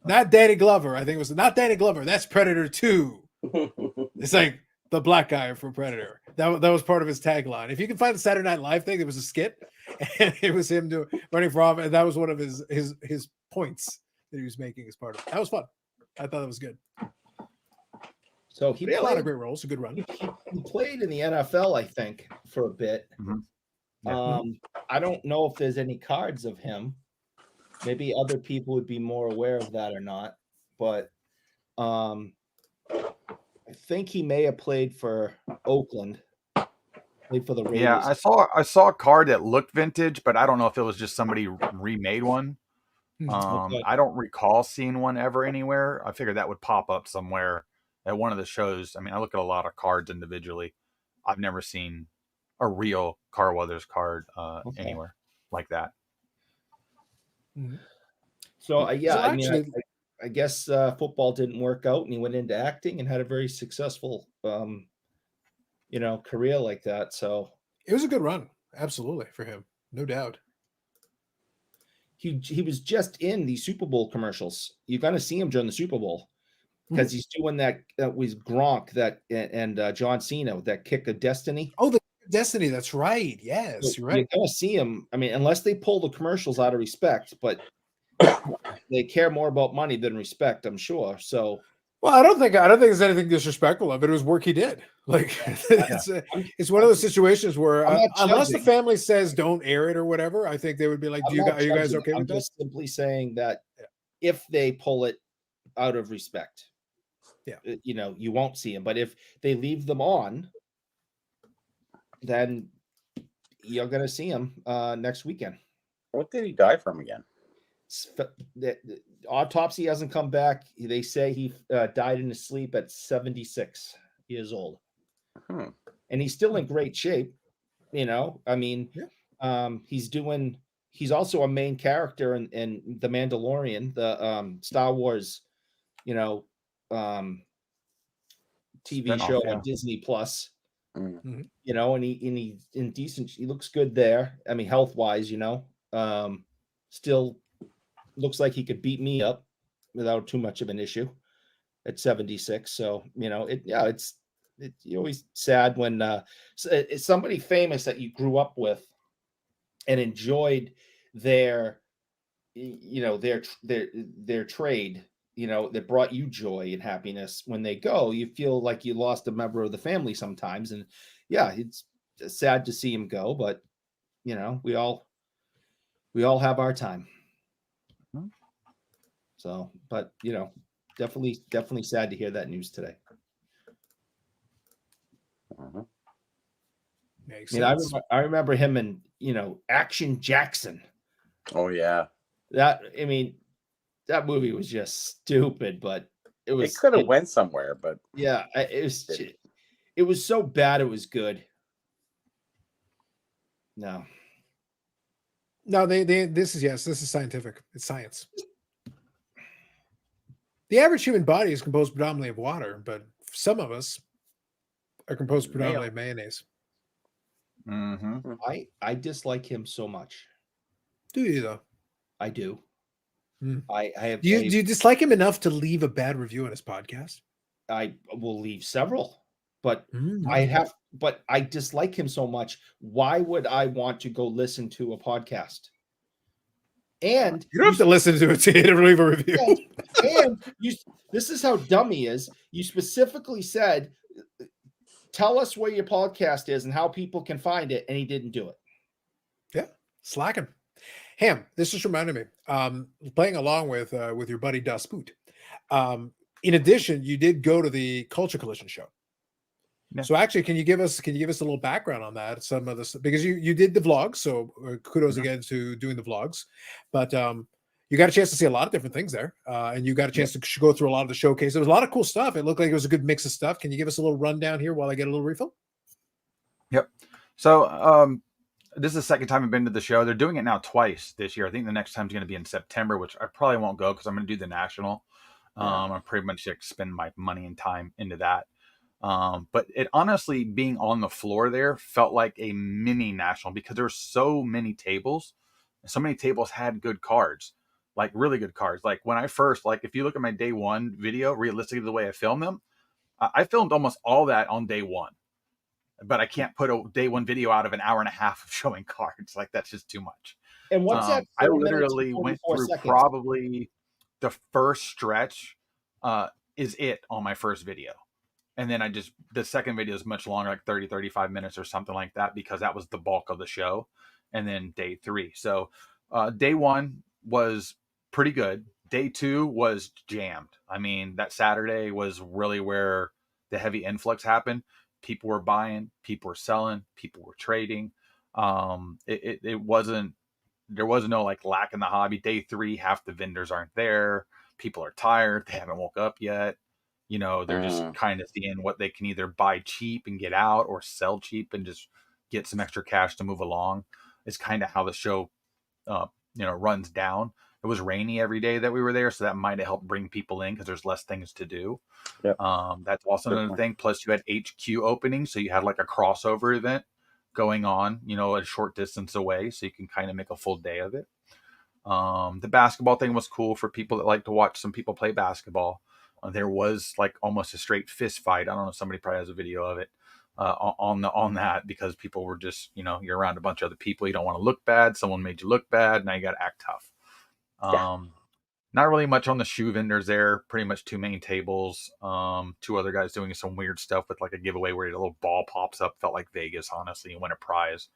[SPEAKER 1] Not Danny Glover. I think it was not Danny Glover. That's Predator 2. It's like the black guy from Predator. That was part of his tagline. If you can find the Saturday Night Live thing, it was a skit, and it was him running for office, and that was one of his points that he was making as part of it. That was fun. I thought that was good.
[SPEAKER 7] So he
[SPEAKER 1] played a lot of great roles. A good run.
[SPEAKER 7] He played in the NFL, I think, for a bit. I don't know if there's any cards of him. Maybe other people would be more aware of that or not. But I think he may have played for Oakland. Played for the Raiders.
[SPEAKER 8] Yeah, I saw a card that looked vintage, but I don't know if it was just somebody remade one.
[SPEAKER 7] Okay.
[SPEAKER 8] I don't recall seeing one ever anywhere. I figured that would pop up somewhere at one of the shows. I mean, I look at a lot of cards individually. I've never seen a real Carl Weathers card anywhere like that.
[SPEAKER 7] So yeah,
[SPEAKER 1] So
[SPEAKER 7] I mean,
[SPEAKER 1] actually-
[SPEAKER 7] I guess football didn't work out, and he went into acting and had a very successful, career like that. So
[SPEAKER 1] It was a good run, absolutely, for him, no doubt.
[SPEAKER 7] he was just in the Super Bowl commercials. You're gonna see him during the Super Bowl because he's doing that with Gronk and John Cena with that kick of destiny.
[SPEAKER 1] Oh, the Destiny, that's right. Yes, you're right.
[SPEAKER 7] You're gonna see him. I mean, unless they pull the commercials out of respect, but they care more about money than respect, I'm sure. So,
[SPEAKER 1] well, I don't think there's anything disrespectful of it. It was work he did. Like it's one of those situations where unless the family says don't air it or whatever, I think they would be like, are you guys okay with
[SPEAKER 7] I'm just simply saying that if they pull it out of respect, you won't see him. But if they leave them on, then you're gonna see him next weekend.
[SPEAKER 6] What did he die from again?
[SPEAKER 7] The autopsy hasn't come back. They say he died in his sleep at 76 years old. And he's still in great shape. I mean, he's also a main character in The Mandalorian, the Star Wars, TV show on Disney Plus. And he's in decent, he looks good there. I mean, health-wise, still looks like he could beat me up without too much of an issue at 76. So, it's always sad when it's somebody famous that you grew up with and enjoyed their trade, that brought you joy and happiness. When they go, you feel like you lost a member of the family sometimes. And yeah, it's sad to see him go, but we all have our time. So, but definitely sad to hear that news today.
[SPEAKER 1] Makes
[SPEAKER 7] I mean,
[SPEAKER 1] sense.
[SPEAKER 7] I remember him in Action Jackson.
[SPEAKER 6] Oh yeah,
[SPEAKER 7] that movie was just stupid, but it
[SPEAKER 6] could have went somewhere. But
[SPEAKER 7] yeah, it was so bad it was good. No,
[SPEAKER 1] this is scientific. It's science. The average human body is composed predominantly of water, but for some of us, are composed predominantly of mayonnaise.
[SPEAKER 8] Mm-hmm.
[SPEAKER 7] I dislike him so much.
[SPEAKER 1] Do you though?
[SPEAKER 7] I do.
[SPEAKER 1] Hmm.
[SPEAKER 7] I have.
[SPEAKER 1] Do you dislike him enough to leave a bad review on his podcast?
[SPEAKER 7] I will leave several, but
[SPEAKER 1] Mm.
[SPEAKER 7] but I dislike him so much. Why would I want to go listen to a podcast? And
[SPEAKER 1] You don't have to listen to it to leave a review.
[SPEAKER 7] This is how dumb he is. You specifically said, tell us where your podcast is and how people can find it, and he didn't do it.
[SPEAKER 1] Yeah, slacking. Ham, this just reminded me. Playing along with your buddy Das Boot. In addition, you did go to the Culture Collision show.
[SPEAKER 8] Yeah.
[SPEAKER 1] So actually, can you give us a little background on that? Some of this, because you did the vlogs, so kudos again to doing the vlogs. But you got a chance to see a lot of different things there, and you got a chance to go through a lot of the showcase. There was a lot of cool stuff. It looked like it was a good mix of stuff. Can you give us a little rundown here while I get a little refill?
[SPEAKER 8] Yep. So this is the second time I've been to the show. They're doing it now twice this year. I think the next time's going to be in September, which I probably won't go because I'm going to do the national. I'm pretty much like spend my money and time into that. But it honestly, being on the floor there felt like a mini national because there were so many tables. So many tables had good cards, like really good cards. Like when I first, like if you look at my day one video, realistically the way I filmed them, I filmed almost all that on day one. But I can't put a day one video out of an hour and a half of showing cards. Like that's just too much.
[SPEAKER 7] And what's that?
[SPEAKER 8] I literally went through probably the first stretch is it on my first video. And then the second video is much longer, like 30, 35 minutes or something like that, because that was the bulk of the show. And then day 3. So day 1 was pretty good. Day 2 was jammed. I mean, that Saturday was really where the heavy influx happened. People were buying, people were selling, people were trading. It wasn't, there was no like lack in the hobby. Day 3, half the vendors aren't there. People are tired. They haven't woke up yet. You know, they're just kind of seeing what they can either buy cheap and get out or sell cheap and just get some extra cash to move along. It's kind of how the show, runs down. It was rainy every day that we were there, so that might have helped bring people in because there's less things to do.
[SPEAKER 6] Yep.
[SPEAKER 8] That's also another thing. Plus, you had HQ opening, so you had like a crossover event going on, a short distance away, so you can kind of make a full day of it. The basketball thing was cool for people that like to watch some people play basketball. There was like almost a straight fist fight. I don't know. Somebody probably has a video of it on that because people were just, you're around a bunch of other people. You don't want to look bad. Someone made you look bad. Now you got to act tough. Not really much on the shoe vendors there. Pretty much 2 main tables. 2 other guys doing some weird stuff with like a giveaway where a little ball pops up. Felt like Vegas, honestly, and win a prize.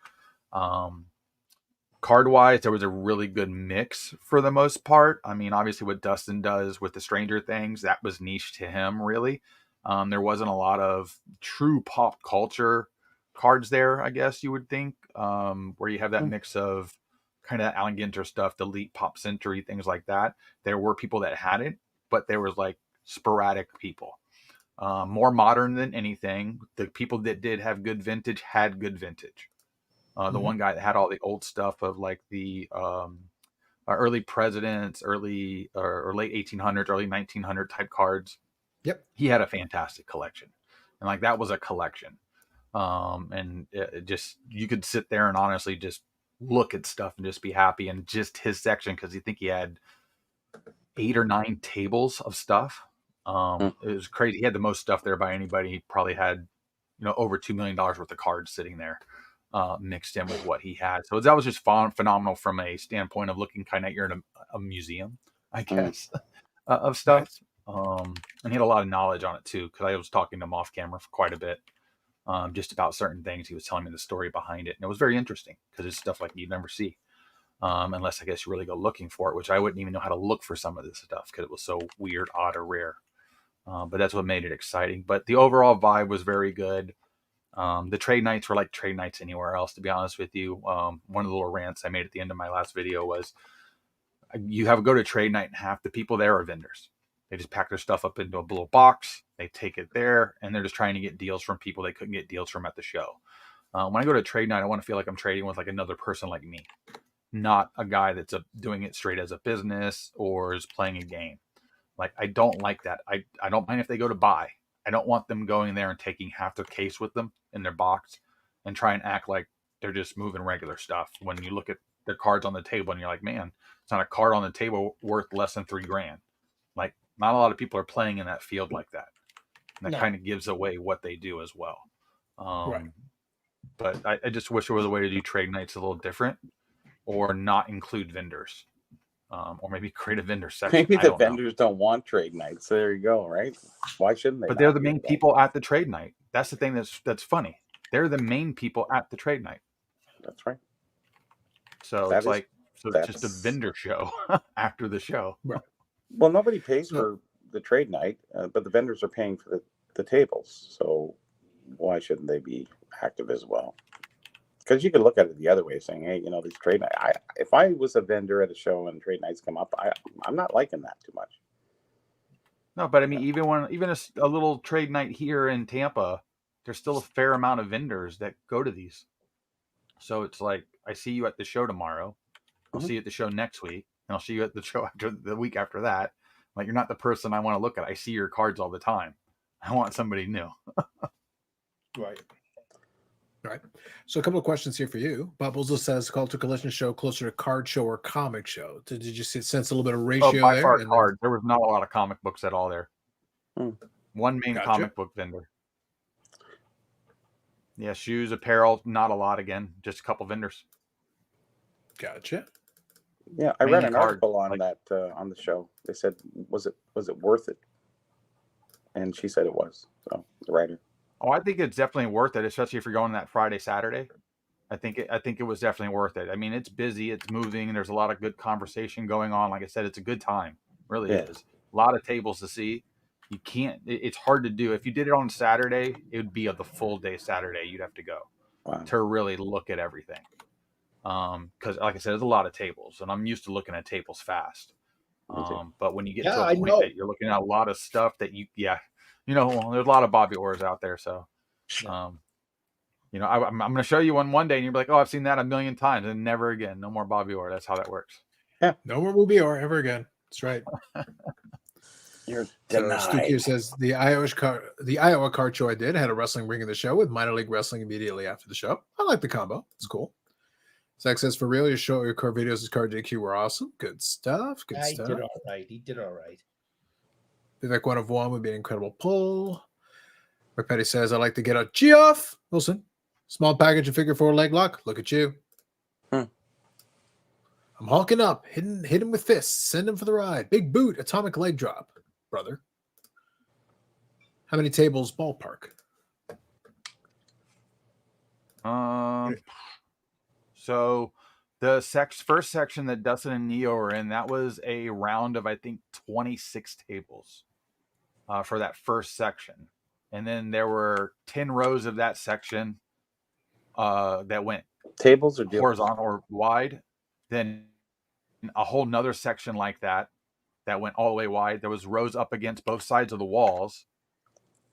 [SPEAKER 8] Card wise, there was a really good mix for the most part. I mean, obviously what Dustin does with the Stranger Things, that was niche to him, really. There wasn't a lot of true pop culture cards there, I guess you would think, where you have that mix of kind of Alan Ginter stuff, Elite Pop Century, things like that. There were people that had it, but there was like sporadic people. More modern than anything. The people that did have good vintage had good vintage. The one guy that had all the old stuff of like the early presidents, early or late 1800s, early 1900 type cards.
[SPEAKER 1] Yep.
[SPEAKER 8] He had a fantastic collection. And like that was a collection. And it just, you could sit there and honestly just look at stuff and just be happy. And just his section, because you think he had 8 or 9 tables of stuff. It was crazy. He had the most stuff there by anybody. He probably had, over $2 million worth of cards sitting there. Mixed in with what he had. So that was just phenomenal from a standpoint of looking kind of, you're in a museum, I guess, of stuff. And he had a lot of knowledge on it too, because I was talking to him off camera for quite a bit, just about certain things. He was telling me the story behind it. And it was very interesting because it's stuff like you'd never see, unless I guess you really go looking for it, which I wouldn't even know how to look for some of this stuff because it was so weird, odd, or rare. But that's what made it exciting. But the overall vibe was very good. The trade nights were like trade nights anywhere else, to be honest with you. One of the little rants I made at the end of my last video was you go to trade night and half the people there are vendors. They just pack their stuff up into a little box. They take it there and they're just trying to get deals from people they couldn't get deals from at the show. When I go to trade night, I want to feel like I'm trading with like another person like me, not a guy that's doing it straight as a business or is playing a game. Like, I don't like that. I don't mind if they go to buy. I don't want them going there and taking half their case with them in their box and try and act like they're just moving regular stuff. When you look at their cards on the table and you're like, man, it's not a card on the table worth less than $3,000. Like, not a lot of people are playing in that field like that. And that kind of gives away what they do as well.
[SPEAKER 1] Right.
[SPEAKER 8] But I just wish there was a way to do trade nights a little different, or not include vendors. Or maybe create a vendor section.
[SPEAKER 6] Maybe the vendors don't want trade nights. There you go, right? Why shouldn't they?
[SPEAKER 8] But they're the main people at the trade night. That's the thing that's funny. They're the main people at the trade night.
[SPEAKER 6] That's right.
[SPEAKER 8] So it's like, it's just a vendor show after the show.
[SPEAKER 1] Right.
[SPEAKER 6] Well, nobody pays for the trade night, but the vendors are paying for the tables. So why shouldn't they be active as well? Because you could look at it the other way, saying, hey, you know, these trade night. If I was a vendor at a show and trade nights come up, I'm not liking that too much.
[SPEAKER 8] No, but I mean, even a little trade night here in Tampa, there's still a fair amount of vendors that go to these. So it's like, I see you at the show tomorrow. I'll see you at the show next week. And I'll see you at the show after the week after that. Like, you're not the person I want to look at. I see your cards all the time. I want somebody new.
[SPEAKER 1] Right. Right. So a couple of questions here for you. Bubbles says, call to collision show closer to card show or comic show. Did you sense a little bit of ratio
[SPEAKER 8] by
[SPEAKER 1] there?
[SPEAKER 8] far card. There was not a lot of comic books at all there. One main
[SPEAKER 1] Gotcha.
[SPEAKER 8] comic book vendor. Yeah, shoes, apparel, not a lot again. Just a couple vendors.
[SPEAKER 1] Gotcha.
[SPEAKER 6] Yeah, I read
[SPEAKER 8] Mainly
[SPEAKER 6] an
[SPEAKER 8] card,
[SPEAKER 6] article on that on the show. They said, was it worth it? And she said it was. So the writer.
[SPEAKER 8] Oh, I think it's definitely worth it, especially if you're going that Friday, Saturday. I think it was definitely worth it. I mean, it's busy, it's moving, and there's a lot of good conversation going on. Like I said, it's a good time. It really is. A lot of tables to see. You can't. It's hard to do. If you did it on Saturday, it would be the full day Saturday. You'd have to go to really look at everything. Because, like I said, there's a lot of tables, and I'm used to looking at tables fast. But when you get to a point that you're looking at a lot of stuff that there's a lot of Bobby Orrs out there. So, I'm going to show you one day, and you're like, oh, I've seen that a million times, and never again. No more Bobby Orr. That's how that works.
[SPEAKER 1] Yeah, no more Bobby Orr ever again. That's right.
[SPEAKER 6] You're
[SPEAKER 1] denied. Stu here says the Iowa card show I did had a wrestling ring in the show with minor league wrestling immediately after the show. I like the combo. It's cool. Zach says, for real, your car videos as card JQ were awesome. Good stuff. Good stuff.
[SPEAKER 7] He did all right.
[SPEAKER 1] Vivek 1 of 1 would be an incredible pull. Rick Petty says, I like to get a Geoff Wilson. Small package and figure 4 leg lock. Look at you. I'm hawking up. Hit him with fists. Send him for the ride. Big boot. Atomic leg drop. Brother. How many tables ballpark?
[SPEAKER 8] So the first section that Dustin and Neo are in, that was a round of, I think, 26 tables for that first section. And then there were 10 rows of that section that went
[SPEAKER 6] tables or
[SPEAKER 8] horizontal or wide. Then a whole nother section like that went all the way wide. There was rows up against both sides of the walls.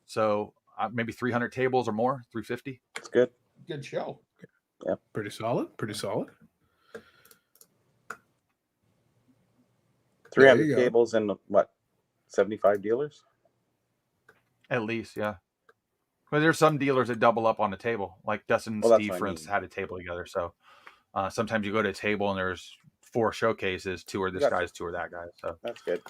[SPEAKER 8] So maybe 300 tables or more, 350.
[SPEAKER 6] It's good.
[SPEAKER 7] Good show.
[SPEAKER 6] Yeah,
[SPEAKER 1] pretty solid. Pretty solid.
[SPEAKER 6] 300 tables and what? 75 dealers?
[SPEAKER 8] At least, yeah. But there's some dealers that double up on the table. Like Dustin and Steve, for instance, had a table together. So sometimes you go to a table and there's 4 showcases, 2 are this guy's, 2 are that guy. So
[SPEAKER 6] that's good.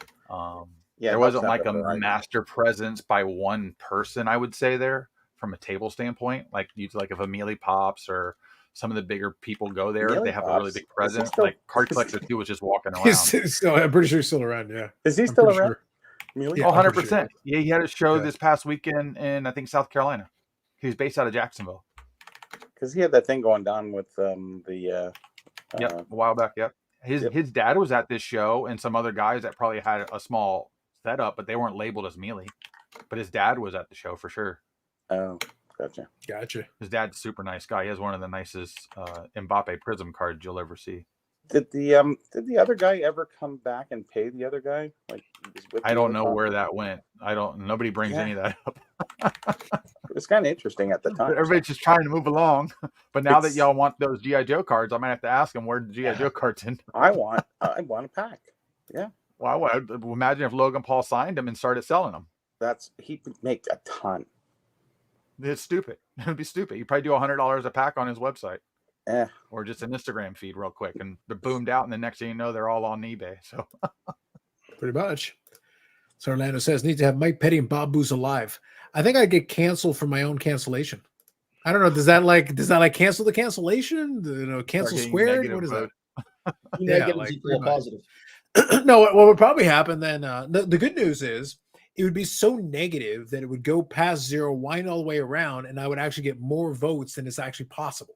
[SPEAKER 8] There wasn't like a master presence by one person, I would say, there from a table standpoint. Like if a Mealy Pops or some of the bigger people go there, they have a really big presence. Like Card Collector 2 was just walking around.
[SPEAKER 1] I'm pretty sure he's still around, yeah.
[SPEAKER 6] Is he still around?
[SPEAKER 8] Sure. Yeah, 100%. Sure. Yeah, he had a show this past weekend in, I think, South Carolina. He was based out of Jacksonville.
[SPEAKER 6] Because he had that thing going down with a
[SPEAKER 8] while back, His dad was at this show, and some other guys that probably had a small setup, but they weren't labeled as Mealy. But his dad was at the show for sure.
[SPEAKER 6] Oh, gotcha.
[SPEAKER 8] His dad's a super nice guy. He has one of the nicest Mbappe Prism cards you'll ever see.
[SPEAKER 6] Did the other guy ever come back and pay the other guy?
[SPEAKER 8] I don't know where that went. Nobody brings any of that up.
[SPEAKER 6] It was kind of interesting at the time.
[SPEAKER 8] Everybody's just trying to move along. But now that y'all want those G.I. Joe cards, I might have to ask him where the G.I. Joe cards in.
[SPEAKER 6] I want a pack. Yeah.
[SPEAKER 8] Well, imagine if Logan Paul signed them and started selling them.
[SPEAKER 6] he would make a ton.
[SPEAKER 8] It's stupid. It'd be stupid. You probably do $100 a pack on his website.
[SPEAKER 6] Eh.
[SPEAKER 8] Or just an Instagram feed real quick, and they're boomed out, and the next thing you know, they're all on eBay. So
[SPEAKER 1] pretty much. So Orlando says, need to have Mike Petty and Bob Booz alive. I think I'd get canceled for my own cancellation. I don't know. Does that cancel the cancellation? Cancel squared? What is that?
[SPEAKER 7] Negatives equal positive.
[SPEAKER 1] No, what would probably happen then, the good news is it would be so negative that it would go past zero, wind all the way around, and I would actually get more votes than is actually possible.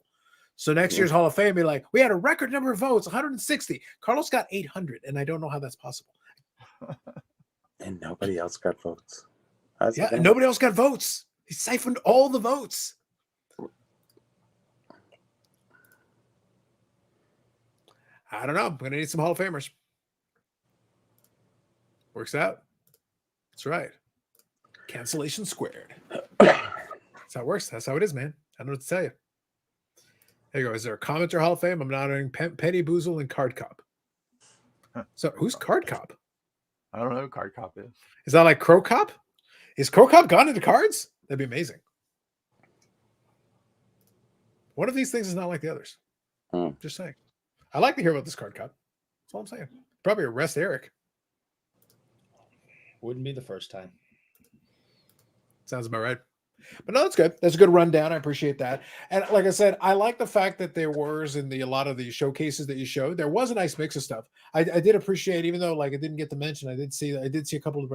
[SPEAKER 1] So next year's Hall of Fame be like, we had a record number of votes, 160. Carlos got 800, and I don't know how that's possible.
[SPEAKER 6] And nobody else got votes.
[SPEAKER 1] And nobody else got votes. He siphoned all the votes. I don't know. I'm going to need some Hall of Famers. Works out. That's right. Cancellation squared. That's how it works. That's how it is, man. I don't know what to tell you. There you go. Is there a commenter Hall of Fame? I'm nodding. Petty, Boozle, and Card Cop. So who's Card Cop?
[SPEAKER 8] I don't know who Card Cop is.
[SPEAKER 1] Is that like Crow Cop? Is Crow Cop gone into cards? That'd be amazing. One of these things is not like the others. Just saying. I like to hear about this Card Cop. That's all I'm saying. Probably arrest Eric.
[SPEAKER 7] Wouldn't be the first time.
[SPEAKER 1] Sounds about right. But no, that's good. That's a good rundown. I appreciate that. And like I said, I like the fact that there was in a lot of the showcases that you showed, there was a nice mix of stuff. I did appreciate, even though like it didn't get to mention, I did see a couple of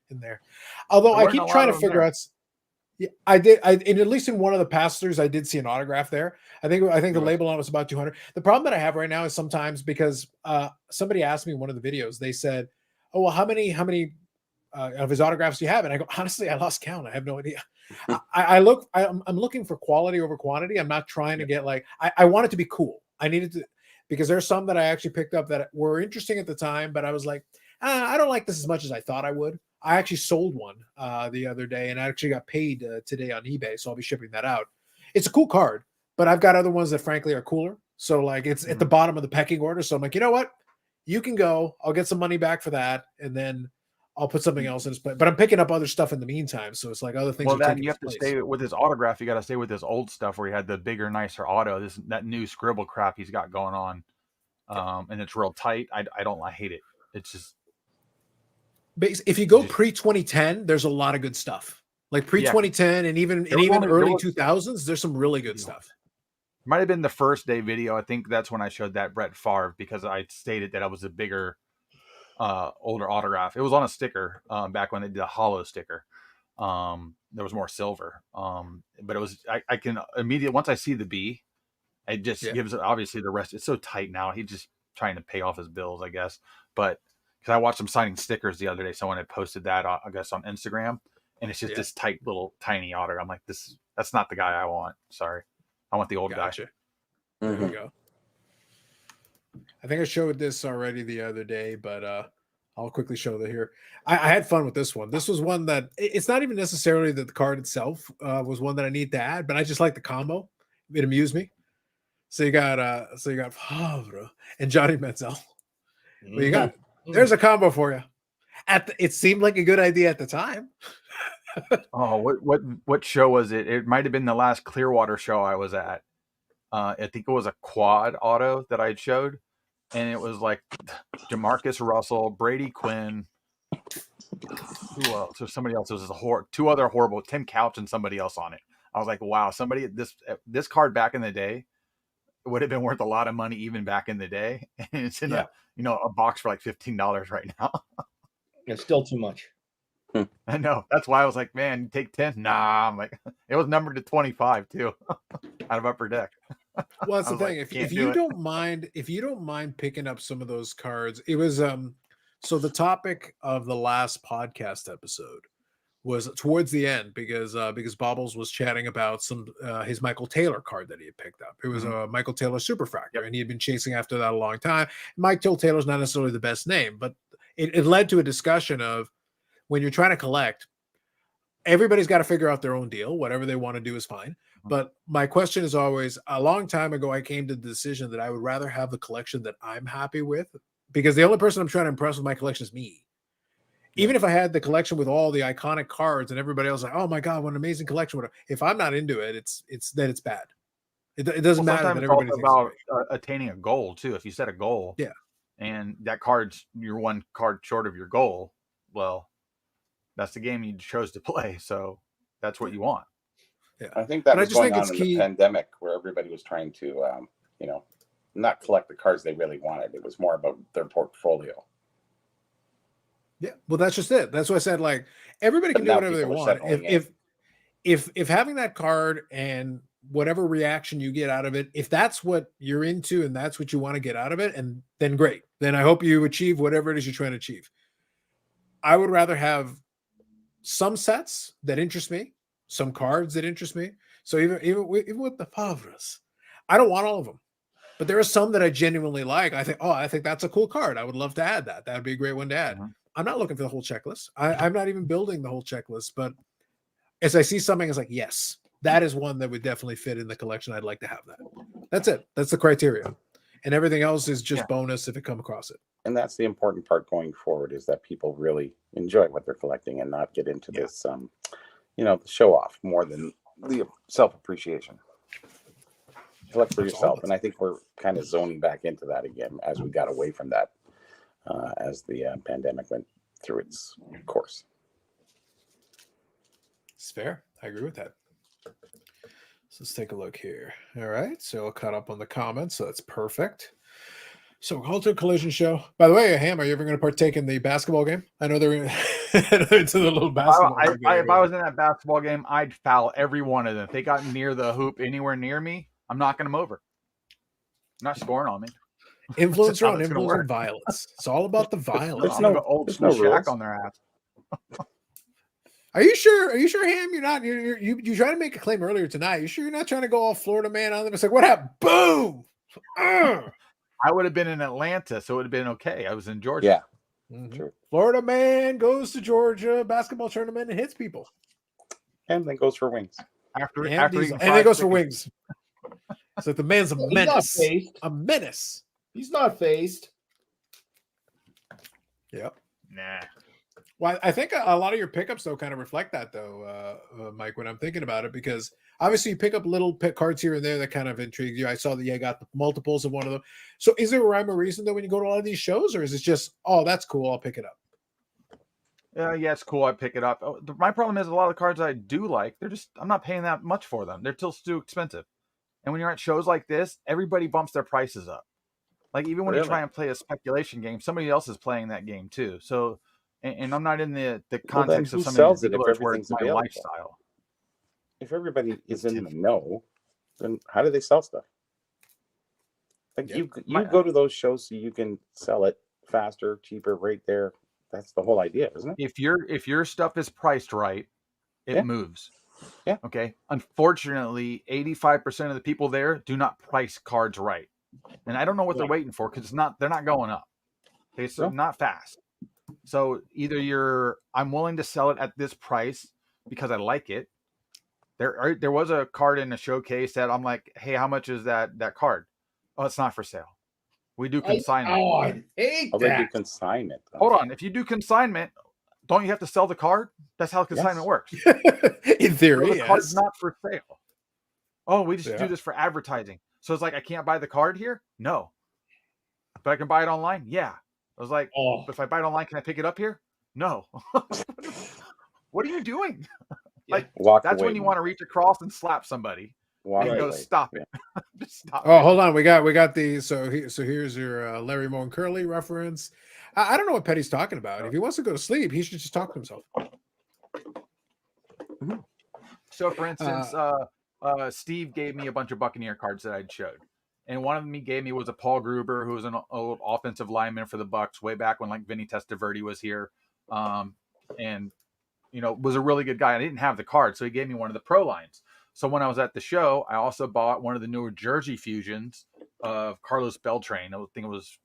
[SPEAKER 1] in there. Although I keep trying to figure out. Yeah, I did. At least in one of the pass-throughs, I did see an autograph there. I think the label on it was about 200. The problem that I have right now is sometimes because somebody asked me in one of the videos, they said, "Oh, well, how many of his autographs do you have?" And I go, honestly, I lost count. I have no idea. I'm looking for quality over quantity. I'm not trying to get like I want it to be cool. I needed to, because there's some that I actually picked up that were interesting at the time, but I was like, I don't like this as much as I thought I would. I actually sold one the other day, and I actually got paid today on eBay, so I'll be shipping that out. It's a cool card, but I've got other ones that frankly are cooler. So like it's at the bottom of the pecking order. So I'm like, you know what? You can go. I'll get some money back for that, and then I'll put something else in his place. But I'm picking up other stuff in the meantime, so it's like other things.
[SPEAKER 8] Well, then you have to stay with his autograph. You got to stay with his old stuff where he had the bigger, nicer auto. That new scribble crap he's got going on, and it's real tight. I hate it. It's just.
[SPEAKER 1] If you go pre-2010, there's a lot of good stuff. Like pre-2010 and even early 2000s, there's some really good stuff.
[SPEAKER 8] Might have been the first day video. I think that's when I showed that Brett Favre because I stated that I was a bigger, older autograph. It was on a sticker back when they did a hollow sticker. There was more silver. But it was I can immediately once I see the B, it just gives it obviously the rest. It's so tight now. He's just trying to pay off his bills, I guess. But because I watched him signing stickers the other day, someone had posted that I guess on Instagram, and it's just this tight little tiny otter. I'm like, that's not the guy I want. Sorry, I want the old guy.
[SPEAKER 1] There you go. I think I showed this already the other day, but I'll quickly show that here. I had fun with this one. This was one that it's not even necessarily that the card itself was one that I need to add, but I just like the combo. It amused me. So you got Favre and Johnny Manziel. Well, you got. There's a combo for you. It seemed like a good idea at the time.
[SPEAKER 8] Oh, what show was it? It might have been the last Clearwater show I was at. I think it was a quad auto that I had showed, and it was like Jamarcus Russell, Brady Quinn. Who else? There's somebody else. There was two other horrible, Tim Couch and somebody else on it. I was like, wow, somebody this card back in the day would have been worth a lot of money even back in the day. And it's in a box for like $15 right now.
[SPEAKER 7] It's still too much.
[SPEAKER 8] I know. That's why I was like, man, take 10. Nah, I'm like, it was numbered to 25 too, out of Upper Deck.
[SPEAKER 1] Well, that's the thing. Like, if you don't mind picking up some of those cards, it was so the topic of the last podcast episode was towards the end because Bobbles was chatting about his Michael Taylor card that he had picked up. It was a Michael Taylor Superfractor, and he had been chasing after that a long time. Michael Taylor's not necessarily the best name, but it led to a discussion of when you're trying to collect, everybody's got to figure out their own deal. Whatever they want to do is fine. But my question is always, a long time ago, I came to the decision that I would rather have the collection that I'm happy with, because the only person I'm trying to impress with my collection is me. Even if I had the collection with all the iconic cards and everybody else like, oh my god, what an amazing collection! If I'm not into it, it's bad. It doesn't matter
[SPEAKER 8] sometimes
[SPEAKER 1] that
[SPEAKER 8] it's
[SPEAKER 1] everybody
[SPEAKER 8] also
[SPEAKER 1] thinks it's
[SPEAKER 8] about
[SPEAKER 1] great.
[SPEAKER 8] attaining a goal too. If you set a goal,
[SPEAKER 1] Yeah,
[SPEAKER 8] and that card's you're one card short of your goal, well, that's the game you chose to play. So that's what you want.
[SPEAKER 1] yeah.
[SPEAKER 6] I think that
[SPEAKER 1] But I
[SPEAKER 6] was
[SPEAKER 1] just
[SPEAKER 6] going
[SPEAKER 1] think
[SPEAKER 6] on
[SPEAKER 1] it's
[SPEAKER 6] in
[SPEAKER 1] key.
[SPEAKER 6] the pandemic where everybody was trying to, not collect the cards they really wanted. It was more about their portfolio.
[SPEAKER 1] Yeah, well, that's just it. That's why I said like everybody
[SPEAKER 6] But
[SPEAKER 1] can do
[SPEAKER 6] now
[SPEAKER 1] whatever they
[SPEAKER 6] people are
[SPEAKER 1] want.
[SPEAKER 6] settling in.
[SPEAKER 1] If having that card and whatever reaction you get out of it, if that's what you're into and that's what you want to get out of it, and then great. Then I hope you achieve whatever it is you're trying to achieve. I would rather have some sets that interest me, some cards that interest me. So even with the Favres, I don't want all of them, but there are some that I genuinely like. I think that's a cool card. I would love to add that. That would be a great one to add. I'm not looking for the whole checklist. I'm not even building the whole checklist, but as I see something, it's like, yes, that is one that would definitely fit in the collection. I'd like to have that. That's it. That's the criteria. And everything else is just bonus if it come across it.
[SPEAKER 6] And that's the important part going forward, is that people really enjoy what they're collecting and not get into this, the show off more than the self-appreciation. Collect for yourself. And I think we're kind of zoning back into that again as we got away from that as the pandemic went through its course.
[SPEAKER 1] It's fair. I agree with that. So let's take a look here. All right. So I'll cut up on the comments. So that's perfect. So Culture Collision Show. By the way, Ham, are you ever going to partake in the basketball game? I know they're into the little basketball game.
[SPEAKER 8] If I was in that basketball game, I'd foul every one of them. If they got near the hoop anywhere near me, I'm knocking them over. I'm not scoring on me.
[SPEAKER 1] Influencer on influence and violence. It's all about the violence.
[SPEAKER 8] I'm gonna go old school Shaq on their ass.
[SPEAKER 1] Are you sure? Are you sure, Ham? You're not. You tried to make a claim earlier tonight. You sure you're not trying to go all Florida man on them? It's like, what happened? Boom!
[SPEAKER 8] I would have been in Atlanta, so it would have been okay. I was in Georgia.
[SPEAKER 6] Yeah, true.
[SPEAKER 1] Florida man goes to Georgia basketball tournament and hits people,
[SPEAKER 6] and then goes for wings.
[SPEAKER 1] And then goes for wings. So the man's a menace. A menace.
[SPEAKER 7] He's not phased.
[SPEAKER 1] Yep.
[SPEAKER 8] Nah.
[SPEAKER 1] Well, I think a lot of your pickups though kind of reflect that though, Mike. When I'm thinking about it, because obviously you pick up little cards here and there that kind of intrigue you. I saw that you got the multiples of one of them. So is there a rhyme or reason though when you go to a lot of these shows, or is it just, oh, that's cool, I'll pick it up?
[SPEAKER 8] Yeah, it's cool. I pick it up. My problem is a lot of the cards I do like, I'm not paying that much for them. They're still too expensive. And when you're at shows like this, everybody bumps their prices up. Like even when you try and play a speculation game, somebody else is playing that game too. So, and I'm not in the context of some of these dealers where it's my lifestyle.
[SPEAKER 6] If everybody is in the know, then how do they sell stuff? Like you go to those shows so you can sell it faster, cheaper, right there. That's the whole idea, isn't it?
[SPEAKER 8] If your stuff is priced right, it moves.
[SPEAKER 6] Yeah.
[SPEAKER 8] Okay. Unfortunately, 85% of the people there do not price cards right. And I don't know what they're waiting for, because they're not going up. Okay, so not fast. So either I'm willing to sell it at this price because I like it. There was a card in the showcase that I'm like, hey, how much is that card? Oh, it's not for sale. We do consignment.
[SPEAKER 7] I hate that.
[SPEAKER 6] They do consignment.
[SPEAKER 8] Hold on. If you do consignment, don't you have to sell the card? That's how consignment works.
[SPEAKER 1] In theory,
[SPEAKER 8] so the card's not for sale. Oh, we just do this for advertising. So it's like, I can't buy the card here? No. But I can buy it online? Yeah. I was like, if I buy it online, can I pick it up here? No. What are you doing? Like, that's when you want to reach across and slap somebody. And go, stop it. Just stop it.
[SPEAKER 1] Hold on. We got these. So here's your Larry Moore and Curly reference. I don't know what Petty's talking about. If he wants to go to sleep, he should just talk to himself.
[SPEAKER 8] So, for instance, Steve gave me a bunch of Buccaneer cards that I'd showed. And one of them he gave me was a Paul Gruber, who was an old offensive lineman for the Bucs way back when like Vinny Testaverde was here. And, was a really good guy. I didn't have the card, so he gave me one of the Pro lines. So when I was at the show, I also bought one of the newer Jersey fusions of Carlos Beltran. I think it was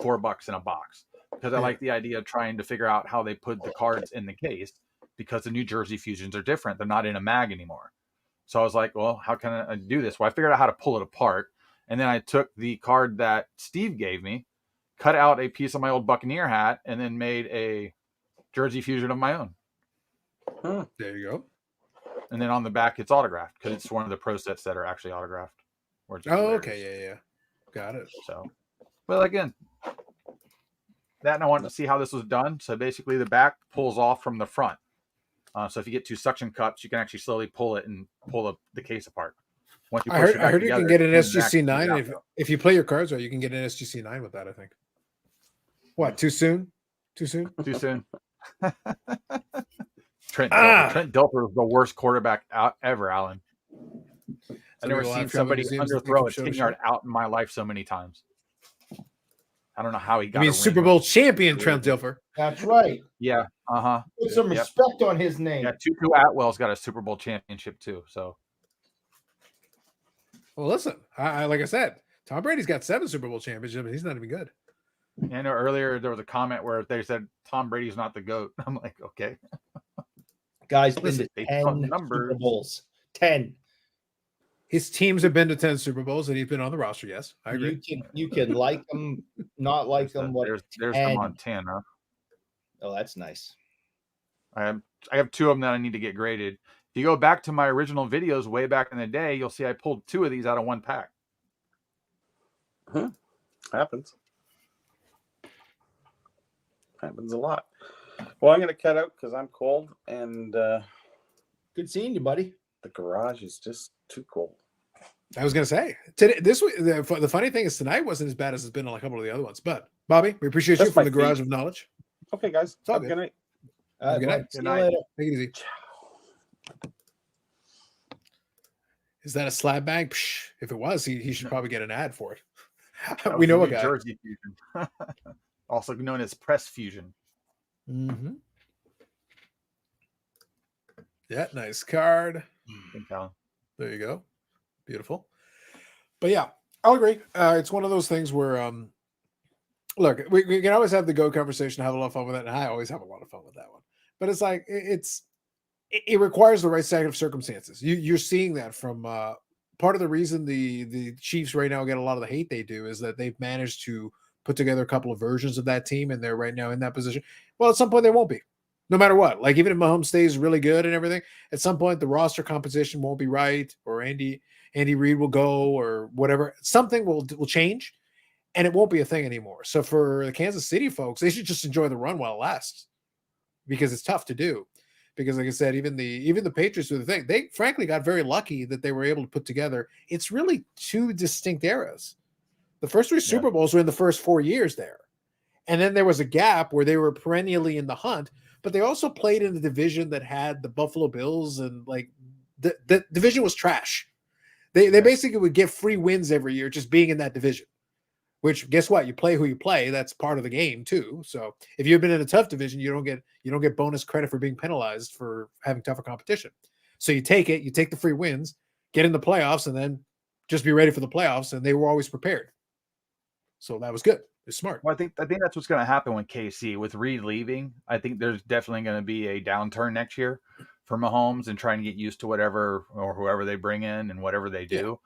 [SPEAKER 8] $4 in a box, because I like the idea of trying to figure out how they put the cards in the case, because the New Jersey fusions are different. They're not in a mag anymore. So I was like, well, how can I do this? Well, I figured out how to pull it apart. And then I took the card that Steve gave me, cut out a piece of my old Buccaneer hat, and then made a jersey fusion of my own.
[SPEAKER 1] There you go.
[SPEAKER 8] And then on the back, it's autographed because it's one of the pro sets that are actually autographed.
[SPEAKER 1] Oh, okay. Yeah. Got it.
[SPEAKER 8] So, but again, that and I wanted to see how this was done. So basically, the back pulls off from the front. So if you get 2 suction cups, you can actually slowly pull it and pull the case apart. Once you
[SPEAKER 1] I
[SPEAKER 8] push
[SPEAKER 1] heard you can get an SGC 9
[SPEAKER 8] and
[SPEAKER 1] if you play your cards right. You can get an SGC 9 with that. I think. What? Too soon? Too soon?
[SPEAKER 8] Too soon. Trent Dilfer is the worst quarterback out ever, Alan. I've never seen somebody underthrow a 10-yard out in my life so many times. I don't know how he got.
[SPEAKER 1] I mean, Super Bowl champion Trent Dilfer.
[SPEAKER 7] That's right.
[SPEAKER 8] Yeah.
[SPEAKER 7] Put some respect on his name.
[SPEAKER 8] Yeah, Tutu Atwell's got a Super Bowl championship too. So.
[SPEAKER 1] Well, listen, I like I said, Tom Brady's got 7 Super Bowl championships, and he's not even good.
[SPEAKER 8] I know earlier there was a comment where they said Tom Brady's not the GOAT. I'm like, okay.
[SPEAKER 7] Guys, been to 10 Super Bowls. 10.
[SPEAKER 1] His teams have been to 10 Super Bowls, and he's been on the roster. Yes, I agree.
[SPEAKER 7] You can like them, not like them.
[SPEAKER 8] There's the Montana.
[SPEAKER 7] Oh, that's nice.
[SPEAKER 8] I have 2 of them that I need to get graded. If you go back to my original videos way back in the day, you'll see I pulled 2 of these out of 1 pack.
[SPEAKER 6] Happens. Happens a lot. Well, I'm going to cut out because I'm cold, and
[SPEAKER 7] good seeing you, buddy.
[SPEAKER 6] The garage is just too cold.
[SPEAKER 1] I was going to say today. The funny thing is tonight wasn't as bad as it's been on a couple of the other ones. But Bobby, we appreciate you from the Garage of Knowledge.
[SPEAKER 6] Okay, guys.
[SPEAKER 1] Have
[SPEAKER 6] good night.
[SPEAKER 1] Good night.
[SPEAKER 7] Good night.
[SPEAKER 1] Take it easy. Is that a slab bag? Psh, if it was, he should probably get an ad for it. We know a guy.
[SPEAKER 8] Jersey fusion, also known as press fusion.
[SPEAKER 1] Mm-hmm. Yeah, nice card. There you go. Beautiful. But yeah, I'll agree. It's one of those things where, look, we can always have the GOAT conversation, have a lot of fun with it, and I always have a lot of fun with that one. But it's like it requires the right set of circumstances. You're seeing that from part of the reason the Chiefs right now get a lot of the hate they do is that they've managed to put together a couple of versions of that team, and they're right now in that position. Well, at some point they won't be. No matter what, like even if Mahomes stays really good and everything, at some point the roster composition won't be right, or Andy Reid will go, or whatever. Something will change, and it won't be a thing anymore. So for the Kansas City folks, they should just enjoy the run while it lasts, because it's tough to do. Because, like I said, even the Patriots do the thing. They frankly got very lucky that they were able to put together. It's really 2 distinct eras. The first 3 Super Bowls were in the first 4 years there, and then there was a gap where they were perennially in the hunt. But they also played in the division that had the Buffalo Bills, and like the division was trash. They basically would get free wins every year just being in that division, which guess what? You play who you play. That's part of the game too. So if you've been in a tough division, you don't get bonus credit for being penalized for having tougher competition. So you take the free wins, get in the playoffs, and then just be ready for the playoffs. And they were always prepared. So that was good. It's smart.
[SPEAKER 8] Well, I think that's what's going to happen with KC. With Reed leaving, I think there's definitely going to be a downturn next year for Mahomes and trying to get used to whatever or whoever they bring in and whatever they do.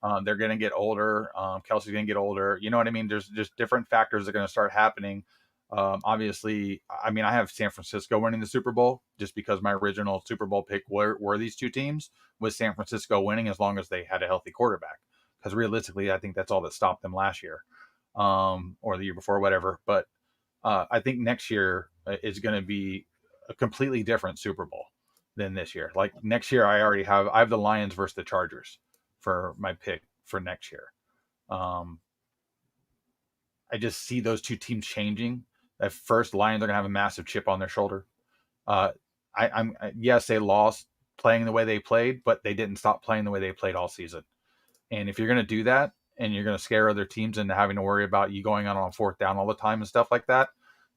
[SPEAKER 8] Yeah. They're going to get older. Kelsey's going to get older. You know what I mean? There's just different factors that are going to start happening. Obviously, I mean, I have San Francisco winning the Super Bowl just because my original Super Bowl pick were these 2 teams, with San Francisco winning as long as they had a healthy quarterback. Because realistically, I think that's all that stopped them last year. Or the year before, whatever. But I think next year is going to be a completely different Super Bowl than this year. Like next year, I have the Lions versus the Chargers for my pick for next year. I just see those 2 teams changing. At first, Lions are going to have a massive chip on their shoulder. Yes, they lost playing the way they played, but they didn't stop playing the way they played all season. And if you're going to do that, and you're going to scare other teams into having to worry about you going on 4th down all the time and stuff like that,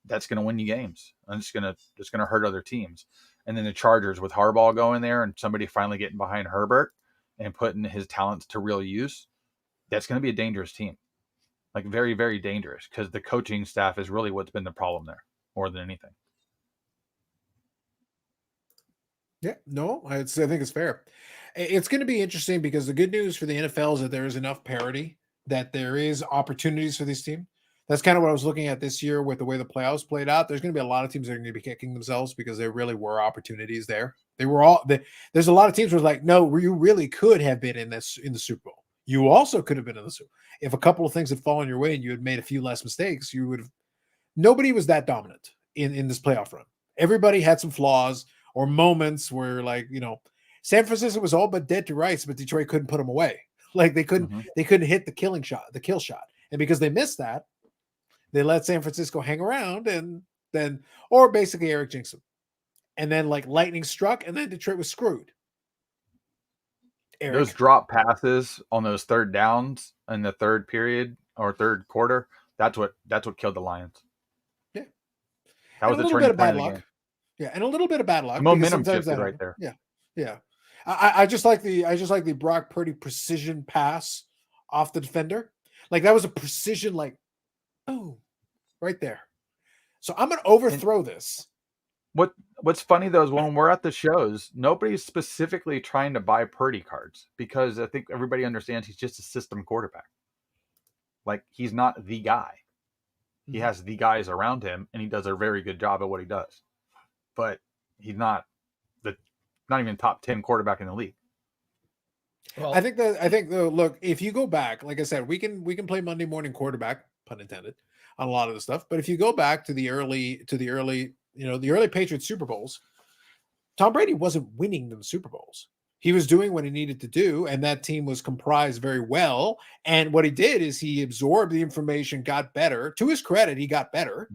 [SPEAKER 8] that's going to win you games. And it's going to hurt other teams. And then the Chargers with Harbaugh going there and somebody finally getting behind Herbert and putting his talents to real use, that's going to be a dangerous team. Like very, very dangerous, because the coaching staff is really what's been the problem there more than anything.
[SPEAKER 1] Yeah, no, I think it's fair. It's going to be interesting because the good news for the NFL is that there is enough parity, that there is opportunities for this team. That's kind of what I was looking at this year with the way the playoffs played out. There's going to be a lot of teams that are going to be kicking themselves because there really were opportunities there. They were all there's a lot of teams where like, no, you really could have been in the Super Bowl. You also could have been in the Super Bowl. If a couple of things had fallen your way and you had made a few less mistakes, you would have. Nobody was that dominant in this playoff run. Everybody had some flaws or moments where, like, San Francisco was all but dead to rights, but Detroit couldn't put them away. Like they couldn't hit the kill shot. And because they missed that, they let San Francisco hang around or basically Eric jinxed them. And then like lightning struck and then Detroit was screwed.
[SPEAKER 8] Those drop passes on those third downs in the third period or third quarter, that's what killed the Lions.
[SPEAKER 1] Yeah.
[SPEAKER 8] That was a little bit of bad luck.
[SPEAKER 1] Yeah, and a little bit of bad luck.
[SPEAKER 8] The momentum shifted right there.
[SPEAKER 1] Yeah. Yeah. I just like the Brock Purdy precision pass off the defender. Like that was a precision, like, oh, right there. So I'm gonna overthrow this.
[SPEAKER 8] What's funny though is when we're at the shows, nobody's specifically trying to buy Purdy cards because I think everybody understands he's just a system quarterback. Like he's not the guy. He has the guys around him, and he does a very good job at what he does. But he's not even top 10 quarterback in the league.
[SPEAKER 1] Well, I think look, if you go back, like I said, we can play Monday morning quarterback, pun intended, on a lot of the stuff. But if you go back to the early Patriots Super Bowls, Tom Brady wasn't winning them Super Bowls. He was doing what he needed to do, and that team was comprised very well. And what he did is he absorbed the information, got better. To his credit, he got better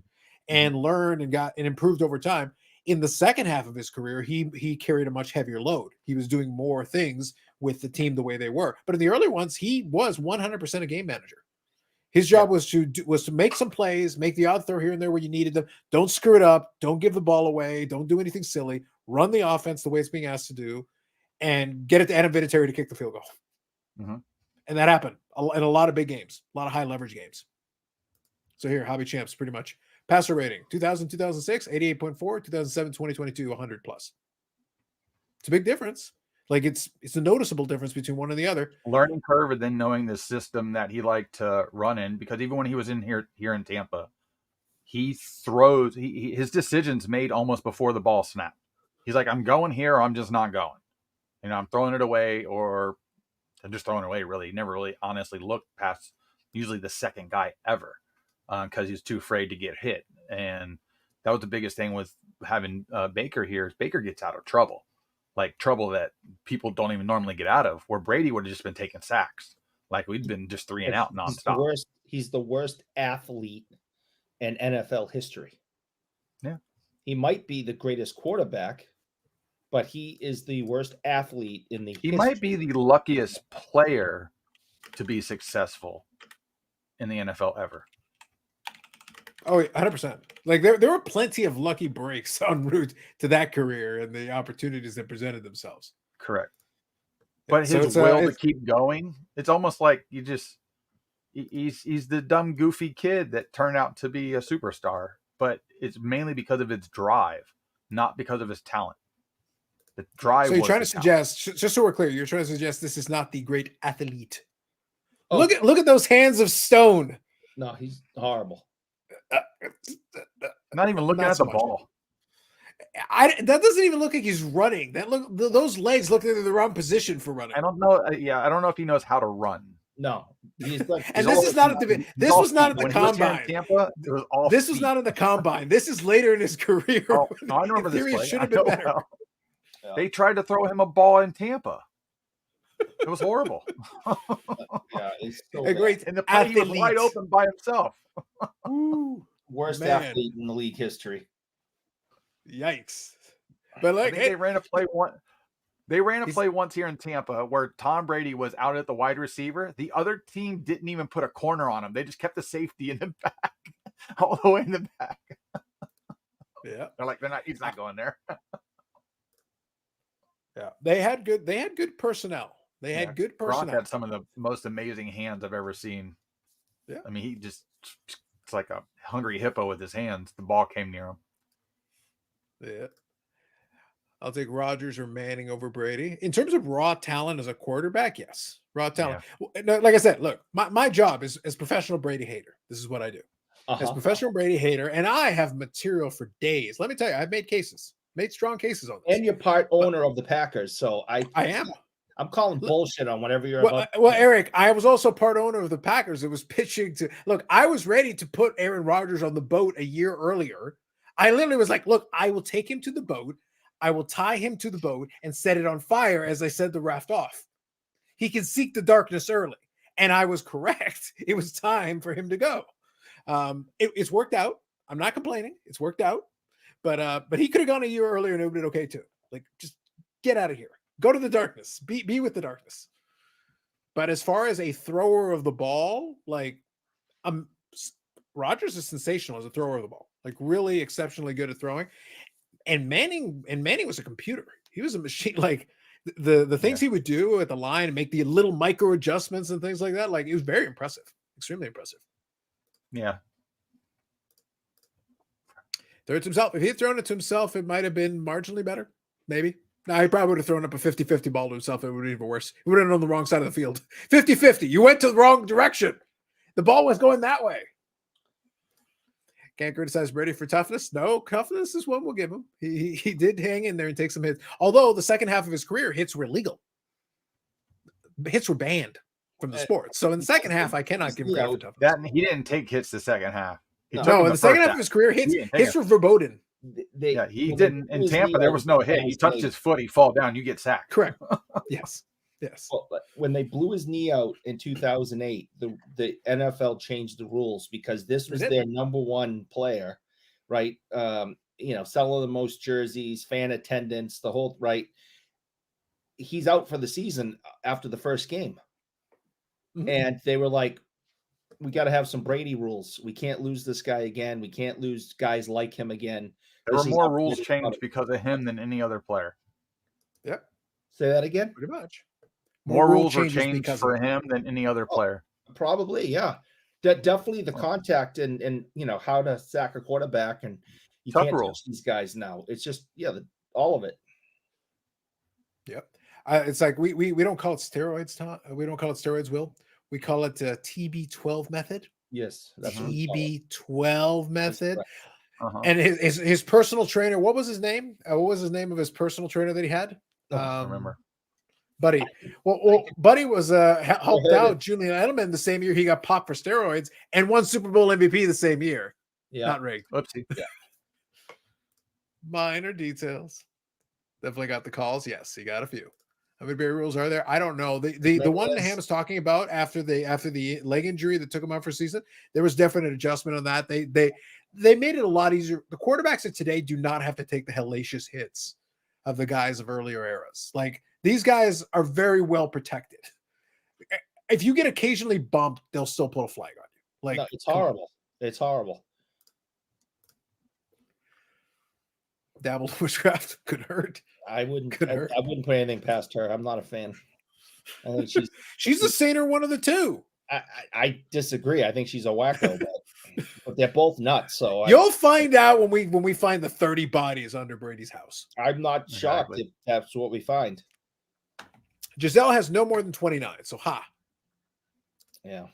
[SPEAKER 1] and learned and improved over time. In the second half of his career, he carried a much heavier load. He was doing more things with the team the way they were. But in the early ones, he was 100% a game manager. His job was to make some plays, make the odd throw here and there where you needed them. Don't screw it up. Don't give the ball away. Don't do anything silly. Run the offense the way it's being asked to do, and get it to Adam Vinatieri to kick the field goal. And that happened in a lot of big games, a lot of high leverage games. So here, hobby champs, pretty much. Passer rating, 2000, 2006, 88.4, 2007, 2022, 100 plus. It's a big difference. Like it's a noticeable difference between one and the other.
[SPEAKER 8] Learning curve, and then knowing the system that he liked to run in, because even when he was in here in Tampa, he throws, his decisions made almost before the ball snapped. He's like, I'm going here, or I'm just not going. I'm throwing it away, or I'm just throwing it away, really. He never really honestly looked past usually the second guy ever because he's too afraid to get hit. And that was the biggest thing with having Baker here is Baker gets out of trouble. Like trouble that people don't even normally get out of, where Brady would have just been taking sacks. Like we'd been just 3 and out nonstop.
[SPEAKER 7] He's the worst athlete in NFL history.
[SPEAKER 8] Yeah.
[SPEAKER 7] He might be the greatest quarterback, but he is the worst athlete in the history.
[SPEAKER 8] Might be the luckiest player to be successful in the NFL ever.
[SPEAKER 1] Oh, 100%. Like there were plenty of lucky breaks en route to that career and the opportunities that presented themselves.
[SPEAKER 8] Correct. But
[SPEAKER 1] So
[SPEAKER 8] his will to keep going, it's almost like he's the dumb, goofy kid that turned out to be a superstar, but it's mainly because of his drive, not because of his talent. The drive.
[SPEAKER 1] So you're trying to suggest, just so we're clear, you're trying to suggest this is not the great athlete. Oh. Look at those hands of stone.
[SPEAKER 7] No, he's horrible.
[SPEAKER 8] Not even looking at the ball.
[SPEAKER 1] That doesn't even look like he's running. Those legs look like they're the wrong position for running.
[SPEAKER 8] I don't know. I don't know if he knows how to run.
[SPEAKER 7] No, he's like,
[SPEAKER 1] and this is not at the. This was not at the combine.
[SPEAKER 8] Tampa,
[SPEAKER 1] this was not at the combine. This is later in his career.
[SPEAKER 8] Oh, no, I remember this play.
[SPEAKER 1] Should have been better.
[SPEAKER 8] Yeah. They tried to throw him a ball in Tampa. It was horrible.
[SPEAKER 7] Yeah, it's so
[SPEAKER 1] a great
[SPEAKER 8] and the play he was wide open by himself.
[SPEAKER 7] Ooh, worst athlete in the league history.
[SPEAKER 1] Yikes! But like
[SPEAKER 8] they ran a play one. They ran a play once here in Tampa where Tom Brady was out at the wide receiver. The other team didn't even put a corner on him. They just kept the safety in the back, all the way in the back.
[SPEAKER 1] Yeah,
[SPEAKER 8] they're like, he's not going there.
[SPEAKER 1] Yeah, they had good personnel. They had good personnel.
[SPEAKER 8] Brock had some of the most amazing hands I've ever seen.
[SPEAKER 1] Yeah,
[SPEAKER 8] I mean, it's like a hungry hippo with his hands. The ball came near him.
[SPEAKER 1] Yeah. I'll take Rodgers or Manning over Brady. In terms of raw talent as a quarterback, yes. Raw talent. Yeah. Like I said, look, my job is as professional Brady hater. This is what I do. as Professor Brady hater, and I have material for days. Let me tell you, I've made strong cases on this.
[SPEAKER 7] And you're part owner of the Packers, so I
[SPEAKER 1] am.
[SPEAKER 7] I'm calling bullshit on whatever you're
[SPEAKER 1] well,
[SPEAKER 7] about.
[SPEAKER 1] Well, Eric, I was also part owner of the Packers. It was pitching to look. I was ready to put Aaron Rodgers on the boat a year earlier. I literally was like, look, I will take him to the boat. I will tie him to the boat and set it on fire as I set the raft off. He can seek the darkness early. And I was correct. It was time for him to go. It's worked out. I'm not complaining. It's worked out. But he could have gone a year earlier and it would have been okay too. Like, just get out of here. Go to the darkness. Be with the darkness. But as far as a thrower of the ball, like, Rodgers is sensational as a thrower of the ball. Like, really exceptionally good at throwing. And Manning was a computer. He was a machine. Like, the things he would do at the line and make the little micro adjustments and things like that. Like, it was very impressive. Extremely impressive.
[SPEAKER 8] Yeah.
[SPEAKER 1] Throw it to himself. If he had thrown it to himself, it might have been marginally better. Maybe. No, he probably would have thrown up a 50-50 ball to himself. It would have been even worse. He would have been on the wrong side of the field. 50-50. You went to the wrong direction. The ball was going that way. Can't criticize Brady for toughness. No, toughness is one we'll give him. He did hang in there and take some hits. Although the second half of his career, hits were legal. Hits were banned from the sport. So in the second half, I cannot give him credit for toughness.
[SPEAKER 8] He didn't take hits the second half.
[SPEAKER 1] In the second half of his career, hits were verboten.
[SPEAKER 8] He didn't. In Tampa, there was no hit. He touched his foot. He fall down. You get sacked.
[SPEAKER 1] Correct. Yes.
[SPEAKER 7] Well, when they blew his knee out in 2008, the NFL changed the rules because this was their number one player, right? Selling the most jerseys, fan attendance, the whole right. He's out for the season after the first game. Mm-hmm. And they were like, we got to have some Brady rules. We can't lose this guy again. We can't lose guys like him again.
[SPEAKER 8] There were more rules changed because of him than any other player.
[SPEAKER 1] Yep.
[SPEAKER 7] Say that again?
[SPEAKER 1] Pretty much.
[SPEAKER 8] More rules were changed for him than any other player.
[SPEAKER 7] Probably, yeah. Definitely the contact and how to sack a quarterback, and you
[SPEAKER 8] Tough
[SPEAKER 7] can't
[SPEAKER 8] rules.
[SPEAKER 7] touch these guys now. It's just all of it.
[SPEAKER 1] Yep. It's like we don't call it steroids, Tom. We don't call it steroids, Will. We call it TB12 method.
[SPEAKER 7] Yes,
[SPEAKER 1] that's TB12 method.
[SPEAKER 7] Uh-huh.
[SPEAKER 1] And his personal trainer, what was his name? What was his name of his personal trainer that he had?
[SPEAKER 8] I remember.
[SPEAKER 1] Buddy. Well, Buddy was helped out Julian Edelman the same year he got popped for steroids and won Super Bowl MVP the same year.
[SPEAKER 7] Yeah.
[SPEAKER 1] Not rigged.
[SPEAKER 8] Oopsie.
[SPEAKER 7] Yeah.
[SPEAKER 1] Minor details. Definitely got the calls. Yes, he got a few. How many Barry rules are there? I don't know. The one Ham is talking about after the leg injury that took him out for a season, there was definitely an adjustment on that. They made it a lot easier. The quarterbacks of today do not have to take the hellacious hits of the guys of earlier eras. Like, these guys are very well protected. If you get occasionally bumped, they'll still put a flag on you. Like,
[SPEAKER 7] no, it's horrible. It's horrible.
[SPEAKER 1] Dabble witchcraft could hurt.
[SPEAKER 7] I wouldn't put anything past her. I'm not a fan. I think
[SPEAKER 1] she's the saner one of the two.
[SPEAKER 7] I disagree. I think she's a wacko, but they're both nuts. So
[SPEAKER 1] you'll find out when we find the 30 bodies under Brady's house.
[SPEAKER 7] I'm not shocked if that's what we find.
[SPEAKER 1] Giselle has no more than 29, so
[SPEAKER 7] yeah.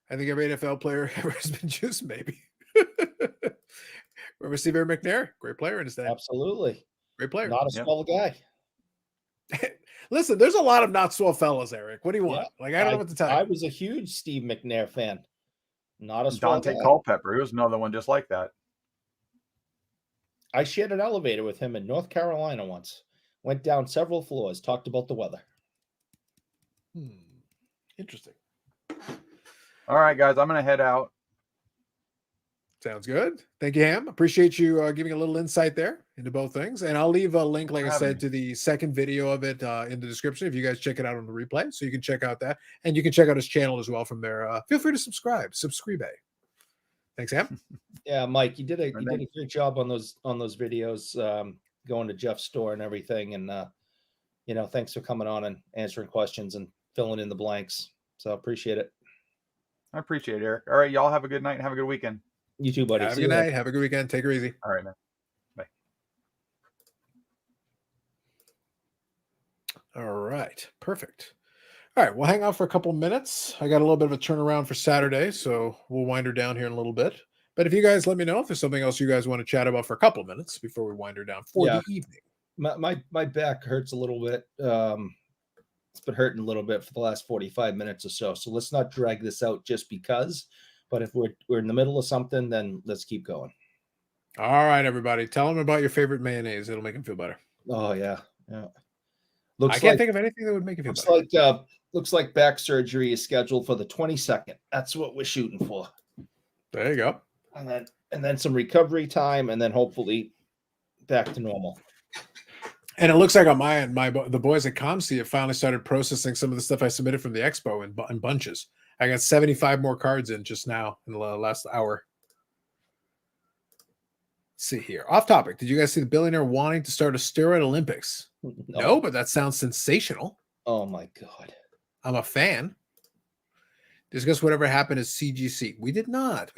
[SPEAKER 1] I think every NFL player ever has been juiced, maybe. Remember Steve McNair? Great player in his day.
[SPEAKER 7] Absolutely.
[SPEAKER 1] Great player.
[SPEAKER 7] Not a swell guy.
[SPEAKER 1] Listen, there's a lot of not swell fellas, Eric. What do you want? Like, I don't know what to tell you.
[SPEAKER 7] I was a huge Steve McNair fan. Not a swell
[SPEAKER 8] Dante
[SPEAKER 7] guy.
[SPEAKER 8] Culpepper. He was another one just like that.
[SPEAKER 7] I shared an elevator with him in North Carolina once. Went down several floors, talked about the weather.
[SPEAKER 1] Interesting.
[SPEAKER 8] All right, guys, I'm going to head out.
[SPEAKER 1] Sounds good. Thank you, Ham. Appreciate you giving a little insight there into both things. And I'll leave a link, like I said, to the second video of it in the description if you guys check it out on the replay. So you can check out that. And you can check out his channel as well from there. Feel free to subscribe. Subscribe. Thanks, Ham.
[SPEAKER 7] Yeah, Mike, you did a great job on those videos, going to Jeff's store and everything. And thanks for coming on and answering questions and filling in the blanks. So appreciate it.
[SPEAKER 8] I appreciate it, Eric. All right, y'all have a good night and have a good weekend.
[SPEAKER 7] You too, buddy.
[SPEAKER 1] Have a good night. Have a good weekend. Take her easy.
[SPEAKER 8] All right, man. Bye.
[SPEAKER 1] All right. Perfect. All right. We'll hang out for a couple minutes. I got a little bit of a turnaround for Saturday, so we'll wind her down here in a little bit. But if you guys let me know if there's something else you guys want to chat about for a couple of minutes before we wind her down for the evening.
[SPEAKER 7] My back hurts a little bit. It's been hurting a little bit for the last 45 minutes or so. So let's not drag this out just because. But if we're in the middle of something, then let's keep going.
[SPEAKER 1] All right, everybody. Tell them about your favorite mayonnaise. It'll make them feel better.
[SPEAKER 7] Oh yeah.
[SPEAKER 1] I can't think of anything that would make it feel better.
[SPEAKER 7] Looks like back surgery is scheduled for the 22nd. That's what we're shooting for.
[SPEAKER 1] There you go.
[SPEAKER 7] And then some recovery time, and then hopefully back to normal.
[SPEAKER 1] And it looks like on my end, the boys at ComC have finally started processing some of the stuff I submitted from the expo in bunches. I got 75 more cards in just now in the last hour. Let's see here. Off topic. Did you guys see the billionaire wanting to start a steroid Olympics? No, but that sounds sensational.
[SPEAKER 7] Oh my God.
[SPEAKER 1] I'm a fan. Discuss whatever happened at CGC. We did not.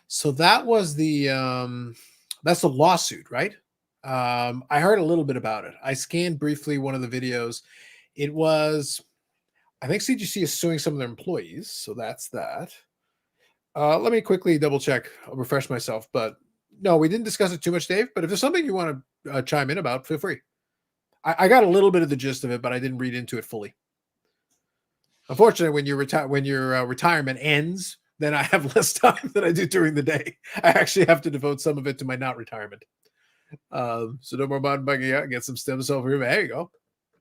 [SPEAKER 1] So that was that's the lawsuit, right? I heard a little bit about it. I scanned briefly one of the videos. It was, I think CGC is suing some of their employees. So that's that. Let me quickly double check. I'll refresh myself, but no, we didn't discuss it too much, Dave, but if there's something you want to chime in about, feel free. I got a little bit of the gist of it, but I didn't read into it fully. Unfortunately, when your retirement ends, then I have less time than I do during the day. I actually have to devote some of it to my not retirement. So no more mountain biking out. Get some stem cell here. There you go.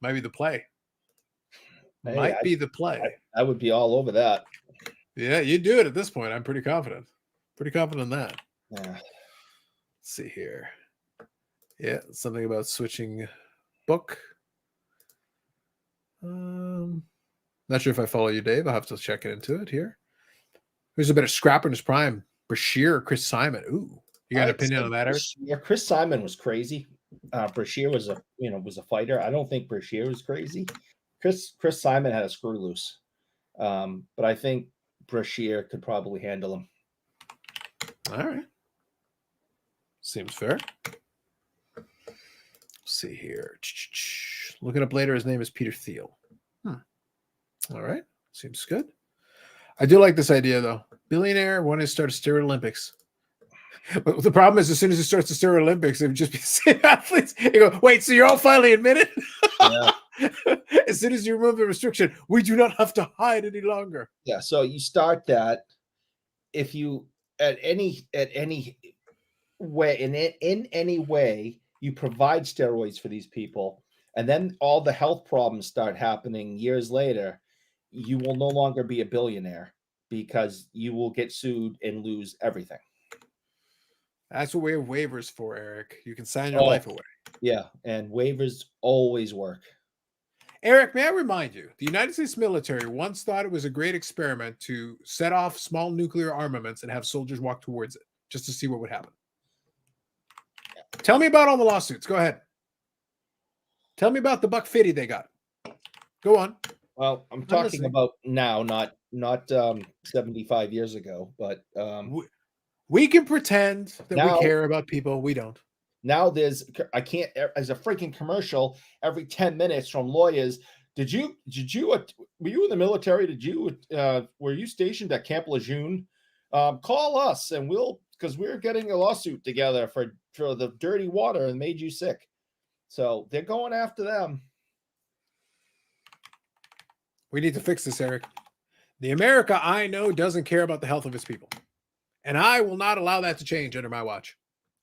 [SPEAKER 1] Might be the play. Be the play.
[SPEAKER 7] I would be all over that.
[SPEAKER 1] Yeah, you do it at this point. I'm pretty confident. In that.
[SPEAKER 7] Yeah.
[SPEAKER 1] Let's see here. Yeah, something about switching book. Not sure if I follow you, Dave. I'll have to check into it here. Who's a better scrapper in his prime? Brashear or Chris Simon? Ooh, you got an opinion on that, Eric?
[SPEAKER 7] Yeah, Chris Simon was crazy. Brashear was a fighter. I don't think Brashear was crazy. Chris Simon had a screw loose. But I think Brashear could probably handle him.
[SPEAKER 1] All right. Seems fair. Let's see here. Looking up later, his name is Peter Thiel. All right. Seems good. I do like this idea, though. Billionaire wanting to start a steroid Olympics. But the problem is, as soon as he starts the steroid Olympics, it would just be the same athletes. You go, wait, so you're all finally admitted?
[SPEAKER 7] Yeah.
[SPEAKER 1] As soon as you remove the restriction, we do not have to hide any longer.
[SPEAKER 7] Yeah. So you start that. If you at any way in any way you provide steroids for these people, and then all the health problems start happening years later, you will no longer be a billionaire because you will get sued and lose everything.
[SPEAKER 1] That's what we have waivers for, Eric. You can sign your life away.
[SPEAKER 7] Yeah, and waivers always work.
[SPEAKER 1] Eric, may I remind you, the United States military once thought it was a great experiment to set off small nuclear armaments and have soldiers walk towards it just to see what would happen. Tell me about all the lawsuits. Go ahead. Tell me about the $150 they got. Go on.
[SPEAKER 7] Well, I'm talking about now, not 75 years ago, but
[SPEAKER 1] we can pretend that we care about people. We don't.
[SPEAKER 7] Now there's a freaking commercial every 10 minutes from lawyers. Were you in the military? Were you stationed at Camp Lejeune? Call us and because we're getting a lawsuit together for the dirty water and made you sick. So they're going after them.
[SPEAKER 1] We need to fix this, Eric. The America I know doesn't care about the health of its people. And I will not allow that to change under my watch.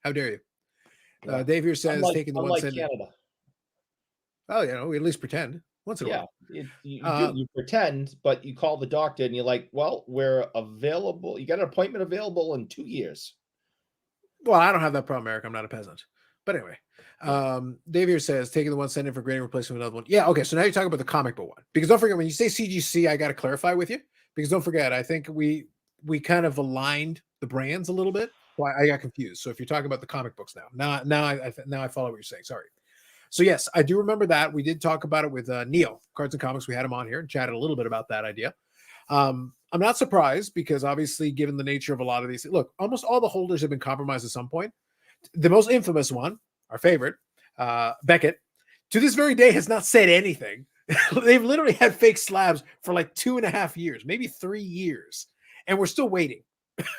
[SPEAKER 1] How dare you? Dave here says taking the one cent.
[SPEAKER 7] Canada.
[SPEAKER 1] Oh, we at least pretend once in a while.
[SPEAKER 7] You pretend, but you call the doctor and you're like, well, we're available. You got an appointment available in 2 years.
[SPEAKER 1] Well, I don't have that problem, Eric. I'm not a peasant. But anyway, Dave here says taking the one cent in for grading replacement with another one. Yeah, okay. So now you're talking about the comic book one. Because don't forget, when you say CGC, I got to clarify with you. Because don't forget, I think we kind of aligned the brands a little bit. Well, I got confused. So if you're talking about the comic books now I follow what you're saying. Sorry. So yes, I do remember that. We did talk about it with Neil, Cards and Comics. We had him on here and chatted a little bit about that idea. I'm not surprised because obviously, given the nature of a lot of these, look, almost all the holders have been compromised at some point. The most infamous one, our favorite, Beckett, to this very day has not said anything. They've literally had fake slabs for like 2.5 years, maybe 3 years. And we're still waiting.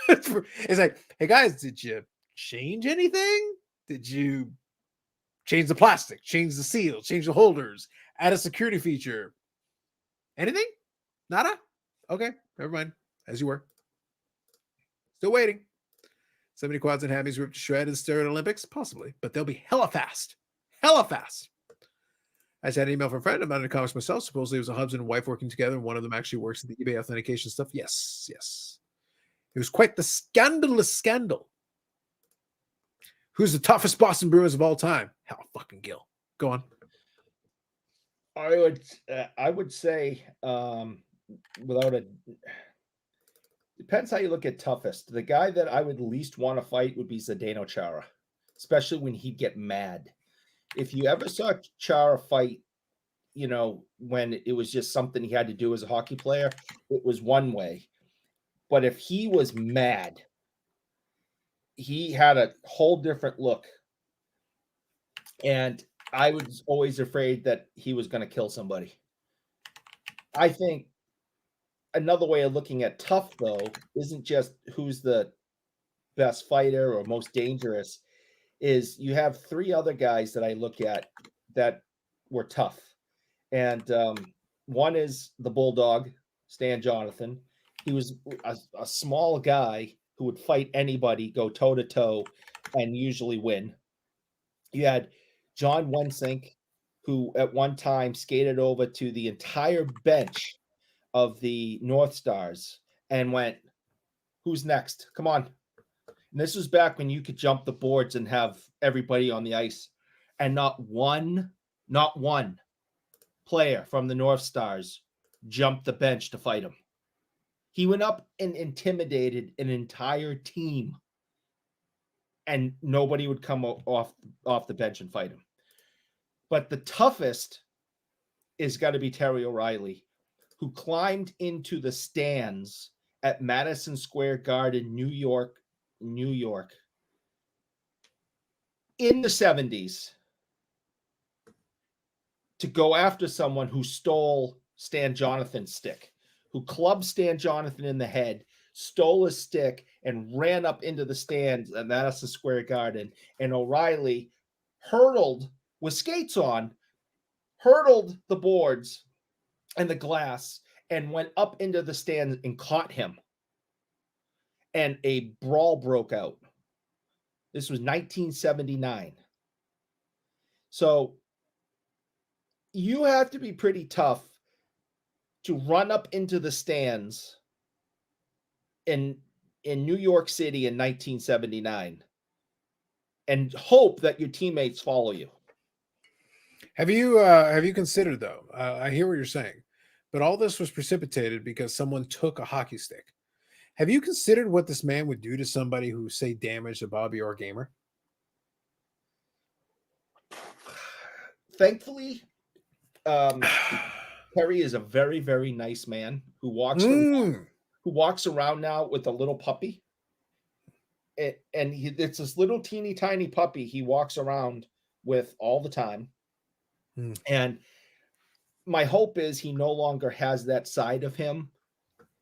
[SPEAKER 1] It's like, hey guys, did you change anything? Did you change the plastic, change the seal, change the holders, add a security feature? Anything? Nada? Okay, never mind. As you were. Still waiting. 70 quads and hammies ripped to shred in the Steroid Olympics? Possibly, but they'll be hella fast. Hella fast. I just had an email from a friend. I'm not into comics myself. Supposedly it was a husband and wife working together, and one of them actually works at the eBay authentication stuff. Yes, yes. It was quite the scandalous scandal. Who's the toughest Boston Bruins of all time? Hell fucking Gill. Go on.
[SPEAKER 7] I would say without a depends how you look at toughest. The guy that I would least want to fight would be Zdeno Chara, especially when he'd get mad. If you ever saw Chara fight, you know, when it was just something he had to do as a hockey player, it was one way. But if he was mad, he had a whole different look. And I was always afraid that he was going to kill somebody. I think another way of looking at tough, though, isn't just who's the best fighter or most dangerous, is you have three other guys that I look at that were tough. And one is the Bulldog, Stan Jonathan. He was a small guy who would fight anybody, go toe-to-toe, and usually win. You had John Wensink, who at one time skated over to the entire bench of the North Stars and went, who's next? Come on. And this was back when you could jump the boards and have everybody on the ice. And not one player from the North Stars jumped the bench to fight him. He went up and intimidated an entire team. And nobody would come off the bench and fight him. But the toughest is got to be Terry O'Reilly, who climbed into the stands at Madison Square Garden, New York, in the 70s to go after someone who stole Stan Jonathan's stick, who clubbed Stan Jonathan in the head, stole his stick, and ran up into the stands at Madison Square Garden. And O'Reilly hurdled with skates on, hurdled the boards and the glass and went up into the stands and caught him. And a brawl broke out. This was 1979. So you have to be pretty tough to run up into the stands in New York City in 1979 and hope that your teammates follow you.
[SPEAKER 1] Have you considered, though? I hear what you're saying, but all this was precipitated because someone took a hockey stick. Have you considered what this man would do to somebody who, say, damaged a Bobby Orr gamer?
[SPEAKER 7] Thankfully, Terry is a very, very nice man who walks around now with a little puppy. And it's this little teeny tiny puppy he walks around with all the time. And my hope is he no longer has that side of him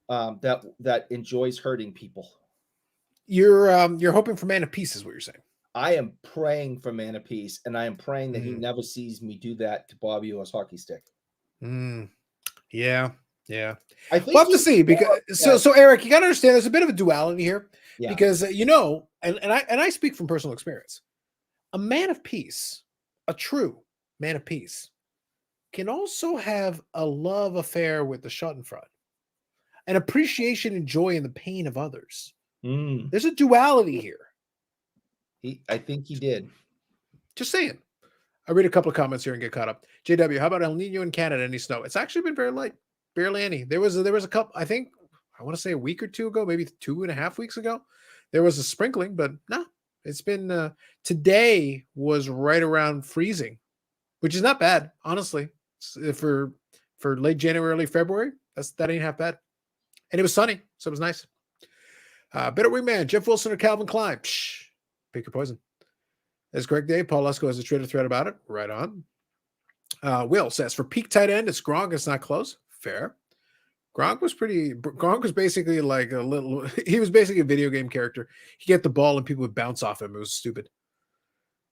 [SPEAKER 7] that enjoys hurting people.
[SPEAKER 1] You're hoping for Man of Peace, is what you're saying.
[SPEAKER 7] I am praying for Man of Peace, and I am praying that he never sees me do that to Bobby Orr's hockey stick.
[SPEAKER 1] Yeah.
[SPEAKER 7] I think
[SPEAKER 1] we'll have to see, because so Eric, you got to understand there's a bit of a duality here, because and I speak from personal experience. A man of peace, a true man of peace, can also have a love affair with the Schadenfreude, an appreciation and joy in the pain of others. There's a duality here.
[SPEAKER 7] I think he did.
[SPEAKER 1] Just saying. I read a couple of comments here and get caught up. JW, how about El Nino in Canada? Any snow? It's actually been very light, barely any. There was a couple. I think I want to say a week or two ago, maybe 2.5 weeks ago. There was a sprinkling, but no, it's been. Today was right around freezing, which is not bad, honestly. For late January, early February, that ain't half bad. And it was sunny, so it was nice. Better Wingman, Jeff Wilson or Calvin Klein? Psh, pick your poison. That's correct, Dave. Paul Lesko has a Twitter thread about it. Right on. Will says, for peak tight end, it's Gronk. It's not close. Fair. Gronk was basically like a little. He was basically a video game character. He get the ball and people would bounce off him. It was stupid.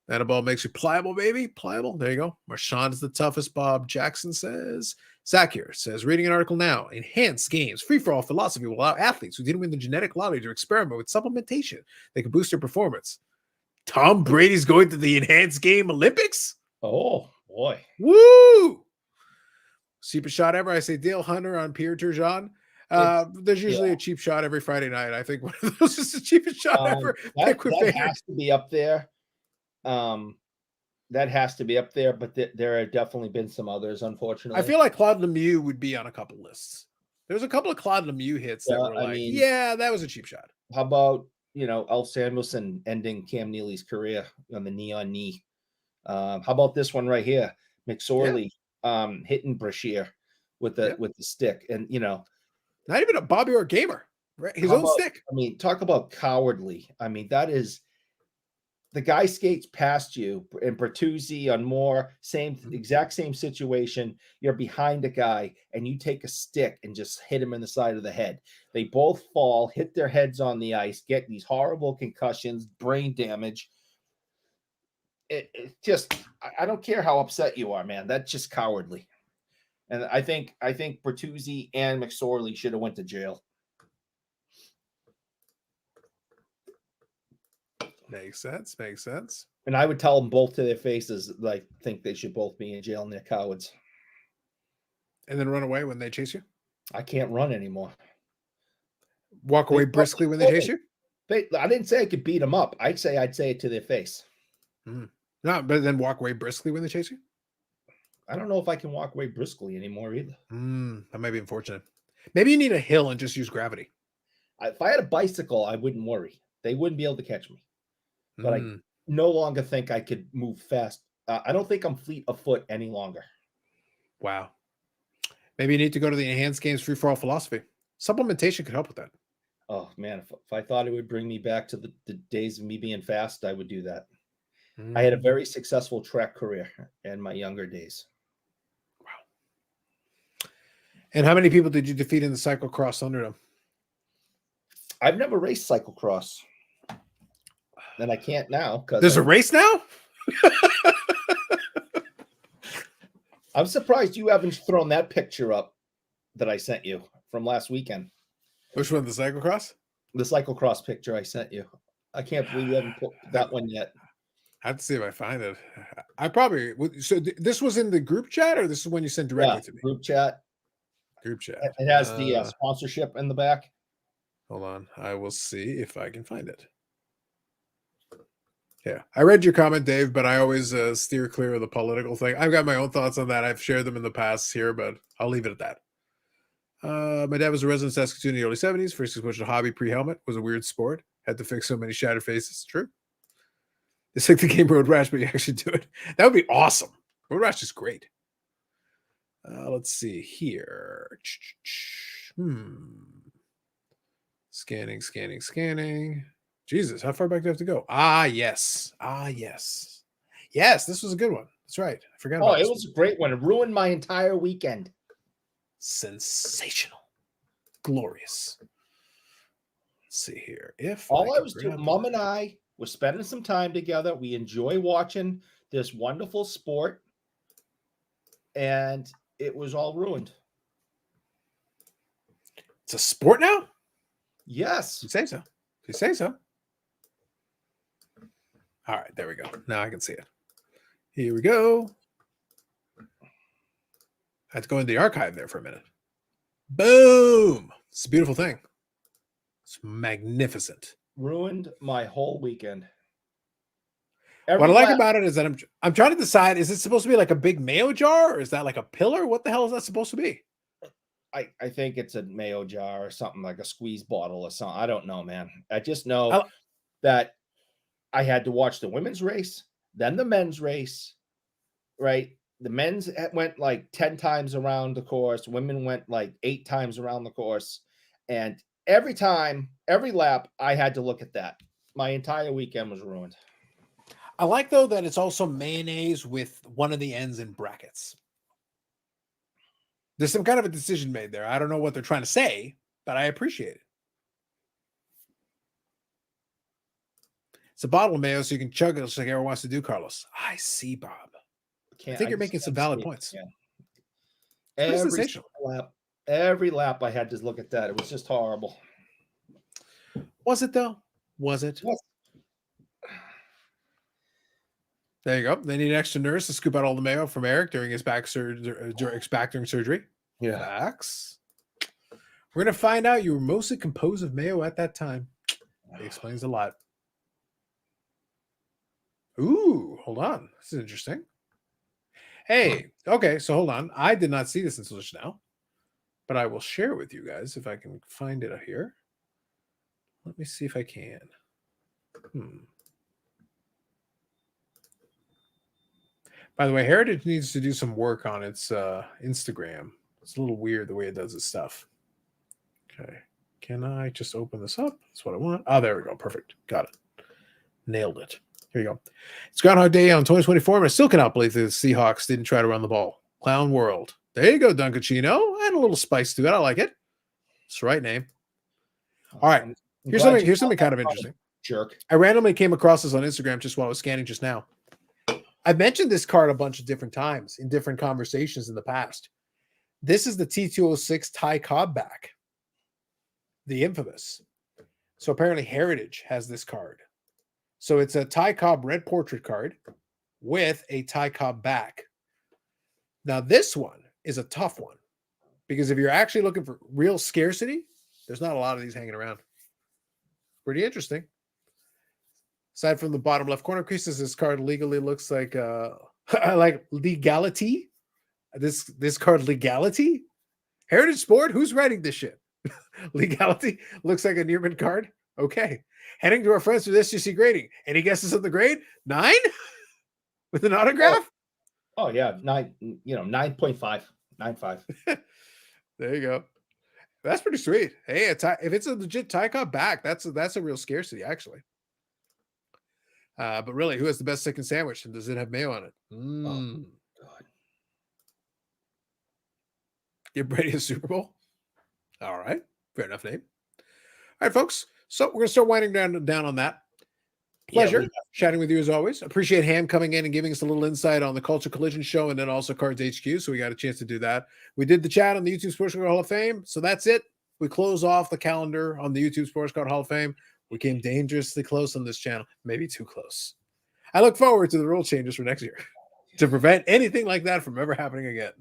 [SPEAKER 1] That a ball makes you pliable, baby. Pliable. There you go. Marshawn is the toughest, Bob Jackson says. Zach here says, reading an article now. Enhanced games, free-for-all philosophy will allow athletes who didn't win the genetic lottery to experiment with supplementation. They can boost their performance. Tom Brady's going to the enhanced game Olympics?
[SPEAKER 7] Oh, boy.
[SPEAKER 1] Woo! Cheapest shot ever. I say Dale Hunter on Pierre Turgeon. There's usually a cheap shot every Friday night. I think one of those is the cheapest shot ever.
[SPEAKER 7] That has to be up there. That has to be up there, but there have definitely been some others, unfortunately.
[SPEAKER 1] I feel like Claude Lemieux would be on a couple lists. There's a couple of Claude Lemieux hits that were that was a cheap shot.
[SPEAKER 7] How about, Elf Samuelson ending Cam Neely's career on the knee-on knee? How about this one right here? McSorley hitting Brashear with the stick. And,
[SPEAKER 1] not even a Bobby or a gamer, right? His own stick.
[SPEAKER 7] I mean, talk about cowardly. I mean, that is... The guy skates past you, and Bertuzzi on Moore, exact same situation. You're behind a guy, and you take a stick and just hit him in the side of the head. They both fall, hit their heads on the ice, get these horrible concussions, brain damage. It just, I don't care how upset you are, man. That's just cowardly. And I think Bertuzzi and McSorley should have went to jail.
[SPEAKER 1] Makes sense.
[SPEAKER 7] And I would tell them both to their faces, like, think they should both be in jail and they're cowards.
[SPEAKER 1] And then run away when they chase you?
[SPEAKER 7] I can't run anymore.
[SPEAKER 1] Walk away briskly when they chase you?
[SPEAKER 7] I didn't say I could beat them up. I'd say it to their face.
[SPEAKER 1] No, but then walk away briskly when they chase you?
[SPEAKER 7] I don't know if I can walk away briskly anymore either.
[SPEAKER 1] That might be unfortunate. Maybe you need a hill and just use gravity.
[SPEAKER 7] If I had a bicycle, I wouldn't worry. They wouldn't be able to catch me. But I no longer think I could move fast. I don't think I'm fleet of foot any longer.
[SPEAKER 1] Wow. Maybe you need to go to the enhanced games free-for-all philosophy. Supplementation could help with that.
[SPEAKER 7] Oh, man. If I thought it would bring me back to the days of me being fast, I would do that. I had a very successful track career in my younger days.
[SPEAKER 1] Wow. And how many people did you defeat in the cyclocross Thunderdome?
[SPEAKER 7] I've never raced cyclocross. And I can't now.
[SPEAKER 1] There's a race now?
[SPEAKER 7] I'm surprised you haven't thrown that picture up that I sent you from last weekend.
[SPEAKER 1] Which one? The cyclocross?
[SPEAKER 7] The cyclocross picture I sent you. I can't believe you haven't put that one yet.
[SPEAKER 1] I have to see if I find it. I probably would. So this was in the group chat, or this is when you sent directly to me?
[SPEAKER 7] Group chat.
[SPEAKER 1] Group chat.
[SPEAKER 7] It has the sponsorship in the back.
[SPEAKER 1] Hold on. I will see if I can find it. Yeah, I read your comment, Dave, but I always steer clear of the political thing. I've got my own thoughts on that. I've shared them in the past here, but I'll leave it at that. My dad was a resident of Saskatoon in the early 70s. First exposure to hobby pre-helmet was a weird sport. Had to fix so many shattered faces. True. It's like the game Road Rash, but you actually do it. That would be awesome. Road Rash is great. Let's see here. Scanning. Jesus, how far back do I have to go? Yes, this was a good one. That's right. I forgot about
[SPEAKER 7] it was a great one. It ruined my entire weekend.
[SPEAKER 1] Sensational. Glorious. Let's see here.
[SPEAKER 7] All I was doing, Mom and I were spending some time together. We enjoy watching this wonderful sport. And it was all ruined.
[SPEAKER 1] It's a sport now?
[SPEAKER 7] Yes.
[SPEAKER 1] You say so. All right, there we go. Now I can see it. Here we go. I had to go into the archive there for a minute. Boom! It's a beautiful thing. It's magnificent.
[SPEAKER 7] Ruined my whole weekend.
[SPEAKER 1] What I like about it is that I'm trying to decide, is it supposed to be like a big mayo jar, or is that like a pillar? What the hell is that supposed to be?
[SPEAKER 7] I think it's a mayo jar or something, like a squeeze bottle or something. I don't know, man. I just know that I had to watch the women's race, then the men's race, right? The men's went like 10 times around the course. Women went like 8 times around the course. And every lap, I had to look at that. My entire weekend was ruined.
[SPEAKER 1] I like, though, that it's also mayonnaise with one of the ends in brackets. There's some kind of a decision made there. I don't know what they're trying to say, but I appreciate it. It's a bottle of mayo, so you can chug it just like everyone wants to do, Carlos. I see, Bob. I think you're making some valid points.
[SPEAKER 7] Yeah.
[SPEAKER 1] Sensational.
[SPEAKER 7] Every lap I had to look at that. It was just horrible.
[SPEAKER 1] Was it though? Was it?
[SPEAKER 7] Yes.
[SPEAKER 1] There you go. They need an extra nurse to scoop out all the mayo from Eric during his back during surgery.
[SPEAKER 7] Yeah.
[SPEAKER 1] Facts. We're gonna find out you were mostly composed of mayo at that time. It explains a lot. Ooh, hold on. This is interesting. Hey, okay, so hold on. I did not see this until just now, but I will share it with you guys if I can find it here. Let me see if I can. By the way, Heritage needs to do some work on its Instagram. It's a little weird the way it does its stuff. Okay. Can I just open this up? That's what I want. Oh, there we go. Perfect. Got it. Nailed it. Here you go. It's Groundhog Day on 2024, and I still cannot believe the Seahawks didn't try to run the ball. Clown World. There you go, Dunkachino. And a little spice to it. I like it. It's the right name. All right. Here's something kind of interesting.
[SPEAKER 7] Jerk.
[SPEAKER 1] I randomly came across this on Instagram just while I was scanning just now. I've mentioned this card a bunch of different times in different conversations in the past. This is the T206 Ty Cobb back. The infamous. So apparently Heritage has this card. So it's a Ty Cobb red portrait card with a Ty Cobb back. Now this one is a tough one because if you're actually looking for real scarcity, there's not a lot of these hanging around. Pretty interesting. Aside from the bottom left corner creases, this card legally looks like like legality. This card legality. Heritage Sport. Who's writing this shit? Legality looks like a Nearman card. Okay. Heading to our friends with SGC grading. Any guesses on the grade? 9 with an autograph.
[SPEAKER 7] Oh yeah, 9. 9.5, 9.5.
[SPEAKER 1] There you go. That's pretty sweet. Hey, if it's a legit Ty Cobb back, that's a real scarcity actually. But really, who has the best chicken sandwich, and does it have mayo on it? Oh, God. Give Brady a Super Bowl. All right, fair enough name. All right, folks. So we're gonna start winding down on that. Pleasure chatting with you as always. Appreciate Ham coming in and giving us a little insight on the Culture Collision show and then also Cards HQ. So we got a chance to do that. We did the chat on the YouTube Sports Card Hall of Fame. So that's it. We close off the calendar on the YouTube Sports Card Hall of Fame. We came dangerously close on this channel, maybe too close. I look forward to the rule changes for next year to prevent anything like that from ever happening again.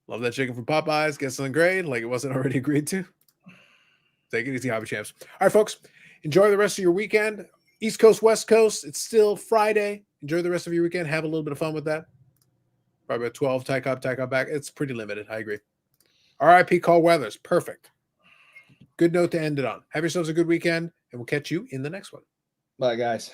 [SPEAKER 1] Love that chicken from Popeyes. Get something great like it wasn't already agreed to. Take it easy, Hobby Champs. All right, folks. Enjoy the rest of your weekend. East Coast, West Coast. It's still Friday. Enjoy the rest of your weekend. Have a little bit of fun with that. Probably about 12 Ty Cobb back. It's pretty limited. I agree. RIP Call Weathers. Perfect. Good note to end it on. Have yourselves a good weekend, and we'll catch you in the next one.
[SPEAKER 7] Bye, guys.